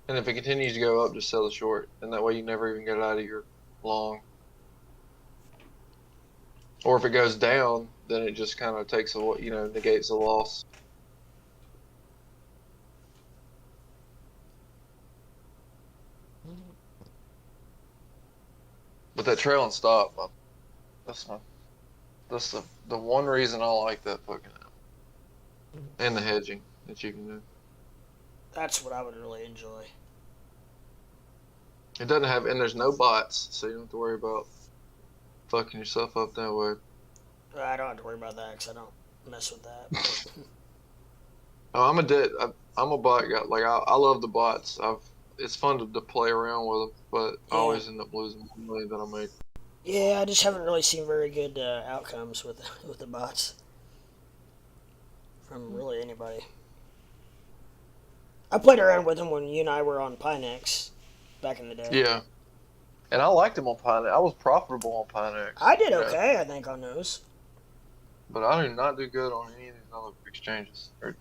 F: And if it continues to go up, just sell the short, and that way you never even get out of your long. Or if it goes down, then it just kind of takes negates the loss. But that trail and stop, that's the one reason I like that fucking app. And the hedging that you can do.
A: That's what I would really enjoy.
F: It doesn't have, and there's no bots, so you don't have to worry about fucking yourself up that way.
A: I don't have to worry about that because I don't mess with that.
F: Oh, I'm a bot guy. Like I love the bots. It's fun to play around with them, but I always end up losing more money than I make.
A: Yeah, I just haven't really seen very good outcomes with the bots from really anybody. I played around with them when you and I were on Pinex back in the day.
F: Yeah, and I liked them on Pinex. I was profitable on Pinex.
A: I did okay, I think, on those.
F: But I do not do good on any of these other exchanges. I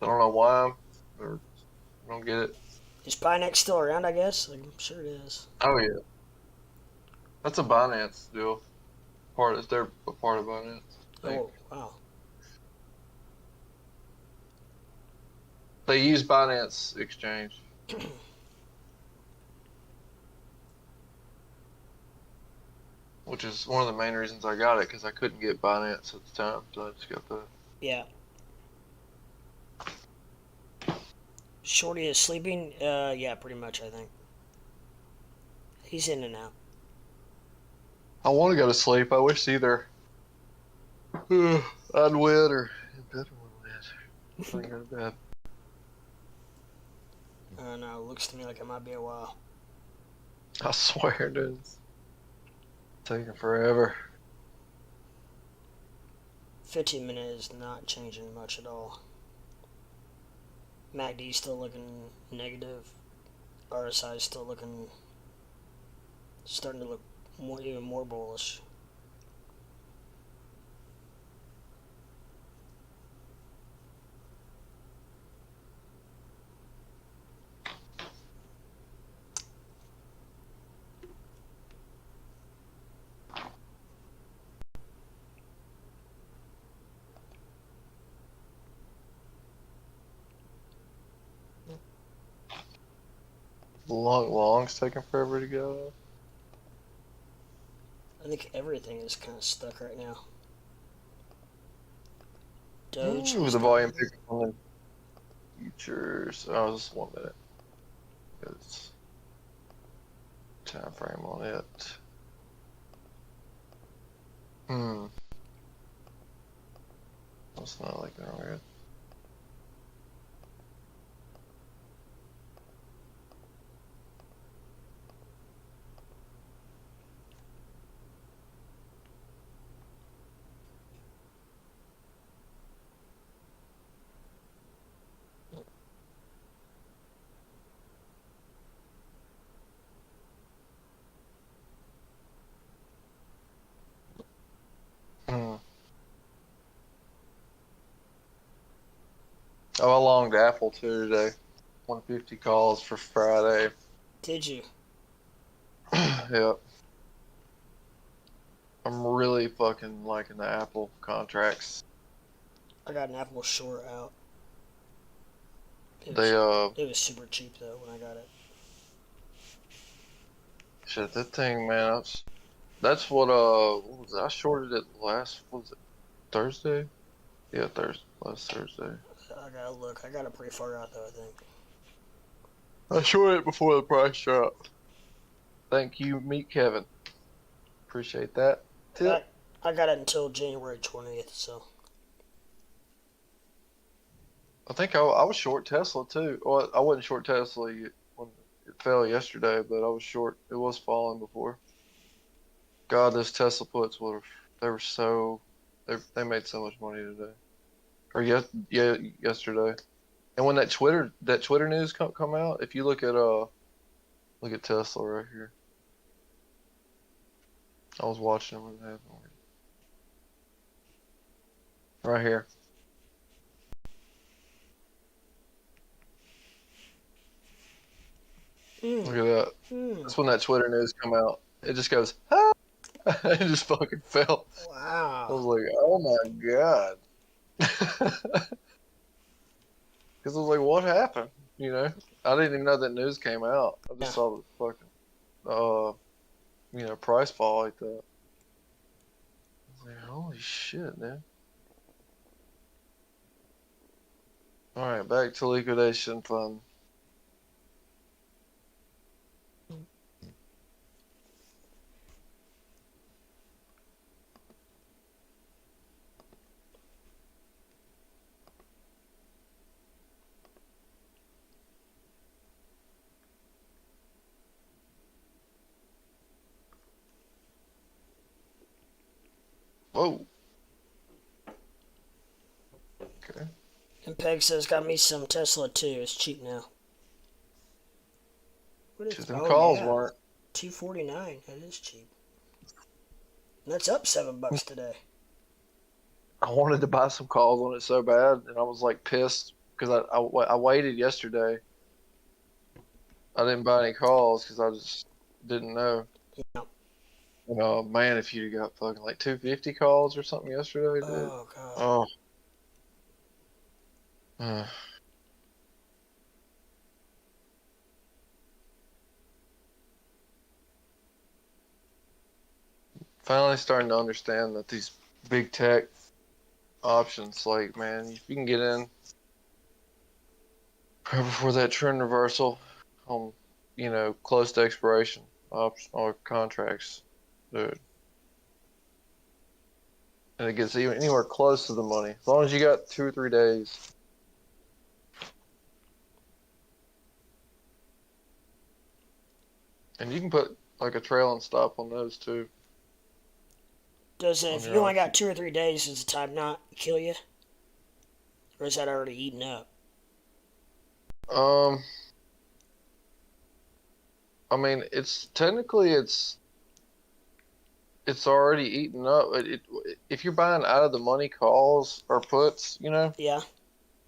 F: don't know why, or I don't get it.
A: Is Pinex still around? I guess. I'm sure it is.
F: Oh yeah, that's a Binance deal. They're a part of Binance.
A: Oh wow.
F: They use Binance Exchange. Which is one of the main reasons I got it, because I couldn't get Binance at the time, so I just got that.
A: Yeah. Shorty is sleeping? Yeah, pretty much, I think. He's in and out.
F: I want to go to sleep. I wish either I'd win or better would win. I go to bed.
A: No, it looks to me like it might be a while.
F: I swear, dude. It's taking forever.
A: 15 minutes is not changing much at all. MACD still looking negative. RSI still looking, starting to look even more bullish.
F: The long's taking forever to go.
A: I think everything is kind of stuck right now. Doge.
F: Ooh, the volume picked up on the futures. Oh, just 1 minute. It's time frame on it. That's not like that weird. Oh, I longed Apple too today. 150 calls for Friday.
A: Did you?
F: Yep. I'm really fucking liking the Apple contracts.
A: I got an Apple short out.
F: They
A: It was super cheap though when I got it.
F: shit, that thing, man. That's what was it? I shorted it last. What was it? Thursday? Yeah, Thursday. Last Thursday.
A: I gotta look. I got it pretty far out though, I think.
F: I shorted it before the price dropped. Thank you, Meet Kevin. Appreciate that. Tip.
A: I got it until January 20th, so.
F: I think I was short Tesla too. Well, I wasn't short Tesla when it fell yesterday, but I was short. It was falling before. God, those Tesla puts they were so they made so much money today, or yesterday. And when that Twitter news come out, if you look at Tesla right here. I was watching when it happened. Right here. Look at that. That's when that Twitter news come out. It just goes, ah! It just fucking fell.
A: Wow.
F: I was like, oh my god. Because I was like, what happened? You know? I didn't even know that news came out. I just saw the fucking, price fall like that. I was like, holy shit, man. Alright, back to liquidation fund. Whoa. Okay.
A: And Peg says, got me some Tesla too. It's cheap now. What is
F: Them calls weren't.
A: $249. That is cheap. And that's up $7 today.
F: I wanted to buy some calls on it so bad, and I was like pissed because I waited yesterday. I didn't buy any calls because I just didn't know.
A: Yeah.
F: Man, if you'd got fucking like 250 calls or something yesterday, dude.
A: Oh god.
F: Oh. Finally starting to understand that these big tech options, like, man, if you can get in right before that trend reversal on, close to expiration or contracts, dude. And it gets even anywhere close to the money. As long as you got 2 or 3 days. And you can put like a trailing stop on those too.
A: Does it, if you only got 2 or 3 days, does the time not kill you? Or is that already eaten up?
F: I mean, it's technically it's already eaten up. If you're buying out of the money calls or puts,
A: Yeah.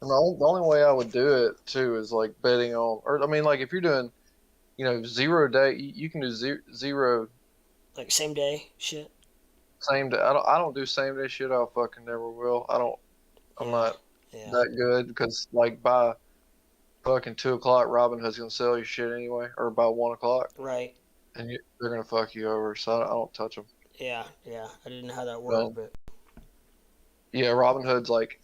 F: And the only way I would do it too is like betting on, or I mean, like if you're doing, 0 day, you can do zero.
A: Like same day shit.
F: Same day. I don't do same day shit. I fucking never will. I'm not that good because like by fucking 2 o'clock, Robinhood's gonna sell your shit anyway, or by 1 o'clock.
A: Right.
F: And they're gonna fuck you over. So I don't touch them.
A: Yeah. I didn't know how that worked, but.
F: Yeah, Robinhood's like,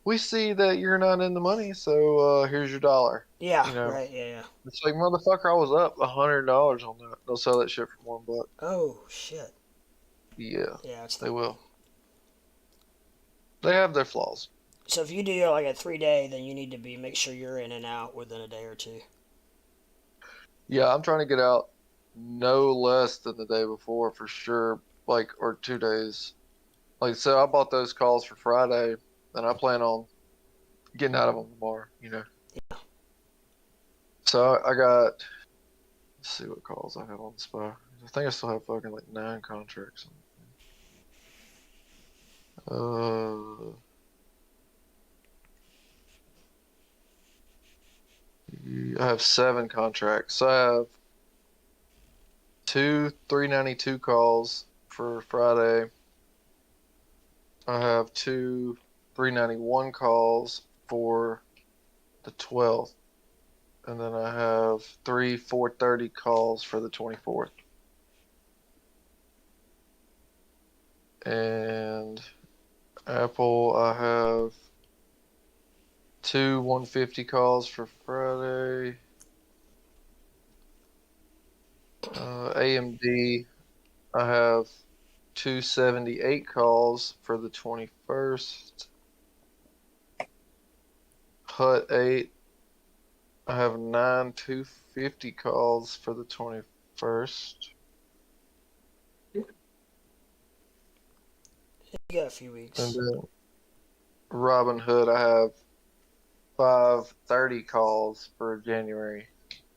F: we see that you're not in the money, so here's your $1.
A: Yeah. Right. Yeah.
F: It's like, motherfucker, I was up $100 on that. They'll sell that shit for $1.
A: Oh shit.
F: Yeah.
A: Yeah,
F: they will. They have their flaws.
A: So if you do like a 3-day, then you need to make sure you're in and out within a day or 2.
F: Yeah, I'm trying to get out no less than the day before for sure, like, or 2 days. Like, so I bought those calls for Friday, and I plan on getting out of them tomorrow, Yeah. So I got, let's see what calls I have on the spot. I think I still have fucking like 9 contracts. I have 7 contracts. So I have 2 392 calls for Friday. I have 2 391 calls for the 12th. And then I have 3 430 calls for the 24th. And Apple, I have 2 150 calls for Friday. AMD, I have 278 calls for the 21st. Hut 8, I have 9 250 calls for the 21st.
A: You got a few weeks.
F: And then Robin Hood, I have 5 30 calls for January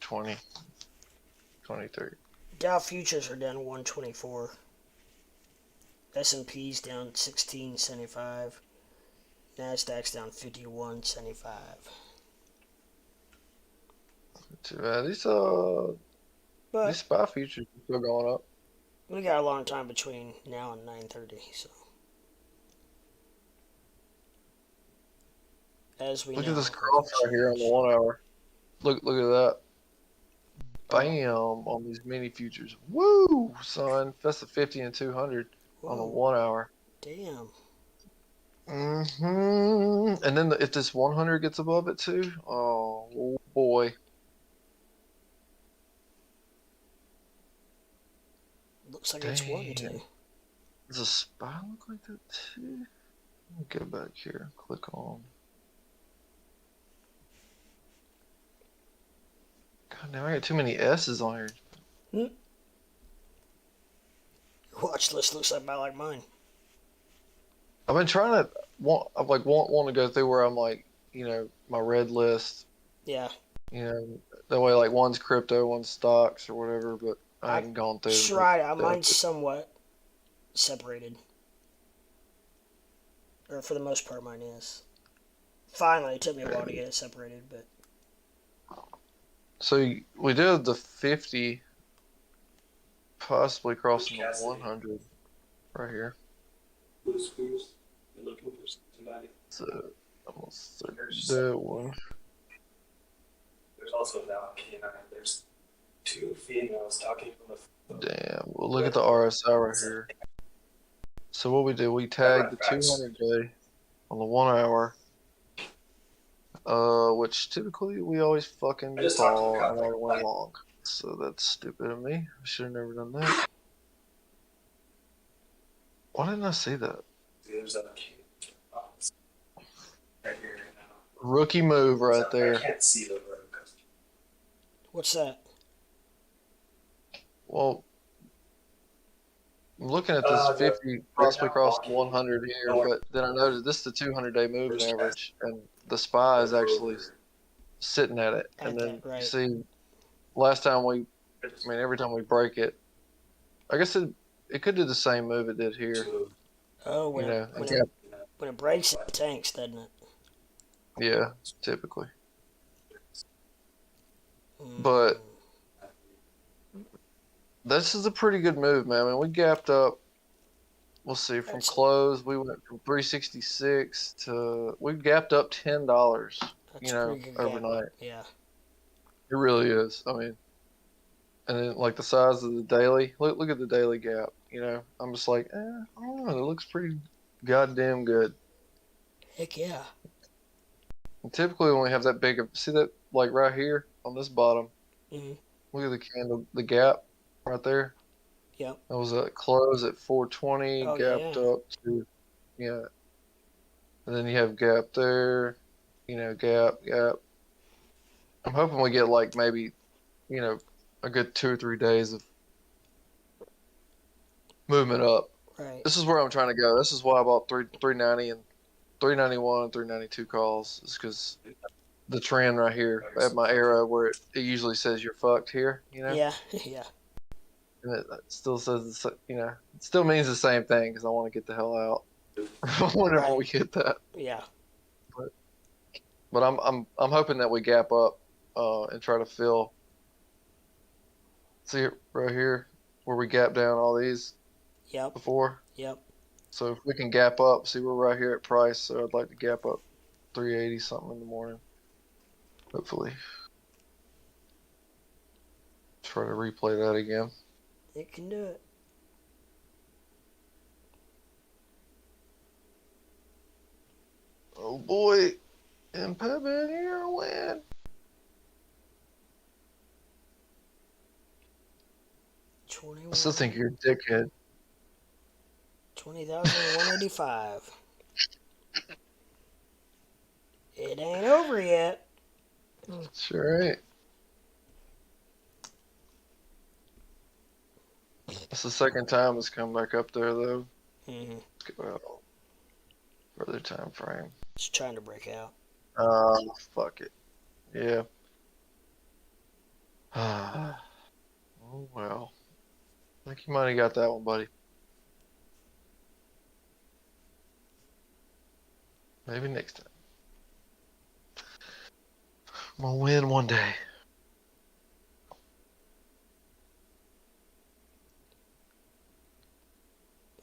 F: 2023.
A: Dow futures are down 124. S&P's down 16.75. Nasdaq's down 51.75.
F: Too bad. These
A: But
F: SPY futures are still going up.
A: we got a long time between now and 9:30, so as we
F: Look
A: know,
F: at this
A: it
F: cross
A: can
F: right here on the
A: change.
F: 1 hour. Look at that. Bam on these mini futures. Woo, son. That's the 50 and 200 on the
A: Whoa,
F: 1 hour.
A: damn.
F: And then if this 100 gets above it too, oh boy.
A: Looks like it's wanting to.
F: Does a SPY look like that too? Let me go back here. Click on. God, now I got too many S's on here.
A: Your watch list looks about like mine.
F: I've been trying to want to go through where I'm like, my red list.
A: Yeah.
F: That way like one's crypto, one's stocks or whatever, but I haven't gone through.
A: Tried. Mine's somewhat separated. Or for the most part, mine is. Finally, it took me a while to get it separated, but.
F: So we did the 50, possibly crossing the 100 right here. So almost that one.
E: There's also now a canine. There's 2 females talking from the.
F: Damn. Well, look at the RSI right here. So what we did, we tagged the 200 day on the 1 hour. Which typically we always fucking fall and I went long. So that's stupid of me. I should have never done that. Why didn't I see that?
E: There's a right here now.
F: Rookie move right there.
E: I can't see the road.
A: What's that?
F: Well, I'm looking at this 50 possibly crossed 100 here, but then I noticed this is the 200-day moving average, and the SPY is actually sitting at it. And then
A: right.
F: see, every time we break it, I guess it could do the same move it did here.
A: Oh, when it breaks, it tanks, doesn't it?
F: Yeah, typically. But this is a pretty good move, man. I mean, we gapped up. We'll see. From close, we went from 366 to we gapped up $10. Overnight.
A: Yeah.
F: It really is. I mean, and then like the size of the daily. Look at the daily gap. I'm just like, I don't know. It looks pretty goddamn good.
A: Heck yeah.
F: And typically when we have that big of, see that like right here on this bottom.
A: Mm-hmm.
F: Look at the candle, the gap right there.
A: Yep.
F: That was a close at 420, gapped up to, and then you have gap there, gap. I'm hoping we get like maybe, a good 2 or 3 days of movement up.
A: Right.
F: This is where I'm trying to go. This is why I bought 390 and 391 and 392 calls, is because the trend right here at my arrow where it usually says you're fucked here,
A: Yeah, yeah.
F: And it still says, it still means the same thing because I want to get the hell out whenever we get that.
A: Yeah.
F: But I'm hoping that we gap up and try to fill. See it right here where we gap down all these.
A: Yep.
F: before.
A: Yep.
F: So if we can gap up, see we're right here at price. So I'd like to gap up 380 something in the morning. Hopefully. Try to replay that again.
A: It can do it.
F: Oh boy. And Pep in here win. I still think you're a dickhead.
A: 20,185. It ain't over yet.
F: Sure ain't. That's the second time it's come back up there though.
A: Mm-hmm.
F: Let's go out further time frame.
A: It's trying to break out.
F: Fuck it. Yeah. Oh well. I think you might have got that one, buddy. Maybe next time. I'm gonna win one day.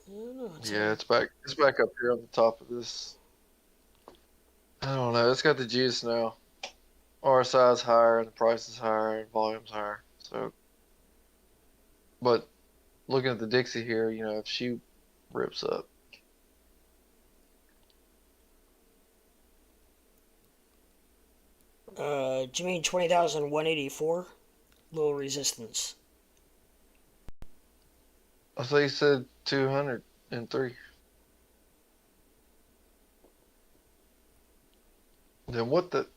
A: I don't know.
F: Yeah, it's back. It's back up here on the top of this. I don't know. It's got the juice now. RSI is higher, and the price is higher, and volume's higher. So, but looking at the Dixie here, you know, if she rips up,
A: Do you mean 20,184? Little resistance.
F: I thought you said 203. Then what the?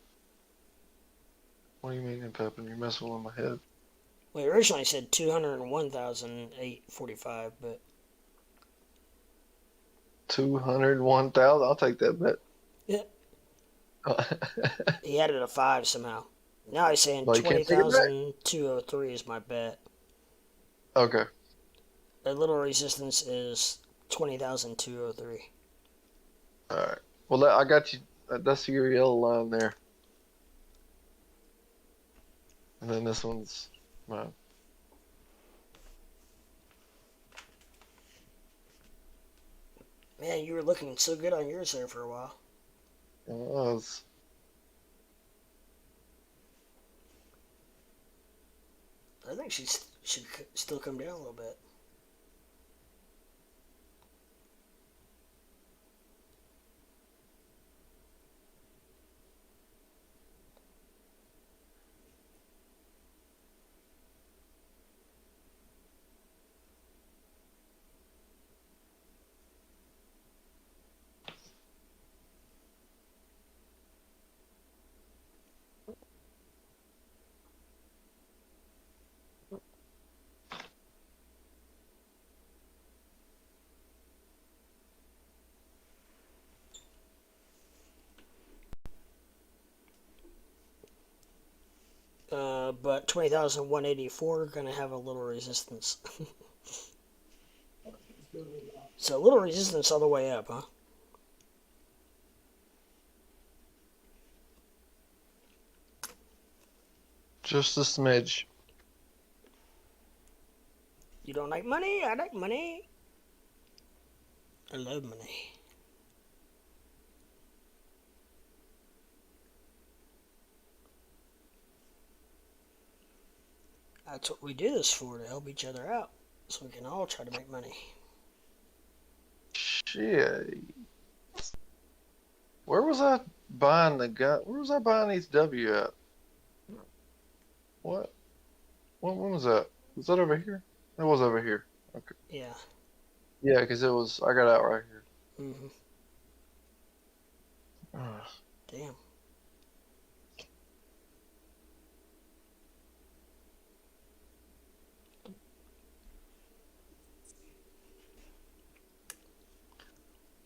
F: What do you mean, Pepin? You're messing with my head.
A: Well, it originally said 201,845, but
F: 201,000. I'll take that bet.
A: yeah, he added a 5 somehow. Now he's saying
F: Well, you can't take it back.
A: 20,203 is my bet.
F: Okay.
A: The little resistance is 20,203.
F: All right. Well, I got you. That's your yellow line there. And then this one's mine.
A: Man, you were looking so good on yours there for a while.
F: It was.
A: I think she should still come down a little bit. But 20,184 gonna have a little resistance. So a little resistance all the way up, huh?
F: Just a smidge.
A: You don't like money? I like money. I love money. That's what we do this for, to help each other out, so we can all try to make money.
F: Shit. Where was I buying the gun? Where was I buying these W at? What? When was that? Was that over here? It was over here. Okay.
A: Yeah.
F: Yeah, because it was. I got out right here.
A: Mm-hmm. Damn.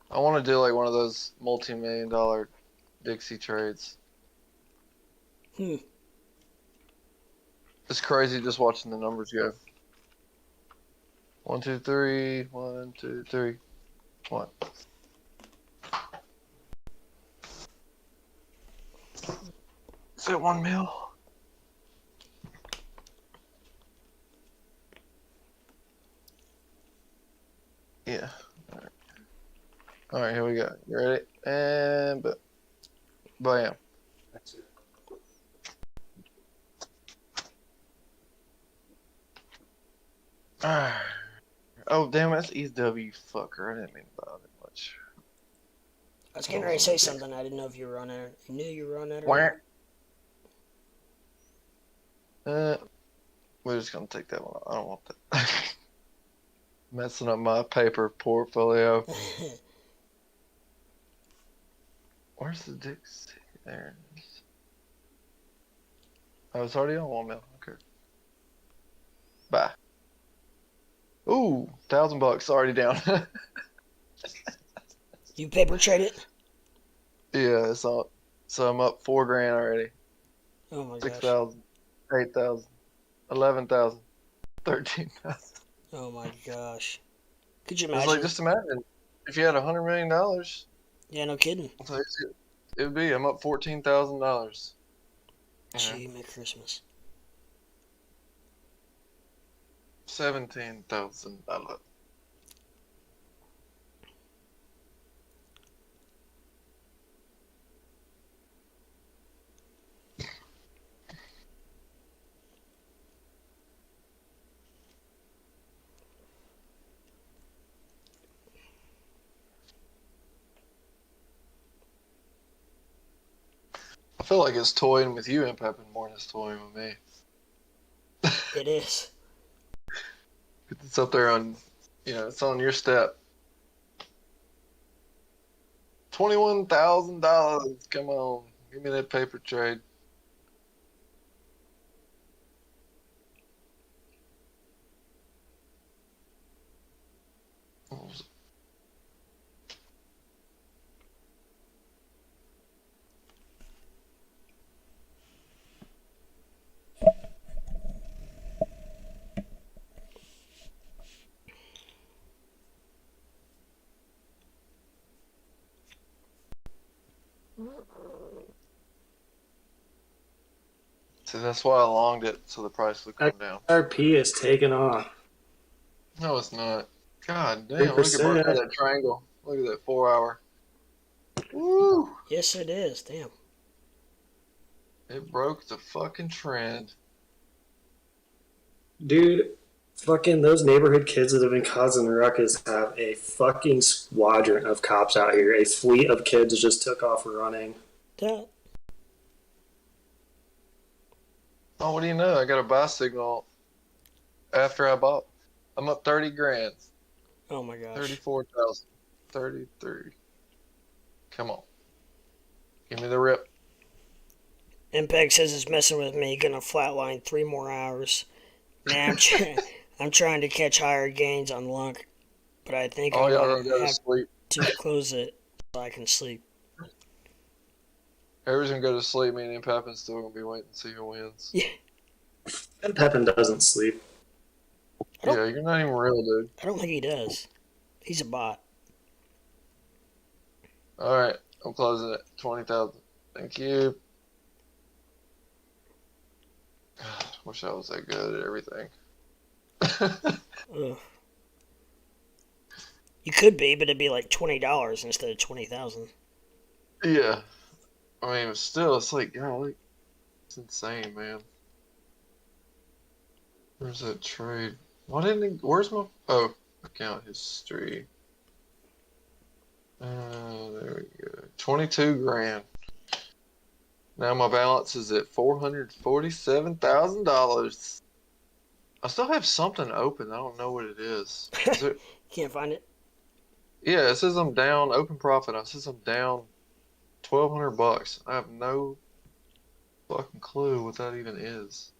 F: I want to do like one of those multi-million-dollar Dixie trades. It's crazy just watching the numbers go. 1, 2, 3. 1, 2, 3. 1. Is it 1 mil? Yeah. All right, here we go. You ready? And bam.
E: That's it.
F: Oh, damn, that's EW fucker. I didn't mean to buy that much.
A: I was getting ready to say something. I didn't know if you were on it. I knew you were on it.
F: Where? We're just gonna take that one. I don't want that. Messing up my paper portfolio. Where's the Dixie? There it is. I was already on 1 mil. Okay. Bye. Ooh, $1,000 already down.
A: You paper trade it?
F: Yeah, so I'm up $4,000 already.
A: Oh my gosh.
F: 6,000, 8,000, 11,000, 13,000.
A: Oh my gosh. Could you
F: It's
A: imagine?
F: like, just imagine if you had $100 million.
A: Yeah, no kidding.
F: It would be. I'm up $14,000.
A: Gee, Merry Christmas.
F: $17,000. I feel like it's toying with you and Pepin more than it's toying with me.
A: It is.
F: It's up there on, it's on your step. $21,000. Come on, give me that paper trade. See, that's why I longed it, so the price would come down.
E: XRP is taking off.
F: No, it's not. God damn, look at
E: 3%.
F: that triangle. Look at that 4 hour. Woo!
A: Yes, it is. Damn.
F: It broke the fucking trend.
E: Dude, fucking those neighborhood kids that have been causing ruckus have a fucking squadron of cops out here. A fleet of kids just took off running.
A: That.
F: Oh, what do you know? I got a buy signal after I bought. I'm up 30 grand.
A: Oh my gosh.
F: 34,000. 33. Come on. Give me the rip.
A: MPEG says it's messing with me. Gonna flatline 3 more hours. Man, I'm trying to catch higher gains on Lunk, but I think
F: Oh,
A: I'm
F: y'all
A: gonna
F: gonna go to
A: have
F: sleep.
A: to close it so I can sleep.
F: Everyone's gonna go to sleep. Me and Pepin's still gonna be waiting to see who wins.
A: Yeah.
E: And Pepin doesn't sleep.
F: Yeah, you're not even real, dude.
A: I don't think he does. He's a bot.
F: All right, I'm closing it. 20,000. Thank you. Wish I was that good at everything.
A: Ugh. You could be, but it'd be like $20 instead of 20,000.
F: Yeah. I mean, still, it's like, golly, it's insane, man. Where's that trade? Why didn't he, where's my, account history. There we go. 22 grand. Now my balance is at $447,000. I still have something open. I don't know what it is. Is it?
A: Can't find it.
F: Yeah, it says I'm down. Open profit. It says I'm down $1,200. I have no fucking clue what that even is.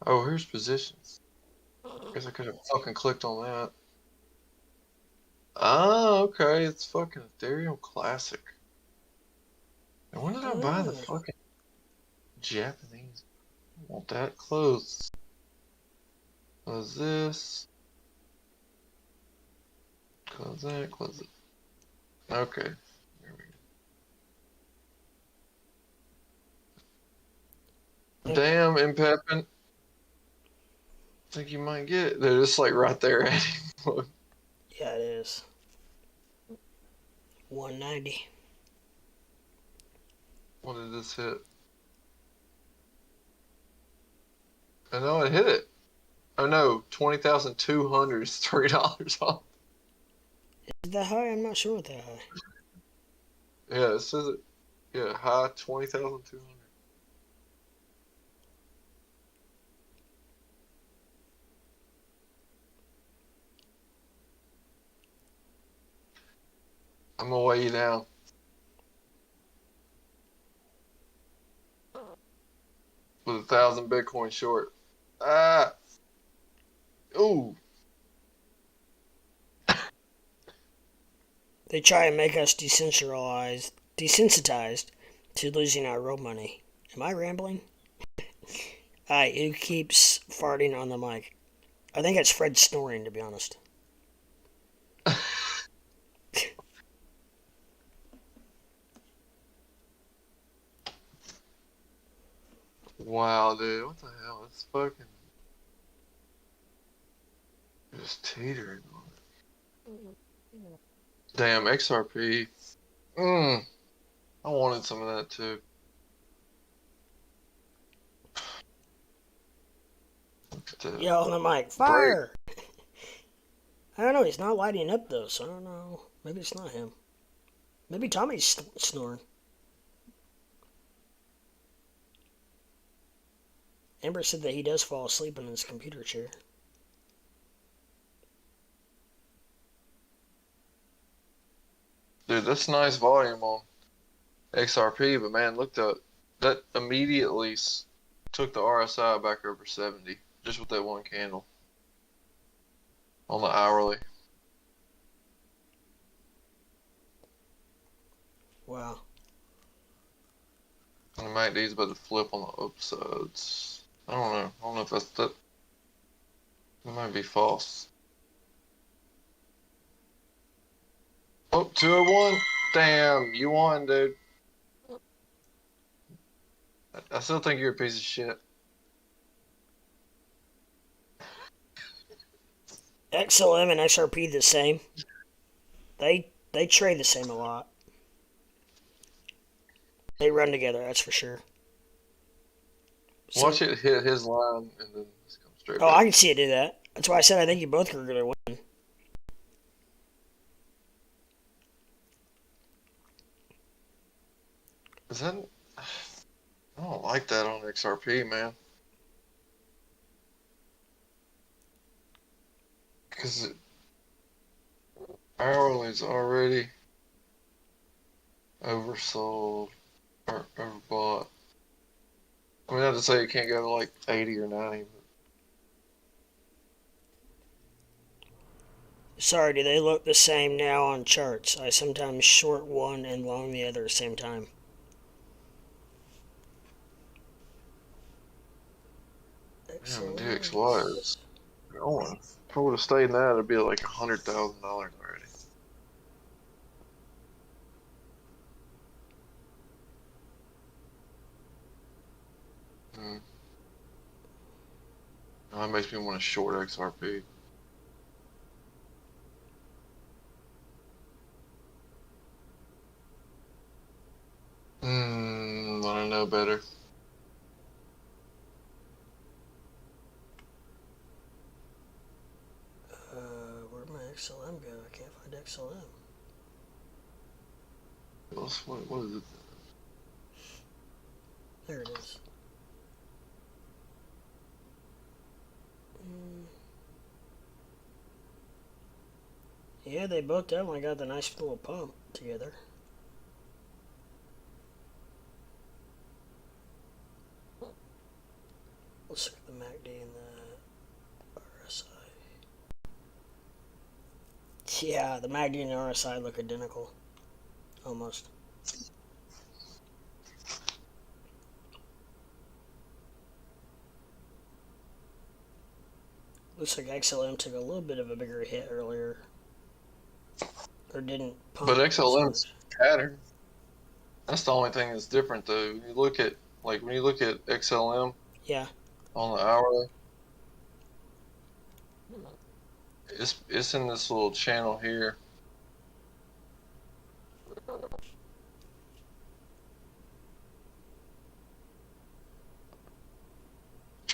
F: Oh, here's positions. Guess I could have fucking clicked on that. Ah, okay. It's fucking Ethereum Classic. And when did I buy the fucking Japanese? I want that closed. Close this. Close that. Close it. Okay. Here we go. Damn, Impepin. I think you might get it. They're just like right there at him. Look.
A: 190.
F: What did this hit? I know it hit it. Oh no, 20,200 is $3 off.
A: Is that high? I'm not sure what that high.
F: Yeah, it says it. Yeah, high 20,200. I'm gonna weigh you down. With 1,000 Bitcoin short. Ah! Ooh!
A: They try and make us desensitized to losing our real money. Am I rambling? Alright, who keeps farting on the mic? I think it's Fred snoring, to be honest.
F: Wow, dude, what the hell? It's fucking just teetering on it. Damn, XRP. I wanted some of that too.
A: Yeah, on the mic. Fire! I don't know, he's not lighting up though, so I don't know. Maybe it's not him. Maybe Tommy's snoring. Amber said that he does fall asleep in his computer chair.
F: Dude, that's nice volume on XRP, but man, look, that immediately took the RSI back over 70 just with that one candle on the hourly.
A: Wow.
F: And the MACD's about to flip on the upsides. I don't know. I don't know if that's that. It might be false. Oh, 201. Damn, you won, dude. I still think you're a piece of shit.
A: XLM and XRP the same. They trade the same a lot. They run together, that's for sure.
F: Watch it hit his line and then just come straight
A: Oh,
F: back.
A: I can see it do that. That's why I said I think you both are going to win.
F: Is that? I don't like that on XRP, man. Because hourly's already oversold or overbought. I mean, not to say it can't go to like 80 or 90.
A: Sorry, do they look the same now on charts? I sometimes short one and long the other at the same time.
F: Damn, DXY is going. If I would have stayed in that, it'd be like $100,000 already. Now that makes me want to short XRP. Want to know better.
A: Where'd my XLM go? I can't find XLM.
F: What is it?
A: There it is. Yeah, they both definitely got the nice little pump together. Let's look at the MACD and the RSI. Yeah, the MACD and the RSI look identical. Almost. Looks like XLM took a little bit of a bigger hit earlier. Or didn't pump.
F: But XLM's pattern. That's the only thing that's different, though. When you look at XLM,
A: yeah,
F: on the hourly, it's in this little channel here.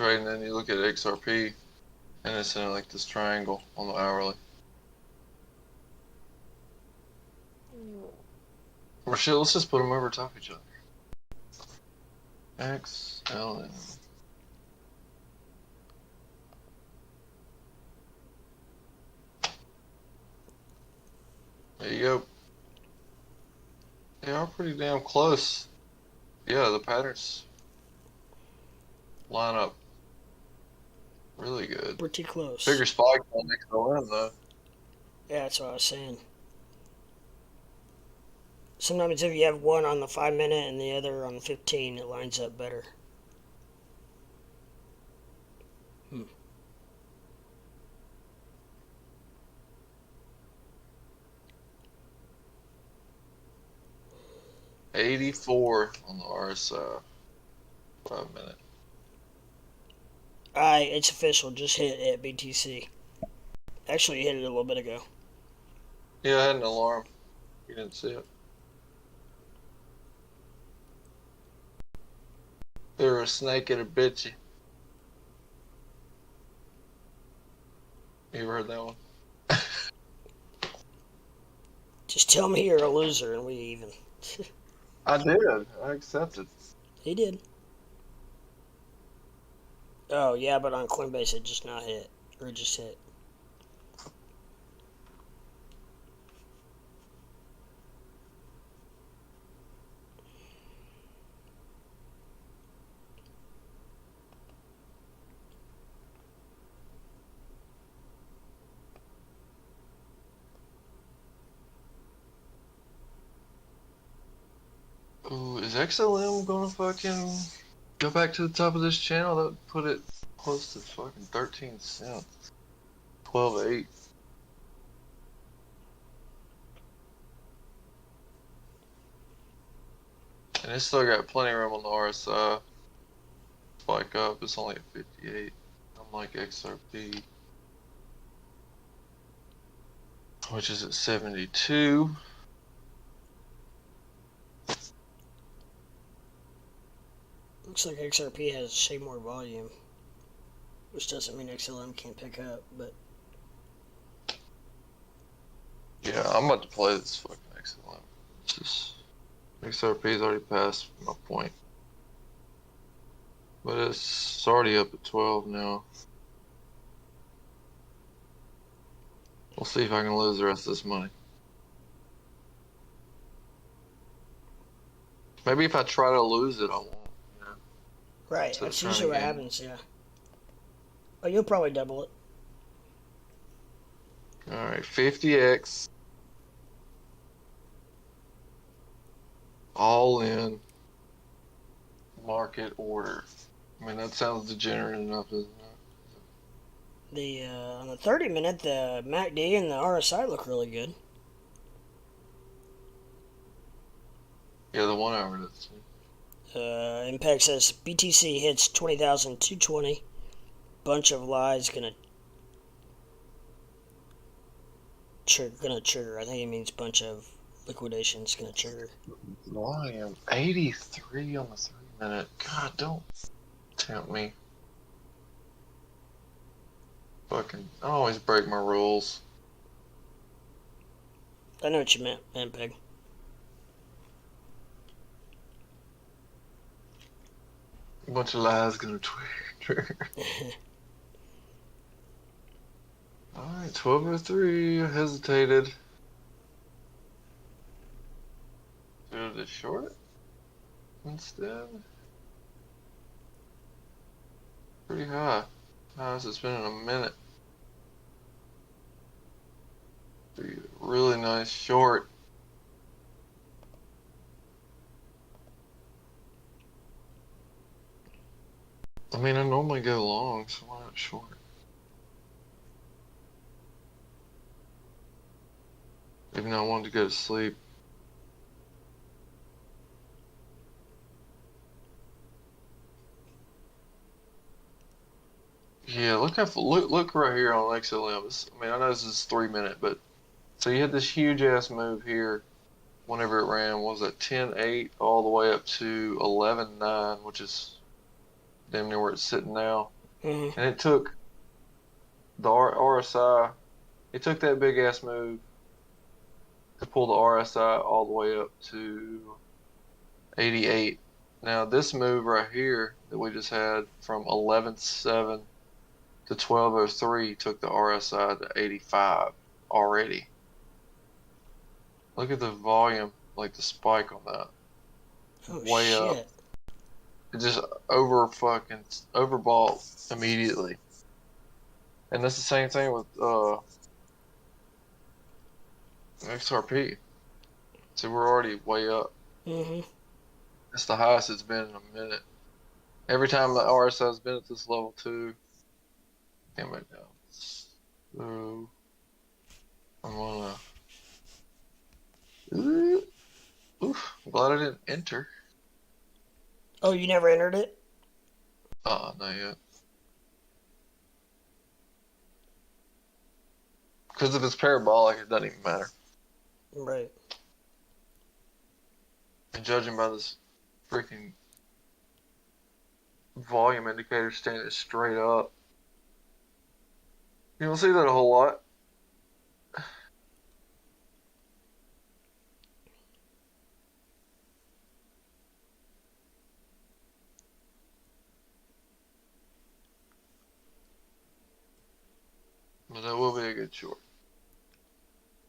F: trading, and you look at XRP, and it's in like this triangle on the hourly. Or shit, let's just put them over top of each other. XLM. There you go. They are pretty damn close. Yeah, the patterns line up really good.
A: Pretty close.
F: Bigger spike on XLM though.
A: Yeah, that's what I was saying. Sometimes if you have one on the 5 minute and the other on the 15, it lines up better. Hmm.
F: $84 on the RSI. 5 minute.
A: Alright, it's official. Just hit at BTC. Actually, hit it a little bit ago.
F: Yeah, I had an alarm. You didn't see it. They're a snake and a bitchy. You ever heard that one?
A: Just tell me you're a loser and we even.
F: I did. I accepted.
A: He did. Oh, yeah, but on Coinbase it just not hit. Or it just hit.
F: Ooh, is XLM gonna fucking go back to the top of this channel? That would put it close to fucking 13 cents. 12.8. And it's still got plenty of room on the RSI. Spike up, it's only at 58. Unlike XRP, which is at 72.
A: Looks like XRP has a shade more volume. Which doesn't mean XLM can't pick up, but...
F: Yeah, I'm about to play this fucking XLM. It's just... XRP's already passed my point. But it's already up at 12 now. We'll see if I can lose the rest of this money. Maybe if I try to lose it, I won't. You know?
A: Right, that's usually what happens, yeah. Oh, you'll probably double it.
F: Alright, 50x. All in. Market order. I mean, that sounds degenerate enough, doesn't it?
A: On the 30 minute, the MACD and the RSI look really good.
F: Yeah, the 1 hour does.
A: Impact says BTC hits 20,220. Bunch of lies gonna trigger. I think it means bunch of liquidations gonna trigger.
F: Volume 83 on the 3 minute. God, don't tempt me. Fucking, I always break my rules.
A: I know what you meant, man, Peg.
F: A bunch of lies gonna trigger. Alright, 12:03. I hesitated. Should I short it instead? Pretty high. Highest it's been in a minute. Be a really nice short. I mean, I normally go long, so why not short? Even though I wanted to go to sleep. Yeah, look right here on XLM. I mean, I know this is 3 minute, but so you had this huge ass move here. Whenever it ran, what was that 10.8 all the way up to 11.9, which is damn near where it's sitting now.
A: Mm-hmm.
F: And it took the RSI. It took that big ass move to pull the RSI all the way up to 88. Now this move right here that we just had from 11.7 to 12.03 took the RSI to 85 already. Look at the volume, like the spike on that.
A: Oh
F: Way up.
A: shit.
F: It just overbought immediately. And that's the same thing with XRP. So we're already way up.
A: Mm-hmm.
F: It's the highest it's been in a minute. Every time the RSI has been at this level too. Damn it now. So I'm gonna. Oof. I'm glad I didn't enter.
A: Oh, you never entered it?
F: Not yet. Because if it's parabolic, it doesn't even matter.
A: Right.
F: And judging by this freaking volume indicator standing straight up, you don't see that a whole lot. But that will be a good short.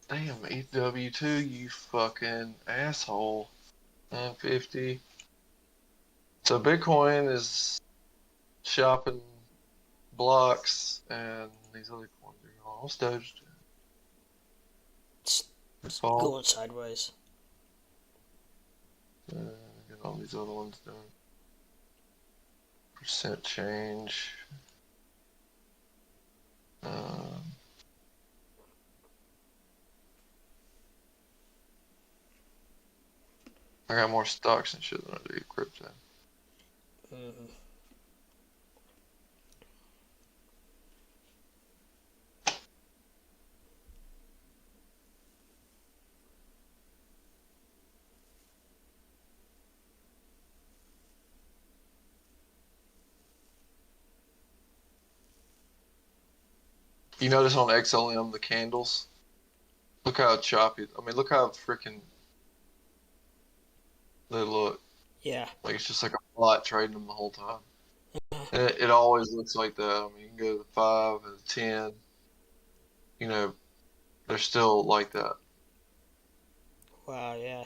F: Damn, EW2, you fucking asshole. 950. So Bitcoin is shopping blocks, and these other coins are going. What's Doge
A: It's
F: doing?
A: going sideways.
F: Get all these other ones done. Percent change. I got more stocks and shit than I do crypto.
A: Mm-hmm.
F: You notice on XLM the candles? Look how choppy. I mean, look how freaking they look.
A: Yeah.
F: Like it's just like a bot trading them the whole time. And it always looks like that. I mean, you can go to the 5 and the 10. You know, they're still like that.
A: Wow, yeah.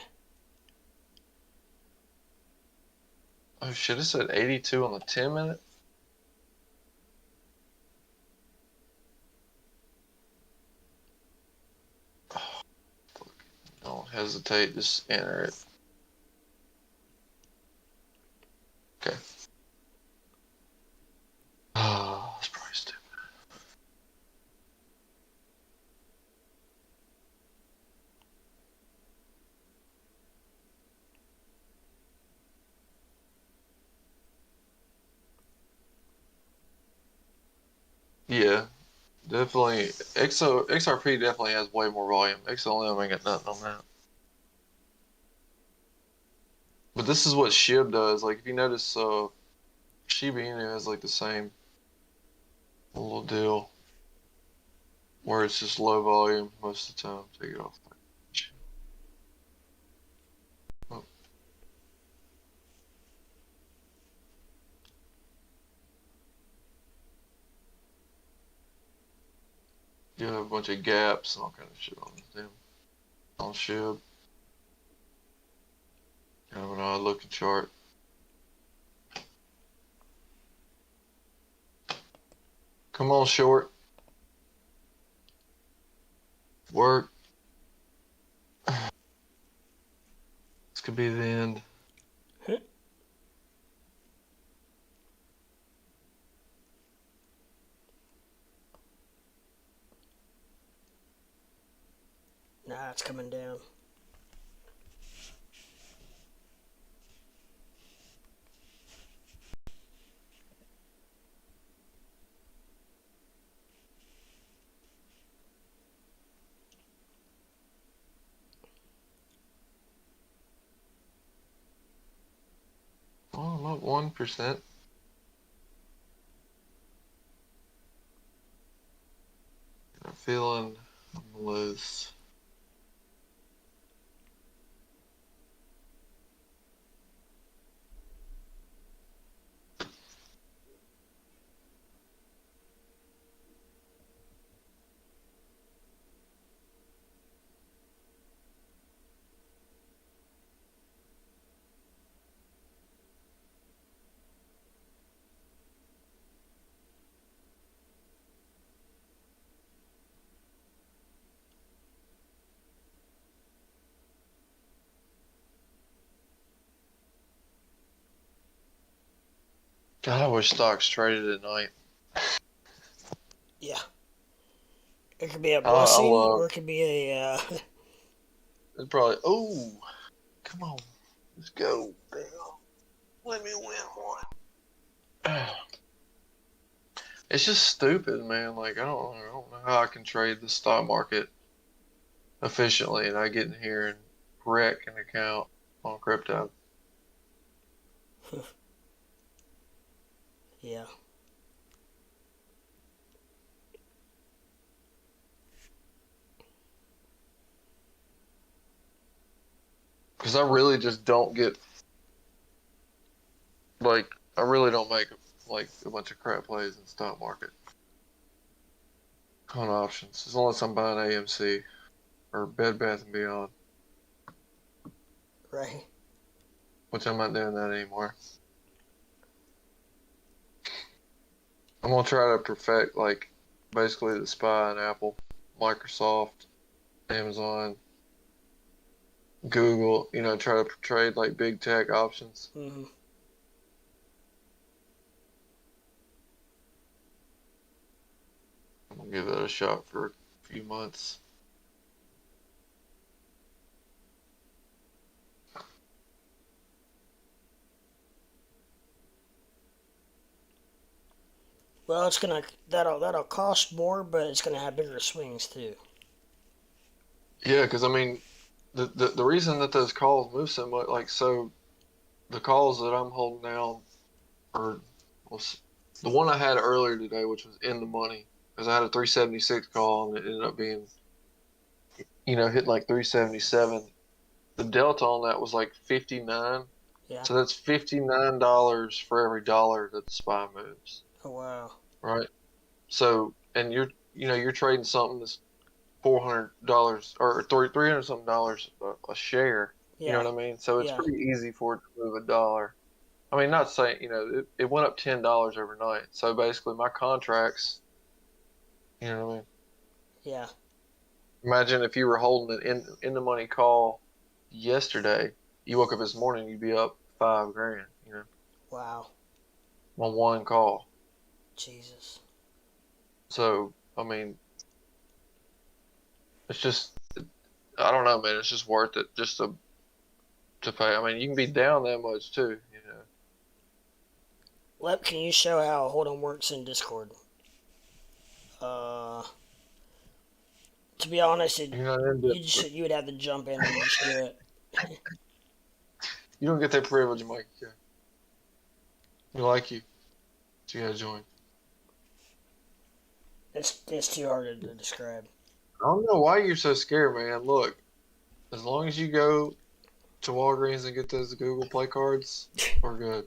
F: Oh shit, it said 82 on the 10 minute? Oh, don't hesitate, just enter it. Okay. Oh, that's probably stupid. Yeah, definitely. XRP definitely has way more volume. XLM ain't got nothing on that. But this is what SHIB does. Like, if you notice, Shiba Inu has like the same little deal where it's just low volume most of the time. Take it off. Oh, you have a bunch of gaps and all kind of shit on them. On SHIB. Kind of an odd looking chart. Come on, short. Work. This could be the end.
A: Nah, it's coming down.
F: Oh, I'm up 1%. feeling I'm loose. God, I wish stocks traded at night.
A: Yeah. It could be a
F: I
A: blessing,
F: love.
A: or it could be a.
F: It's probably. Oh, come on, let's go. Damn. Let me win one. It's just stupid, man. Like I don't know how I can trade the stock market efficiently, and I get in here and wreck an account on crypto.
A: Yeah.
F: Because I really just don't get, like, I really don't make, like, a bunch of crap plays in the stock market on options, unless I'm buying AMC or Bed Bath & Beyond,
A: Right.
F: which I'm not doing that anymore. I'm going to try to perfect, like, basically the SPY and Apple, Microsoft, Amazon, Google, you know, try to trade, like, big tech options.
A: Mm-hmm.
F: I'm going to give that a shot for a few months.
A: Well, it's gonna that'll cost more, but it's gonna have bigger swings too.
F: Yeah, because, I mean, the reason that those calls move so much, like, so the calls that I'm holding now are, was the one I had earlier today, which was in the money, because I had a 376 call and it ended up being, you know, hitting like 377. The delta on that was like 59.
A: Yeah.
F: So that's $59 for every dollar that the SPY moves,
A: Oh wow.
F: right? So, and you're trading something that's $400 or 300 something dollars a share. You know
A: Yeah.
F: what I mean? So it's
A: Yeah.
F: pretty easy for it to move a dollar. I mean, not saying, you know, it went up $10 overnight. So basically, my contracts, you know what I mean?
A: Yeah.
F: Imagine if you were holding an in the money call yesterday, you woke up this morning, you'd be up $5 grand, you know,
A: Wow.
F: on one call.
A: Jesus.
F: So, I mean, it's just, I don't know, man. It's just worth it just to pay. I mean, you can be down that much too, you know.
A: Lep, can you show how Hold'em works in Discord? Uh, to be honest,
F: You're not into it.
A: you would have to jump in and just do it.
F: You don't get that privilege, Mike. Yeah. We like you. So you gotta join.
A: It's too hard to describe.
F: I don't know why you're so scared, man. Look, as long as you go to Walgreens and get those Google Play cards, we're good.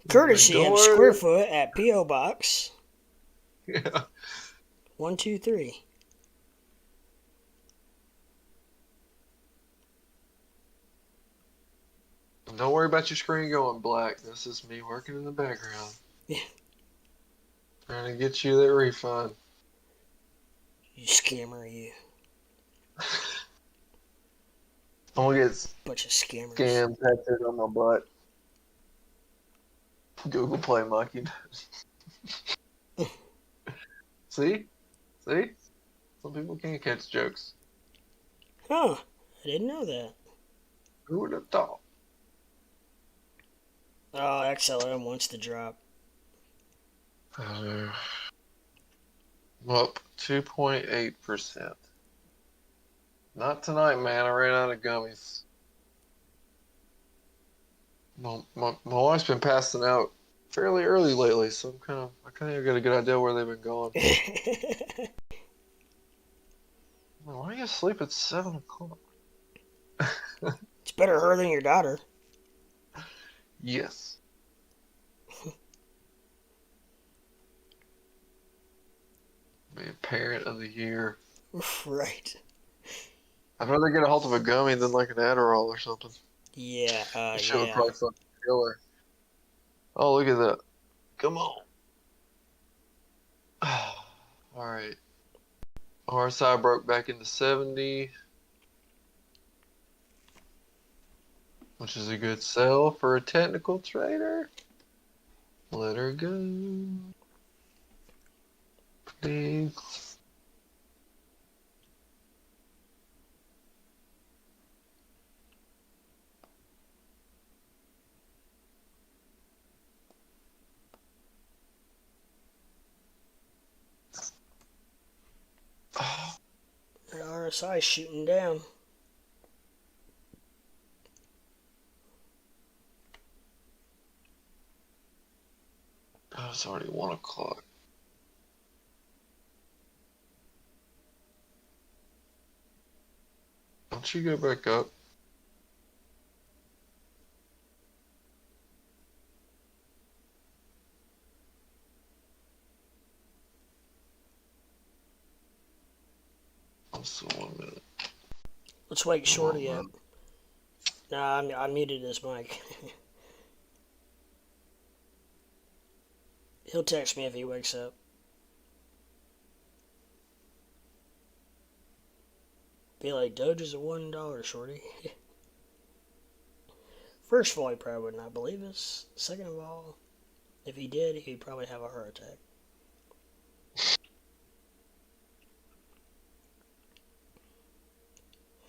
A: Courtesy of
F: Door.
A: Squarefoot at P.O. Box
F: Yeah.
A: 123.
F: Don't worry about your screen going black. This is me working in the background.
A: Yeah.
F: Trying to get you that refund.
A: You scammer, you.
F: I'm gonna get
A: Bunch of scammers.
F: scam tattooed on my butt. Google Play monkey. See? See? Some people can't catch jokes.
A: Huh. I didn't know that.
F: Who would have thought?
A: Oh, XLM wants to drop.
F: I'm up 2.8%. Not tonight, man. I ran out of gummies. My wife's been passing out fairly early lately, so I kind of got a good idea where they've been going. Man, why are you asleep at 7 o'clock?
A: It's better her than your daughter.
F: Yes. Be a parent of the year.
A: Right.
F: I'd rather get a hold of a gummy than like an Adderall or something.
A: Yeah,
F: That shit would
A: yeah.
F: probably fucking kill her. Oh, look at that. Come on. Alright. RSI broke back into 70, which is a good sell for a technical trader. Let her go. Please. Oh,
A: The RSI shooting down.
F: it's already 1 o'clock. Don't you go back up? Also 1 minute.
A: Let's wake Shorty
F: Oh,
A: up. Nah, I muted his mic. He'll text me if he wakes up. Be like, Doge is a $1, Shorty. First of all, he probably would not believe us. Second of all, if he did, he'd probably have a heart attack.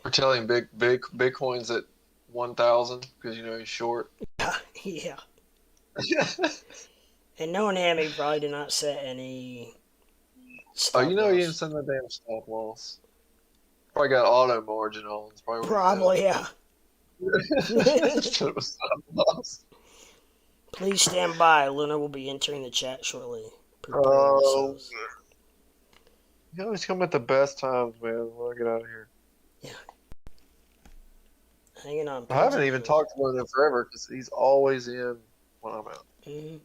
F: We're telling big Bitcoin's at 1,000 because you know he's short.
A: Yeah. And knowing him, he probably did not set any
F: Oh,
A: stop
F: you know he didn't
A: loss.
F: send the damn stop loss. Probably got auto margin on. It's probably what
A: Probably, yeah.
F: It was stop loss.
A: Please stand by. Luna will be entering the chat shortly. Prepare
F: Oh,
A: yourselves.
F: you always come at the best times, man. When I get out of here.
A: Yeah. Hanging on.
F: I haven't even talked to him forever because he's always in when I'm out.
A: Mm-hmm.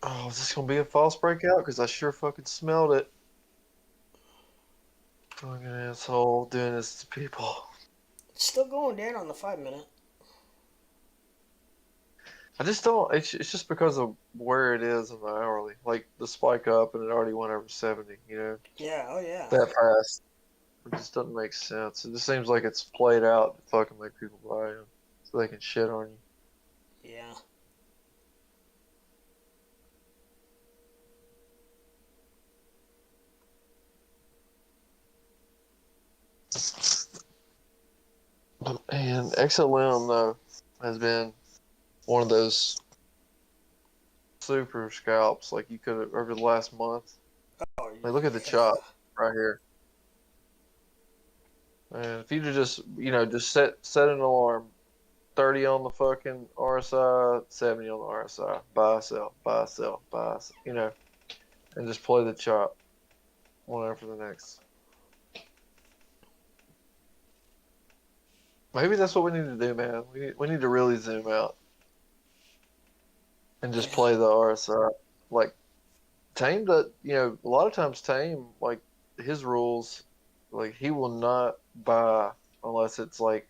F: Oh, is this gonna be a false breakout? Because I sure fucking smelled it. Fucking asshole doing this to people.
A: It's still going down on the 5-minute.
F: I just don't. It's just because of where it is in the hourly. Like the spike up and it already went over 70. You know,
A: Yeah, oh yeah.
F: that fast. It just doesn't make sense. It just seems like it's played out to fucking make people buy them so they can shit on you.
A: Yeah.
F: And XLM though has been one of those super scalps like you could have over the last month.
A: Oh,
F: Like look at the chop right here. And if you'd have just just set an alarm, 30 on the fucking RSI, 70 on the RSI, buy sell, buy sell, buy sell, and just play the chop one after the next. Maybe that's what we need to do, man. We need to really zoom out and just play the RSI. Like Tame a lot of times Tame, like his rules, like he will not buy unless it's like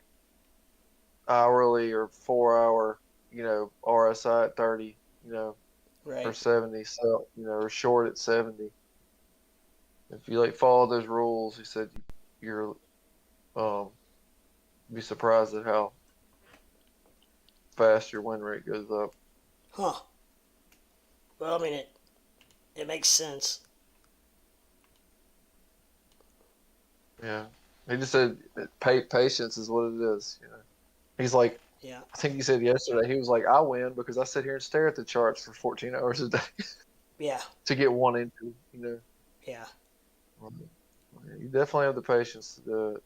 F: hourly or 4 hour, RSI at 30,
A: right.
F: or 70, so, or short at 70. If you like follow those rules, he said you're be surprised at how fast your win rate goes up.
A: Huh. Well, I mean, it makes sense.
F: Yeah. He just said patience is what it is, He's like,
A: Yeah.
F: I think he said yesterday, he was like, I win because I sit here and stare at the charts for 14 hours a day
A: Yeah.
F: to get one entry,
A: Yeah.
F: You definitely have the patience to do it.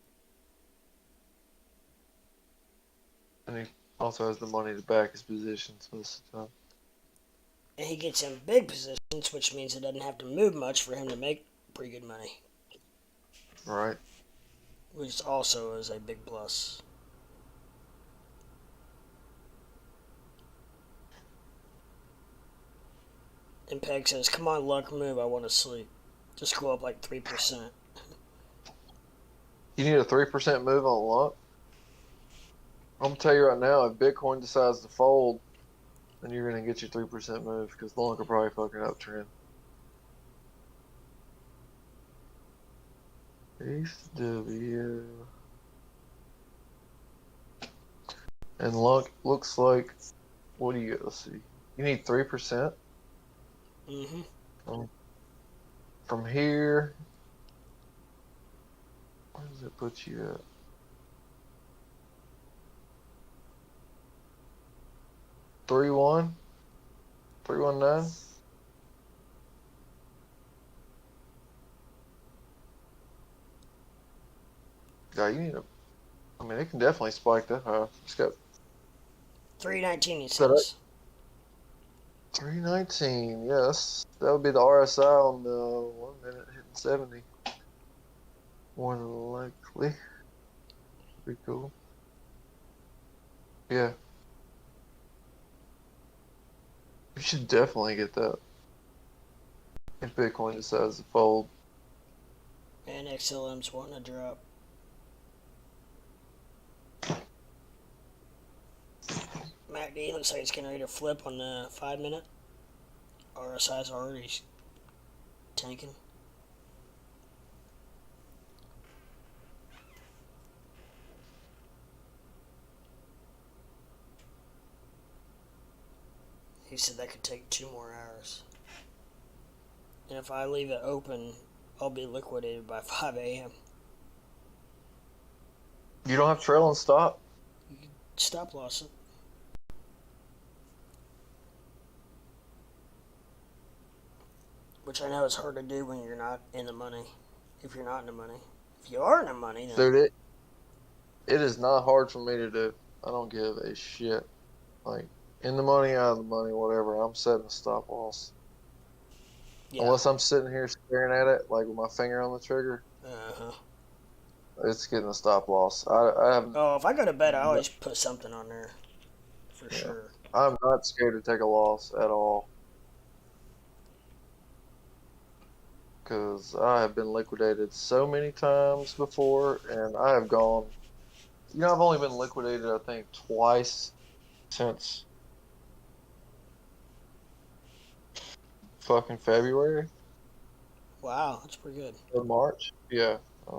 F: And he also has the money to back his positions most of the time.
A: And he gets in big positions, which means it doesn't have to move much for him to make pretty good money,
F: Right.
A: which also is a big plus. And Peg says, "Come on, luck, move. I want to sleep. Just go up like 3%."
F: You need a 3% move on luck. I'm gonna tell you right now, if Bitcoin decides to fold, then you're gonna get your 3% move because luck will probably fucking uptrend. HW. And luck looks like, what do you get? Let's see. You need 3%.
A: Mm-hmm.
F: From here, where does it put you at? 3-1? 319? Yeah, you need a. I mean, it can definitely spike that high. It's got
A: 319, he
F: that up.
A: says.
F: 319. Yes, that would be the RSI on the 1 minute hitting 70. More than likely. Pretty cool. Yeah. You should definitely get that if Bitcoin decides to fold.
A: And XLM's wanting to drop. MACD looks like it's getting ready to flip on the 5 minute. RSI's already tanking. He said that could take 2 more hours. And if I leave it open, I'll be liquidated by 5 a.m.
F: You don't have trail and stop?
A: Stop loss it. Which I know is hard to do when you're not in the money. If you're not in the money. If you are in the money, then...
F: Dude, it is not hard for me to do. I don't give a shit. Like, in the money, out of the money, whatever. I'm setting a stop loss.
A: Yeah.
F: Unless I'm sitting here staring at it, like with my finger on the trigger,
A: Uh-huh.
F: it's getting a stop loss. I have.
A: Oh, if I go to bed, I always put something on there. For sure.
F: I'm not scared to take a loss at all. Because I have been liquidated so many times before, and I have gone. You know, I've only been liquidated, I think, twice since fucking February
A: Wow, that's pretty good.
F: or March. Yeah, I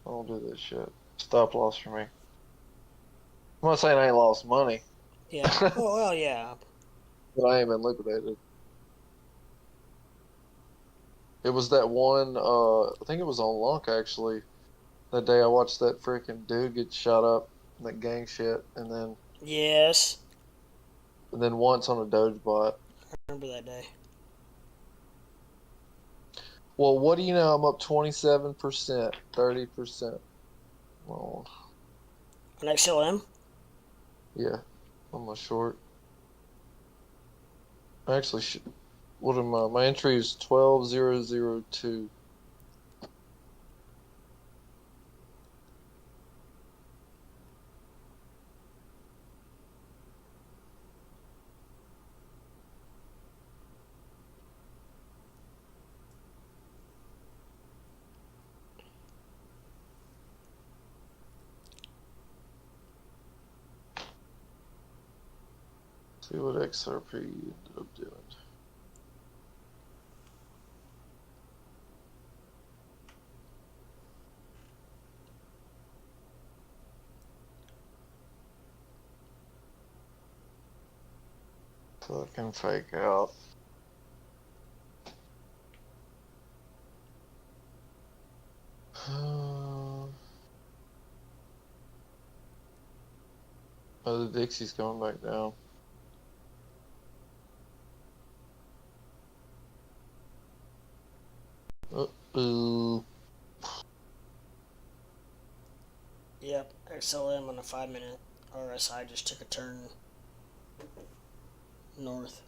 F: don't do this shit. Stop loss for me. I'm not saying I ain't lost money,
A: Yeah. Oh, well, yeah.
F: but I ain't been liquidated. It was that one, I think it was on Lunk actually. That day I watched that freaking dude get shot up, that gang shit, and
A: Yes.
F: then once on a Doge bot.
A: I remember that day.
F: Well, what do you know? I'm up 27%, 30%. Well,
A: On XLM?
F: yeah, I'm a short. Actually, what am I? My entry is 12002. See what XRP ended up doing. Fucking fake out. Oh, the Dixie's going back down. Oh. Boo.
A: Yep, XLM on a 5-minute RSI just took a turn north.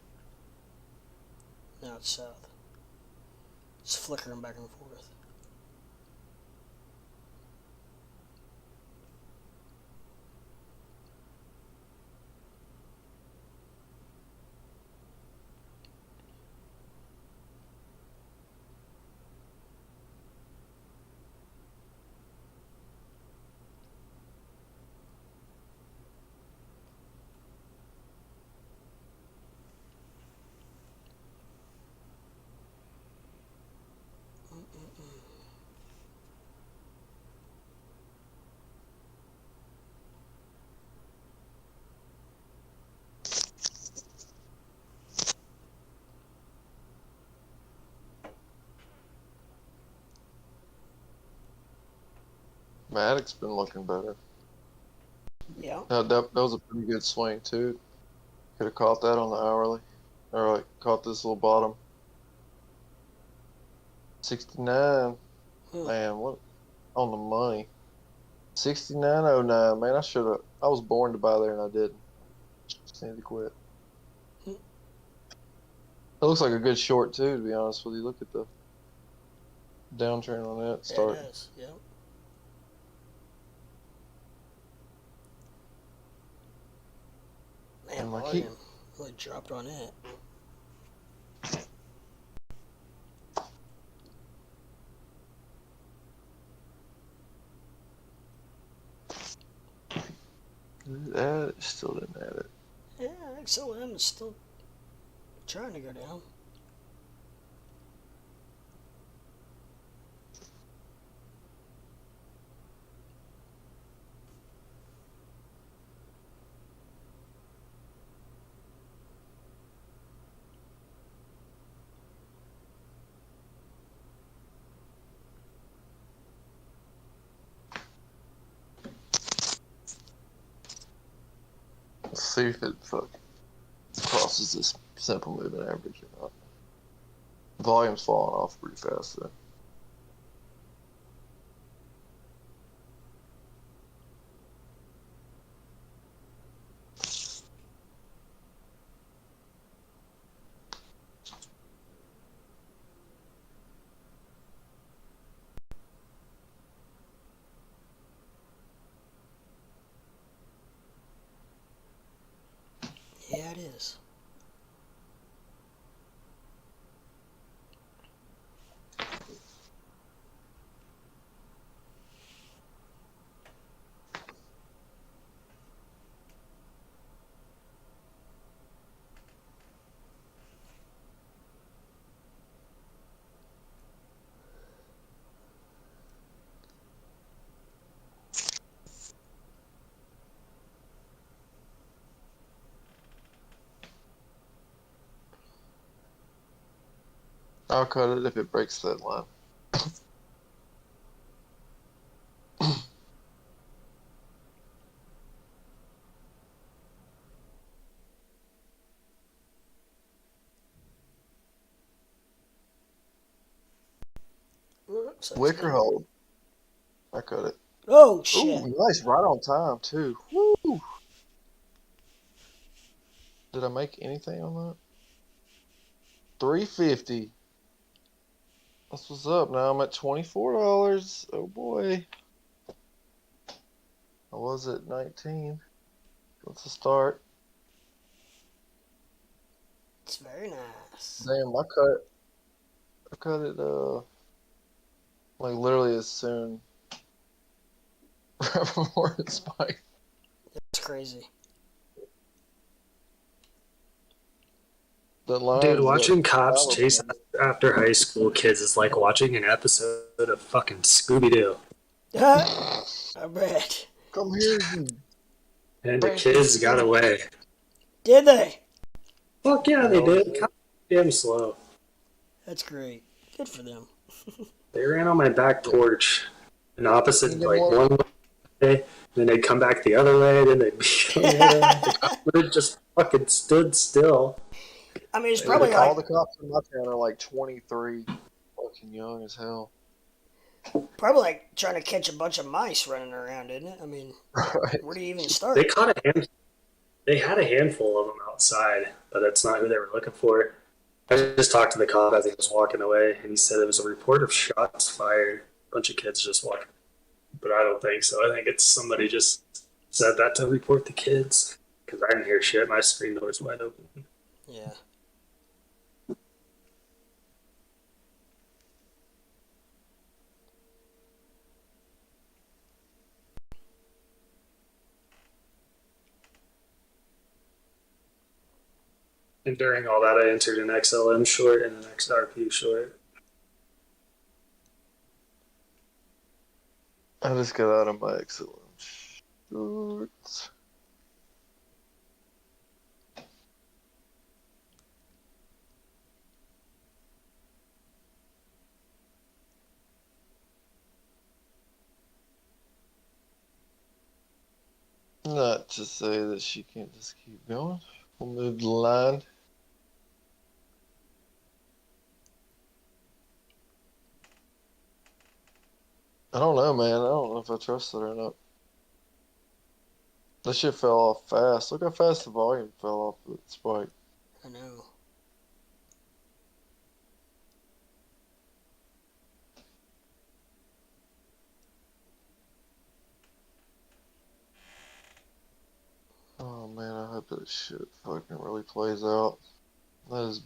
A: Now it's south. It's flickering back and forth.
F: Maddox's been looking better.
A: Yeah.
F: That was a pretty good swing too. Could have caught that on the hourly, or like caught this little bottom. 69. Man, what on the money? 69.09. Man, I should have. I was born to buy there and I didn't. Just need to quit. It looks like a good short too, to be honest with you. Look at the downtrend on that start.
A: Yeah, it is. Yep. Man,
F: And like
A: volume really dropped on it.
F: That still didn't add it.
A: Yeah, XLM is still trying to go down.
F: Let's see if it crosses this simple moving average or not. Volume's falling off pretty fast though.
A: Yeah, it is.
F: I'll cut it if it breaks that line.
A: Oops,
F: Wicker hold. I cut it.
A: Oh, shit.
F: Ooh, nice, right on time too. Woo! Did I make anything on that? 350. That's what's up. Now I'm at $24. Oh boy. I was at 19. What's the start?
A: It's very nice.
F: Damn, I cut it like literally as soon right before it spiked.
A: That's crazy.
F: The line
E: Dude, watching cops chase after high school kids is like watching an episode of fucking Scooby-Doo.
A: I bet.
F: Come here.
E: And the kids got away.
A: Did they?
E: Fuck yeah, they did. Cops are damn slow.
A: That's great. Good for them.
E: They ran on my back porch, an opposite, like one way, then they'd come back the other way, then they'd be the cops would have just fucking stood still.
A: I mean, it's probably
F: all
A: like...
F: the cops in my town are like 23, fucking young as hell.
A: Probably like trying to catch a bunch of mice running around, isn't it? I mean,
F: Right.
A: where do you even
E: They
A: start?
E: caught a hand. They had a handful of them outside, but that's not who they were looking for. I just talked to the cop as he was walking away, and he said it was a report of shots fired. A bunch of kids just walking. But I don't think so. I think it's somebody just said that to report the kids because I didn't hear shit. My screen door's wide open.
A: Yeah.
E: And during all that, I entered an XLM short and an XRP short.
F: I just got out of my excellent shorts. Not to say that she can't just keep going. We'll move the line. I don't know, man. I don't know if I trust it or not. That shit fell off fast. Look how fast the volume fell off the spike.
A: I know.
F: Oh man, I hope that shit fucking really plays out. That is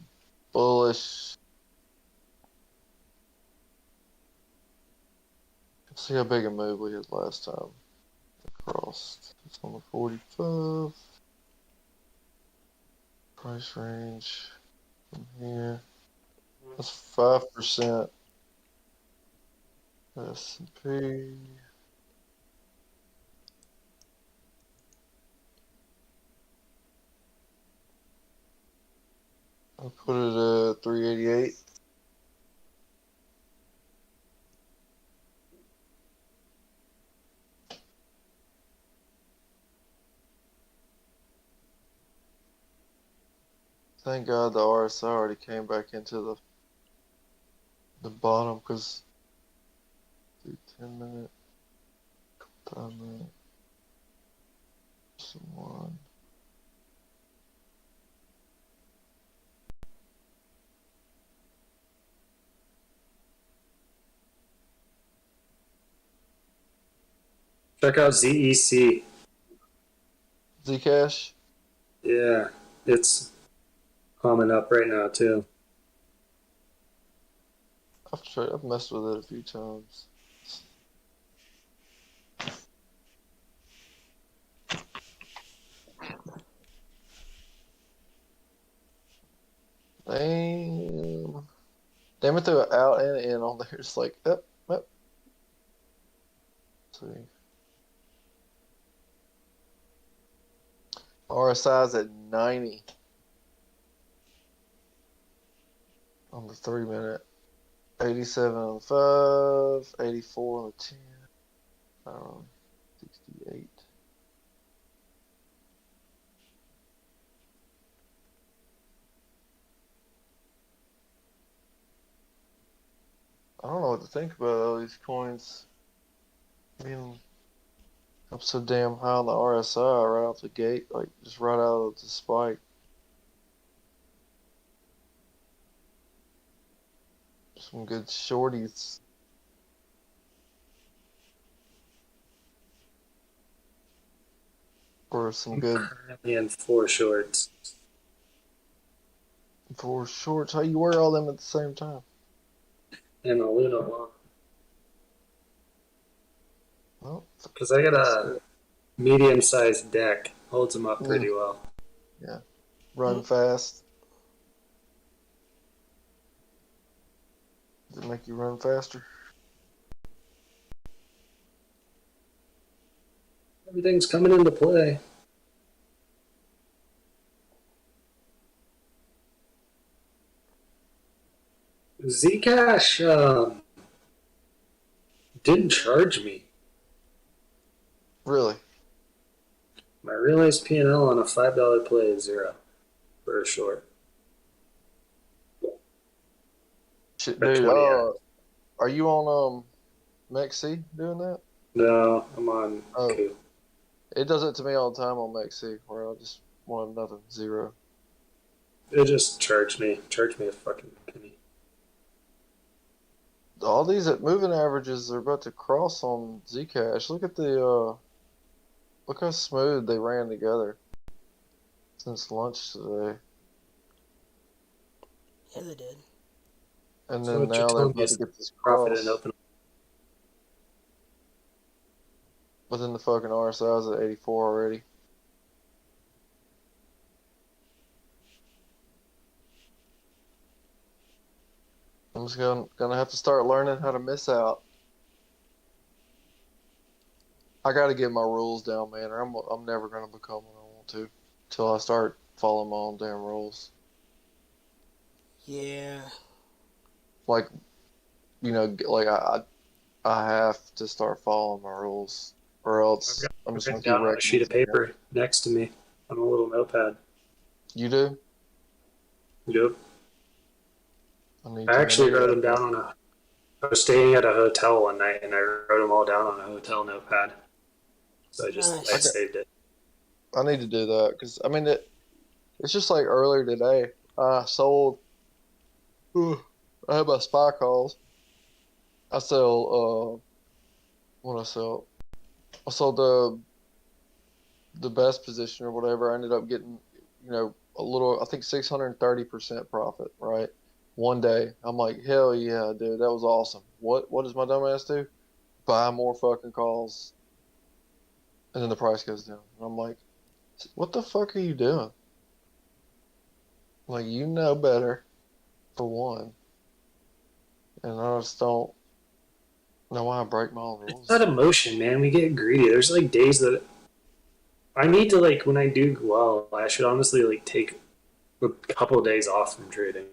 F: bullish. See how big a move we had last time. Crossed. It's on the 45. Price range from here. That's 5%. S&P. I'll put it at 388. Thank God the RSI already came back into the bottom because 10 minute, time minute, one.
E: Check out ZEC.
F: Zcash.
E: Yeah, it's coming up right now too.
F: I've messed with it a few times. Damn. Damn it, threw it out and in on there. It's like, up, up. See. RSI's at 90 on the 3 minute. 87 on the 5, 84 on the 10. 68. I don't know what to think about all these coins being up so damn high on the RSI right out the gate, like just right out of the spike. Some good shorties. Or some good
E: Currently in 4 shorts.
F: for shorts. How you wear all them at the same time?
E: And a Luna long.
F: Well,
E: Because I got a medium-sized deck. Holds them up pretty well.
F: yeah. Run fast. Does it make you run faster?
E: Everything's coming into play. Zcash didn't charge me.
F: Really?
E: My realized P&L on a $5 play is 0 for a short.
F: Shit,
E: At
F: dude.
E: 20.
F: Are you on Mexi doing that?
E: No, I'm on
F: Oh,
E: Coup.
F: it does it to me all the time on Mexi, where I just want nothing, zero.
E: It just charged me a fucking penny.
F: All these at moving averages are about to cross on Zcash. Look at the look how smooth they ran together since lunch today.
A: Yeah, they did.
F: And
E: So
F: then
E: what you're
F: now they're
E: telling me
F: about to
E: is
F: get this
E: profit and
F: cross.
E: open.
F: But then the fucking RSI is at 84 already. I'm just gonna have to start learning how to miss out. I gotta get my rules down, man, or I'm never gonna become what I want to till I start following my own damn rules.
A: Yeah.
F: Like, like I have to start following my rules, or
E: I've
F: else
E: got
F: I'm
E: it
F: just gonna
E: written
F: keep
E: down on a
F: wrecking
E: sheet of
F: these again.
E: paper next to me on a little notepad.
F: You do?
E: Yep.
F: I need
E: I
F: to,
E: actually
F: whenever
E: wrote
F: I
E: them down on a. I was staying at a hotel one night and I wrote them all down on a hotel notepad. So I
A: Nice.
E: saved it.
F: I need to do that because I mean it's just like earlier today. I sold. I had my spy calls. I sell. What I sell? I sold the best position or whatever. I ended up getting, a little. I think 630% profit. Right, one day. I'm like, hell yeah, dude, that was awesome. What does my dumbass do? Buy more fucking calls, and then the price goes down. And I'm like, what the fuck are you doing? Like, you know better, for one, and I just don't know why I break my own
E: It's that
F: rules.
E: emotion, man. We get greedy. There's like days that I need to like when I do well, I should honestly like take a couple of days off from trading.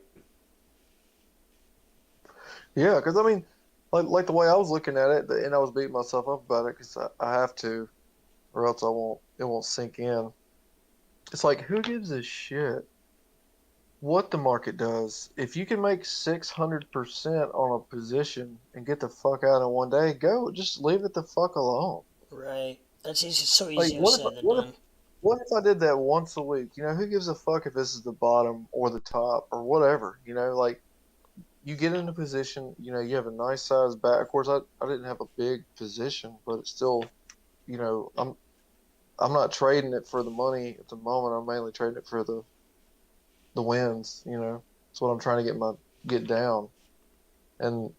F: Yeah, because I mean, like the way I was looking at it, and I was beating myself up about it because I have to, or else I won't. It won't sink in. It's like, who gives a shit what the market does? If you can make 600% on a position and get the fuck out in one day, go. Just leave it the fuck alone.
A: Right. That's easy. So
F: Like,
A: easier said than done.
F: what if I did that once a week? Who gives a fuck if this is the bottom or the top or whatever? Like you get in a position, you have a nice size back. Of course, I didn't have a big position, but it's still, I'm not trading it for the money at the moment. I'm mainly trading it for the wins. That's what I'm trying to get down. And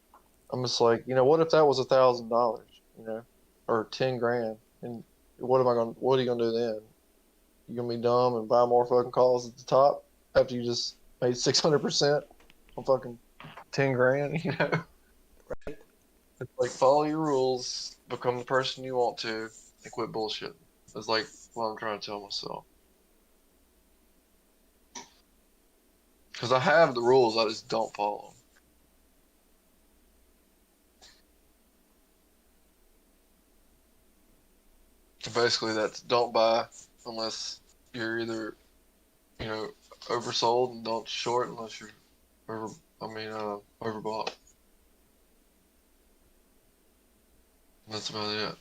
F: I'm just like, what if that was $1,000, or 10 grand? And what are you gonna do then? You gonna be dumb and buy more fucking calls at the top after you just made 600% on fucking 10 grand? It's like, follow your rules, become the person you want to, and quit bullshitting. It's like what I'm trying to tell myself. Because I have the rules, I just don't follow them. Basically, that's don't buy unless you're either, you know, oversold, and don't short unless you're overbought. That's about it.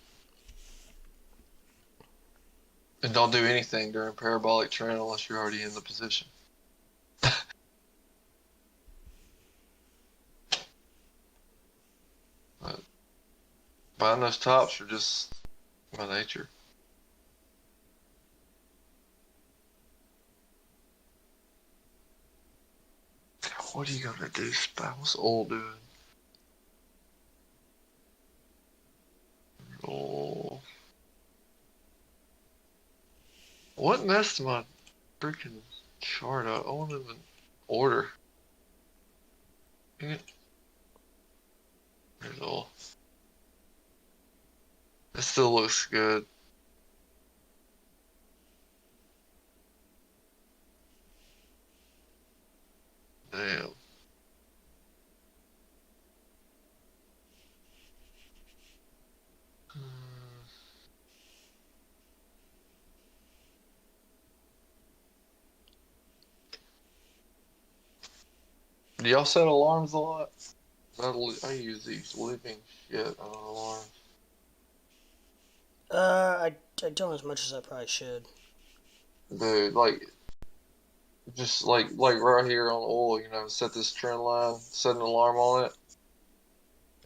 F: And don't do anything during parabolic trend unless you're already in the position. But buying those tops are just by nature. God, what are you gonna do, Spy? What's oil doing? Oh, what messed my freaking chart up? I want to even order. Dang it. There's oil. It still looks good. Damn. Do y'all set alarms a lot? I use these living shit on alarms.
A: I don't as much as I probably should.
F: Dude, like, just like right here on oil, set this trend line, set an alarm on it,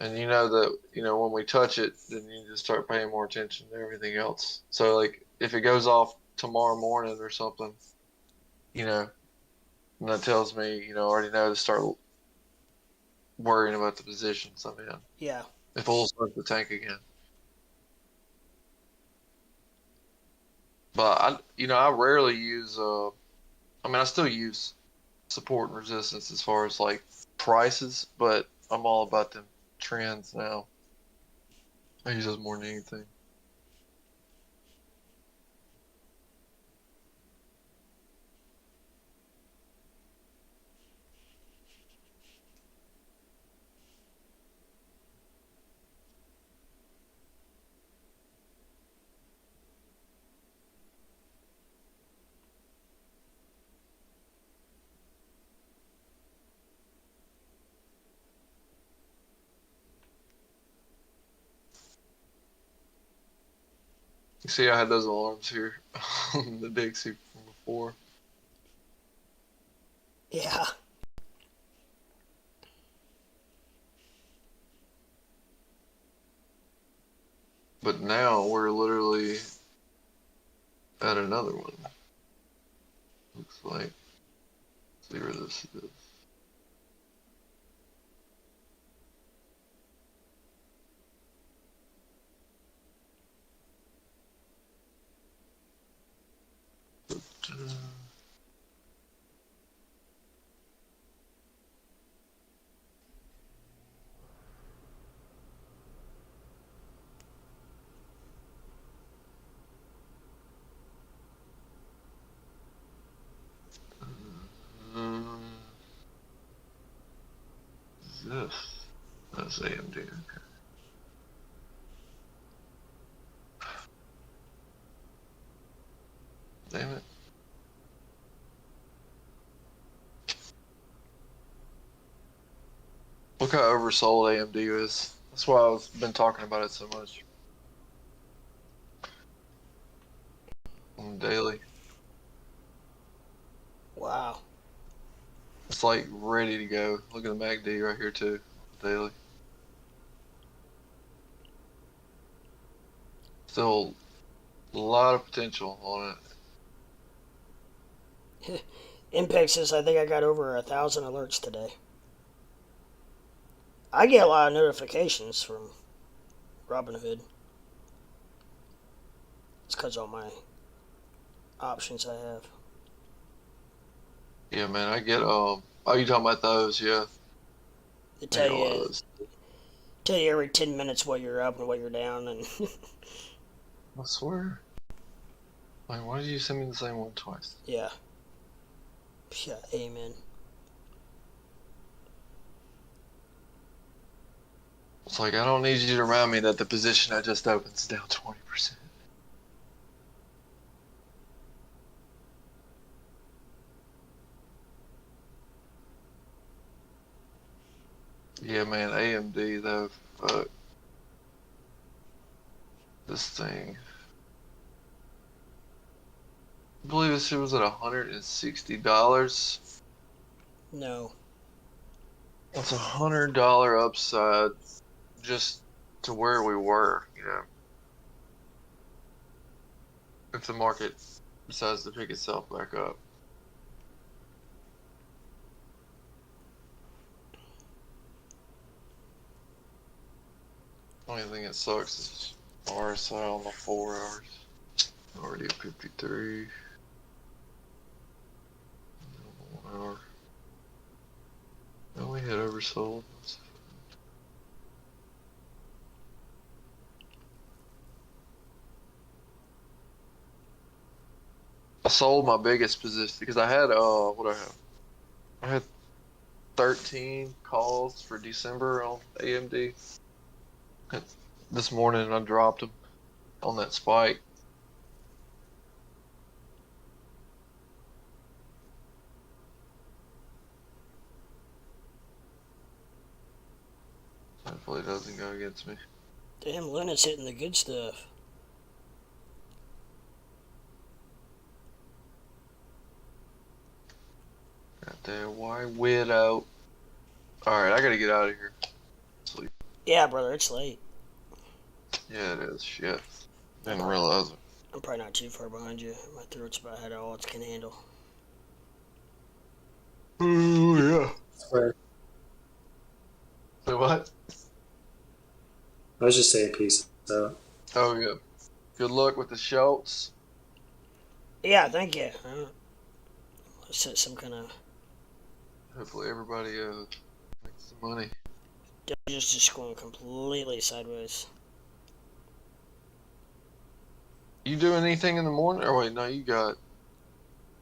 F: and you know that when we touch it, then you just start paying more attention to everything else. So like, if it goes off tomorrow morning or something, and that tells me, I already know to start worrying about the positions I'm in.
A: Yeah.
F: If oil starts to tank again. But I rarely use. I still use support and resistance as far as like prices, but I'm all about them trends now. I use those more than anything. You see, I had those alarms here on the Dixie from before.
A: Yeah.
F: But now we're literally at another one. Looks like. Let's see where this is. This? That's AMD. Okay. Damn it. Look how oversold AMD is. That's why I've been talking about it so much. On the daily.
A: Wow.
F: It's like ready to go. Look at the MACD right here too. Daily. Still a lot of potential on it.
A: Impex says I think I got over 1,000 alerts today. I get a lot of notifications from Robinhood. It's because all my options I have.
F: Yeah, man, I get oh, you talking about those? Yeah,
A: They
F: I get a lot of those.
A: tell you every 10 minutes what you're up and what you're down, and
F: I swear. Like, why did you send me the same one twice?
A: yeah. Yeah, amen.
F: It's like, I don't need you to remind me that the position I just opened is down 20%. Yeah, man, AMD though, fuck. This thing. I believe this shit was at $160.
A: No.
F: That's $100 upside just to where we were, if the market decides to pick itself back up. Only thing that sucks is RSI on the 4 hours. Already at 53. 1 hour. Oh, we hit oversold. I sold my biggest position because I had what I have. I had 13 calls for December on AMD. This morning I dropped them on that spike. Hopefully it doesn't go against me.
A: Damn, Luna's hitting the good stuff.
F: Got there. Why widow? Alright, I gotta get out of here. Sleep.
A: Yeah, brother, it's late.
F: Yeah, it is. Shit. Didn't realize it.
A: I'm probably not too far behind you. My throat's about had all it can handle.
F: Ooh, yeah.
E: Swear.
F: Say what?
E: I was just saying peace out.
F: Oh, yeah. Good luck with the Schultz.
A: Yeah, thank you. Set some kind of.
F: Hopefully everybody makes some money.
A: Doge is just going completely sideways.
F: You doing anything in the morning? Or wait, no, you're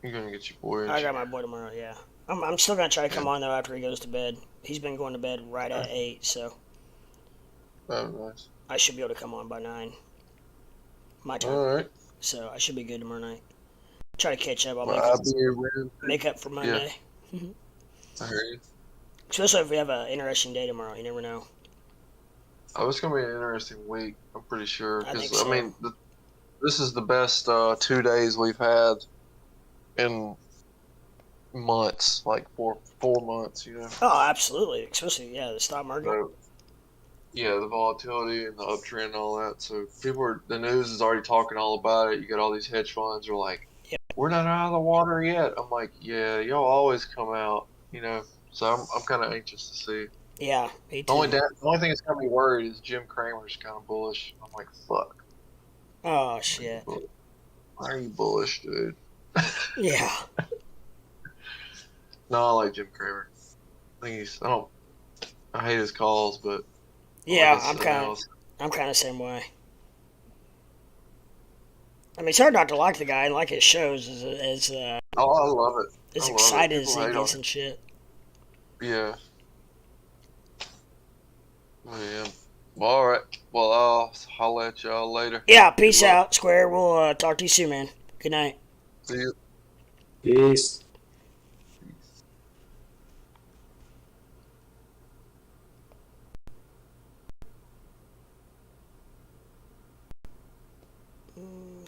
F: gonna get your boy.
A: I got my boy tomorrow, yeah. I'm still gonna try to come on though after he goes to bed. He's been going to bed right at 8, so
F: Oh, nice.
A: I should be able to come on by 9. My time.
F: Alright.
A: So I should be good tomorrow night. Try to catch up. I'll
F: Well, I'll be around.
A: make up for Monday.
F: I hear you.
A: Especially if we have an interesting day tomorrow. You never know.
F: Oh, it's gonna be an interesting week. I'm pretty sure.
A: I think
F: Because
A: so.
F: I mean, this is the best 2 days we've had in months, like 4 months. You know.
A: Oh, absolutely. Especially, yeah, the stock market.
F: So, yeah, the volatility and the uptrend and all that. So the news is already talking all about it. You got all these hedge funds are like,
A: Yeah.
F: we're not out of the water yet. I'm like, yeah, y'all always come out, you know. So I'm kind of anxious to see.
A: Yeah, me
F: The
A: too.
F: only thing that's got me worried is Jim Cramer's kind of bullish. I'm like, fuck.
A: Oh, shit.
F: Why are you bullish, dude?
A: Yeah.
F: No, I like Jim Cramer. I hate his calls, but
A: Yeah,
F: I
A: I'm
F: like his
A: kind
F: analysis.
A: of the same way. I mean, it's hard not to like the guy and like his shows as
F: Oh, I love it. I love it.
A: excited as
F: People
A: he
F: hate on
A: gets
F: it.
A: and shit.
F: Yeah. Oh, yeah. Well, all right. Well, I'll holler at y'all later.
A: Yeah, peace
F: Good luck.
A: out, Square. We'll talk to you soon, man. Good night.
F: See you.
E: Peace.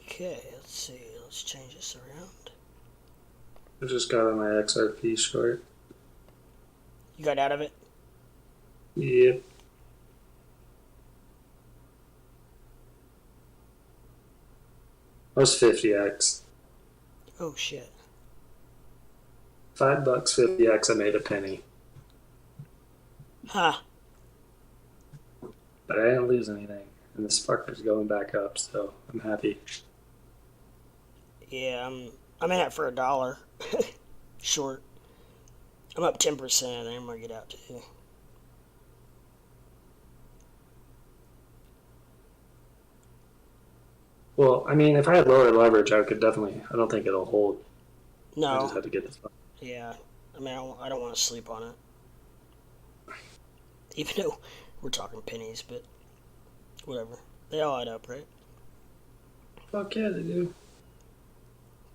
A: Okay, let's see. Let's change this around.
E: I just got on my XRP short.
A: You got out of it?
E: Yep. I was 50x.
A: Oh, shit.
E: $5 50x. I made a penny,
A: Huh.
E: but I didn't lose anything. And this fucker's going back up, so I'm happy.
A: Yeah, I'm in it for $1. Short. I'm up 10%. I think I'm gonna get out too.
E: Well, I mean, if I had lower leverage, I could definitely. I don't think it'll hold. I just
A: No.
E: had to get this.
A: Yeah. I mean, I don't want to sleep on it. Even though we're talking pennies, but whatever. They all add up, right?
E: Fuck yeah, they do.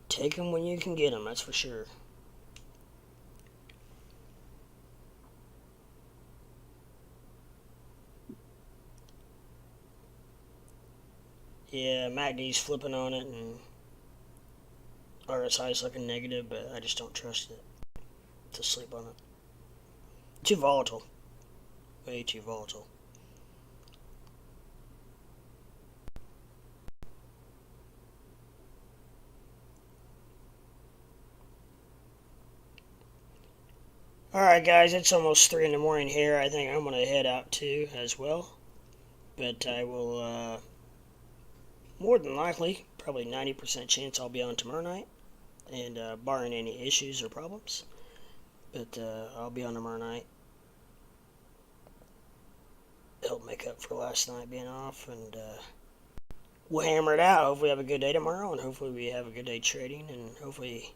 A: Take them when you can get them. That's for sure. Yeah, MACD's flipping on it, and RSI's looking negative, but I just don't trust it to sleep on it. Too volatile. Way too volatile. Alright guys, it's almost 3 in the morning here. I think I'm going to head out too as well. But I will, more than likely, probably 90% chance I'll be on tomorrow night. And barring any issues or problems. But I'll be on tomorrow night. Help make up for last night being off. And we'll hammer it out. Hopefully we have a good day tomorrow. And hopefully we have a good day trading. And hopefully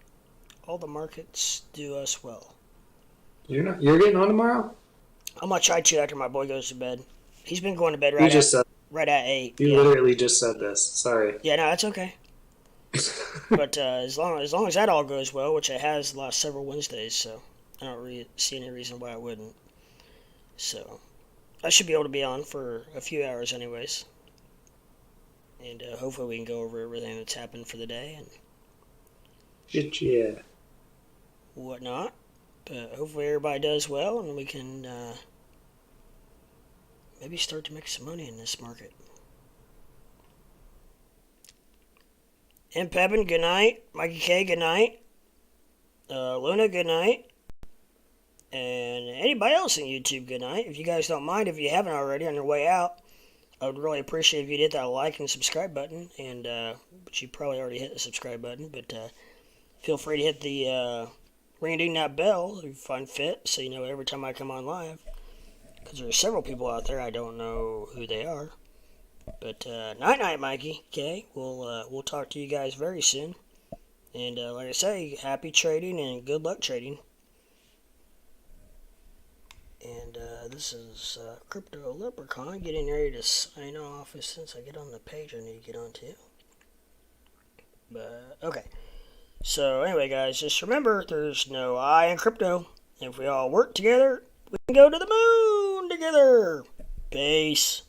A: all the markets do us well.
E: You're getting on tomorrow?
A: I'm going to try to after my boy goes to bed. He's been going to bed
E: You
A: right
E: just said.
A: right at 8.
E: You
A: Yeah.
E: literally just said this. Sorry.
A: Yeah, no, that's okay. But as long as that all goes well, which it has the last several Wednesdays, so I don't see any reason why it wouldn't. So I should be able to be on for a few hours anyways. And hopefully we can go over everything that's happened for the day and
E: Yeah.
A: whatnot. But hopefully everybody does well and we can maybe start to make some money in this market. And Pebin, good night. Mikey K, good night. Luna, good night. And anybody else on YouTube, good night. If you guys don't mind, if you haven't already on your way out, I would really appreciate if you hit that like and subscribe button. And but you probably already hit the subscribe button. But feel free to hit the ring-a-ding that bell if you find fit, so you know every time I come on live. Because there's several people out there I don't know who they are. But night night, Mikey. Okay, we'll talk to you guys very soon. And like I say, happy trading and good luck trading. And this is Crypto Leprechaun getting ready to sign off. Since I get on the page, I need to get on too. But okay. So anyway, guys, just remember, there's no I in crypto. If we all work together, we can go to the moon together. Peace.